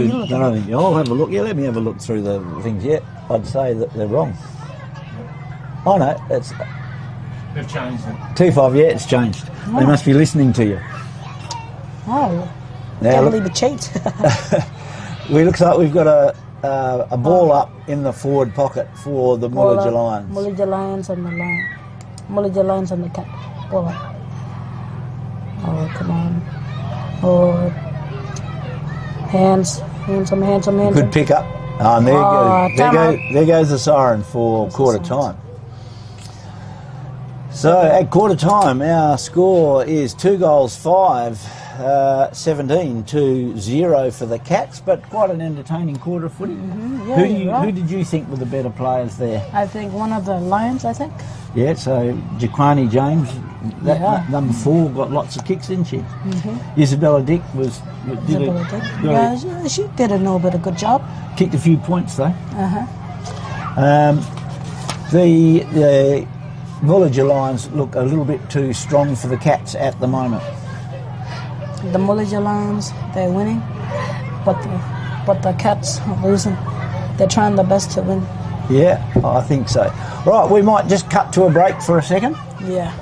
have a look. Yeah, let me have a look through the things. Yeah, I'd say that they're wrong. Oh no, They've changed it. 2-5. Yeah, it's changed. Oh. They must be listening to you. Oh, Now, can't look, believe it changed. we looks like we've got a ball up in the forward pocket for the Mullaja Lions. Mullaja Lions and the Cat. Ball up. Oh, come on. Oh, hands. Good pick up. Oh, and there goes the siren for quarter time. So at quarter time, our score is 2 goals 5, 17-0 for the Cats, but quite an entertaining quarter of footy. Yeah, Who did you think were the better players there? I think one of the Lions, I think. Yeah, so Jaquani James, number 4, got lots of kicks, didn't she? Isabella Dick she did a little bit of good job. Kicked a few points though. The Mullaja Lions look a little bit too strong for the Cats at the moment. The Mullaja Lions, they're winning, but the Cats are losing. They're trying their best to win. Yeah, I think so. Right, we might just cut to a break for a second. Yeah.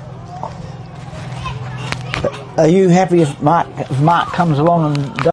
Are you happy if Mark comes along and does?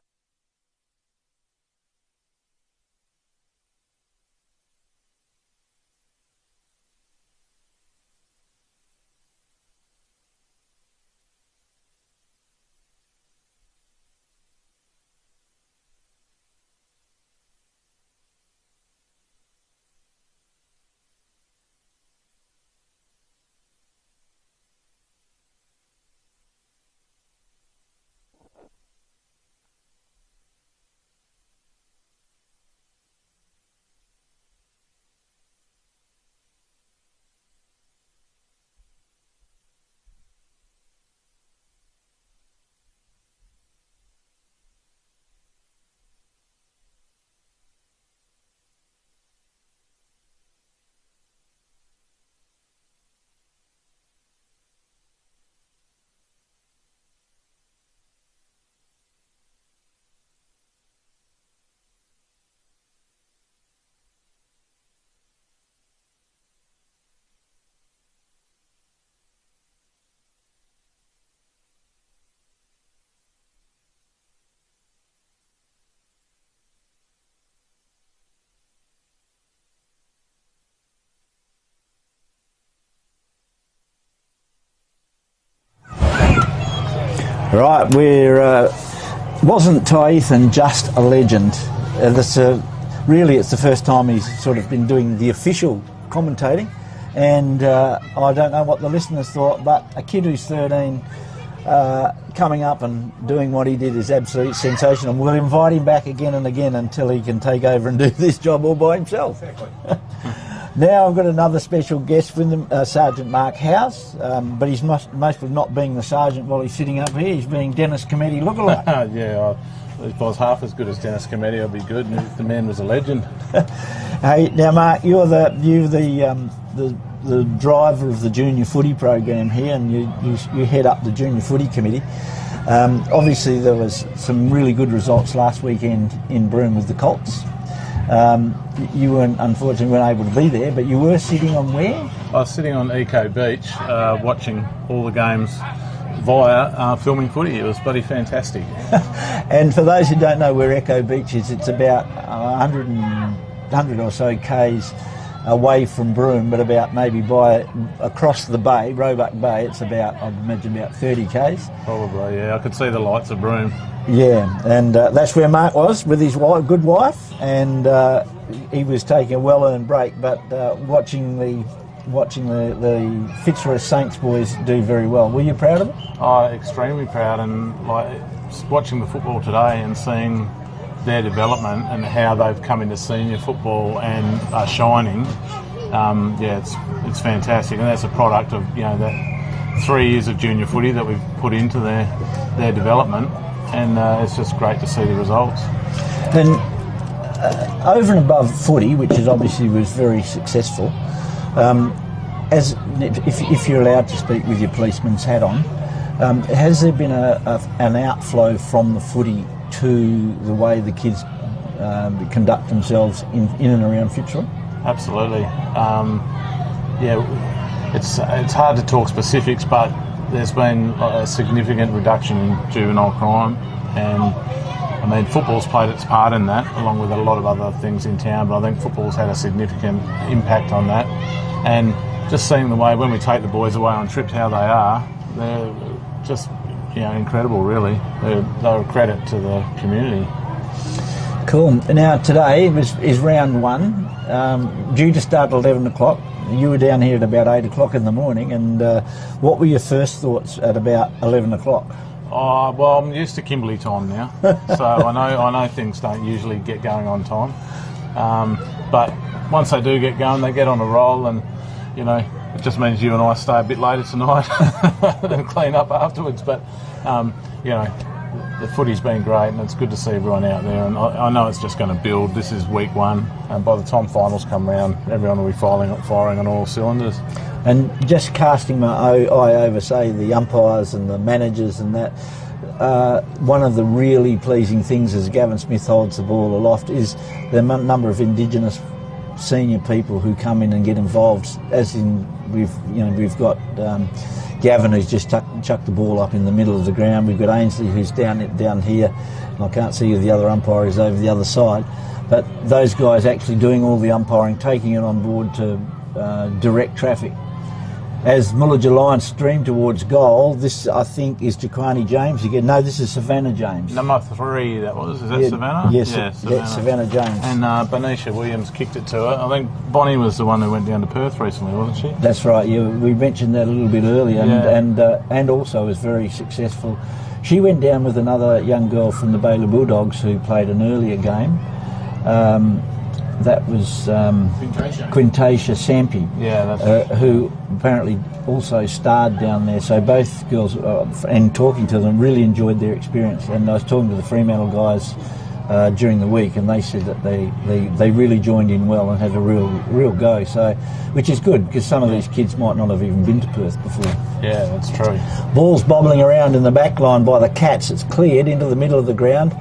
Right, wasn't Ty Ethan just a legend? Really, it's the first time he's sort of been doing the official commentating, and I don't know what the listeners thought, but a kid who's 13 coming up and doing what he did is absolutely sensational. We'll invite him back again and again until he can take over and do this job all by himself. Exactly. Now I've got another special guest with him, Sergeant Mark House, but he's mostly not being the sergeant while he's sitting up here. He's being Dennis Cometti lookalike. Yeah, if I was half as good as Dennis Cometti, I'd be good. The man was a legend. Hey, now Mark, you're the driver of the junior footy program here, and you head up the junior footy committee. Obviously, there was some really good results last weekend in Broome with the Colts. You unfortunately weren't able to be there, but you were sitting on where? I was sitting on Eco Beach, watching all the games via filming footy. It was bloody fantastic. And for those who don't know where Echo Beach is, it's about 100 or so k's away from Broome, but about maybe across the bay, Roebuck Bay, it's about, I'd imagine, about 30 k's. Probably, yeah. I could see the lights of Broome. Yeah, and that's where Mark was with his good wife, and he was taking a well-earned break, but watching the Fitzroy Saints boys do very well. Were you proud of them? Oh, extremely proud, and watching the football today and seeing their development and how they've come into senior football and are shining. It's fantastic, and that's a product of that 3 years of junior footy that we've put into their development, and it's just great to see the results. And over and above footy, which was very successful, if you're allowed to speak with your policeman's hat on, has there been an outflow from the footy to the way the kids conduct themselves in and around Fitzroy? Absolutely. It's hard to talk specifics, but there's been a significant reduction in juvenile crime, and football's played its part in that, along with a lot of other things in town, but I think football's had a significant impact on that. And just seeing the way, when we take the boys away on trips, how they are, they're just incredible, really. They're a credit to the community. Cool. Now today is round one, due to start at 11 o'clock. You were down here at about 8 o'clock in the morning, and what were your first thoughts at about 11 o'clock? Oh, well, I'm used to Kimberley time now, so I know things don't usually get going on time. But once they do get going, they get on a roll, and it just means you and I stay a bit later tonight and clean up afterwards. But the footy's been great, and it's good to see everyone out there. And I know it's just going to build. This is week one, and by the time finals come round, everyone will be firing on all cylinders. And just casting my eye over, say, the umpires and the managers and that, one of the really pleasing things as Gavin Smith holds the ball aloft is the number of Indigenous senior people who come in and get involved. As in, we've got Gavin, who's just chucked the ball up in the middle of the ground. We've got Ainsley, who's down here, and I can't see who the other umpire is over the other side. But those guys actually doing all the umpiring, taking it on board to direct traffic. As Mullaja Lions stream towards goal, this, I think, is Jaquani James again. No, this is Savannah James. Number 3, that was. Is that Savannah? Yes, yeah, Savannah James. And Benicia Williams kicked it to her. I think Bonnie was the one who went down to Perth recently, wasn't she? That's right. Yeah, we mentioned that a little bit earlier, and also was very successful. She went down with another young girl from the Baylor Bulldogs who played an earlier game. That was Quintasia Sampi, who apparently also starred down there. So both girls, and talking to them, really enjoyed their experience. And I was talking to the Fremantle guys during the week, and they said that they really joined in well and had a real go. So, which is good, because some of these kids might not have even been to Perth before. Yeah, that's true. Ball's bobbling around in the back line by the Cats. It's cleared into the middle of the ground.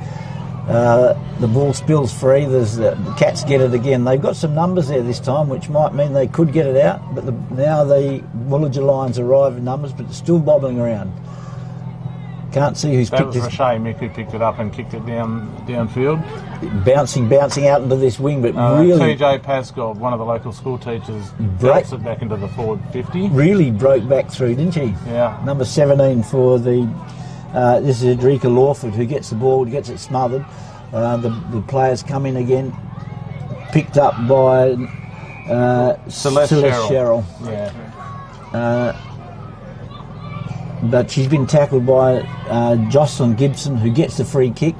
The ball spills free. The Cats get it again. They've got some numbers there this time, which might mean they could get it out. But now the Mullaja Lions arrive in numbers, but it's still bobbling around. Can't see who's picked it. That was Roche Mick who picked it up and kicked it downfield. Bouncing out into this wing, but really... TJ Pascal, one of the local school teachers, breaks it back into the forward 50. Really broke back through, didn't she? Yeah. Number 17 for the This is Adrika Lawford who gets the ball, gets it smothered. The players come in again, picked up by Celeste Sherrill. Yeah. But she's been tackled by Jocelyn Gibson, who gets the free kick,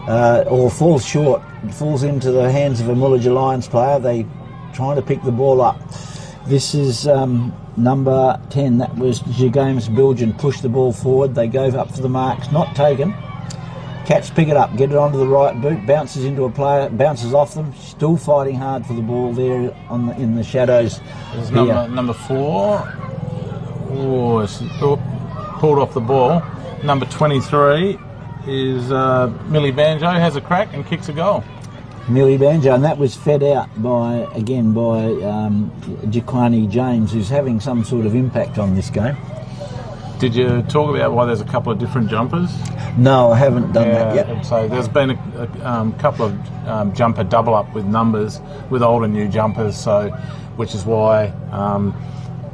or falls short, falls into the hands of a Mullager Lions player. They trying to pick the ball up. This is number 10, that was James Bilgen, pushed the ball forward. They go up for the marks, not taken. Cats pick it up, get it onto the right boot, bounces into a player, bounces off them, still fighting hard for the ball there in the shadows. There's number 4. Oh, it's pulled off the ball. Number 23 is Millie Banjo, has a crack and kicks a goal. Millie Banjo, and that was fed out by Jaquani James, who's having some sort of impact on this game. Did you talk about why there's a couple of different jumpers? No, I haven't done that yet. So there's been a couple of jumper double up with numbers with old and new jumpers, so which is why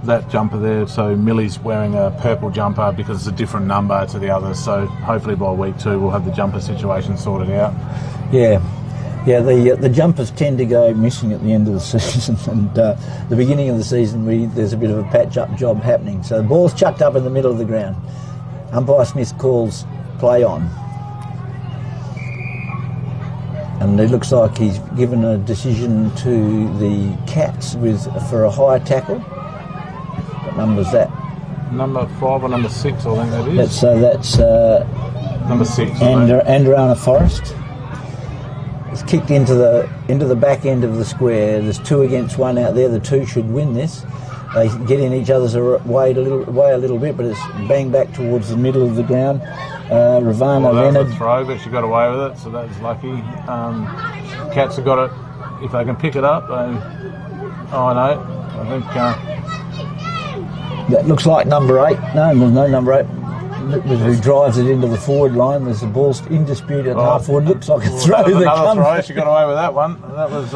that jumper there. So Millie's wearing a purple jumper because it's a different number to the others. So hopefully by week 2 we'll have the jumper situation sorted out. Yeah. Yeah, the jumpers tend to go missing at the end of the season, and the beginning of the season there's a bit of a patch-up job happening. So the ball's chucked up in the middle of the ground. Umpire Smith calls play on, and it looks like he's given a decision to the Cats for a high tackle. What number's that? Number 5 or number 6, I think that is. That's number 6. Androna Forrest. It's kicked into the back end of the square. There's 2 against 1 out there. The 2 should win this. They get in each other's way a little bit, but it's bang back towards the middle of the ground. Ravana Leonard. That was a throw, but she got away with it, so that was lucky. Cats have got it. If they can pick it up, I think that looks like number 8. No, there's no number 8. Who drives it into the forward line. There's the ball in dispute at half forward. Looks like a throw. Another throw. She got away with that one. That was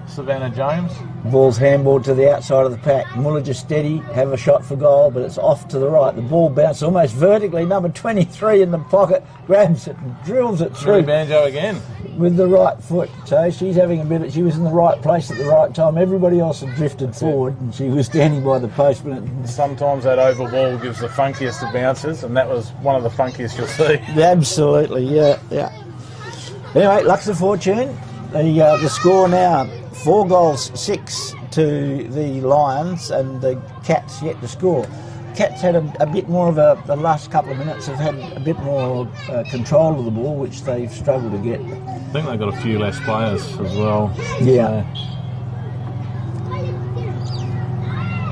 Savannah James. Ball's handballed to the outside of the pack. Muller just steady, have a shot for goal, but it's off to the right. The ball bounced almost vertically. Number 23 in the pocket, grabs it and drills it through. Banjo again. With the right foot. So she's having she was in the right place at the right time. Everybody else had drifted forward and she was standing by the post. Sometimes that oval ball gives the funkiest of bounces, and that was one of the funkiest you'll see. Absolutely, yeah. Anyway, Luxor Fortune. The score now, 4 goals, 6 to the Lions, and the Cats yet to score. Cats had a bit more of the last couple of minutes have had a bit more control of the ball, which they've struggled to get. I think they've got a few less players as well. Yeah.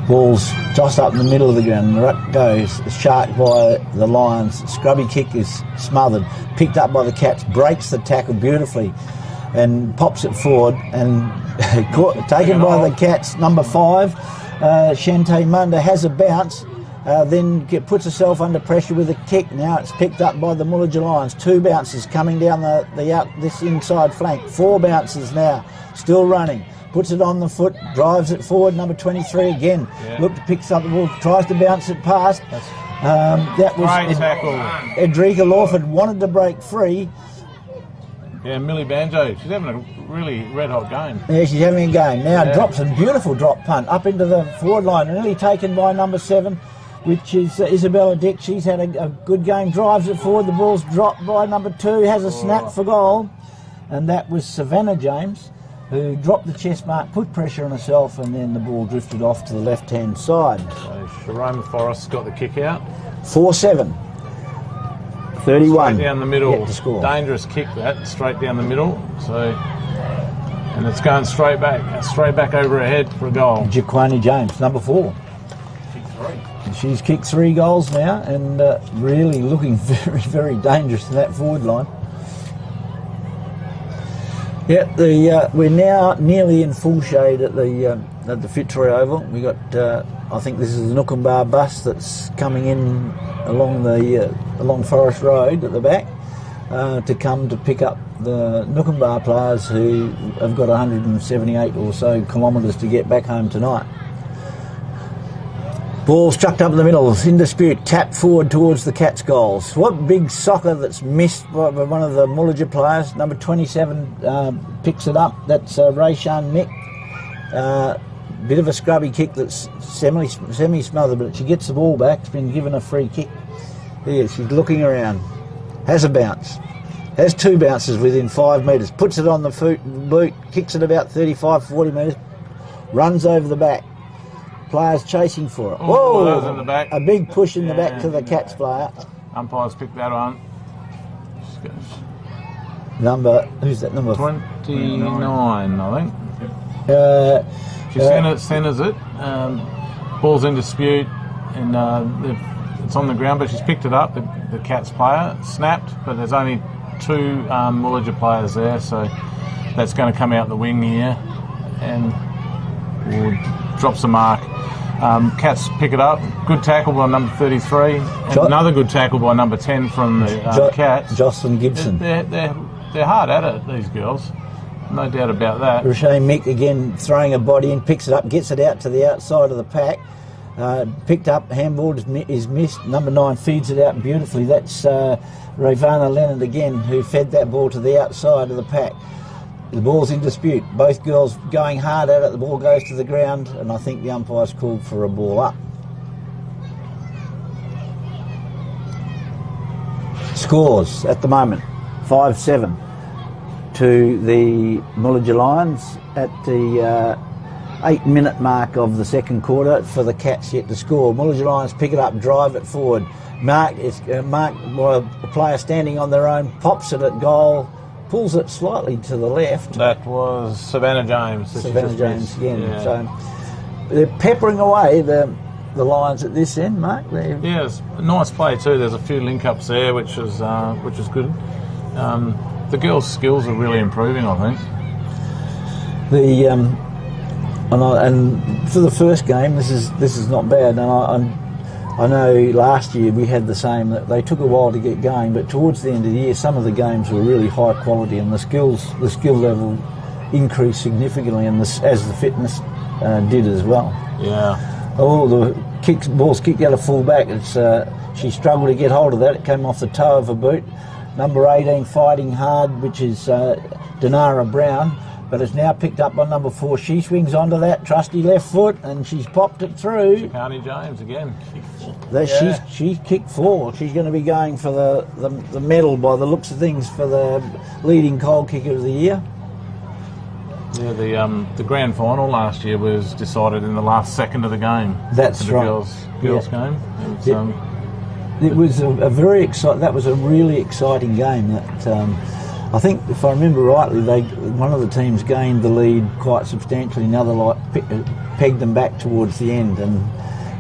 Ball's just up in the middle of the ground. The ruck goes, sharked by the Lions. Scrubby kick is smothered, picked up by the Cats, breaks the tackle beautifully, and pops it forward and taken by the Cats. Number 5, Shante Munda has a bounce, then puts herself under pressure with a kick. Now it's picked up by the Mullager Lions. 2 bounces coming down this inside flank. 4 bounces now, still running. Puts it on the foot, drives it forward. Number 23 again. Yeah. Picks up the ball, tries to bounce it past. That was great tackle. Edrika Lawford wanted to break free. Yeah, Millie Banjo, she's having a really red-hot game. Yeah, she's having a game. Now drops a beautiful drop punt up into the forward line, nearly taken by number 7, which is Isabella Dick. She's had a good game, drives it forward. The ball's dropped by number 2, has a snap for goal. And that was Savannah James, who dropped the chest mark, put pressure on herself, and then the ball drifted off to the left-hand side. So Sharoma Forrest got the kick out. 4-7. 31. Straight down the middle. Yet to score. Dangerous kick that, straight down the middle. So, and it's going straight back over her head for a goal. Jaquani James, number 4. She's kicked 3 goals now, and really looking very, very dangerous in that forward line. Yeah, we're now nearly in full shade at the Fitzroy Oval. We got, I think this is the Nookumbar bus that's coming in along Forest Road at the back to come to pick up the Nookumbar players who have got 178 or so kilometres to get back home tonight. Ball struck up in the middle, in dispute, tap forward towards the Cats' goals. What big soccer that's missed by one of the Mullager players. Number 27 picks it up. That's Rayshan Mick. Bit of a scrubby kick that's semi-smothered, but she gets the ball back. It's been given a free kick. Here, she's looking around. Has a bounce. Has 2 bounces within 5 metres. Puts it on the boot, kicks it about 35, 40 metres. Runs over the back. Players chasing for it. Whoa! In the back. A big push in the back to the Cats player. Umpires picked that one. Who's that number? 29, I think. She centres it. Ball's in dispute, and it's on the ground, but she's picked it up. The Cats player snapped, but there's only 2 Mullager players there, so that's going to come out the wing here, and drops the mark. Cats pick it up. Good tackle by number 33. And another good tackle by number 10 from the Cats. Jocelyn Gibson. They're hard at it, these girls. No doubt about that. Rochelle Mick again throwing a body in, picks it up, gets it out to the outside of the pack. Picked up, handball is missed. Number 9 feeds it out beautifully. That's Ravana Leonard again, who fed that ball to the outside of the pack. The ball's in dispute. Both girls going hard at it. The ball goes to the ground, and I think the umpire's called for a ball up. Scores at the moment 5-7 to the Mullager Lions at the 8-minute mark of the second quarter for the Cats yet to score. Mullager Lions pick it up, drive it forward. Marked by a player standing on their own, pops it at goal. Pulls it slightly to the left. That was Savannah James. Savannah James again. Yeah. So they're peppering away the Lions at this end, Mark. Yeah, it's a nice play too. There's a few link-ups there, which is good. The girls' skills are really improving, I think. And for the first game, this is not bad. And I know last year we had the same, that they took a while to get going, but towards the end of the year some of the games were really high quality, and the skill level increased significantly, and as the fitness did as well. Yeah. All the balls kicked out of full back. She struggled to get hold of that. It came off the toe of her boot. Number 18 fighting hard, which is Denara Brown, but it's now picked up by number 4. She swings onto that trusty left foot, and she's popped it through. Chicani James again. She's kicked 4. She's going to be going for the medal by the looks of things for the leading goal kicker of the year. Yeah, the grand final last year was decided in the last second of the game. That's right. Girls game. It was a very exciting. That was a really exciting game. That. I think, if I remember rightly, one of the teams gained the lead quite substantially. Another pegged them back towards the end, and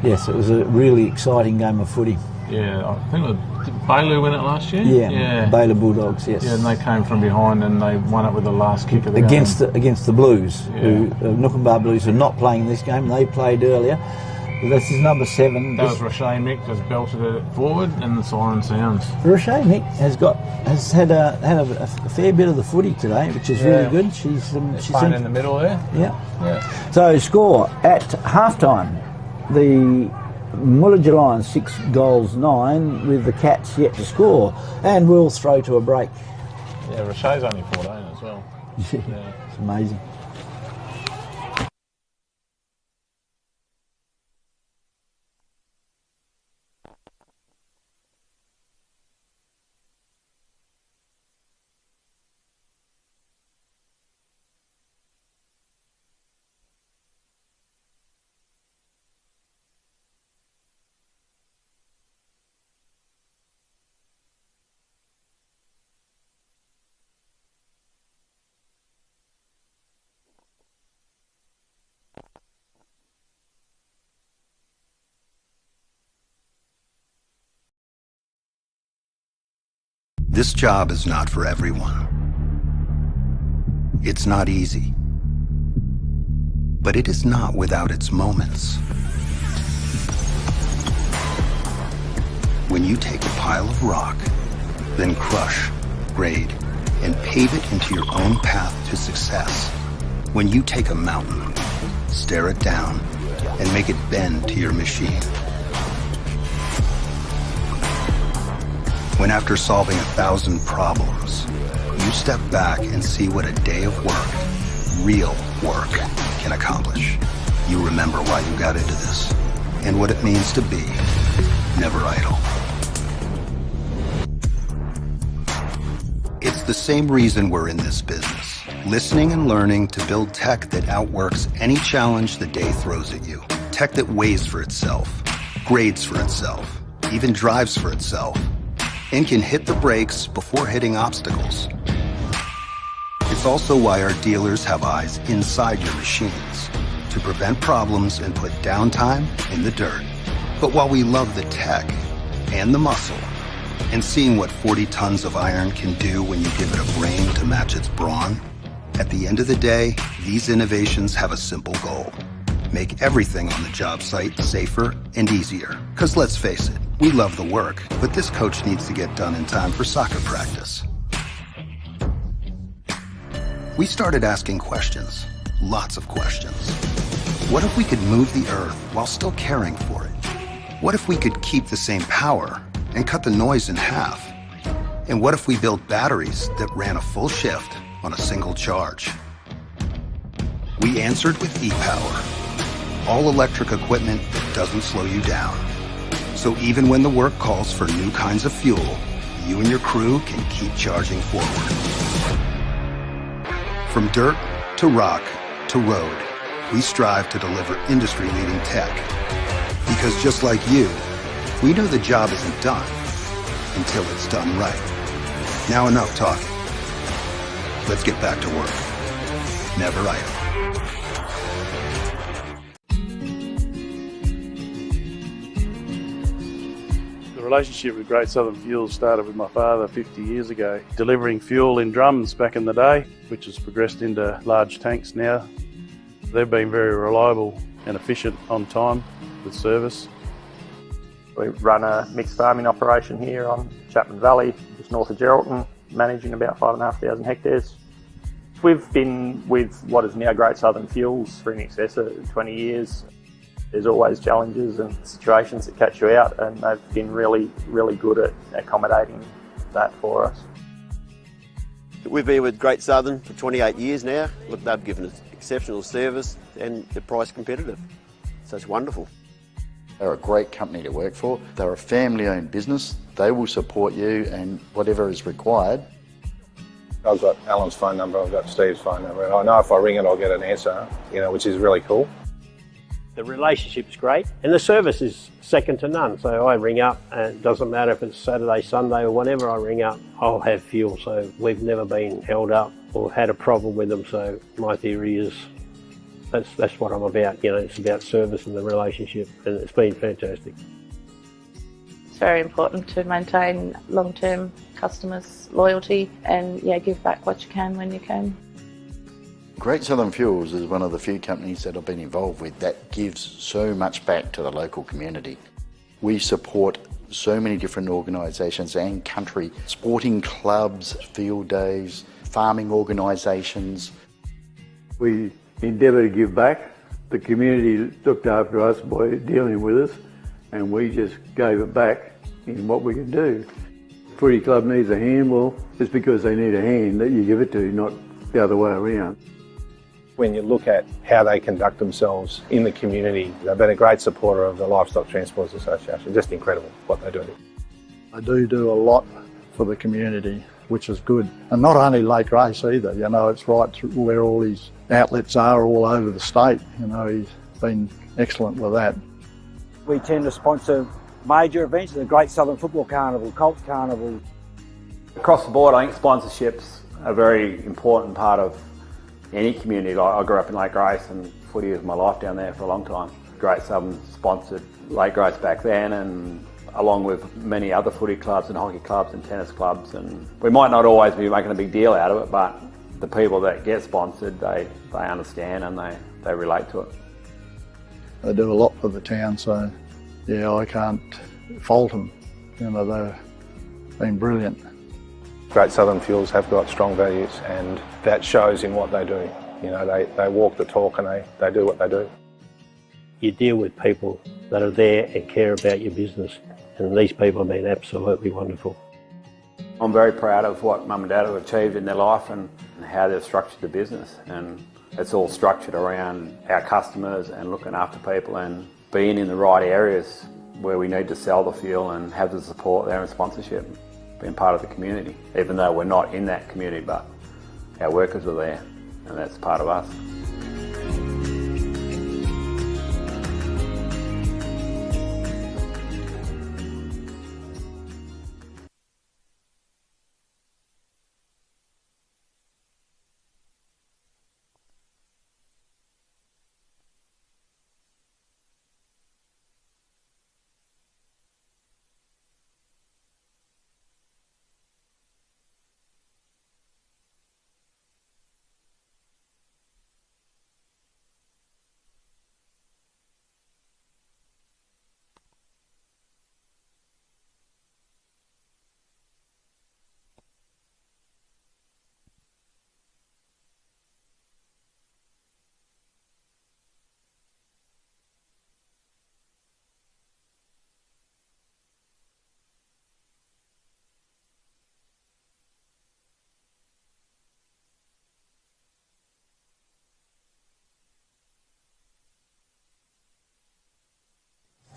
yes, it was a really exciting game of footy. Yeah, I think did Baylor win it last year? Yeah. Baylor Bulldogs. Yes. Yeah, and they came from behind and they won it with the last kick of the game against the Blues, who Nookanbar Blues are not playing this game. They played earlier. This is number 7. That was Rochelle Mick, just belted it forward, and the siren sounds. Rochelle Mick has had a fair bit of the footy today, which is really good. She's playing in the middle there. Yeah. So score at halftime, the Mullager Lions 6 goals 9, with the Cats yet to score, and we'll throw to a break. Yeah, Rochelle's only 14 as well. Yeah. It's amazing. This job is not for everyone. It's not easy. But it is not without its moments. When you take a pile of rock, then crush, grade, and pave it into your own path to success. When you take a mountain, stare it down, and make it bend to your machine. When after solving 1,000 problems, you step back and see what a day of work, real work, can accomplish. You remember why you got into this and what it means to be never idle. It's the same reason we're in this business. Listening and learning to build tech that outworks any challenge the day throws at you. Tech that weighs for itself, grades for itself, even drives for itself, and can hit the brakes before hitting obstacles. It's also why our dealers have eyes inside your machines to prevent problems and put downtime in the dirt. But while we love the tech and the muscle, and seeing what 40 tons of iron can do when you give it a brain to match its brawn, at the end of the day, these innovations have a simple goal. Make everything on the job site safer and easier. Because let's face it, we love the work, but this coach needs to get done in time for soccer practice. We started asking questions, lots of questions. What if we could move the earth while still caring for it? What if we could keep the same power and cut the noise in half? And what if we built batteries that ran a full shift on a single charge? We answered with e-Power, all electric equipment that doesn't slow you down. So even when the work calls for new kinds of fuel, you and your crew can keep charging forward. From dirt to rock to road, we strive to deliver industry-leading tech. Because just like you, we know the job isn't done until it's done right. Now enough talking. Let's get back to work. Never idle. The relationship with Great Southern Fuels started with my father 50 years ago, delivering fuel in drums back in the day, which has progressed into large tanks now. They've been very reliable and efficient on time with service. We run a mixed farming operation here on Chapman Valley, just north of Geraldton, managing about 5,500 hectares. We've been with what is now Great Southern Fuels for in excess of 20 years. There's always challenges and situations that catch you out, and they've been really, really good at accommodating that for us. We've been with Great Southern for 28 years now. Look, they've given us exceptional service and they're price competitive. So it's wonderful. They're a great company to work for. They're a family-owned business. They will support you and whatever is required. I've got Alan's phone number, I've got Steve's phone number, and I know if I ring it I'll get an answer, which is really cool. The relationship's great and the service is second to none. So I ring up and it doesn't matter if it's Saturday, Sunday or whenever I ring up, I'll have fuel. So we've never been held up or had a problem with them. So my theory is that's what I'm about. It's about service and the relationship, and it's been fantastic. It's very important to maintain long-term customers' loyalty and give back what you can when you can. Great Southern Fuels is one of the few companies that I've been involved with that gives so much back to the local community. We support so many different organisations and country, sporting clubs, field days, farming organisations. We endeavour to give back. The community looked after us by dealing with us, and we just gave it back in what we could do. Footy club needs a hand, well, it's because they need a hand that you give it to, not the other way around. When you look at how they conduct themselves in the community, they've been a great supporter of the Livestock Transporters Association. Just incredible what they do. They do a lot for the community, which is good. And not only Lake Race either, it's right through where all these outlets are all over the state. He's been excellent with that. We tend to sponsor major events, the Great Southern Football Carnival, Colts Carnival. Across the board, I think sponsorships are a very important part of any community. I grew up in Lake Grace and footy was my life down there for a long time. Great Southern sponsored Lake Grace back then, and along with many other footy clubs and hockey clubs and tennis clubs. And we might not always be making a big deal out of it, but the people that get sponsored, they understand and they relate to it. They do a lot for the town, so I can't fault them. They've been brilliant. Great Southern Fuels have got strong values, and that shows in what they do. They walk the talk and they do what they do. You deal with people that are there and care about your business, and these people have been absolutely wonderful. I'm very proud of what Mum and Dad have achieved in their life and how they've structured the business. And it's all structured around our customers and looking after people and being in the right areas where we need to sell the fuel and have the support there and sponsorship, being part of the community, even though we're not in that community, but our workers are there and that's part of us.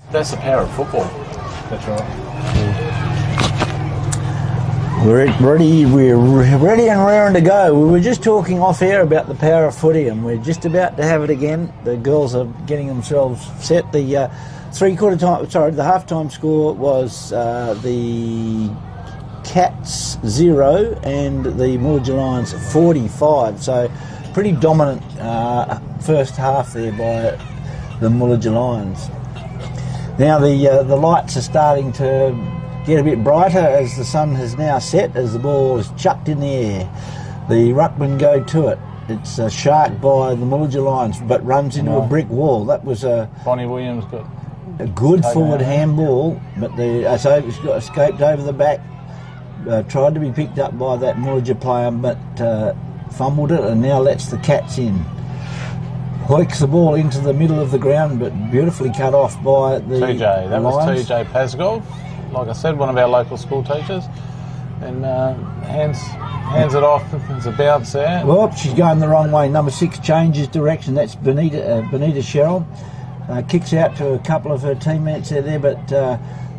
That's the power of football. That's right. We're ready and raring to go. We were just talking off air about the power of footy, and we're just about to have it again. The girls are getting themselves set. The the half-time score was the Cats 0 and the Mullaja Lions 45. So pretty dominant first half there by the Mullaja Lions. Now the lights are starting to get a bit brighter as the sun has now set, as the ball is chucked in the air. The ruckmen go to it. It's a shark by the Mullaja Lions, but runs into a brick wall. That was Bonnie Williams got a good forward handball, but the escaped over the back. Tried to be picked up by that Mullaja player, but fumbled it, and now lets the Cats in. Hoiks the ball into the middle of the ground, but beautifully cut off by the TJ. That Lions. was TJ Pasgov, like I said, one of our local school teachers, and hands it off. There's a bounce there. Well, she's going the wrong way. Number 6 changes direction. That's Benita Sherrill. Kicks out to a couple of her teammates there, but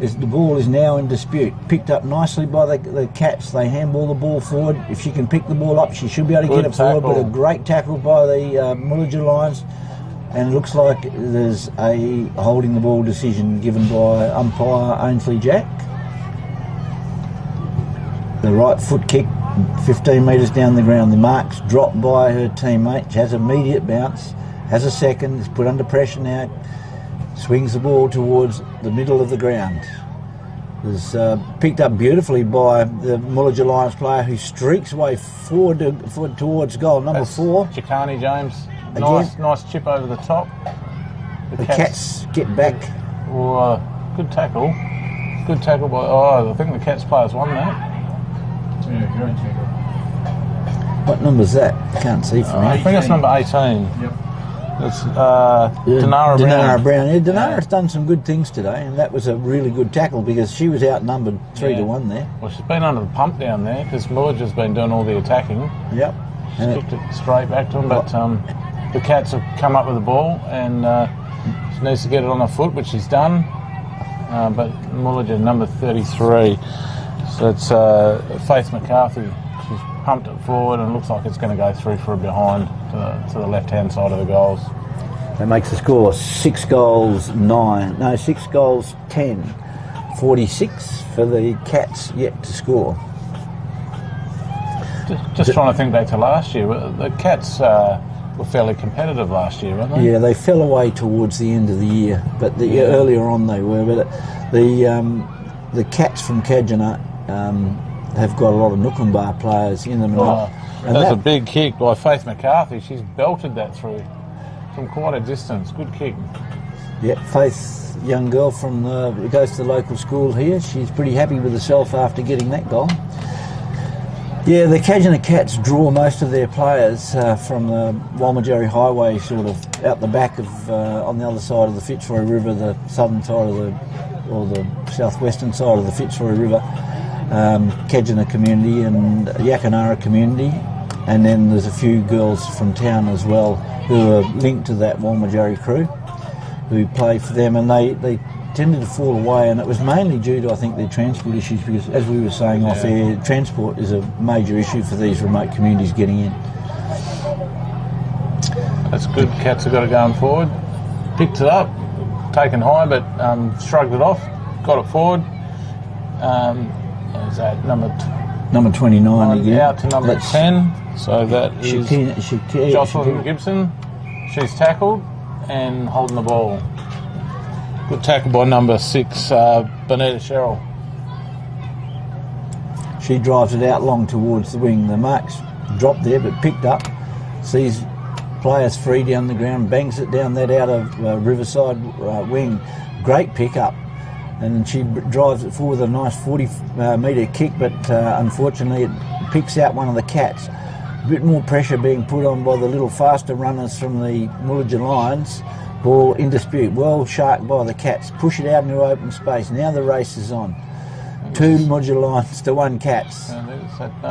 the ball is now in dispute. Picked up nicely by the Cats. They handball the ball forward. If she can pick the ball up, she should be able to get it forward, but a great tackle by the Mullaja Lions. And it looks like there's a holding the ball decision given by umpire Ainsley Jack. The right foot kick, 15 metres down the ground. The mark's dropped by her teammate. She has immediate bounce, has a second, is put under pressure now, swings the ball towards the middle of the ground. It's picked up beautifully by the Mullaja Lions player, who streaks away forward towards goal. Number 4. Chicani James. Again. Nice chip over the top. The Cats get back. Good tackle. Good tackle by... I think the Cats players won that. Yeah, great tackle. What number's that? I can't see from here. I think it's number 18. Yep. It's Dinara Brown. Yeah, Dinara's done some good things today, and that was a really good tackle because she was outnumbered 3-1 there. Well, she's been under the pump down there because Mullaja's been doing all the attacking. Yep. She kicked it straight back to them, but the Cats have come up with the ball and she needs to get it on her foot, which she's done. But Mullaja, number 33. So it's Faith McCarthy. She's pumped it forward and looks like it's going to go through for a behind to the left-hand side of the goals. That makes the score 6 goals 10. 46 for the Cats yet to score. Just trying to think back to last year. The Cats were fairly competitive last year, weren't they? Yeah, they fell away towards the end of the year, but earlier on they were. But the Cats from Kajana have got a lot of Nookumbar players in them. That's a big kick by Faith McCarthy. She's belted that through from quite a distance. Good kick. Yeah, Faith, young girl from goes to the local school here. She's pretty happy with herself after getting that goal. Yeah, the Kajana Cats draw most of their players from the Walmajerry Highway, sort of out the back of on the other side of the Fitzroy River, the southern side of the southwestern side of the Fitzroy River. Kejina community and Yakanara community, and then there's a few girls from town as well who are linked to that Walmajari crew who play for them, and they tended to fall away, and it was mainly due to, I think, their transport issues, because as we were saying off air, transport is a major issue for these remote communities getting in. That's good. Cats have got it going forward. Picked it up, taken high, but shrugged it off, got it forward. Is that number 29 again? Out to number 10. So that is Jocelyn Gibson. She's tackled and holding the ball. Good tackle by number 6, Bonita Sherrill. She drives it out long towards the wing. The mark's dropped there, but picked up. Sees players free down the ground, bangs it down that outer Riverside wing. Great pick up. And she drives it forward with a nice 40-metre kick, but unfortunately it picks out one of the Cats. A bit more pressure being put on by the little faster runners from the Mullaja Lions. Ball in dispute, well sharked by the Cats. Push it out into open space. Now the race is on. 2 Mullaja Lions to 1 Cats. That's at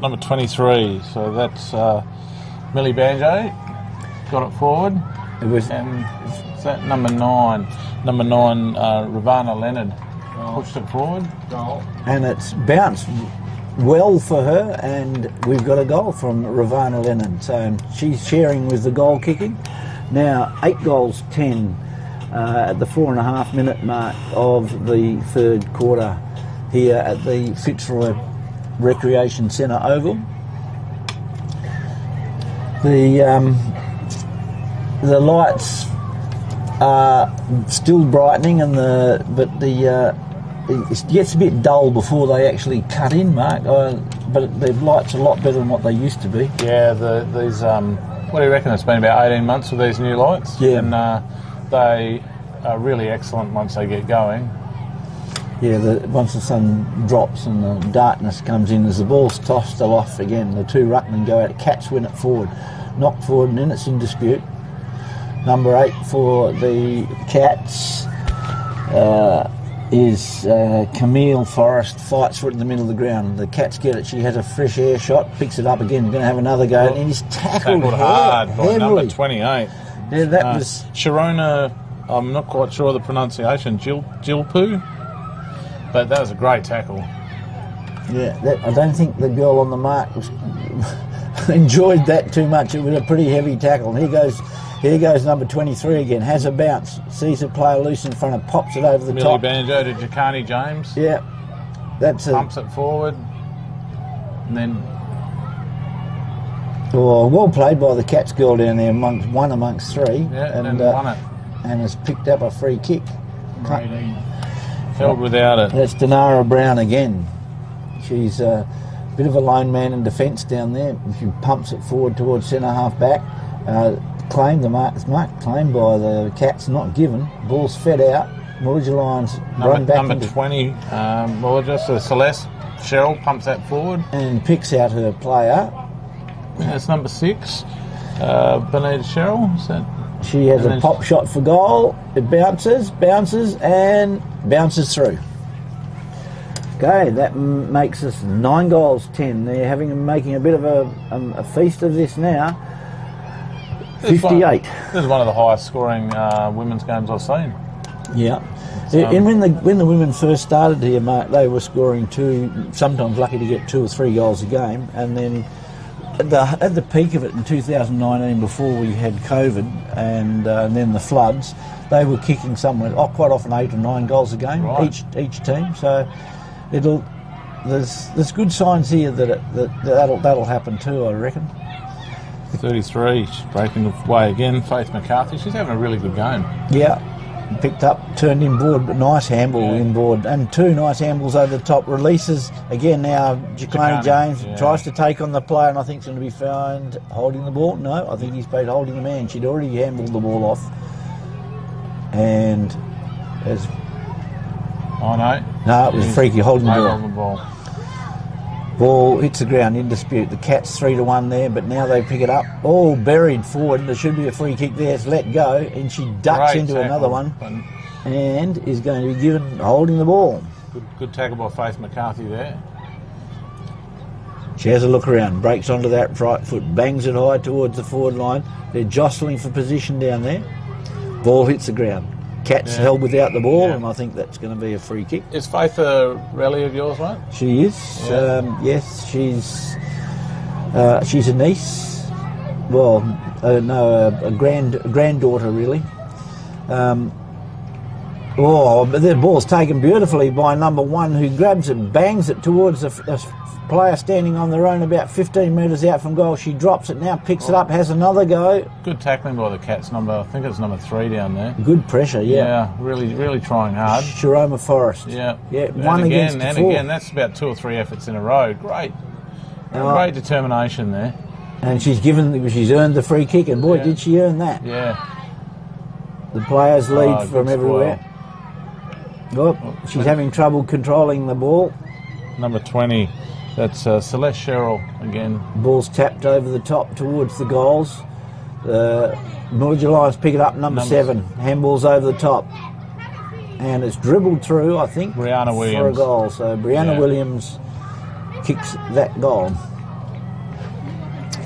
number 23, so that's Millie Banjo. Got it forward. It was... And is that number 9? Number 9, Ravana Leonard. Pushed it forward. Goal. And it's bounced well for her, and we've got a goal from Ravana Leonard. So she's sharing with the goal kicking. Now 8 goals 10 at the 4.5 minute mark of the third quarter here at the Fitzroy Recreation Centre Oval. The lights are still brightening, but it gets a bit dull before they actually cut in, Mark. But the lights are a lot better than what they used to be. Yeah, these. What do you reckon? It's been about 18 months with these new lights. Yeah. And they are really excellent once they get going. Yeah, once the sun drops and the darkness comes in, as the ball's tossed off again, the 2 ruckmen go out, Cats win it forward. Knocked forward, and then it's in dispute. Number 8 for the Cats is Camille Forrest, fights for it in the middle of the ground. The Cats get it. She has a fresh air shot, picks it up again, going to have another go, and he's tackled hard by heavily. number 28. Yeah, that was... Sharona, I'm not quite sure of the pronunciation, Jilpu, but that was a great tackle. Yeah, I don't think the girl on the mark was enjoyed that too much. It was a pretty heavy tackle. And here goes number 23 again. Has a bounce. Sees a player loose in front of, pops it over the top. Millie Banjo to Jacani James. Yeah. Pumps it forward. And then... well played by the Cats girl down there, amongst 3. Yeah, and won it. And has picked up a free kick. Held without it. That's Denara Brown again. She's a bit of a lone man in defence down there. She pumps it forward towards centre half back. Claimed the mark claimed by the Cats, not given. Ball's fed out. Mullaja Lions run back. Number 20, Mullaja, so Celeste Cheryl pumps that forward. And picks out her player. That's number 6, Bonita Cheryl. Is that? She has a pop shot for goal. It bounces, and bounces through. Okay, that makes us 9 goals 10. They're making a bit of a feast of this now. 58. This is one of the highest scoring women's games I've seen. Yeah. And when the women first started here, Mark, they were scoring 2, sometimes lucky to get 2 or 3 goals a game, and then at the peak of it in 2019, before we had COVID and then the floods, they were kicking somewhere quite often 8 or 9 goals a game, right, each team. So there's good signs here that'll happen too, I reckon. 33, she's breaking away again. Faith McCarthy, she's having a really good game. Yeah, picked up, turned inboard, but nice handball inboard, and 2 nice handballs over the top. Releases again now. Jacani James tries to take on the player, and I think it's going to be found holding the ball. No, I think he's been holding the man. She'd already handballed the ball off, and as no, it was Freaky holding the ball. Ball hits the ground in dispute. The Cats 3-1 there, but now they pick it up. All buried forward. There should be a free kick there. It's let go, and she ducks into another one, and is going to be given holding the ball. Good tackle by Faith McCarthy there. She has a look around, breaks onto that right foot, bangs it high towards the forward line. They're jostling for position down there. Ball hits the ground. Cats held without the ball, and I think that's going to be a free kick. Is Faith a rally of yours, mate? She is. Yes, she's a niece. Well, a granddaughter really. But the ball's taken beautifully by number 1, who grabs it, bangs it towards a player standing on their own about 15 metres out from goal. She drops it now, picks it up, has another go. Good tackling by the Cats. I think it's number 3 down there. Good pressure, Yeah, really trying hard. Sharoma Forrest. Yeah. One against 4. And again, that's about 2 or 3 efforts in a row. Great determination there. And she's earned the free kick, and boy, did she earn that. Yeah. The players lead from good everywhere. She's having trouble controlling the ball. Number 20. That's Celeste Sherrill again. Ball's tapped over the top towards the goals. Norwich Lions pick it up, number 7. Handball's over the top. And it's dribbled through, I think, Brianna Williams. for a goal. So Brianna Williams kicks that goal,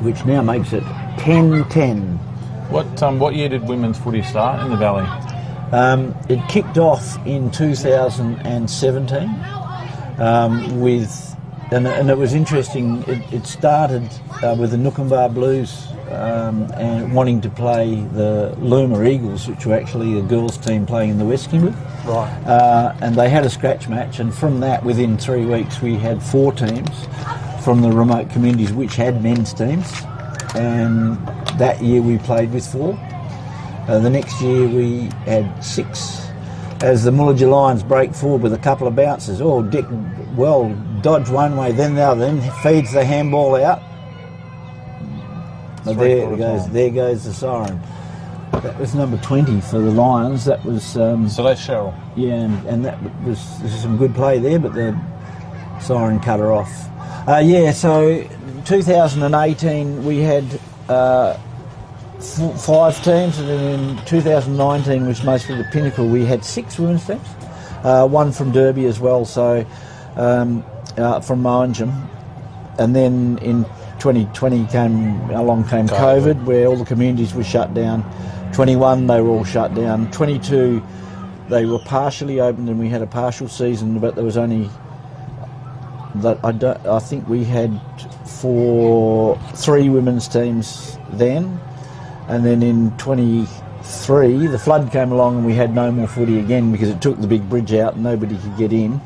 which now makes it 10-10. What year did women's footy start in the Valley? It kicked off in 2017 and it was interesting. It started with the Nookumbar Blues and wanting to play the Luma Eagles, which were actually a girls' team playing in the West Kimberley. Right. And they had a scratch match, and from that, within 3 weeks, we had 4 teams from the remote communities which had men's teams, and that year we played with 4. The next year we had 6. As the Mullaja Lions break forward with a couple of bounces, Dick dodged one way, then the other, then feeds the handball out. There goes the siren. That was number 20 for the Lions. That was Celeste Sherrill. Yeah, and that was some good play there, but the siren cut her off. So 2018 we had 5 teams, and then in 2019, which was mostly the pinnacle, we had 6 women's teams. 1 from Derby as well, so from Mowanjum. And then in 2020 came COVID, where all the communities were shut down. 21, they were all shut down. 22, they were partially opened, and we had a partial season, but there was only I think we had 3 women's teams then. And then in 23, the flood came along and we had no more footy again because it took the big bridge out and nobody could get in.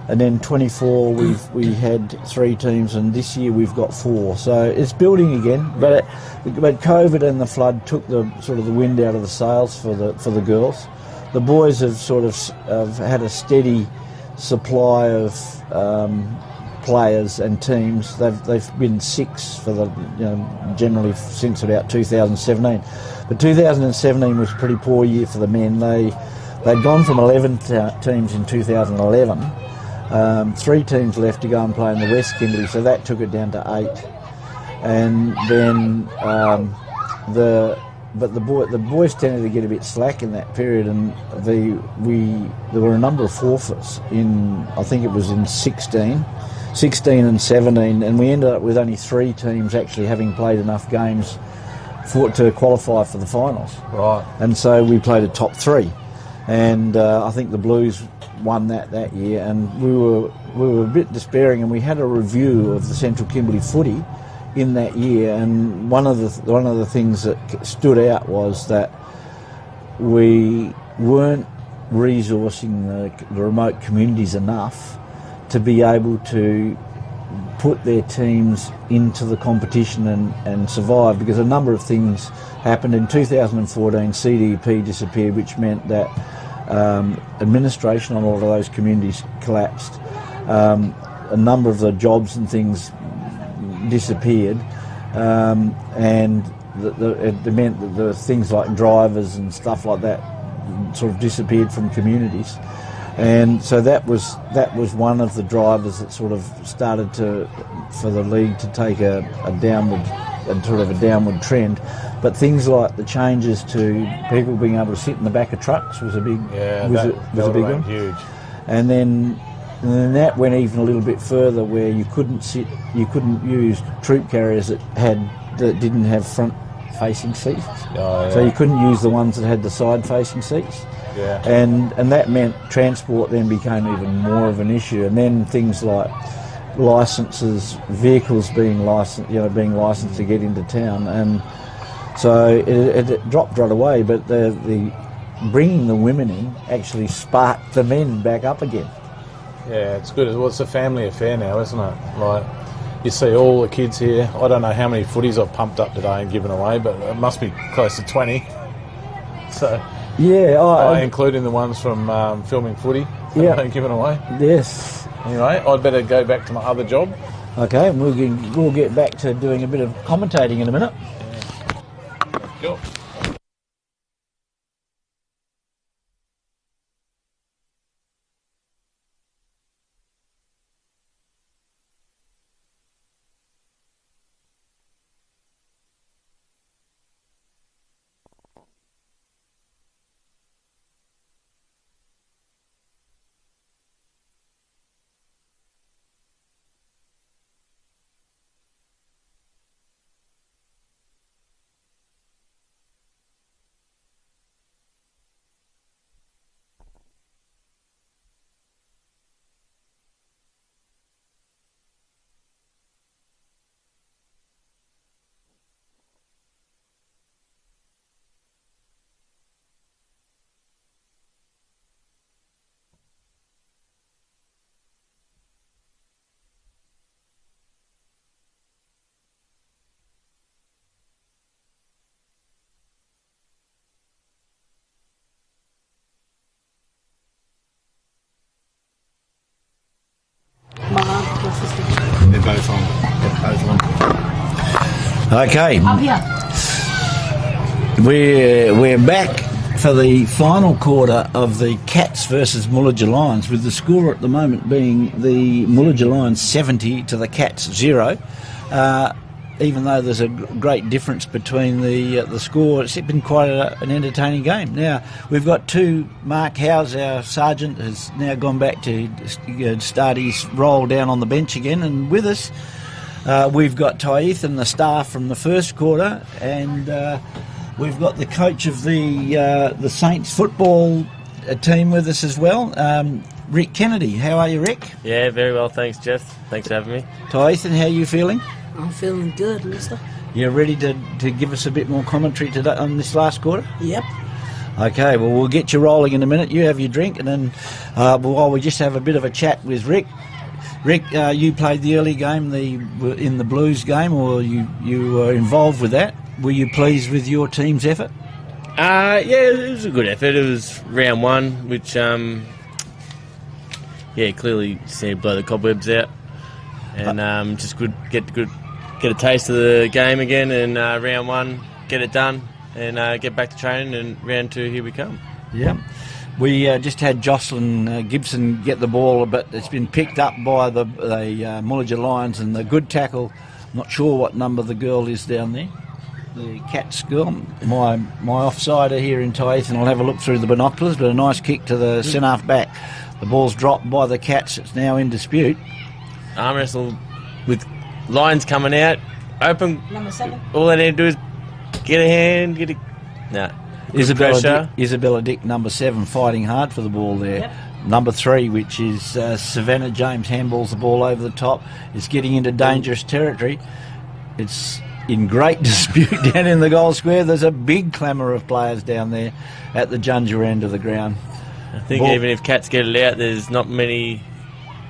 And then 24, we had 3 teams, and this year we've got 4. So it's building again. But COVID and the flood took the wind out of the sails for the girls. The boys have have had a steady supply of players and teams. They've been 6 for generally since about 2017. But 2017 was a pretty poor year for the men. They'd gone from 11 teams in 2011. 3 teams left to go and play in the West Kimberley, so that took it down to 8. And then the boys tended to get a bit slack in that period, and there were a number of forfeits in, I think it was in 16 and 17, and we ended up with only 3 teams actually having played enough games to qualify for the finals. Right. And so we played a top 3, and I think the Blues won that year, and we were a bit despairing, and we had a review of the Central Kimberley footy in that year, and one of the things that stood out was that we weren't resourcing the remote communities enough to be able to put their teams into the competition and survive, because a number of things happened. In 2014, CDP disappeared, which meant that administration on all of those communities collapsed. A number of the jobs and things disappeared, and it meant that the things like drivers and stuff like that sort of disappeared from communities. And so that was one of the drivers that sort of started for the league to take a downward trend. But things like the changes to people being able to sit in the back of trucks was a big one. Huge. And then And then that went even a little bit further, where you couldn't use troop carriers that didn't have front-facing seats. Oh, yeah. So you couldn't use the ones that had the side-facing seats. Yeah. And that meant transport then became even more of an issue. And then things like licences, vehicles being licensed to get into town, and so it dropped right away. But the bringing the women in actually sparked the men back up again. Yeah, it's good. Well, it's a family affair now, isn't it? Like, you see all the kids here. I don't know how many footies I've pumped up today and given away, but it must be close to 20. So, yeah, including the ones from filming footy that yeah, have been given away. Yes. Anyway, I'd better go back to my other job. Okay, we'll get back to doing a bit of commentating in a minute. Cool. They're both on. Okay. Up here. We're back for the final quarter of the Cats versus Mullager Lions, with the score at the moment being the Mullager Lions 70 to the Cats 0. Even though there's a great difference between the score, it's been quite an entertaining game. Now, we've got Mark Howes, our sergeant, has now gone back to start his role down on the bench again, and with us we've got Taith and the staff from the first quarter, and we've got the coach of the Saints football team with us as well, Rick Kennedy. How are you, Rick? Yeah, very well, thanks, Jeff. Thanks for having me. Taith, and how are you feeling? I'm feeling good, mister. You ready to give us a bit more commentary today on this last quarter? Yep. Okay, well, we'll get you rolling in a minute. You have your drink, and then while we just have a bit of a chat with Rick. Rick, you played the early game in the Blues game, or you were involved with that. Were you pleased with your team's effort? Yeah, it was a good effort. It was round one, which, clearly seemed to blow the cobwebs out. And just get a taste of the game again, and round one, get it done, and get back to training, and round two, here we come. Yeah. We just had Jocelyn Gibson get the ball, but it's been picked up by the Mullager Lions, and the good tackle, I'm not sure what number the girl is down there, the Cats girl, my offsider here in Taith, and I'll have a look through the binoculars, but a nice kick to the centre-half back. The ball's dropped by the Cats, it's now in dispute. Arm wrestle with Lions coming out, open. Number 7. All they need to do is get a hand, Isabella Dick, number 7, fighting hard for the ball there. Yep. Number 3, which is Savannah James, handballs the ball over the top. It's getting into dangerous territory. It's in great dispute down in the goal square. There's a big clamour of players down there at the Junja end of the ground. I think even if Cats get it out, there's not many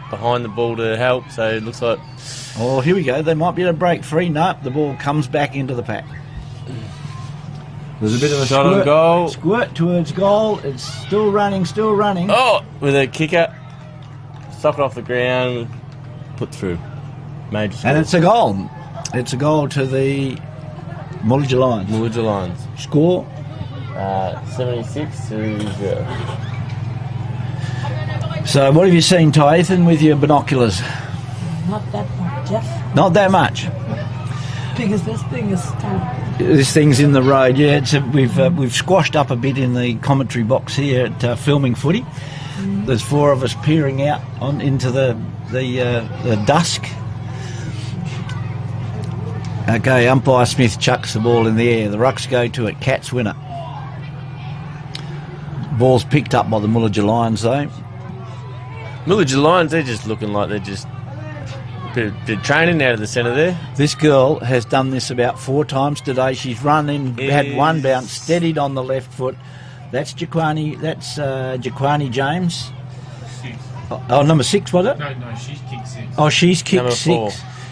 behind the ball to help, so it looks like... Oh, here we go. They might be able to break free. Nope, the ball comes back into the pack. There's a bit of a shot on goal. Squirt towards goal. It's still running. Oh, with a kicker. Sock it off the ground. Put through. Major score. And it's a goal. It's a goal to the Mullager Lions. Score? 76 to 0. So what have you seen, Tyathan, with your binoculars? Not that much, Jeff. Not that much. Biggest time. This thing's in the road. Yeah, we've squashed up a bit in the commentary box here at Filming Footy. There's 4 of us peering out into the dusk. Okay, umpire Smith chucks the ball in the air. The rucks go to it. Cats winner. Ball's picked up by the Mullager Lions though. Mullager Lions, they're just looking like they're just bit of training out of the centre there. This girl has done this about 4 times today. She's run in, had one bounce, steadied on the left foot. That's Jaquani. That's Jaquani James. 6. Oh, number 6 was it? No, she's kicked 6. Oh, she's kicked Number 6. 4.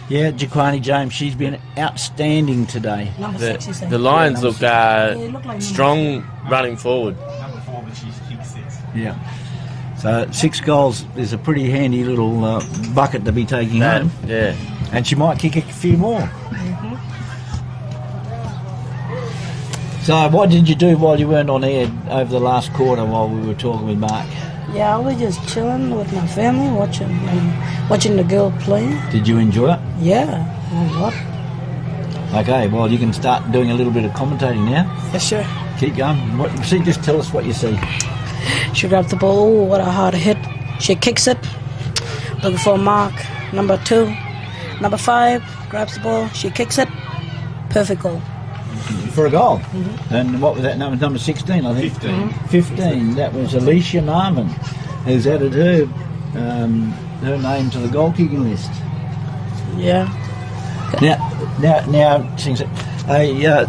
Yeah, Jaquani James. She's been outstanding today. Number 6, you said. The Lions look look like strong running forward. Number 4, but she's kicked 6. Yeah. So 6 goals is a pretty handy little bucket to be taking home. Yeah. And she might kick a few more. So what did you do while you weren't on air over the last quarter while we were talking with Mark? Yeah, I was just chilling with my family, watching the girl play. Did you enjoy it? Yeah, a lot. Okay, well you can start doing a little bit of commentating now. Yes, sir. Keep going. Just tell us what you see. She grabbed the ball. Oh, what a hard hit. She kicks it. Looking for a mark. Number 2. Number 5 grabs the ball. She kicks it. Perfect goal. For a goal. And what was that number? Number 16, I think. 15. 15. That was Alicia Marvin, who's added her name to the goal kicking list. Yeah.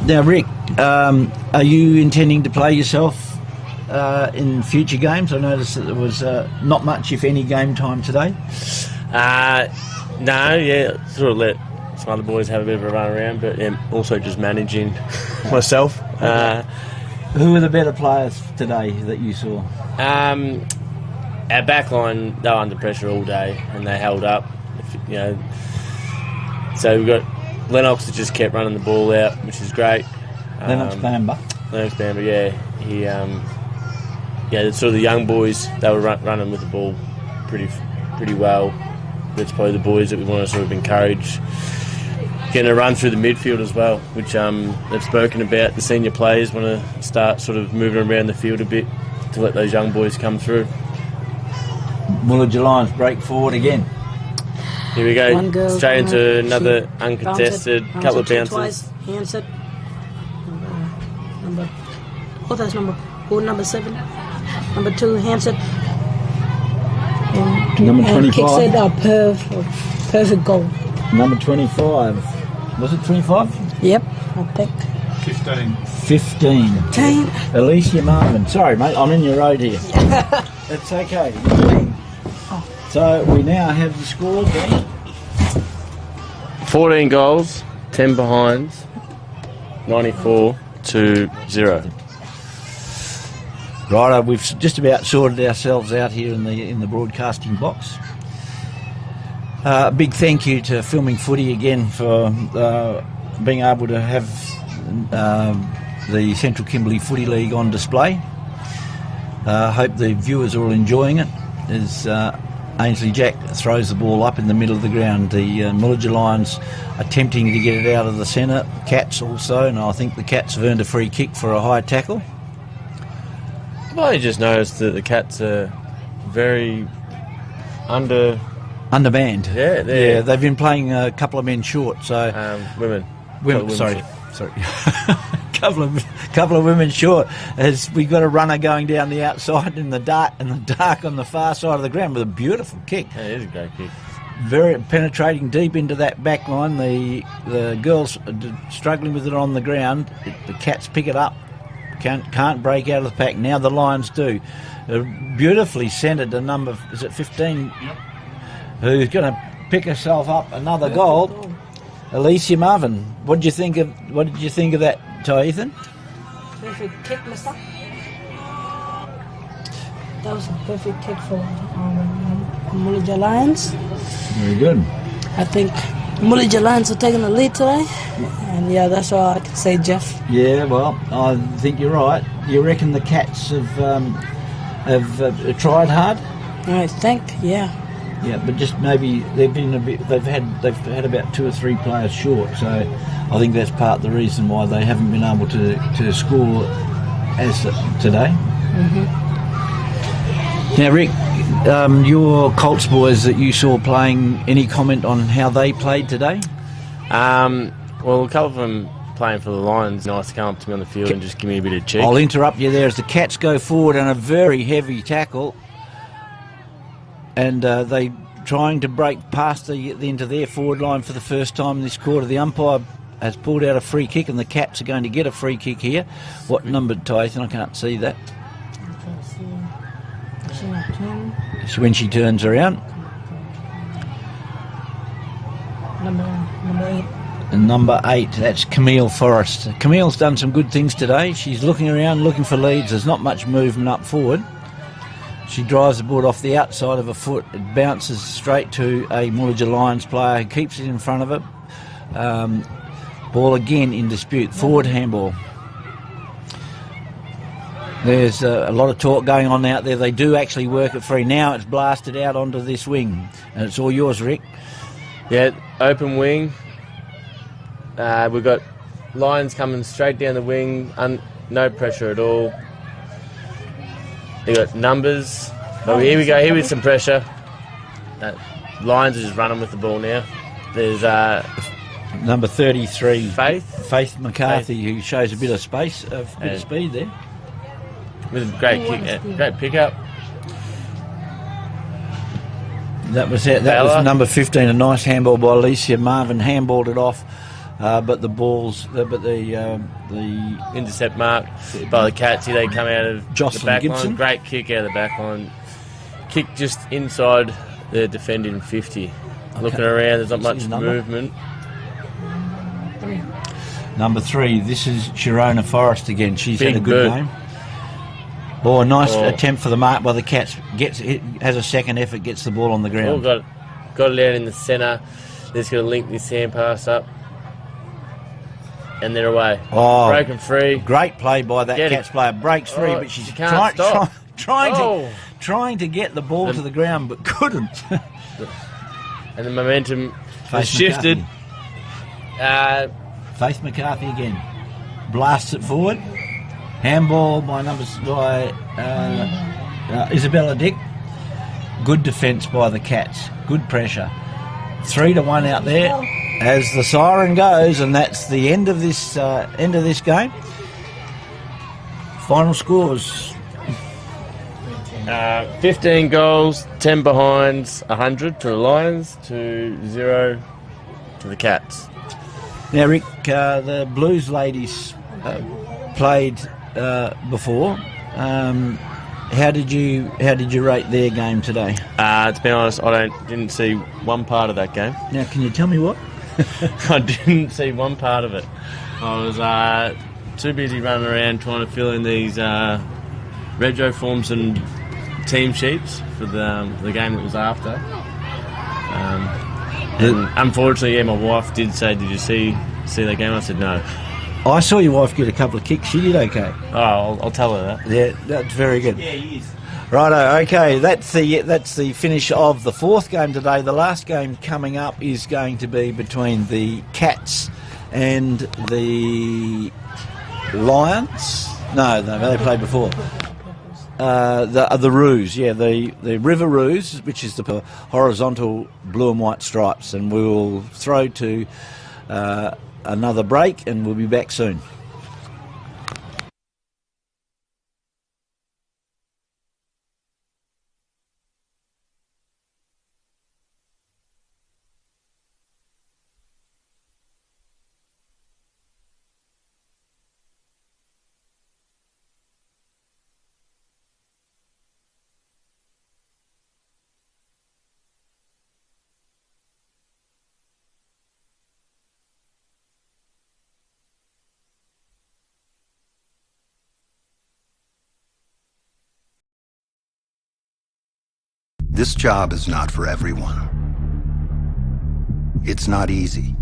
Now, Rick, are you intending to play yourself in future games? I noticed that there was not much, if any, game time today. No, yeah, sort of let some other boys have a bit of a run around, but also just managing myself. Who were the better players today that you saw? Our backline, they were under pressure all day and they held up. So we've got Lennox that just kept running the ball out, which is great. Lennox Bamba, yeah. He, the sort of the young boys, they were running with the ball pretty well. That's probably the boys that we want to sort of encourage. Getting a run through the midfield as well, which they've spoken about. The senior players want to start sort of moving around the field a bit to let those young boys come through. Mullager Lions break forward again. Here we go, straight into another uncontested, couple of bounces. Twice, hands it. Number 7. Number 2, hands it. Number 25. And kicks it perfect goal. Number 25. Was it 25? Yep, I think. 15. Alicia Marvin. Sorry, mate, I'm in your road here. That's okay. So we now have the score, Ben. 14 goals, 10 behinds, 94-0. Right, we've just about sorted ourselves out here in the broadcasting box. Big thank you to Filming Footy again for being able to have the Central Kimberley Footy League on display. Hope the viewers are all enjoying it. As Ainsley Jack throws the ball up in the middle of the ground, the Mullager Lions attempting to get it out of the centre. Cats also, and I think the Cats have earned a free kick for a high tackle. I've only just noticed that the Cats are very undermanned. Yeah, they've been playing a couple of men short. So women. Sorry. couple of women short, as we got a runner going down the outside in the dark on the far side of the ground with a beautiful kick. Yeah, it is a great kick. Very penetrating deep into that back line. The girls are struggling with it on the ground. The Cats pick it up. Can't break out of the pack. Now the Lions do. Beautifully centred to number, is it 15? Yep. Who's going to pick herself up another goal. Alicia Marvin. What did you think of that, Ethan? Perfect kick, mister. That was a perfect kick for Mullager Lions. Very good. I think Mullager Lions are taking the lead today. And yeah, that's all I can say, Jeff. Yeah, well, I think you're right. You reckon the Cats have tried hard? I think, yeah. Yeah, but just maybe they've had about 2 or 3 players short, so I think that's part of the reason why they haven't been able to score as today. Now, Rick, your Colts boys that you saw playing, any comment on how they played today? Well, a couple of them playing for the Lions, nice to come up to me on the field and just give me a bit of cheek. I'll interrupt you there as the Cats go forward on a very heavy tackle, and they trying to break past into their forward line for the first time in this quarter. The umpire has pulled out a free kick, and the Cats are going to get a free kick here. What number, Tyson? I can't see that. When she turns around. Number 8. And number 8, that's Camille Forrest. Camille's done some good things today. She's looking around, looking for leads. There's not much movement up forward. She drives the ball off the outside of her foot. It bounces straight to a Mullaja Lions player who keeps it in front of her. Ball again in dispute. Forward handball. There's a lot of talk going on out there. They do actually work it free. Now it's blasted out onto this wing. And it's all yours, Rick. Yeah, open wing. We've got Lions coming straight down the wing, no pressure at all. They got numbers. Oh, here we go. Here with some pressure. Lions are just running with the ball now. There's number 33, Faith McCarthy, who shows a bit of space, a bit of speed there. With a great kick, great pickup. That was it. That was number 15. A nice handball by Alicia Marvin. Handballed it off, but the intercept mark by the Cats. Here they come out of Jocelyn the back Gibson. line. Great kick out of the back line. Kick just inside the defending 50. Okay. Looking around, there's not much movement. Number 3. This is Sharona Forrest again. She's had a good game. Oh, a nice attempt for the mark by the Cats. Has a second effort, gets the ball on the ground. Got it out in the centre. They're just going to link this hand pass up. And they're away. Oh, broken free. Great play by that Cats player. Breaks free, but she's trying to get the ball to the ground, but couldn't. And the momentum has shifted. Faith McCarthy again. Blasts it forward. Handball by Isabella Dick. Good defence by the Cats. Good pressure. 3-1 out there as the siren goes, and that's the end of this game. Final scores. 15 goals, 10 behinds, 100 to the Lions, to 0 to the Cats. Now, Rick, the Blues ladies played before. How did you rate their game today? To be honest, I didn't see one part of that game. Now, can you tell me what? I didn't see one part of it. I was too busy running around trying to fill in these rego forms and team sheets for the game that was after. And unfortunately, my wife did say, "Did you see that game?" I said, "No." I saw your wife get a couple of kicks. She did okay. Oh, I'll tell her that. Yeah, that's very good. Yeah, he is. Righto, okay, that's the finish of the 4th game today. The last game coming up is going to be between the Cats and the Lions. No, they played before. The Roos, the River Roos, which is the horizontal blue and white stripes, and we will throw to another break, and we'll be back soon. This job is not for everyone. It's not easy.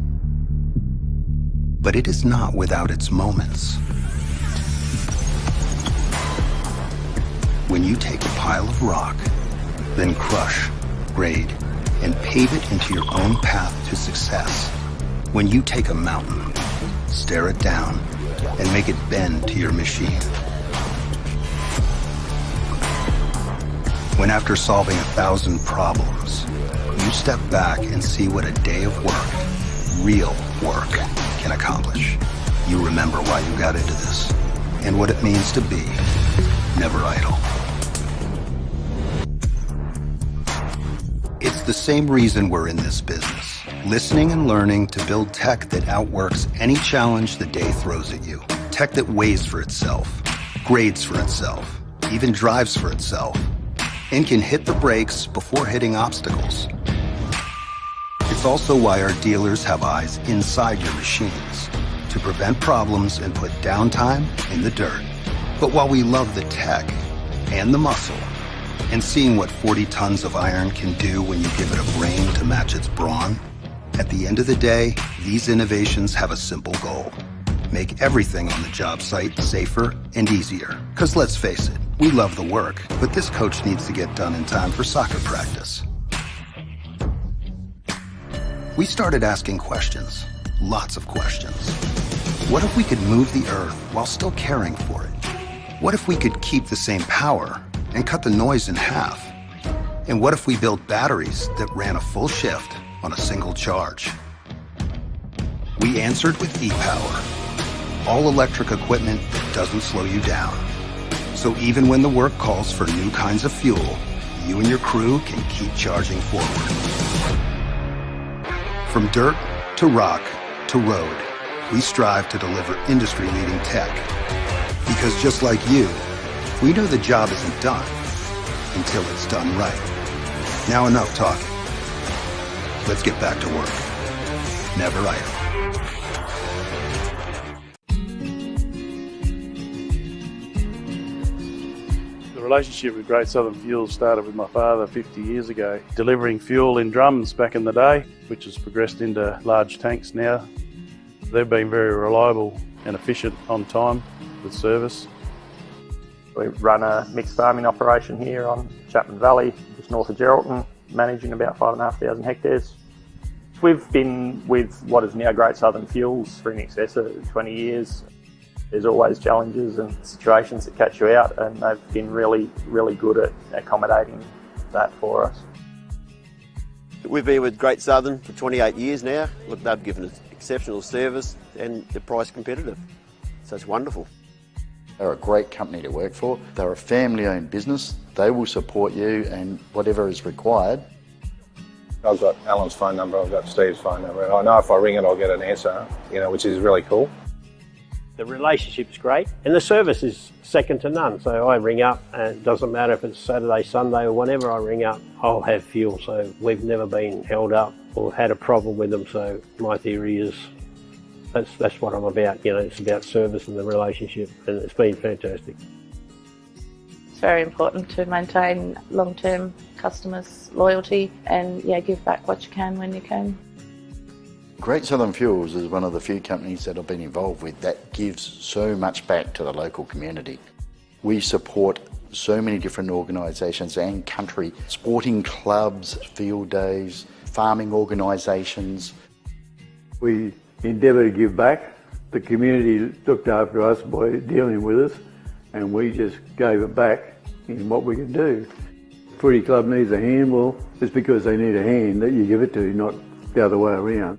But it is not without its moments. When you take a pile of rock, then crush, grade, and pave it into your own path to success. When you take a mountain, stare it down, and make it bend to your machine. When after solving 1,000 problems, you step back and see what a day of work, real work, can accomplish, you remember why you got into this and what it means to be never idle. It's the same reason we're in this business, listening and learning to build tech that outworks any challenge the day throws at you. Tech that weighs for itself, grades for itself, even drives for itself, and can hit the brakes before hitting obstacles. It's also why our dealers have eyes inside your machines to prevent problems and put downtime in the dirt. But while we love the tech and the muscle, and seeing what 40 tons of iron can do when you give it a brain to match its brawn, at the end of the day, these innovations have a simple goal. Make everything on the job site safer and easier. Because let's face it, we love the work, but this coach needs to get done in time for soccer practice. We started asking questions, lots of questions. What if we could move the earth while still caring for it? What if we could keep the same power and cut the noise in half? And what if we built batteries that ran a full shift on a single charge? We answered with e-Power, all electric equipment that doesn't slow you down. So even when the work calls for new kinds of fuel, you and your crew can keep charging forward. From dirt to rock to road, we strive to deliver industry-leading tech. Because just like you, we know the job isn't done until it's done right. Now enough talking. Let's get back to work. Never idle. The relationship with Great Southern Fuels started with my father 50 years ago, delivering fuel in drums back in the day, which has progressed into large tanks now. They've been very reliable and efficient on time with service. We run a mixed farming operation here on Chapman Valley, just north of Geraldton, managing about 5,500 hectares. We've been with what is now Great Southern Fuels for in excess of 20 years. There's always challenges and situations that catch you out, and they've been really, really good at accommodating that for us. We've been with Great Southern for 28 years now. Look, they've given us exceptional service and they're price competitive. So it's wonderful. They're a great company to work for. They're a family-owned business. They will support you and whatever is required. I've got Alan's phone number, I've got Steve's phone number, and I know if I ring it I'll get an answer, which is really cool. The relationship's great and the service is second to none. So I ring up and it doesn't matter if it's Saturday, Sunday or whenever I ring up, I'll have fuel. So we've never been held up or had a problem with them. So my theory is that's what I'm about. It's about service and the relationship, and it's been fantastic. It's very important to maintain long-term customers' loyalty and give back what you can when you can. Great Southern Fuels is one of the few companies that I've been involved with that gives so much back to the local community. We support so many different organisations and country, sporting clubs, field days, farming organisations. We endeavour to give back. The community looked after us by dealing with us, and we just gave it back in what we could do. Footy club needs a hand, well, it's because they need a hand that you give it to, not the other way around.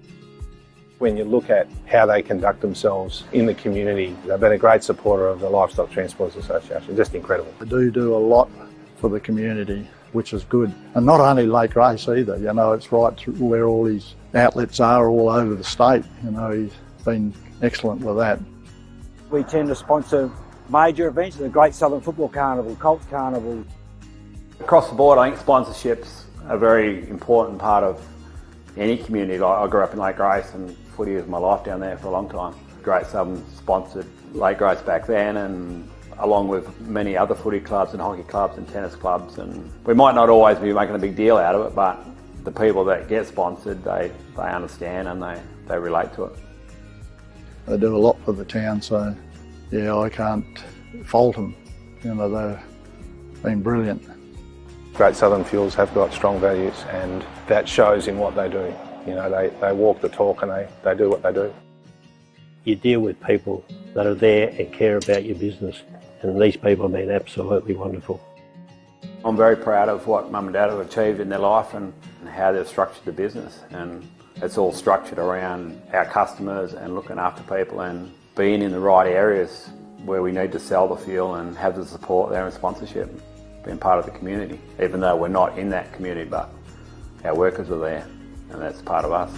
When you look at how they conduct themselves in the community, they've been a great supporter of the Livestock Transporters Association, just incredible. They do a lot for the community, which is good. And not only Lake Race either, it's right through where all these outlets are all over the state. He's been excellent with that. We tend to sponsor major events, the Great Southern Football Carnival, Colts Carnival. Across the board, I think sponsorships are a very important part of any community. I grew up in Lake Grace and footy was my life down there for a long time. Great Southern sponsored Lake Grace back then, and along with many other footy clubs and hockey clubs and tennis clubs. And we might not always be making a big deal out of it, but the people that get sponsored, they understand and they relate to it. They do a lot for the town, so I can't fault them. They've been brilliant. Great Southern Fuels have got strong values, and that shows in what they do. You know, they walk the talk and they do what they do. You deal with people that are there and care about your business, and these people have been absolutely wonderful. I'm very proud of what Mum and Dad have achieved in their life and how they've structured the business, and it's all structured around our customers and looking after people and being in the right areas where we need to sell the fuel and have the support there and sponsorship, being part of the community, even though we're not in that community, but our workers are there and that's part of us.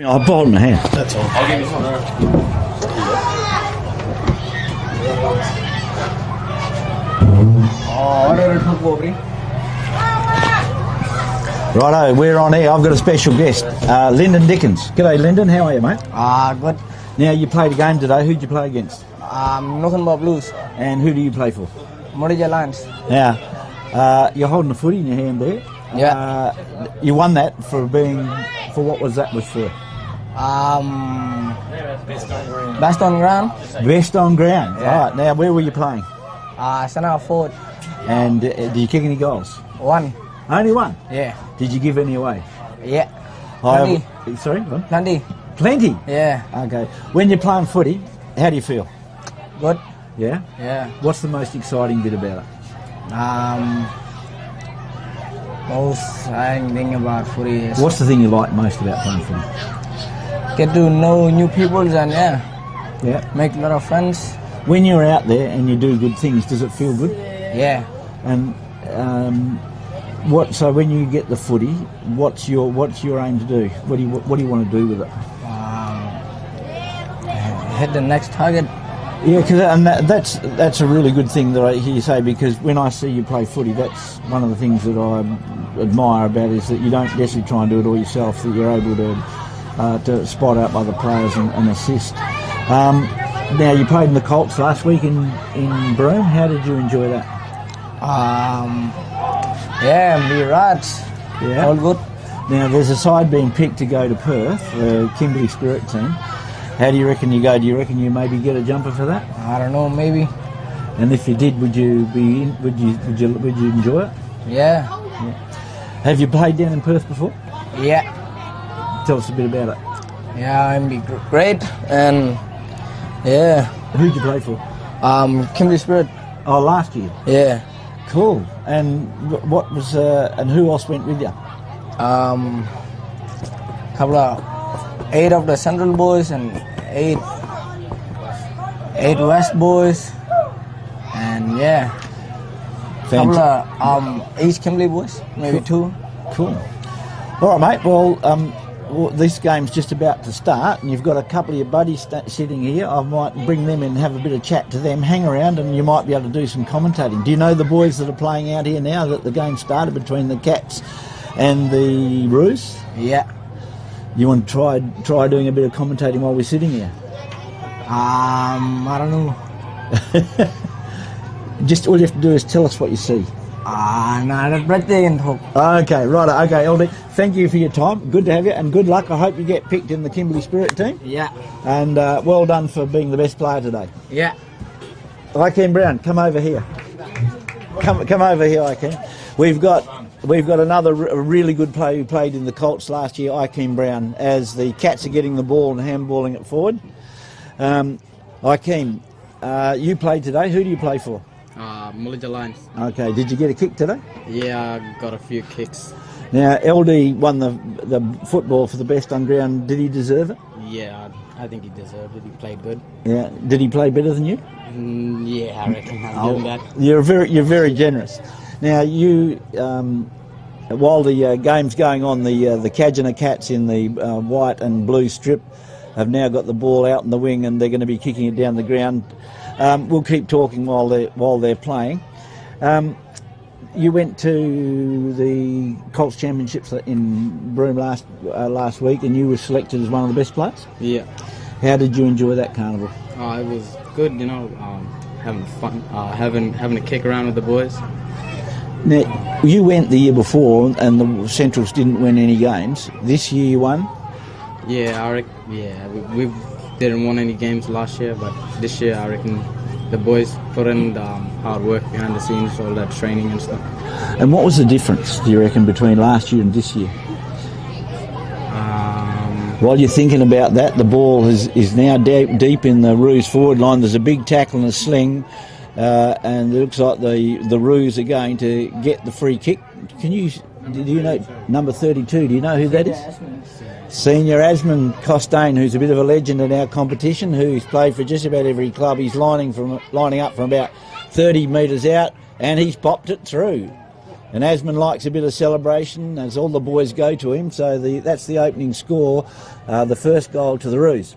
I'll hold my hand. That's all. I'll give you some. Righto, we're on air. I've got a special guest, Lyndon Dickens. G'day, Lyndon. How are you, mate? Good. Now, you played a game today. Who'd you play against? Nothing but Blues. And who do you play for? Morija Lions. Now, you're holding the footy in your hand there. Yeah. You won that for what was that for? Best on ground. Best on ground. Yeah. Right. Now, where were you playing? Centre forward. And did you kick any goals? One. Only one? Yeah. Did you give any away? Yeah. Sorry? What? Plenty. Plenty? Yeah. Okay. When you're playing footy, how do you feel? Good. Yeah? Yeah. What's the most exciting bit about it? Most exciting thing about footy is... What's the thing you like most about playing footy? Get to know new people and Yeah. make a lot of friends. When you're out there and you do good things, does it feel good? Yeah. And so when you get the footy, what's your aim to do? What do you want to do with it? Hit the next target. Yeah, that's a really good thing that I hear you say, because when I see you play footy, that's one of the things that I admire about is that you don't necessarily try and do it all yourself, that you're able to spot out other players and assist. Now, you played in the Colts last week in Broome. How did you enjoy that? Yeah, be right. Yeah. All good. Now, there's a side being picked to go to Perth, the Kimberley Spirit team. How do you reckon you go? Do you reckon you maybe get a jumper for that? I don't know, maybe. And if you did, would you enjoy it? Yeah. Have you played down in Perth before? Yeah. Tell us a bit about it. Yeah, I'm be great, and yeah. Who'd you play for? Kimberley Spirit. Oh, last year. Yeah. Cool. And what was and who else went with you? Couple of 8 of the Central boys and 8 West boys, and yeah. Couple of East Kimberley boys, maybe 2. Cool. All right, mate. Well, this game's just about to start, and you've got a couple of your buddies sitting here. I might bring them in and have a bit of chat to them. Hang around, and you might be able to do some commentating. Do you know the boys that are playing out here now that the game started between the Cats and the Roos? Yeah. You want to try doing a bit of commentating while we're sitting here? I don't know. Just all you have to do is tell us what you see. No, that's breathtaking. Okay, right. Okay, LD. Thank you for your time. Good to have you, and good luck. I hope you get picked in the Kimberley Spirit team. Yeah. And well done for being the best player today. Yeah. Ikem Brown, come over here. Come over here, Ikem. We've got another really good player who played in the Colts last year, Ikem Brown, as the Cats are getting the ball and handballing it forward. Ikem, you played today. Who do you play for? Morija Lions. Okay, did you get a kick today? Yeah, I got a few kicks. Now, LD won the football for the best on ground. Did he deserve it? Yeah, I think he deserved it. He played good. Yeah. Did he play better than you? Yeah, I reckon. I'll give him that. You're very generous. Now, you, while the game's going on, the Cajuna Cats in the white and blue strip have now got the ball out in the wing, and they're going to be kicking it down the ground. We'll keep talking while they're playing. You went to the Colts Championships in Broome last week, and you were selected as one of the best players. Yeah. How did you enjoy that carnival? It was good, having fun, having a kick around with the boys. Now, you went the year before, and the Centrals didn't win any games. This year you won. Yeah, we didn't win any games last year, but this year I reckon the boys put in the hard work behind the scenes, all that training and stuff. And what was the difference, do you reckon, between last year and this year? While you're thinking about that, the ball is now deep in the Roos forward line. There's a big tackle and a sling, and it looks like the Roos are going to get the free kick. Do you know number 32? Do you know who that is? Senior Asman Costain, who's a bit of a legend in our competition, who's played for just about every club. He's lining up from about 30 metres out, and he's popped it through. And Asman likes a bit of celebration as all the boys go to him. So that's the opening score, the first goal to the Roos.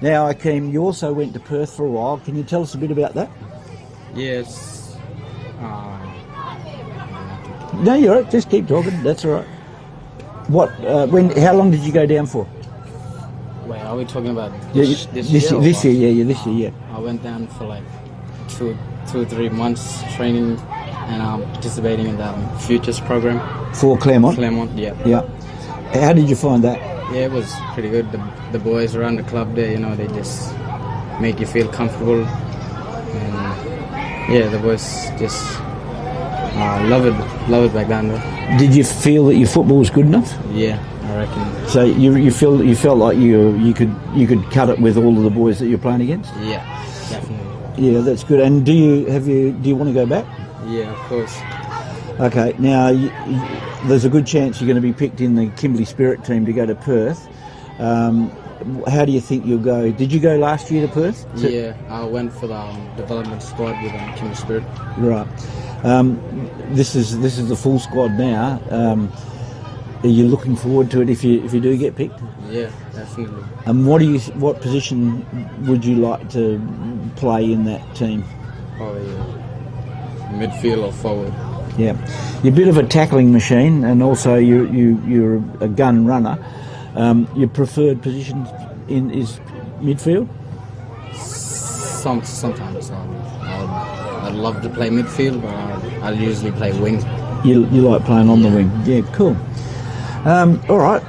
Now, Akeem, you also went to Perth for a while. Can you tell us a bit about that? Yes. No, you're all right. Just keep talking. That's all right. How long did you go down for? Wait, are we talking about this year? This year. I went down for like two or 3 months training and participating in the Futures program. For Claremont? Claremont, yeah. Yeah. How did you find that? Yeah, it was pretty good. The boys around the club there, they just make you feel comfortable. And yeah, the boys just love it back down there. Did you feel that your football was good enough? Yeah, I reckon. So you felt like you could cut it with all of the boys that you're playing against? Yeah, definitely. Yeah, that's good. And do you want to go back? Yeah, of course. Okay, now there's a good chance you're going to be picked in the Kimberley Spirit team to go to Perth. How do you think you'll go? Did you go last year to Perth? Yeah, I went for the development squad with Kimberley Spirit. Right. This is the full squad now. Are you looking forward to it if you do get picked? Yeah, definitely. And what position would you like to play in that team? Probably midfield or forward. Yeah, you're a bit of a tackling machine, and also you're a gun runner. Your preferred position is midfield? Sometimes I'd love to play midfield, but I'll usually play wing. You like playing on the wing? Yeah, cool. All right.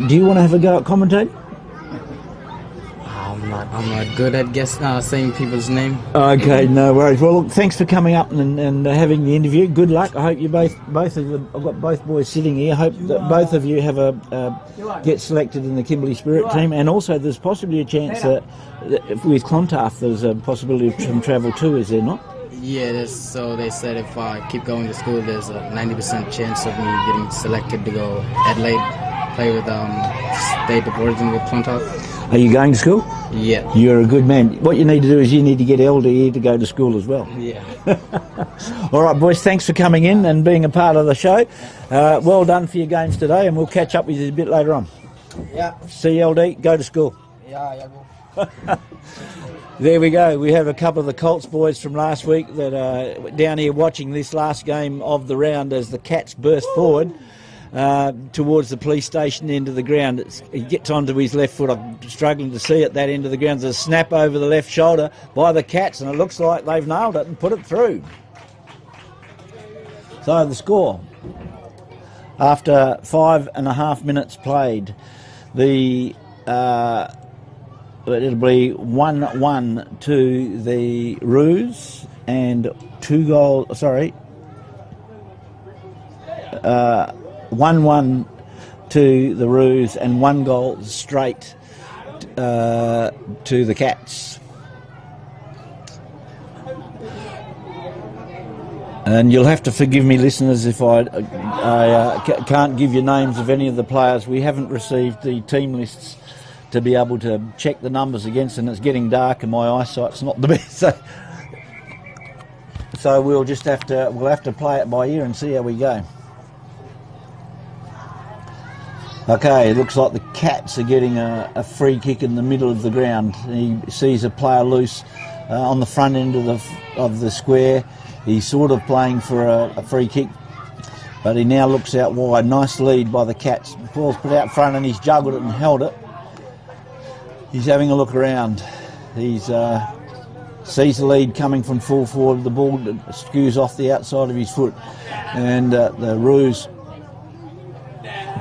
Do you want to have a go at commentating? I'm not good at saying people's name. Okay, no worries. Well, look, thanks for coming up and having the interview. Good luck. I hope you both of them. I've got both boys sitting here. I hope that both of you have get selected in the Kimberley Spirit team, and also there's possibly a chance that with Clontarf there's a possibility of some travel too. Is there not? Yeah, so they said if I keep going to school, there's a 90% chance of me getting selected to go Adelaide, play with State of Origin with Clontarf. Are you going to school? Yeah. You're a good man. What you need to do is you need to get LDE to go to school as well. Yeah. All right, boys, thanks for coming in and being a part of the show. Well done for your games today, and we'll catch up with you a bit later on. Yeah. See you, LD. Go to school. Yeah. There we go. We have a couple of the Colts boys from last week that are down here watching this last game of the round as the Cats burst forward towards the police station end of the ground. He gets onto his left foot. I'm struggling to see at that end of the ground. There's a snap over the left shoulder by the Cats, and it looks like they've nailed it and put it through. So the score, after 5.5 minutes played, it'll be 1-1 to the Roos and 1-1 to the Roos and 1 goal straight to the Cats. And you'll have to forgive me, listeners, if I can't give you names of any of the players. We haven't received the team lists to be able to check the numbers against, and it's getting dark and my eyesight's not the best. So we'll have to play it by ear and see how we go. Okay, it looks like the Cats are getting a free kick in the middle of the ground. He sees a player loose on the front end of the square. He's sort of playing for a free kick, but he now looks out wide. Nice lead by the Cats. The ball's put out front and he's juggled it and held it. He's having a look around. He's sees the lead coming from full forward. The ball skews off the outside of his foot, and the Roos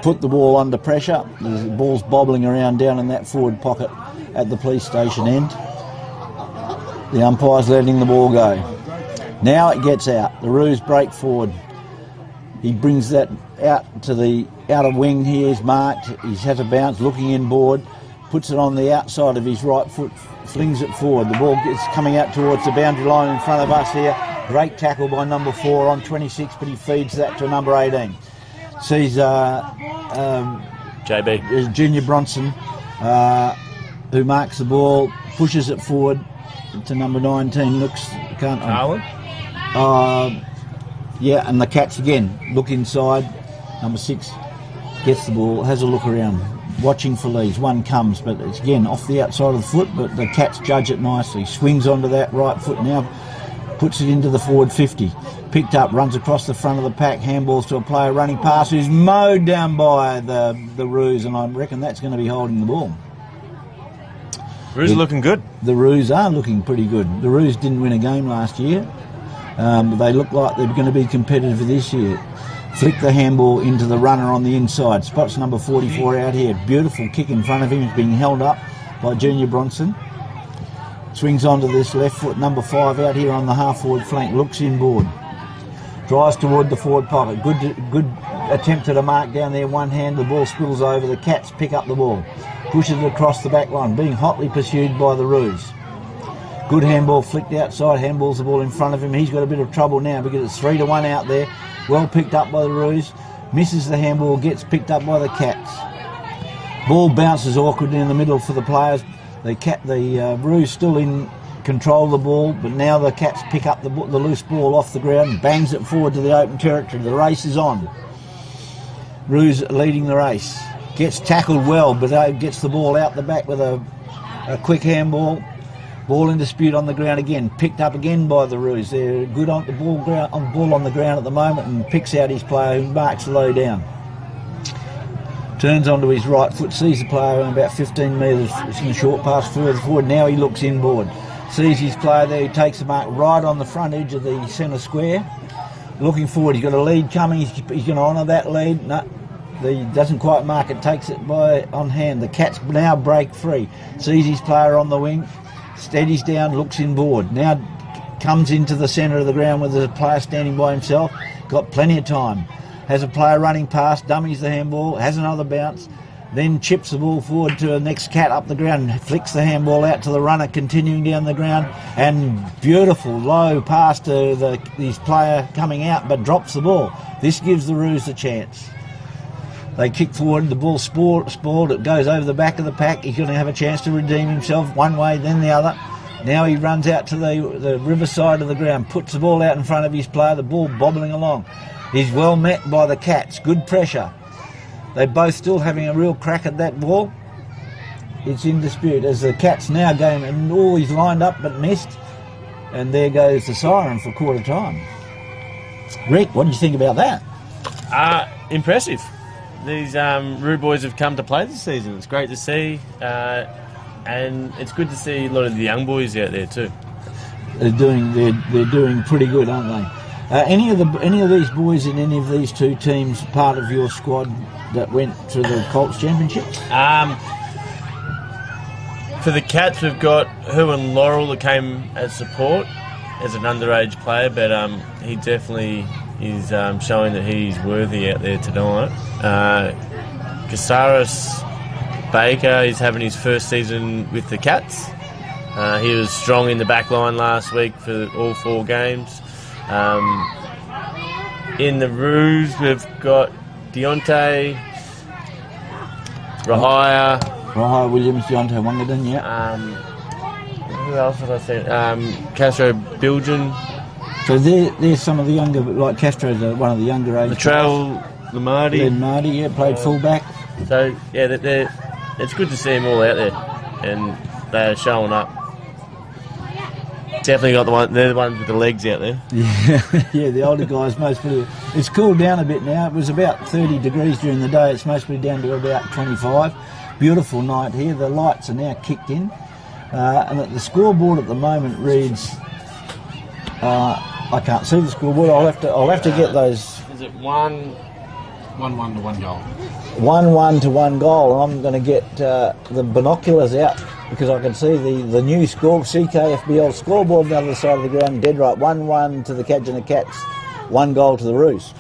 put the ball under pressure. The ball's bobbling around down in that forward pocket at the police station end. The umpire's letting the ball go. Now it gets out. The Roos break forward. He brings that out to the outer wing. He is marked. He has a bounce, looking inboard. Puts it on the outside of his right foot, flings it forward. The ball gets coming out towards the boundary line in front of us here. Great tackle by number 4 on 26, but he feeds that to number 18. Sees JB. Junior Bronson, who marks the ball, pushes it forward to number 19. Yeah, and the Cats again look inside. Number 6 gets the ball, has a look around, watching for leads. One comes, but it's again off the outside of the foot, but the Cats judge it nicely. Swings onto that right foot now, puts it into the forward 50. Picked up, runs across the front of the pack, handballs to a player running past who's mowed down by the Roos, and I reckon that's going to be holding the ball. Roos are looking good. The Roos are looking pretty good. The Roos didn't win a game last year. But they look like they're going to be competitive this year. Flick the handball into the runner on the inside. Spots number 44 out here. Beautiful kick in front of him. He's being held up by Junior Bronson. Swings onto this left foot. Number 5 out here on the half-forward flank. Looks inboard. Drives toward the forward pocket. Good attempt at a mark down there. One hand. The ball spills over. The Cats pick up the ball. Pushes it across the back line. Being hotly pursued by the Roos. Good handball flicked outside. Handballs the ball in front of him. He's got a bit of trouble now because it's 3-1 out there. Well picked up by the Roos. Misses the handball. Gets picked up by the Cats. Ball bounces awkwardly in the middle for the players. The Roos still in control of the ball, but now the Cats pick up the loose ball off the ground, bangs it forward to the open territory. The race is on. Roos leading the race. Gets tackled well, but gets the ball out the back with a quick handball. Ball in dispute on the ground again. Picked up again by the Roos. They're good on the ball on the ground at the moment, and picks out his player who marks low down. Turns onto his right foot, sees the player on about 15 metres. It's in a short pass further forward. Now he looks inboard. Sees his player there. He takes the mark right on the front edge of the centre square. Looking forward. He's got a lead coming. He's going to honour that lead. No, he doesn't quite mark it. Takes it on hand. The Cats now break free. Sees his player on the wing. Steadies down. Looks inboard. Now comes into the centre of the ground with the player standing by himself. Got plenty of time. Has a player running past. Dummies the handball. Has another bounce. Then chips the ball forward to the next Cat up the ground, flicks the handball out to the runner, continuing down the ground, and beautiful low pass to his player coming out, but drops the ball. This gives the Roos a chance. They kick forward, the ball spoiled, it goes over the back of the pack. He's going to have a chance to redeem himself one way, then the other. Now he runs out to the river side of the ground, puts the ball out in front of his player, the ball bobbling along. He's well met by the Cats, good pressure. They're both still having a real crack at that ball. It's in dispute as the Cats now going, and he's lined up but missed. And there goes the siren for quarter time. Rick, what do you think about that? Impressive. These Rude boys have come to play this season. It's great to see. And it's good to see a lot of the young boys out there too. They're doing pretty good, aren't they? Any of these boys in any of these two teams part of your squad that went to the Colts Championships? For the Cats, we've got Huan Laurel that came as support as an underage player, but he definitely is showing that he's worthy out there tonight. Casares Baker is having his first season with the Cats. He was strong in the back line last week for all 4 games. In the Roos, we've got Deontay, Rahia Williams, Deontay Wangadin, yeah. Who else did I say? Castro Bilgen. So there's some of the younger, like Castro's one of the younger age. Latrell Marty, yeah, played fullback. So yeah, it's good to see them all out there, and they're showing up. Definitely got they're the ones with the legs out there. Yeah, the older guys mostly. It's cooled down a bit now. It was about 30 degrees during the day. It's mostly down to about 25. Beautiful night here. The lights are now kicked in, and the scoreboard at the moment reads. I can't see the scoreboard. I'll have to get those. Is it 1-1 to 1 goal? 1-1 to 1 goal. And I'm going to get the binoculars out because I can see the new CKFBL scoreboard on the other side of the ground, dead right. 1-1 to the Kadjina Cats, 1 goal to the Roos.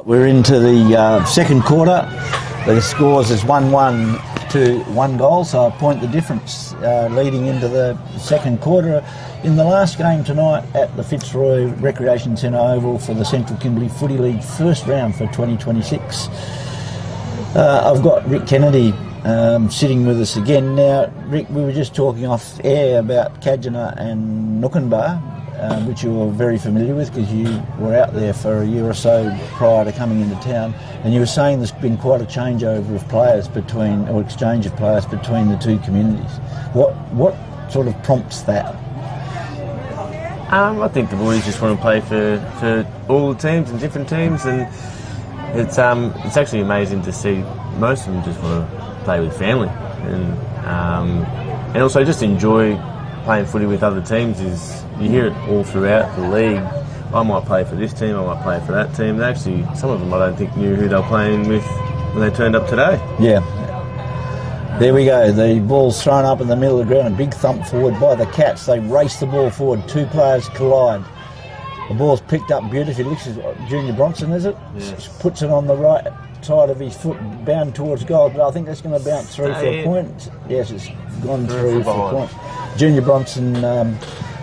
We're into the second quarter. The scores is 1-1 to 1 goal, so a point the difference leading into the second quarter. In the last game tonight at the Fitzroy Recreation Centre Oval for the Central Kimberley Footy League first round for 2026. I've got Rick Kennedy sitting with us again. Now, Rick, we were just talking off air about Kadjina and Nookanbar, which you were very familiar with because you were out there for a year or so prior to coming into town, and you were saying there's been quite a changeover of players or exchange of players between the two communities. What sort of prompts that? I think the boys just want to play for all the teams and different teams, and it's actually amazing to see most of them just want to play with family, and also just enjoy playing footy with other teams. Is you hear it all throughout the league. I might play for this team, I might play for that team. And actually, some of them I don't think knew who they were playing with when they turned up today. Yeah. There we go. The ball's thrown up in the middle of the ground. A big thump forward by the Cats. They race the ball forward. Two players collide. The ball's picked up beautifully. Looks like Junior Bronson, is it? Yes. Puts it on the right side of his foot, bound towards goal. But I think that's going to bounce through for a point. Yes, it's gone through for a point. Junior Bronson.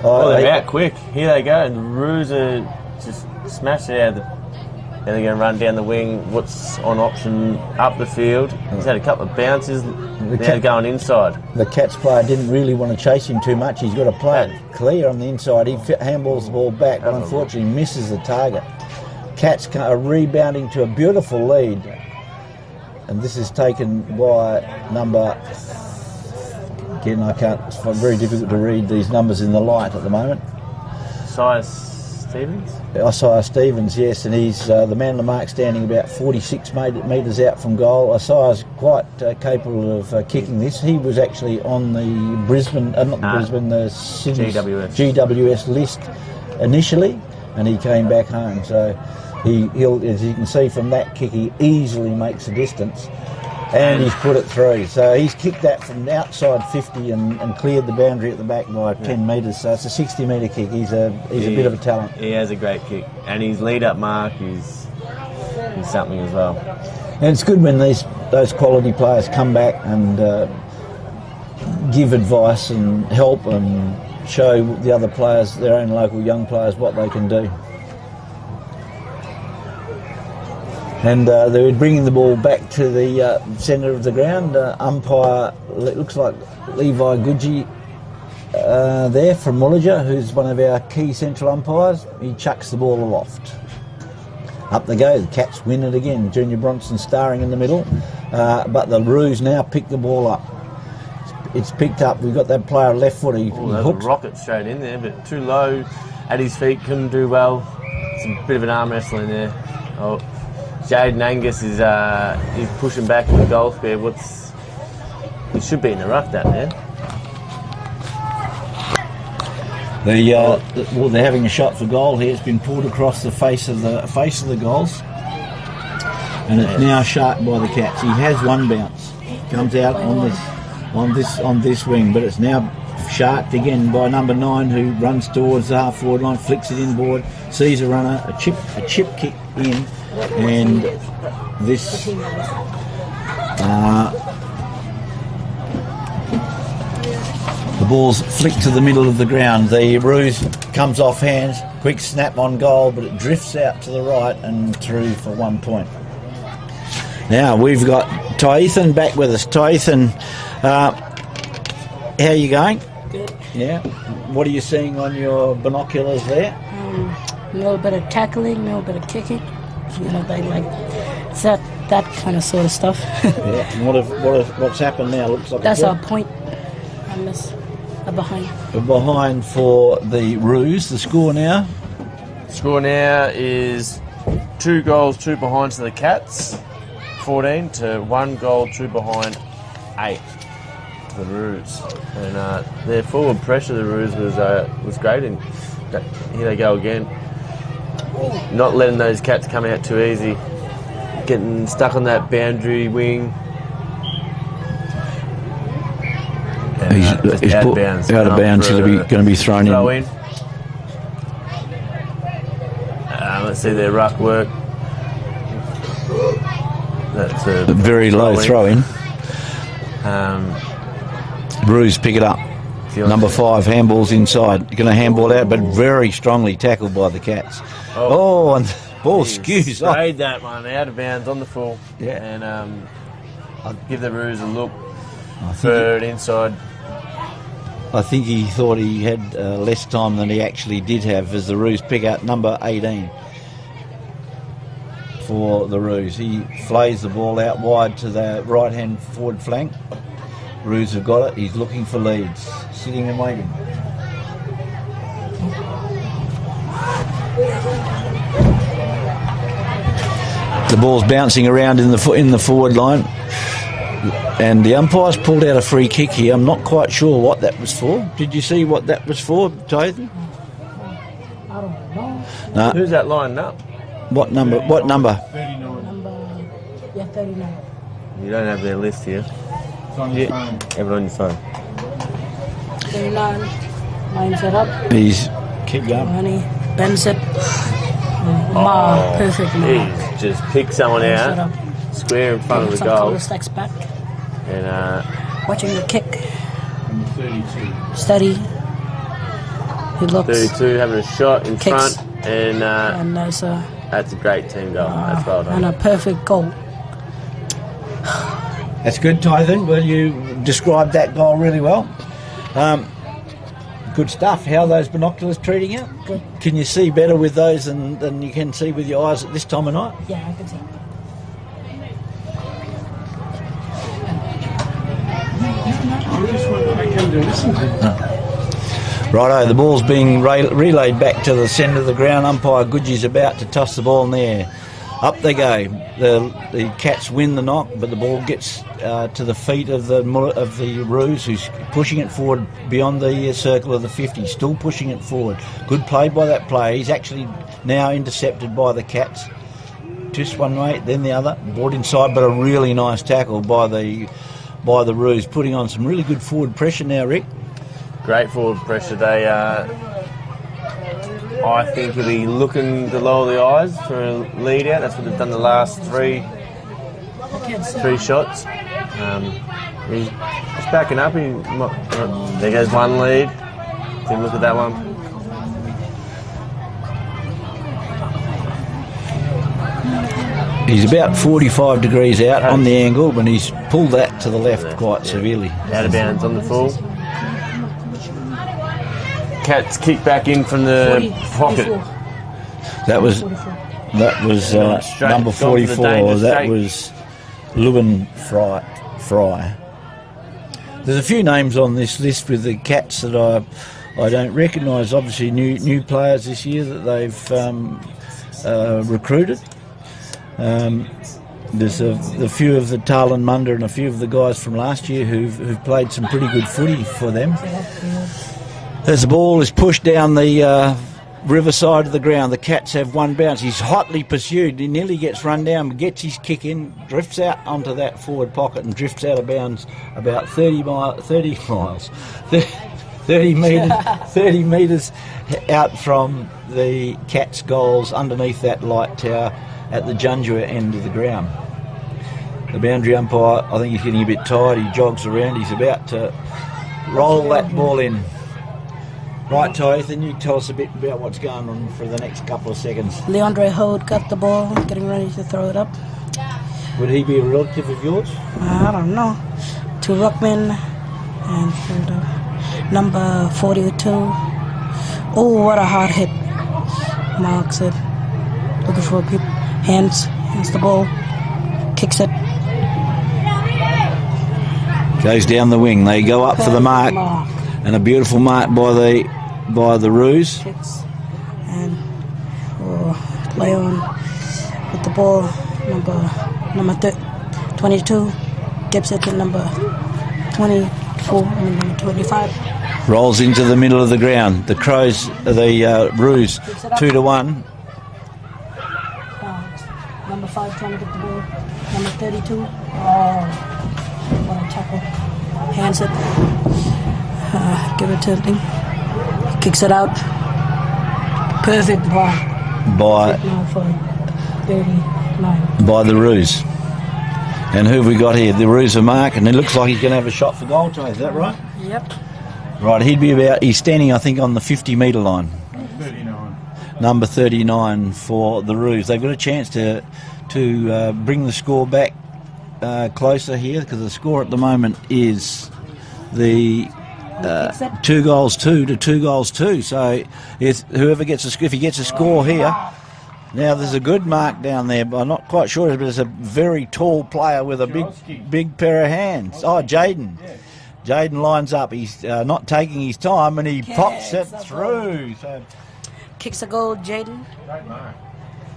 They're out quick. Here they go. And the Roos are just smashed it out of the. Now they're going to run down the wing. What's on option up the field? He's had a couple of bounces. Now going inside. The Cats player didn't really want to chase him too much. He's got to play it clear on the inside. He handballs the ball back, but unfortunately misses the target. Cats are rebounding to a beautiful lead. And this is taken by number... Again, it's very difficult to read these numbers in the light at the moment. Stevens? Isaiah Stevens, yes, and he's the man on the mark, standing about 46 metres out from goal. Isaiah's quite capable of kicking this. He was actually on the Brisbane, the Sydney GWS list initially, and he came back home. So he'll, as you can see from that kick, he easily makes a distance. And he's put it through. So he's kicked that from outside 50 and cleared the boundary at the back by 10 metres. So it's a 60-metre kick. He's a bit of a talent. He has a great kick. And his lead-up mark is something as well. And it's good when those quality players come back and give advice and help and show the other players, their own local young players, what they can do. And they were bringing the ball back to the centre of the ground. Umpire, it looks like Levi Goodgie there from Mullager, who's one of our key central umpires. He chucks the ball aloft. Up they go. The Cats win it again. Junior Bronson starring in the middle. But the Roos now pick the ball up. It's picked up. We've got that player left foot. He hooks. A rocket straight in there, but too low at his feet. Couldn't do well. It's a bit of an arm wrestling there. Jaden Angus is he's pushing back in the goal square. He should be in the ruck down there. They're having a shot for goal here. It's been pulled across the face of the goals, and it's now sharked by the Cats. He has one bounce, comes out on this wing, but it's now sharked again by number 9, who runs towards the half forward line, flicks it inboard, sees a runner, a chip kick in. And this the ball's flicked to the middle of the ground. The Roos comes off hands, quick snap on goal, but it drifts out to the right and through for 1 point. Now we've got Tyethan back with us. Tyethan, how are you going? Good. Yeah. What are you seeing on your binoculars there? A little bit of tackling, a little bit of kicking. They like it's that kind of sort of stuff. Yeah. And what's happened now? Looks like that's our point. And that's a behind. A behind for the Roos. The score now? Score now is 2 goals, 2 behinds to the Cats. 14 to 1 goal, 2 behind, 8 to the Roos. And their forward pressure, the Roos, was great. And here they go again. Not letting those Cats come out too easy. Getting stuck on that boundary wing. He's out of bounds. Out of bounds. He's going to be thrown in. Let's see their ruck work. That's a very low throw-in. Roos pick it up. Number 5, handball's inside. Going to handball out, but very strongly tackled by the Cats. Oh, and the ball skews off. Sprayed that one out of bounds on the full. Yeah. And I'll give the Roos a look. Third inside. I think he thought he had less time than he actually did have as the Roos pick out number 18 for the Roos. He flays the ball out wide to the right-hand forward flank. Roos have got it. He's looking for leads. Sitting and waiting. The ball's bouncing around in the forward line. And the umpire's pulled out a free kick here. I'm not quite sure what that was for. Did you see what that was for, Tathan? I don't know. No. Who's that lining up? What number? What number? 39. You don't have their list here. It's on your phone. Have it on your phone. 39. Lines it up. He's keep going. Money. Bends it. Mark. Perfect mark. He's just picked someone Lines it out. up. Square in front of the Some goal. cul-de-sacs back. And Watching the kick. 32. Steady. He looks. 32 having a shot in Kicks. front. And there's a, that's a great team goal. That's well done. and a perfect goal. That's good, Tathan. Well, you described that goal really well. Good stuff. How are those binoculars treating you? Good. Can you see better with those than you can see with your eyes at this time of night? Yeah, I can see. Righto, the ball's being relayed back to the centre of the ground. Umpire Goodgie's about to toss the ball in there. Up they go. The Cats win the knock, but the ball gets to the feet of the Roos, who's pushing it forward beyond the circle of the 50. Still pushing it forward. Good play by that player. He's actually now intercepted by the Cats. Just one way, then the other. Brought inside, but a really nice tackle by the Roos, putting on some really good forward pressure now, Rick. Great forward pressure. They, I think, will be looking to lower the eyes for a lead out. That's what they've done the last three shots. He's backing up. There goes one lead. Then look at that one. He's about 45 degrees out on the angle, but he's pulled that to the left quite severely. Out of bounds on the full. Cats kick back in from the pocket. That was number 44. That was Lewin Fry. There's a few names on this list with the Cats that I don't recognise. Obviously, new players this year that they've recruited. There's a few of the Tarlin Munda and a few of the guys from last year who've played some pretty good footy for them. As the ball is pushed down the river side of the ground, the Cats have one bounce. He's hotly pursued. He nearly gets run down, gets his kick in, drifts out onto that forward pocket and drifts out of bounds about 30 metres out from the Cats' goals underneath that light tower at the Junjua end of the ground. The boundary umpire, I think he's getting a bit tired. He jogs around. He's about to roll that ball in. Right, Tathan, you tell us a bit about what's going on for the next couple of seconds. Leandre Hode got the ball, getting ready to throw it up. Would he be a relative of yours? I don't know. To Ruckman and number 42. Oh, what a hard hit. Marks it. Looking for a good hands the ball. Kicks it. Goes down the wing. They go up for the mark. And a beautiful mark by the Roos. Kicks and play on with the ball. Number 22 gives it to number 24 and number 25. Rolls into the middle of the ground. The Crows, the Roos, 2-1. Number 5 trying to get the ball. Number 32. Oh, what a tackle. Hands it. Give it to him. Kicks it out. Perfect ball. By 39. the Roos. And who have we got here? The Rooser Mark, and it looks like he's going to have a shot for goal, Tay. Is that right? Yep. Right, he's standing, I think, on the 50-metre line. 39. Number 39 for the Roos. They've got a chance to bring the score back closer here, because the score at the moment is the 2-2 to 2-2. So if he gets a score here. Now there's a good mark down there, but I'm not quite sure, but it's a very tall player with a big pair of hands. Oh, Jaden. Jaden lines up. He's not taking his time, and he pops it through. So Kicks a goal, Jaden. Great mark.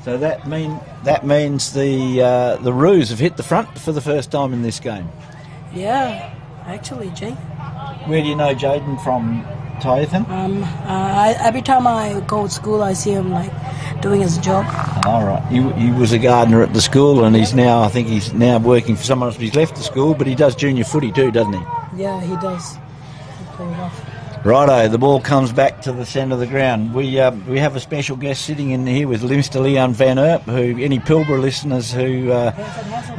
So that means the Roos have hit the front for the first time in this game. Yeah, actually, Jay. Where do you know Jaden from, Tyathan? Every time I go to school, I see him doing his job. All right. He was a gardener at the school, and he's now working for someone else. He's left the school, but he does junior footy too, doesn't he? Yeah, he does. He plays off. Righto, the ball comes back to the centre of the ground. We have a special guest sitting in here with Mr. Leon Van Erp, who any Pilbara listeners who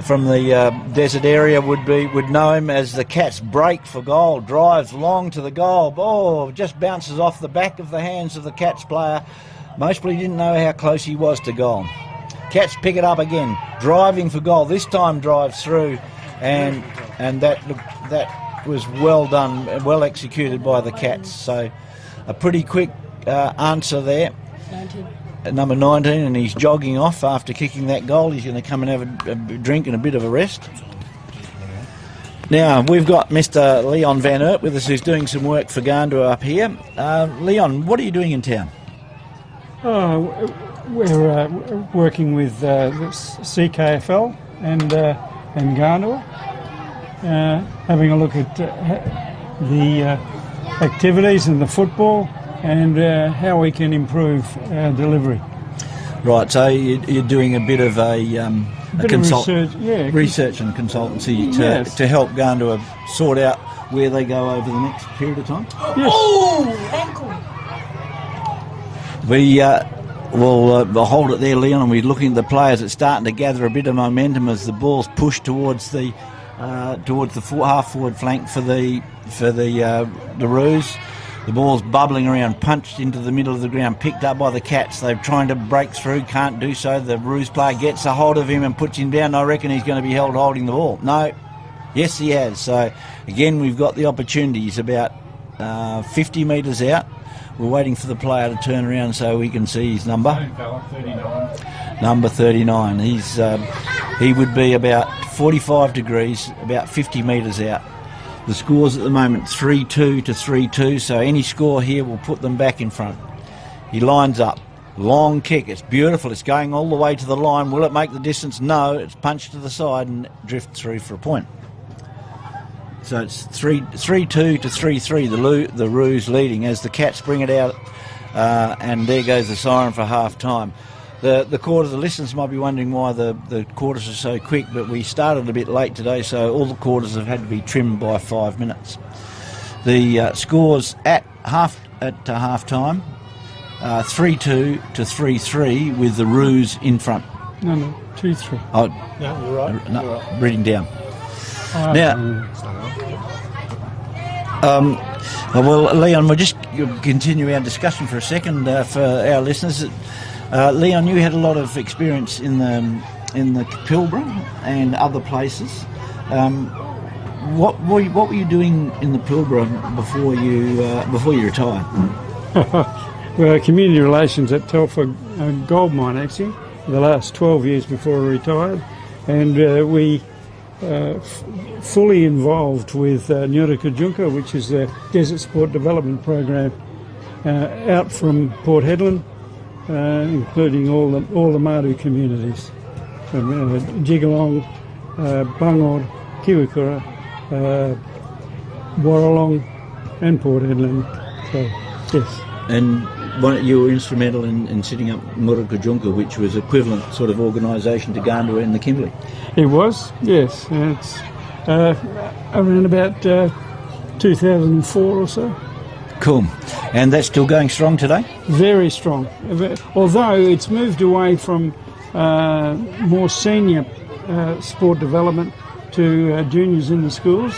from the desert area would know him as the Cats break for goal. Drives long to the goal. Oh, just bounces off the back of the hands of the Cats player. Most people didn't know how close he was to goal. Cats pick it up again, driving for goal. This time drives through, and that was well done, well executed by the Cats. So a pretty quick answer there. 19. Number 19, and he's jogging off after kicking that goal. He's going to come and have a drink and a bit of a rest. Now, we've got Mr. Leon Van Erp with us, who's doing some work for Gandua up here. Leon, what are you doing in town? We're working with the CKFL and Gandua. Having a look at the activities and the football and how we can improve our delivery. Right, so you're doing a bit of research and consultancy to help Gandua sort out where they go over the next period of time? Yes. Oh, ankle. We will hold it there, Leon, and we're looking at the players. It's starting to gather a bit of momentum as the ball's pushed towards the half forward flank for the Roos. The ball's bubbling around, punched into the middle of the ground, picked up by the Cats. They're trying to break through, can't do so. The Roos player gets a hold of him and puts him down. I reckon he's going to be held holding the ball. No, yes he has. So again, we've got the opportunity. He's about 50 metres out. We're waiting for the player to turn around so we can see his number. 39. Number 39. He would be about 45 degrees, about 50 metres out. The score's at the moment 3-2 to 3-2, so any score here will put them back in front. He lines up. Long kick. It's beautiful. It's going all the way to the line. Will it make the distance? No. It's punched to the side and drifts through for a point. So it's 3-2 to 3-3, the Roos leading as the Cats bring it out, and there goes the siren for half-time. The quarters, the listeners might be wondering why the quarters are so quick, but we started a bit late today, so all the quarters have had to be trimmed by 5 minutes. The scores at half-time, 3-2 to 3-3 with the Roos in front. No, 2-3. Oh, No, you're right. No, You're right. reading down. Now, well, Leon, we'll just continue our discussion for a second for our listeners. Leon, you had a lot of experience in the Pilbara and other places. What were you doing in the Pilbara before you retired? Well, community relations at Telfer Gold Mine, actually, the last 12 years before I retired, and we fully involved with Nyurukajunka, which is the Desert Sport Development Program out from Port Hedland, including all the Maru communities, Jigalong, Bungord, Kiwikura, Warralong and Port Hedland. So, yes. And you were instrumental in setting up Nyurukajunka, which was equivalent sort of organisation to Gandua in the Kimberley. It was, yes. It's around about 2004 or so. Cool. And that's still going strong today? Very strong. Although it's moved away from more senior sport development to juniors in the schools.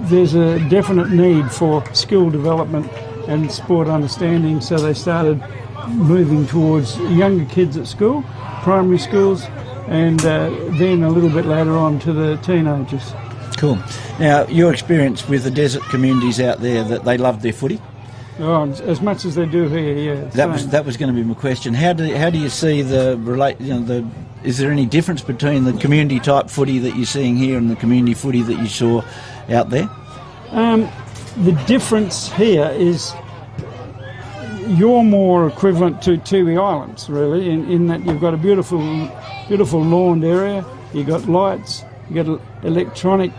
There's a definite need for skill development and sport understanding, so they started moving towards younger kids at school, primary schools, and then a little bit later on to the teenagers. Cool. Now, your experience with the desert communities out there, that they love their footy? Oh, as much as they do here, yeah. That was going to be my question. How do you see is there any difference between the community type footy that you're seeing here and the community footy that you saw out there? The difference here is you're more equivalent to Tiwi Islands, really, in that you've got a beautiful lawned area, you've got lights, you've got an electronic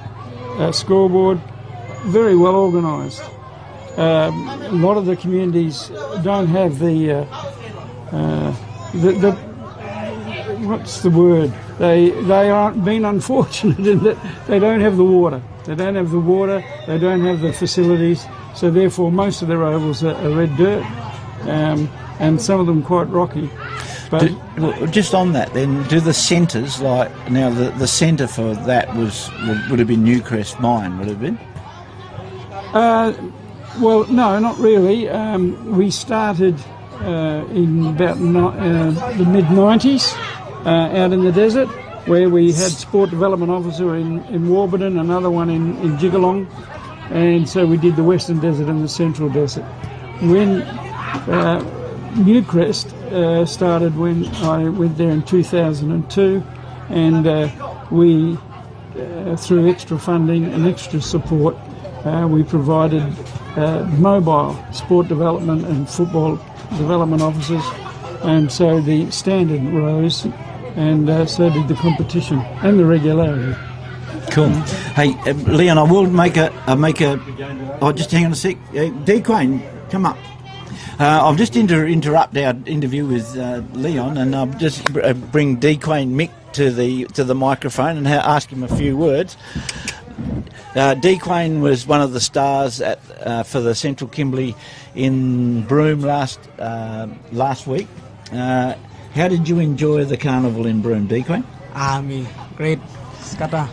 scoreboard, very well organised. A lot of the communities don't have the what's the word? They aren't been unfortunate in that they don't have the water. They don't have the water. They don't have the facilities. So therefore, most of their ovals are red dirt, and some of them quite rocky. But just on that, then, do the centres, like now the centre for that would have been Newcrest Mine, would it have been? Well, no, not really. We started in about the mid-90s out in the desert, where we had sport development officer in Warburton, another one in Jigalong, and so we did the Western Desert and the Central Desert. When Newcrest started when I went there in 2002, and we, through extra funding and extra support, we provided mobile sport development and football development officers, and so the standard rose, and so did the competition and the regularity. Cool. Hey, Leon, I will make a. Oh, just hang on a sec. D. Quain, come up. I'll just interrupt our interview with Leon, and I'll just bring D. Quain Mick to the microphone and ask him a few words. D. Quain was one of the stars for the Central Kimberley in Broome last week. How did you enjoy the carnival in Broome, D. Quain? Great. Scatter.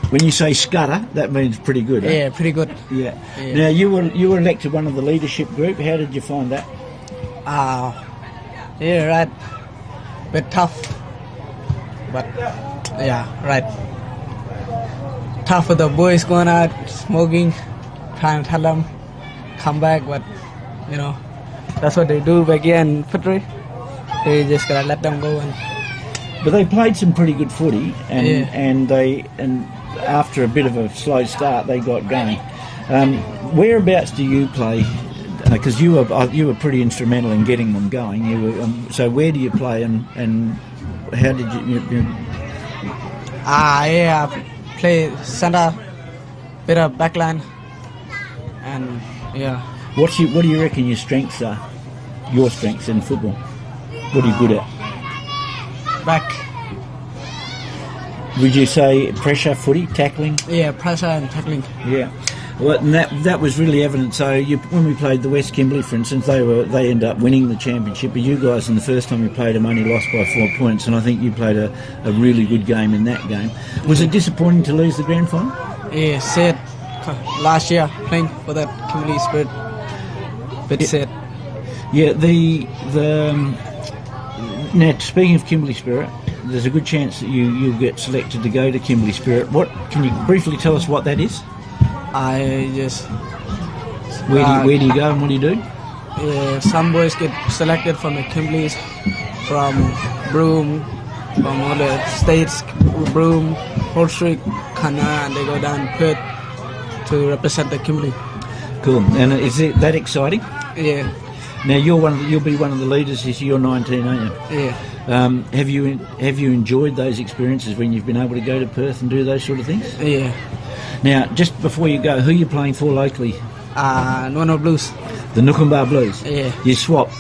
When you say scatter, that means pretty good, eh? Yeah, pretty good. Yeah. Now, you were elected one of the leadership group. How did you find that? Yeah, right. Bit tough. But, yeah, right. Tough for the boys going out, smoking, trying to tell them, come back, but, that's what they do back here in Fitri. They just gotta let them go. But they played some pretty good footy, and after a bit of a slow start, they got going. Whereabouts do you play? Because you were pretty instrumental in getting them going. So where do you play, and how did you? I play centre, bit of backline, and yeah. What do you reckon your strengths are? Your strengths in football? What are you good at? Back. Would you say pressure, footy, tackling? Yeah, pressure and tackling. Yeah. Well, and that was really evident. So when we played the West Kimberley, for instance, they ended up winning the championship. But you guys, in the first time you played them, only lost by 4 points, and I think you played a really good game in that game. Was it disappointing to lose the grand final? Yeah, sad. Last year playing for that Kimberley Spirit, bit sad. Yeah. Now, speaking of Kimberley Spirit, there's a good chance that you'll get selected to go to Kimberley Spirit. Can you briefly tell us what that is? I just... Where do you go and what do you do? Some boys get selected from the Kimberleys, from Broome, from all the states, Broome, Holstwick, Kana, and they go down Perth to represent the Kimberley. Cool. And is it that exciting? Yeah. Now you'll be one of the leaders this year. You're 19, aren't you? Yeah. Have you enjoyed those experiences when you've been able to go to Perth and do those sort of things? Yeah. Now, just before you go, who are you playing for locally? Nono Blues. The Nookumbar Blues? Yeah. You swapped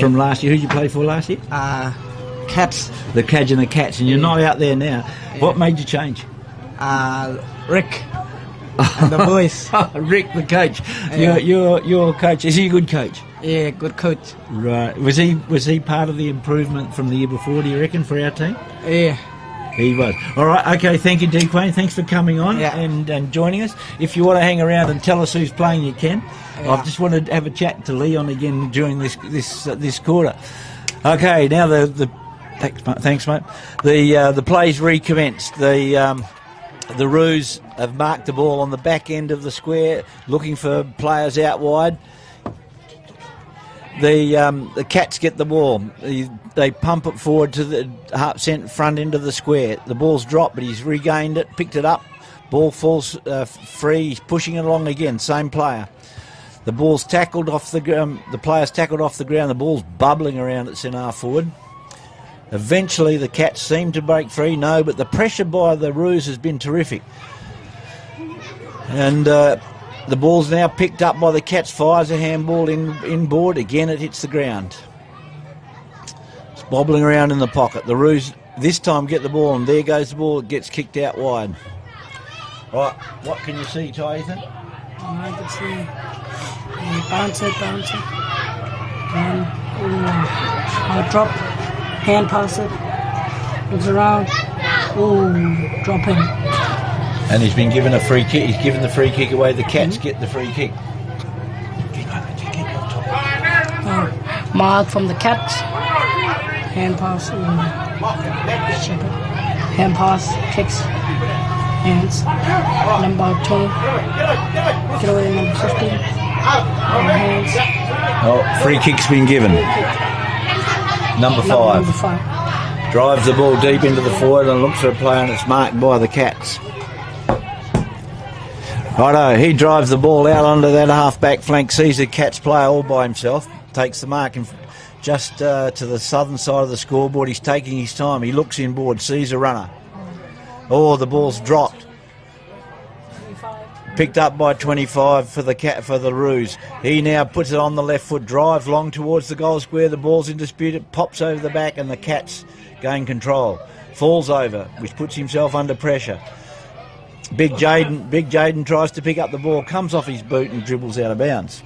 from last year. Who did you play for last year? Cats. The Kajana Cats, and you're not out there now. Yeah. What made you change? Rick. and the boys. Rick, the coach. Yeah. Your coach. Is he a good coach? Yeah, good coach. Right. Was he part of the improvement from the year before, do you reckon, for our team? Yeah. He was. All right, okay, thank you, D. Quayne. Thanks for coming on and joining us. If you want to hang around and tell us who's playing, you can. Yeah. I've just wanted to have a chat to Leon again during this quarter. Okay, now thanks, mate. The play's recommenced. The Roos have marked the ball on the back end of the square, looking for players out wide. The Cats get the ball. They pump it forward to the front end of the square. The ball's dropped, but he's regained it, picked it up. Ball falls free. He's pushing it along again. Same player. The ball's tackled off the ground. The player's tackled off the ground. The ball's bubbling around at centre forward. Eventually, the Cats seem to break free. No, but the pressure by the Roos has been terrific. And the ball's now picked up by the Cats. Fires a handball inboard. Again, it hits the ground. It's bobbling around in the pocket. The Roos this time get the ball, and there goes the ball. It gets kicked out wide. Right, what can you see, Ty, Ethan? I can see bounce it. Drop, hand pass it, looks around, dropping. And he's been given a free kick. He's given the free kick away. The Cats get the free kick. Mark from the Cats. Hand pass. Hand pass, kicks. Hands. Number 20. Get away, number 15. Hands. Oh, free kick's been given. Number 5. Number 5. Drives the ball deep into the forward and looks for a player, and it's marked by the Cats. Righto, he drives the ball out onto that half-back flank, sees the Cats player all by himself, takes the mark and just to the southern side of the scoreboard. He's taking his time. He looks inboard, sees a runner. Oh, the ball's dropped. Picked up by 25 for the Roos. He now puts it on the left foot, drives long towards the goal square. The ball's in dispute. It pops over the back, and the Cats gain control. Falls over, which puts himself under pressure. Big Jaden tries to pick up the ball, comes off his boot and dribbles out of bounds.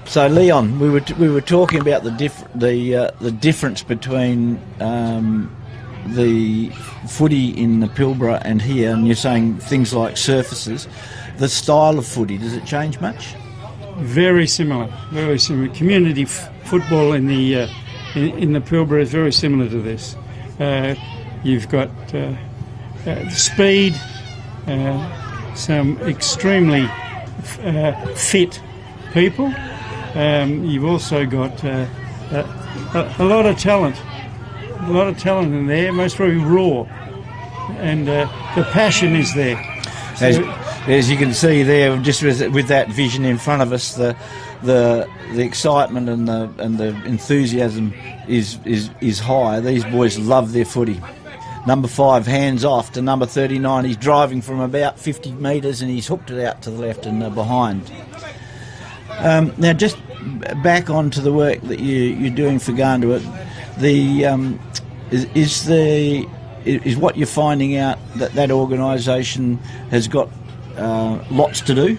So Leon, we were talking about the difference between the footy in the Pilbara and here, and you're saying things like surfaces. The style of footy, does it change much? Very similar. Community football in the Pilbara is very similar to this. You've got speed, some extremely fit people. You've also got a lot of talent. A lot of talent in there, most probably raw, and the passion is there. As you can see there, just with that vision in front of us, the excitement and the enthusiasm is high. These boys love their footy. Number 5 hands off to number 39. He's driving from about 50 metres and he's hooked it out to the left and behind. Now, just back onto the work that you're doing for Gandua. Is what you're finding out that organisation has got lots to do?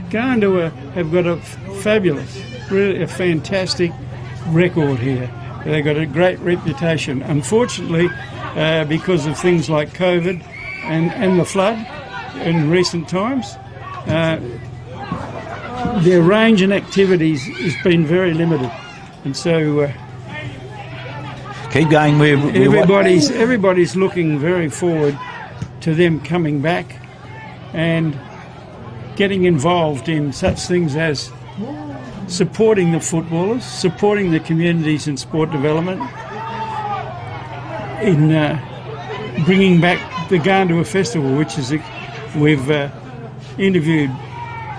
Gandua have got a fabulous, really a fantastic record here. They've got a great reputation. Unfortunately, because of things like COVID and the flood in recent times, their range and activities has been very limited, and so. Keep going. Everybody's looking very forward to them coming back and getting involved in such things as supporting the footballers, supporting the communities in sport development, in bringing back the Gandua Festival, which is we've interviewed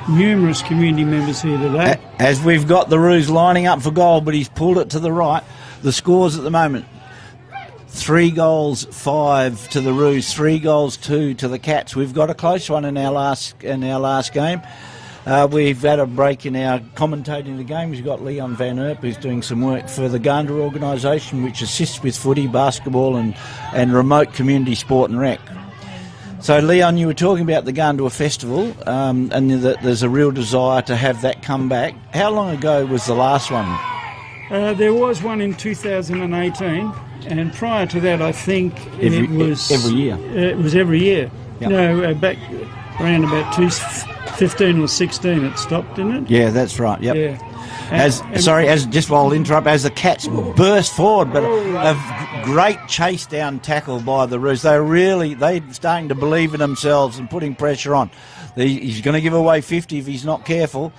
numerous community members here today. As we've got the Roos lining up for goal, but he's pulled it to the right. The scores at the moment: 3 goals, 5 to the Roos, 3 goals, 2 to the Cats. We've got a close one in our last game. We've had a break in our commentating the game. We've got Leon Van Erp, who's doing some work for the Gandua organisation, which assists with footy, basketball and remote community sport and rec. So, Leon, you were talking about the going to a festival, and that there's a real desire to have that come back. How long ago was the last one? There was one in 2018, and prior to that, I think it was every year. It was every year. Yep. No, back around about 2015 or 16, it stopped, didn't it? Yeah, that's right. Yep. Yeah. As while I'll interrupt, as the Cats burst forward, but a great chase down tackle by the Roos. They're starting to believe in themselves and putting pressure on. He's going to give away 50 if he's not careful.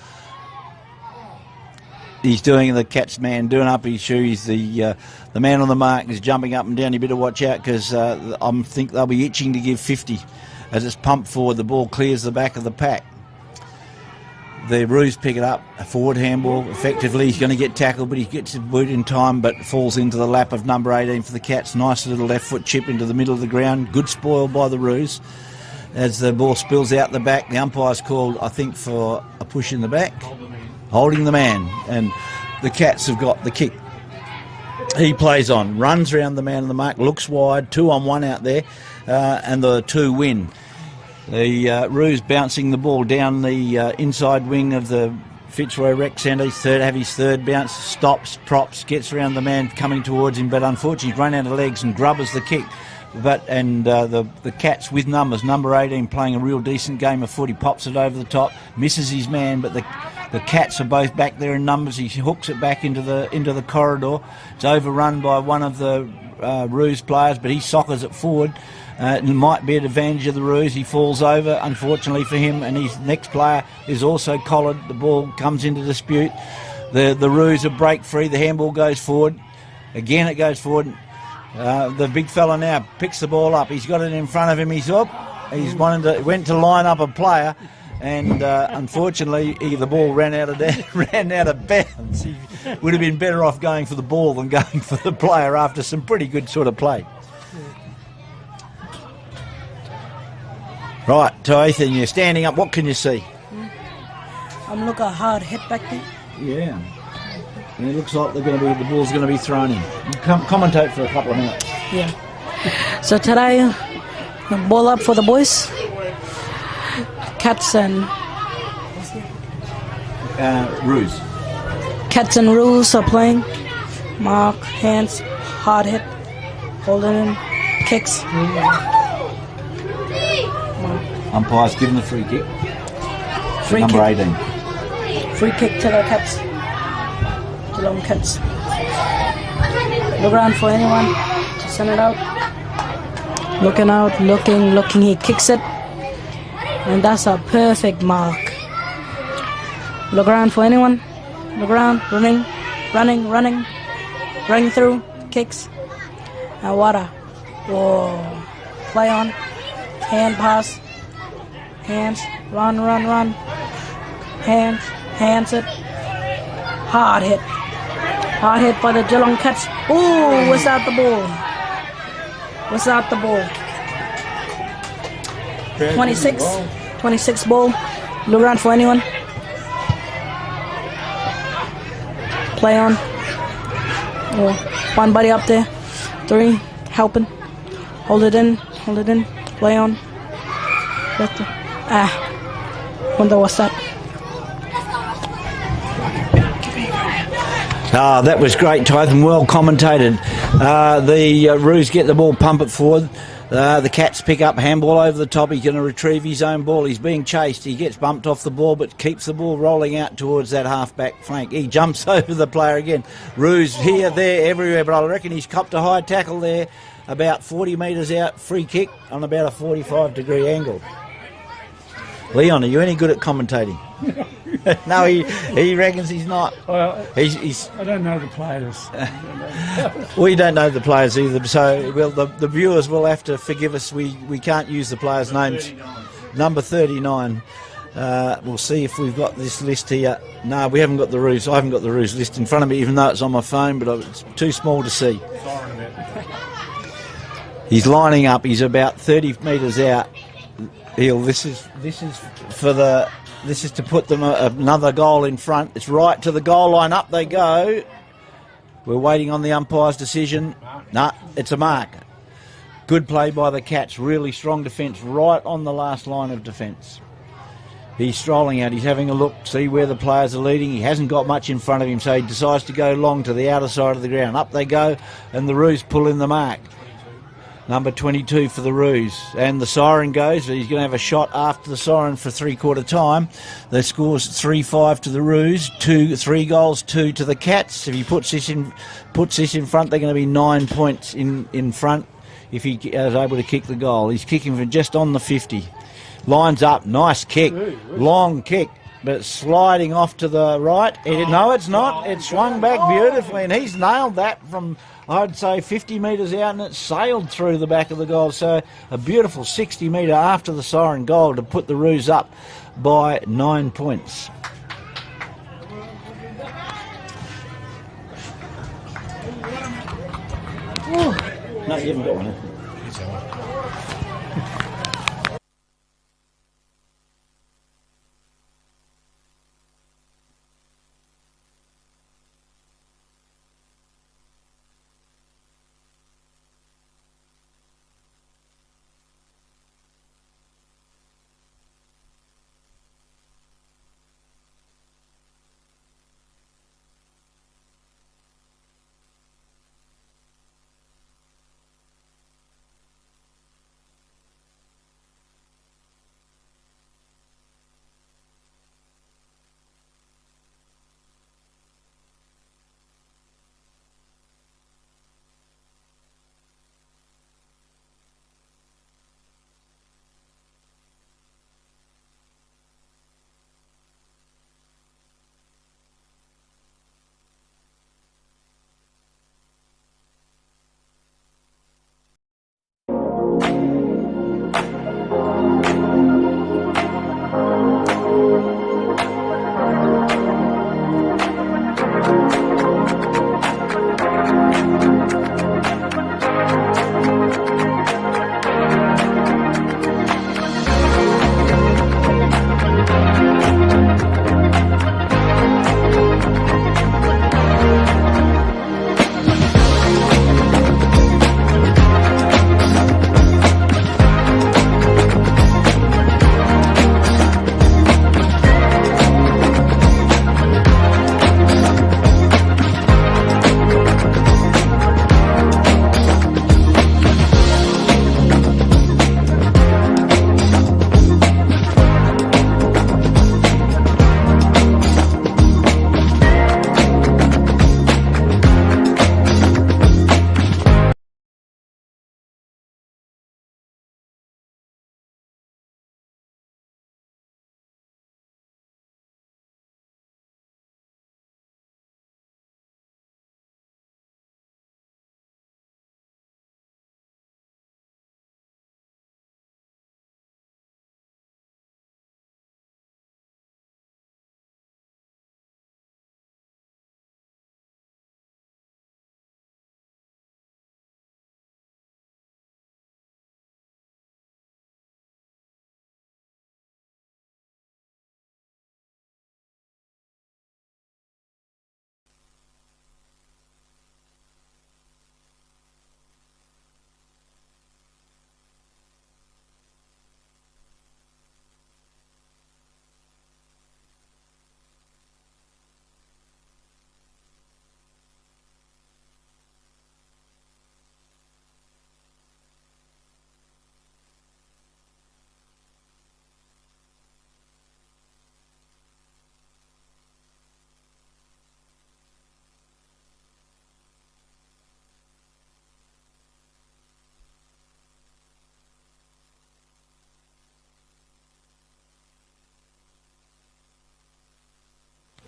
He's doing the Cats man, doing up his shoes. The man on the mark is jumping up and down. You better watch out because I think they'll be itching to give 50 as it's pumped forward. The ball clears the back of the pack. The Roos pick it up, a forward handball. Effectively, he's going to get tackled, but he gets the boot in time, but falls into the lap of number 18 for the Cats. Nice little left foot chip into the middle of the ground. Good spoil by the Roos. As the ball spills out the back, the umpire's called, I think, for a push in the back. Holding the man. And the Cats have got the kick. He plays on, runs around the man on the mark, looks wide, 2-on-1 out there, and the 2 win. The Roos bouncing the ball down the inside wing of the Fitzroy Rec Centre. Have his third bounce, stops, props, gets around the man coming towards him, but unfortunately he's run out of legs and grubbers the kick. The Cats with numbers, number 18 playing a real decent game of footy, pops it over the top, misses his man, but the Cats are both back there in numbers. He hooks it back into the corridor. It's overrun by one of the Roos players, but he soccers it forward. It might be an advantage of the Roos. He falls over, unfortunately for him, and his next player is also collared. The ball comes into dispute. The Roos are break free. The handball goes forward. Again, it goes forward. The big fella now picks the ball up. He's got it in front of him. He's up. Went to line up a player, and unfortunately, the ball ran out of bounds. He would have been better off going for the ball than going for the player after some pretty good sort of play. Right, to Ethan, you're standing up. What can you see? I'm looking hard hit back there. Yeah. And it looks like the ball's going to be thrown in. Commentate for a couple of minutes. Yeah. So today, ball up for the boys. Cats and Roos. Cats and Roos are playing. Mark, hands, hard hit, holding in, kicks. Umpire's given the free kick. Free number kick. 18. Free kick to the Cats. Geelong Cats. Look around for anyone to send it out. Looking out, looking, he kicks it. And that's a perfect mark. Look around for anyone. Look around, running through, kicks. And water. Whoa. Play on. Hand pass. Hands. Run. Hands it. Hard hit. Hard hit by the Geelong Cats. Ooh, without the ball. 26 ball. Look around for anyone. Play on. Oh, one buddy up there. 3, helping. Hold it in. Play on. Wonder what's that. That was great, Tython. Well commentated. The Roos get the ball, pump it forward. The Cats pick up, handball over the top. He's going to retrieve his own ball. He's being chased. He gets bumped off the ball, but keeps the ball rolling out towards that half-back flank. He jumps over the player again. Roos here, there, everywhere, but I reckon he's copped a high tackle there, about 40 metres out, free kick on about a 45-degree angle. Leon, are you any good at commentating? No, he reckons he's not. Well, he's I don't know the players. We don't know the players either, so the viewers will have to forgive us. We can't use the players' names. 39. Number 39. We'll see if we've got this list here. No, we haven't got the Roos. I haven't got the Roos list in front of me, even though it's on my phone, but it's too small to see. He's lining up. He's about 30 metres out. This is to put them another goal in front. It's right to the goal line. Up they go. We're waiting on the umpire's decision. Nah, it's a mark. Good play by the Cats, really strong defence right on the last line of defence. He's strolling out, he's having a look, see where the players are leading. He hasn't got much in front of him, so he decides to go long to the outer side of the ground. Up they go, and the Roos pull in the mark. Number 22 for the Roos. And the siren goes, he's going to have a shot after the siren for three-quarter time. The score's 3-5 to the Roos, 3 goals, 2 to the Cats. If he puts this in front, they're going to be 9 points in front if he is able to kick the goal. He's kicking from just on the 50. Lines up, nice kick, long kick, but sliding off to the right. No, it's not. It swung back beautifully, and he's nailed that from, I'd say, 50 metres out, and it sailed through the back of the goal. So a beautiful 60 metre after the siren goal to put the Roos up by 9 points. No, you haven't got one.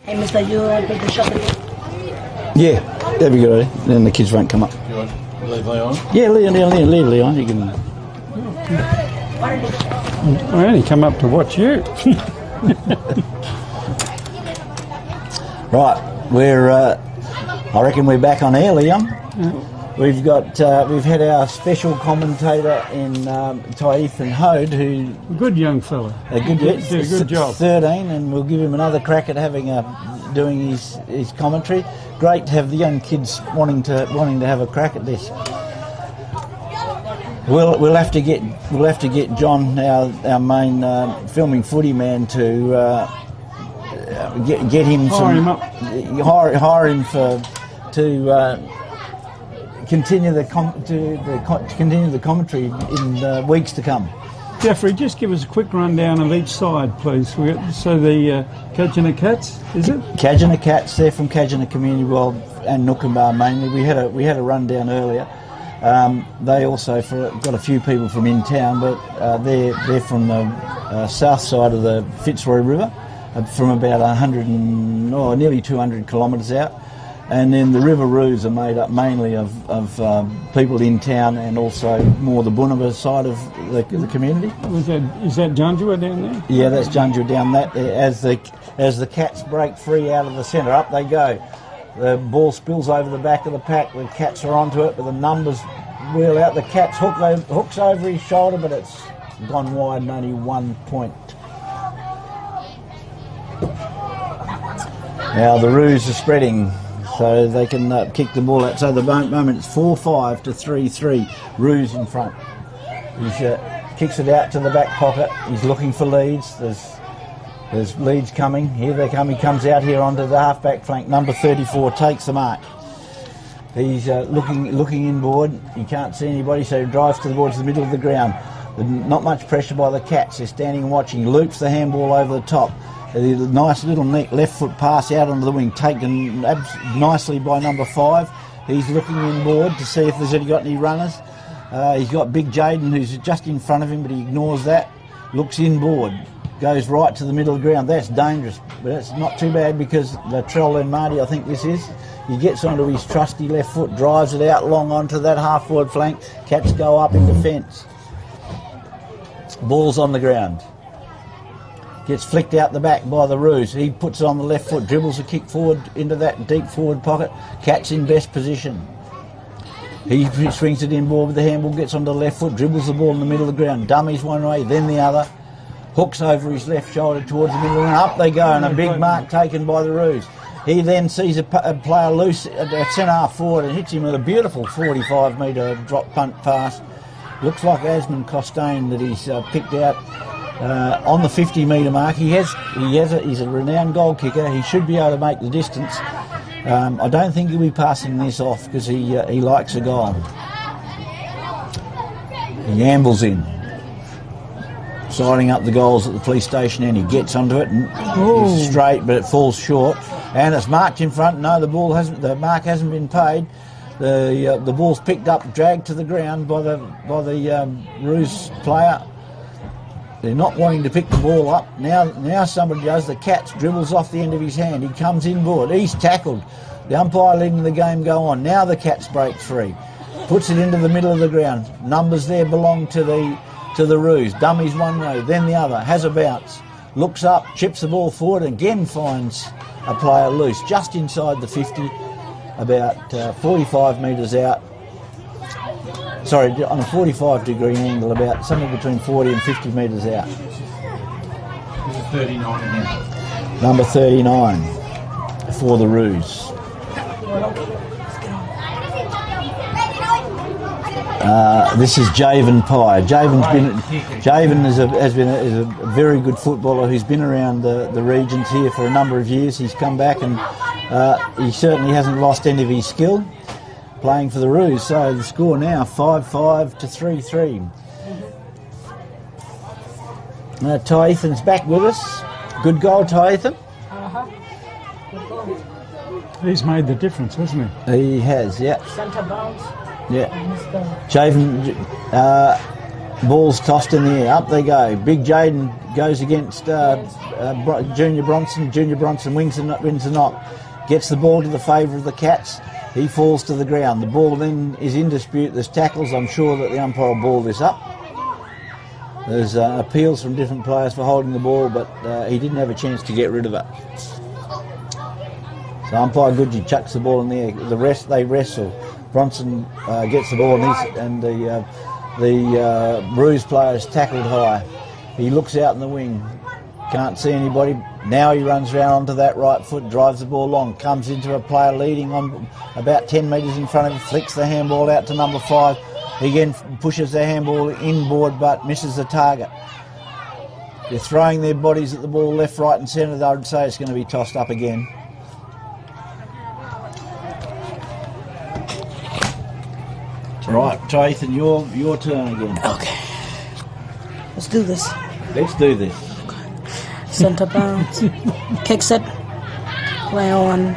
Hey, mister, you put the shop in? Yeah, that'd be good. Then the kids won't come up. You want to leave Leon? Yeah, leave Leon. You can. I only come up to watch you. Right, I reckon we're back on air, Leon. We've had our special commentator in Ethan Hode, who a good young fella. A good job. 13, and we'll give him another crack at doing his commentary. Great to have the young kids wanting to have a crack at this. We'll have to get John, our main filming footy man, to get him hire him to continue the commentary in weeks to come. Jeffrey, just give us a quick rundown of each side, please. So the Kajana Cats, is it? Kajana Cats, they're from Kajana Community World and Nookumbar mainly. We had a rundown earlier. They also got a few people from in town, but they're from the south side of the Fitzroy River, from about 100 nearly 200 kilometres out. And then the Riveroos are made up mainly of people in town and also more the Bunaba side of the community. Is that Junjua down there? Yeah, that's Junjua down that. As the cats break free out of the centre, up they go. The ball spills over the back of the pack. The cats are onto it, but the numbers wheel out. The cat's hooks over his shoulder, but it's gone wide and only 1 point. Now the Roos are spreading, so they can kick the ball out. So at the moment it's 4-5 to 3-3. Roos in front. He kicks it out to the back pocket. He's looking for leads. There's leads coming. Here they come. He comes out here onto the half-back flank. Number 34 takes the mark. He's looking inboard. He can't see anybody, so he drives towards the middle of the ground. Not much pressure by the Cats. They're standing and watching. Loops the handball over the top. A nice little neat left foot pass out onto the wing, taken nicely by number 5. He's looking inboard to see if there's got any runners. He's got Big Jaden, who's just in front of him, but he ignores that. Looks inboard. Goes right to the middle of the ground. That's dangerous, but it's not too bad because Latrell and Marty, I think this is, he gets onto his trusty left foot, drives it out long onto that half-forward flank. Cats go up in defence. Ball's on the ground. Gets flicked out the back by the Roos. He puts it on the left foot, dribbles a kick forward into that deep forward pocket. Cat's in best position. He swings it inboard with the handball, gets onto the left foot, dribbles the ball in the middle of the ground. Dummies one way, then the other. Hooks over his left shoulder towards the middle, and up they go, and a big mark taken by the Roos. He then sees a player loose at centre half forward and hits him with a beautiful 45-metre drop punt pass. Looks like Asmund Costain that he's picked out on the 50-metre mark. He's a renowned goal kicker. He should be able to make the distance. I don't think he'll be passing this off because he likes a goal. He ambles in. Siding up the goals at the police station, and he gets onto it and he's straight, but it falls short. And it's marked in front. No, the mark hasn't been paid. The ball's picked up, dragged to the ground by the Roos player. They're not wanting to pick the ball up. Now somebody does. The Cats dribbles off the end of his hand. He comes inboard. He's tackled. The umpire letting the game go on. Now the Cats break free. Puts it into the middle of the ground. Numbers there belong to the Roos. Dummies one way, then the other. Has a bounce. Looks up, chips the ball forward, again finds a player loose just inside the 50, about 45 metres out. Sorry, on a 45-degree angle, about somewhere between 40 and 50 metres out. 39 again. Number 39 for the Roos. This is Javen Pye. Javen is a very good footballer who's been around the regions here for a number of years. He's come back and he certainly hasn't lost any of his skill playing for the Roos. So the score now 5-5 to 3-3. Ty Ethan's back with us. Good goal, Ty Ethan. He's made the difference, hasn't he? He has, yeah. Centre bounce. Yeah. Jaden, ball's tossed in the air. Up they go. Big Jaden goes against Junior Bronson. Junior Bronson wins the knock. Gets the ball to the favour of the Cats. He falls to the ground. The ball then is in dispute. There's tackles. I'm sure that the umpire will ball this up. There's appeals from different players for holding the ball, but he didn't have a chance to get rid of it. So umpire Goodgie chucks the ball in the air. They wrestle. Bronson gets the ball and the Roos player is tackled high. He looks out in the wing, can't see anybody. Now he runs around onto that right foot, drives the ball long, comes into a player leading on about 10 metres in front of him, flicks the handball out to number 5. He again pushes the handball inboard but misses the target. They're throwing their bodies at the ball left, right and centre. I would say it's going to be tossed up again. Right, Ethan, your turn again. Okay. Let's do this. Let's do this. Centre bounce. Kicks it. Play on.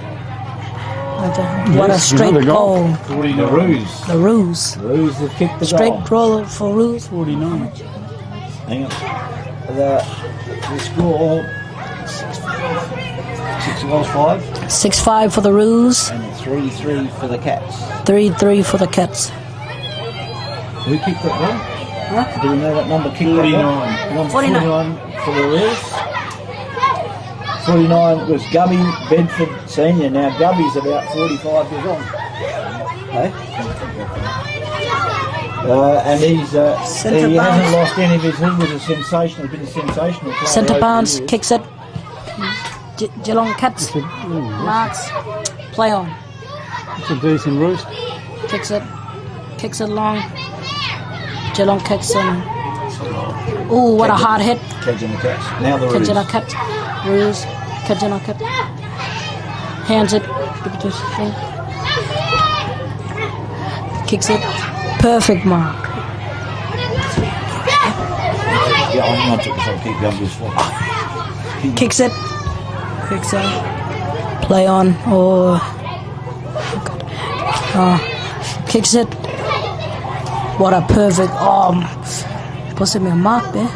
What a straight goal. 40 the Roos. The Roos. The Roos have kicked the straight goal. Goal for Roos. 49. Hang on. The score 6 goals 5. 6-5 for the Roos. And 3-3 for the Cats. 3-3 for the Cats. Who kicked that one? Huh? Do we know what number kicked 49. that one? 49 for the Roos. 49 was Gubby Bedford Senior. Now Gubby's about 45 years old. Okay. And he hasn't lost any of his. He was a sensational, been a sensational player. Centre bounce, kicks it. Geelong Cats. Marks. Play on. It's a decent roost. Kicks it long. Geelong kicks in. Ooh, what a hard hit. Kajana Cats. Now the Roos. Kajana Cats. Roos. Kajana Cats. Hands it. Give it to his thing. Kicks it. Perfect mark. Yeah, I'm not took so keep going this way. Kicks it. Kicks it. Play on. Kicks it. What a perfect. Possibly a mark there.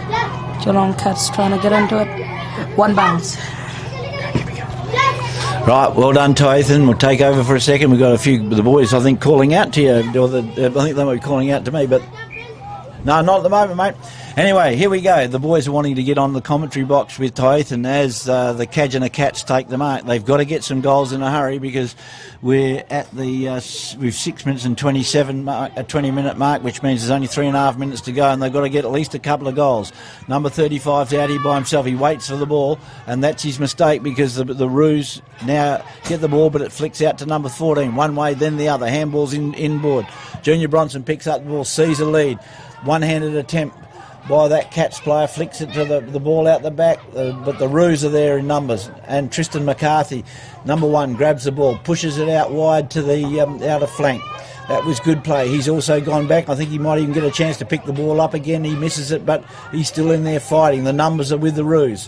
Geelong Cats trying to get into it. One bounce. Right, well done, Ethan. We'll take over for a second. We've got a few of the boys, I think, calling out to you. I think they might be calling out to me, but no, not at the moment, mate. Anyway, here we go. The boys are wanting to get on the commentary box with Ethan as the Kajana Cats take the mark. They've got to get some goals in a hurry because we're at the we've 6 minutes and 20-minute mark, which means there's only 3.5 minutes to go, and they've got to get at least a couple of goals. Number 35's out here by himself. He waits for the ball, and that's his mistake because the Roos now get the ball, but it flicks out to number 14. One way, then the other. Handball's inboard. Junior Bronson picks up the ball, sees a lead. One-handed attempt by that Cats player, flicks it to the ball out the back, but the Roos are there in numbers. And Tristan McCarthy, number 1, grabs the ball, pushes it out wide to the outer flank. That was good play. He's also gone back. I think he might even get a chance to pick the ball up again. He misses it, but he's still in there fighting. The numbers are with the Roos.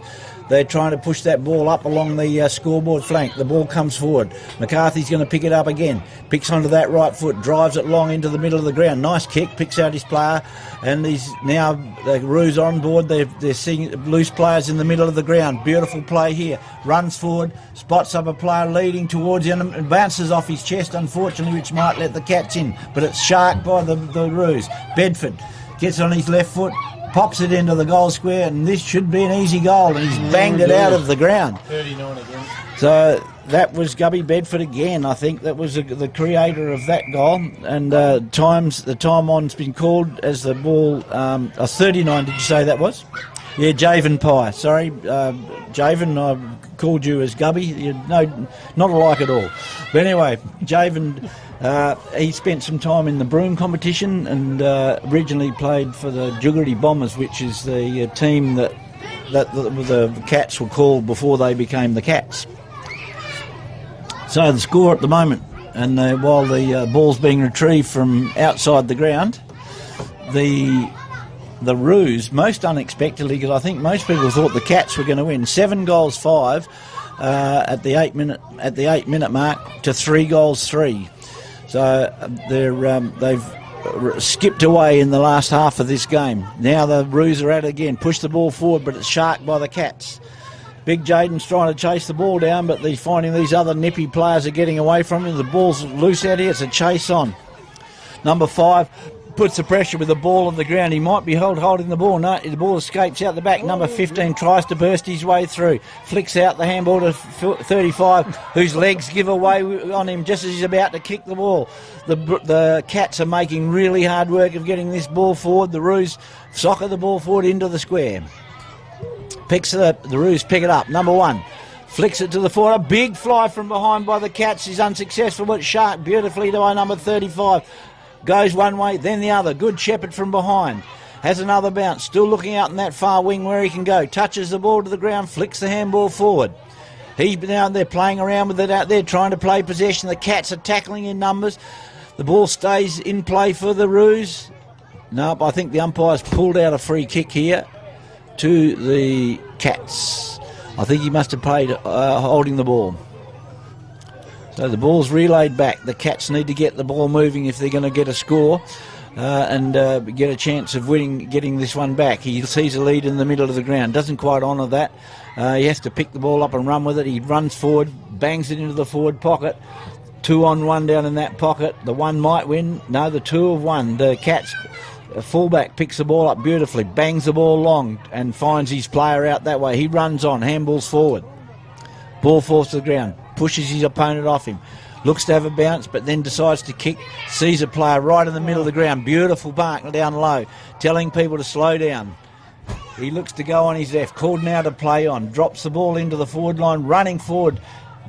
They're trying to push that ball up along the scoreboard flank. The ball comes forward. McCarthy's going to pick it up again. Picks onto that right foot, drives it long into the middle of the ground. Nice kick, picks out his player, and he's now the Roos on board. They're seeing loose players in the middle of the ground. Beautiful play here. Runs forward, spots up a player leading towards him and bounces off his chest, unfortunately, which might let the Cats in. But it's sharked by the Roos. Bedford gets on his left foot, pops it into the goal square, and this should be an easy goal, and he's banged it out of the ground. 39 again. So that was Gubby Bedford again. I think that was the creator of that goal. And the time on's been called as the ball. 39. Did you say that was? Yeah, Javen Pye. Sorry, Javen. I called you as Gubby. No, not alike at all. But anyway, Javen. He spent some time in the Broome competition and originally played for the Jugarity Bombers, which is the team that the Cats were called before they became the Cats. So the score at the moment, and while the ball's being retrieved from outside the ground, the Roos, most unexpectedly, because I think most people thought the Cats were going to win, 7 goals 5 at the 8 minute mark to 3 goals 3. So they've skipped away in the last half of this game. Now the Roos are at it again. Push the ball forward, but it's sharked by the Cats. Big Jaden's trying to chase the ball down, but they're finding these other nippy players are getting away from him. The ball's loose out here. It's a chase on. Number 5 puts the pressure with the ball on the ground. He might be holding the ball. No, the ball escapes out the back. Number 15 tries to burst his way through. Flicks out the handball to 35, whose legs give away on him just as he's about to kick the ball. The Cats are making really hard work of getting this ball forward. The Roos soccer the ball forward into the square. The Roos pick it up. Number 1 flicks it to the forward. A big fly from behind by the Cats is unsuccessful, but shark beautifully by number 35. Goes one way, then the other. Good Shepherd from behind. Has another bounce. Still looking out in that far wing where he can go. Touches the ball to the ground. Flicks the handball forward. Now they're playing around with it out there, trying to play possession. The Cats are tackling in numbers. The ball stays in play for the Roos. Nope, I think the umpire's pulled out a free kick here to the Cats. I think he must have played holding the ball. So the ball's relayed back. The Cats need to get the ball moving if they're going to get a score and get a chance of getting this one back. He sees a lead in the middle of the ground. Doesn't quite honour that. He has to pick the ball up and run with it. He runs forward, bangs it into the forward pocket. 2-on-1 down in that pocket. The one might win. No, the 2-of-1. The Cats fullback picks the ball up beautifully, bangs the ball long and finds his player out that way. He runs on, handballs forward. Ball falls to the ground, pushes his opponent off him. Looks to have a bounce, but then decides to kick. Sees a player right in the middle of the ground. Beautiful mark down low, telling people to slow down. He looks to go on his left. Called now to play on. Drops the ball into the forward line, running forward.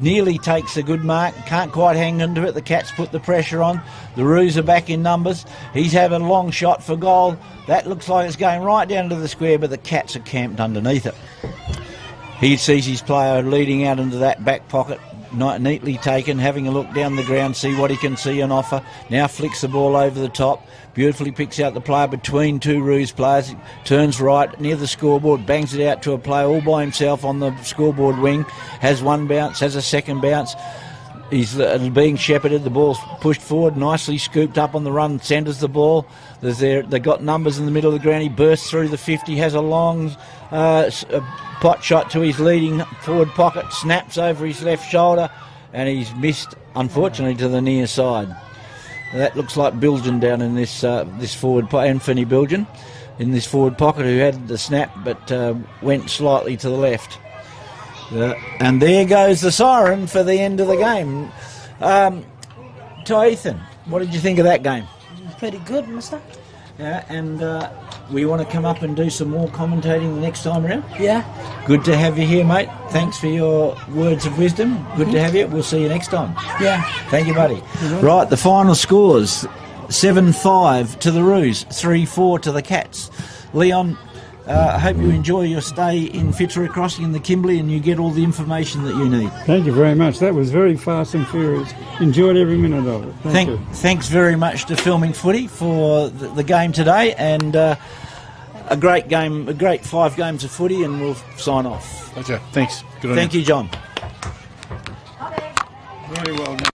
Nearly takes a good mark. Can't quite hang into it. The Cats put the pressure on. The Roos are back in numbers. He's having a long shot for goal. That looks like it's going right down to the square, but the Cats are camped underneath it. He sees his player leading out into that back pocket. Neatly taken, having a look down the ground, see what he can see and offer. Now flicks the ball over the top. Beautifully picks out the player between two Roos players. Turns right near the scoreboard, bangs it out to a player all by himself on the scoreboard wing. Has one bounce, has a second bounce. He's being shepherded. The ball's pushed forward, nicely scooped up on the run. Centres the ball. They got numbers in the middle of the ground. He bursts through the 50. Has a long pot shot to his leading forward pocket. Snaps over his left shoulder, and he's missed, unfortunately, to the near side. That looks like Bilgen down in this forward pocket. Anthony Bilgen in this forward pocket, who had the snap but went slightly to the left. And there goes the siren for the end of the game. Ethan, what did you think of that game? Pretty good, mister. Yeah, and we want to come up and do some more commentating the next time around? Yeah. Good to have you here, mate. Thanks for your words of wisdom. Good to have you. We'll see you next time. Yeah. Thank you, buddy. Right, the final scores. 7-5 to the Roos, 3-4 to the Cats. Leon, I hope you enjoy your stay in Fitzroy Crossing in the Kimberley and you get all the information that you need. Thank you very much. That was very fast and furious. Enjoyed every minute of it. Thank you. Thanks very much to Filming Footy for the game today, and a great game, a great 5 games of footy, and we'll sign off. Okay, thanks. Good on Thank you, John. Very well done.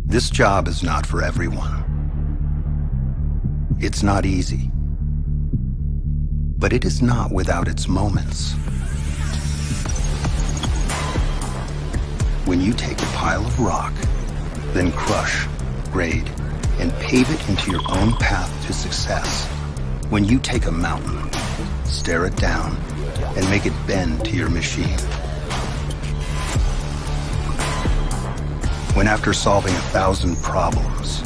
This job is not for everyone. It's not easy. But it is not without its moments. When you take a pile of rock, then crush, grade, and pave it into your own path to success. When you take a mountain, stare it down, and make it bend to your machine. When after solving 1,000 problems,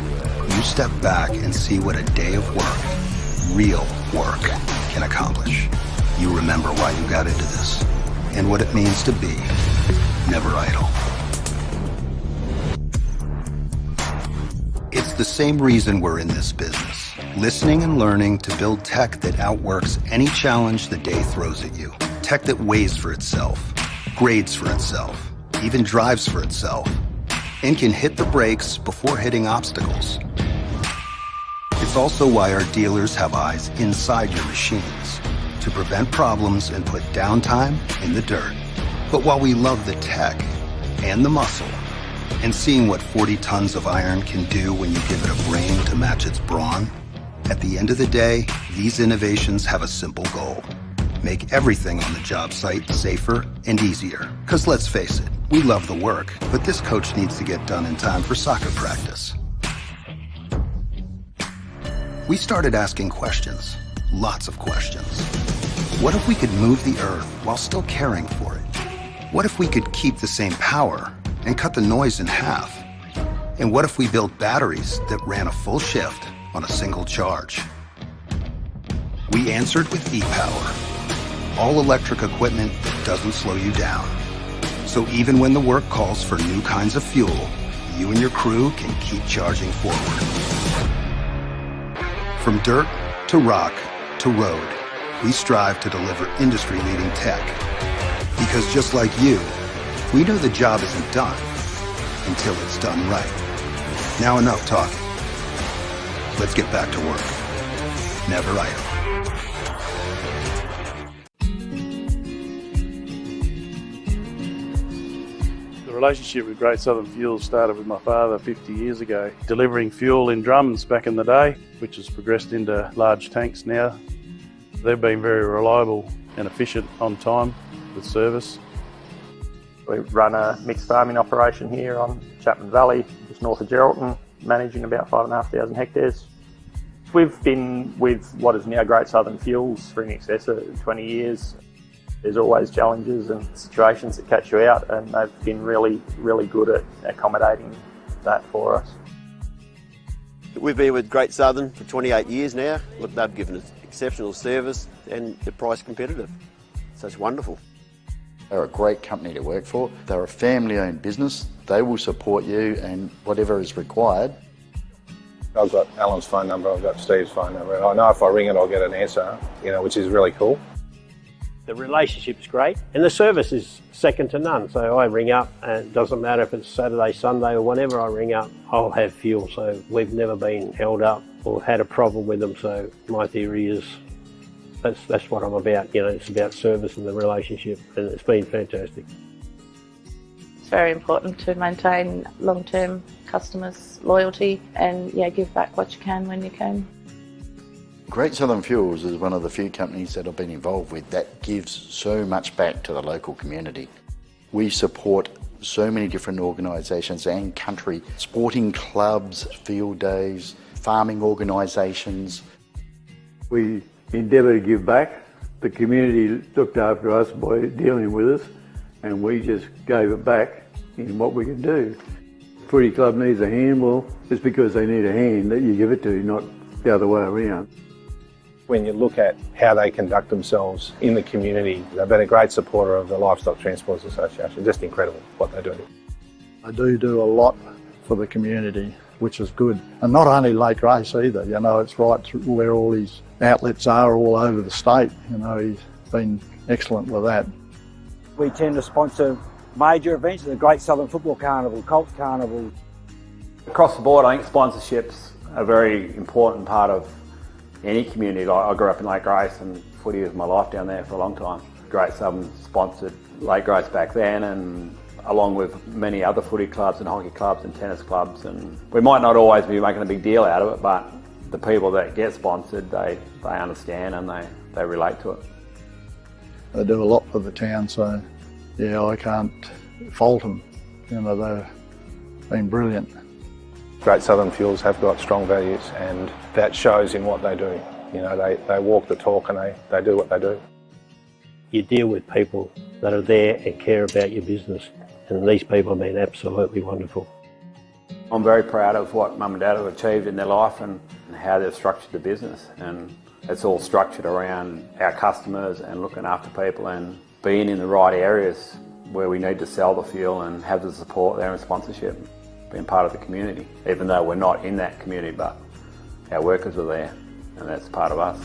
you step back and see what a day of work, real work, can accomplish. You remember why you got into this and what it means to be never idle. It's the same reason we're in this business, listening and learning to build tech that outworks any challenge the day throws at you. Tech that weighs for itself, grades for itself, even drives for itself, and can hit the brakes before hitting obstacles. It's also why our dealers have eyes inside your machines to prevent problems and put downtime in the dirt. But while we love the tech and the muscle, and seeing what 40 tons of iron can do when you give it a brain to match its brawn, at the end of the day, these innovations have a simple goal: make everything on the job site safer and easier. Because let's face it, we love the work, but this coach needs to get done in time for soccer practice. We started asking questions, lots of questions. What if we could move the earth while still caring for it? What if we could keep the same power and cut the noise in half? And what if we built batteries that ran a full shift on a single charge? We answered with e-Power, all electric equipment that doesn't slow you down. So even when the work calls for new kinds of fuel, you and your crew can keep charging forward. From dirt to rock to road, we strive to deliver industry-leading tech. Because just like you, we know the job isn't done until it's done right. Now enough talking. Let's get back to work. Never idle. The relationship with Great Southern Fuels started with my father 50 years ago, delivering fuel in drums back in the day, which has progressed into large tanks now. They've been very reliable and efficient on time with service. We run a mixed farming operation here on Chapman Valley, just north of Geraldton, managing about 5,500 hectares. We've been with what is now Great Southern Fuels for in excess of 20 years. There's always challenges and situations that catch you out, and they've been really, really good at accommodating that for us. We've been with Great Southern for 28 years now. Look, they've given us exceptional service and they're price competitive. So it's wonderful. They're a great company to work for. They're a family-owned business. They will support you and whatever is required. I've got Alan's phone number, I've got Steve's phone number, and I know if I ring it I'll get an answer, which is really cool. The relationship's great and the service is second to none. So I ring up and it doesn't matter if it's Saturday, Sunday or whenever I ring up, I'll have fuel. So we've never been held up or had a problem with them. So my theory is that's what I'm about. It's about service and the relationship, and it's been fantastic. It's very important to maintain long-term customers' loyalty and give back what you can when you can. Great Southern Fuels is one of the few companies that I've been involved with that gives so much back to the local community. We support so many different organisations and country, sporting clubs, field days, farming organisations. We endeavour to give back. The community looked after us by dealing with us, and we just gave it back in what we could do. Footy club needs a hand, well, it's because they need a hand that you give it to, not the other way around. When you look at how they conduct themselves in the community, they've been a great supporter of the Livestock Transporters Association. Just incredible what they do. I do a lot for the community, which is good. And not only Lake Race either, it's right through where all these outlets are all over the state. He's been excellent with that. We tend to sponsor major events, the Great Southern Football Carnival, Colts Carnival. Across the board, I think sponsorships are a very important part of any community. I grew up in Lake Grace and footy was my life down there for a long time. Great Southern sponsored Lake Grace back then, and along with many other footy clubs and hockey clubs and tennis clubs, and we might not always be making a big deal out of it, but the people that get sponsored, they understand and they relate to it. They do a lot for the town, so I can't fault them. They've been brilliant. Great Southern Fuels have got strong values, and that shows in what they do. They walk the talk and they do what they do. You deal with people that are there and care about your business, and these people have been absolutely wonderful. I'm very proud of what Mum and Dad have achieved in their life and how they've structured the business. And it's all structured around our customers and looking after people and being in the right areas where we need to sell the fuel and have the support there and sponsorship, being part of the community, even though we're not in that community, but our workers are there and that's part of us.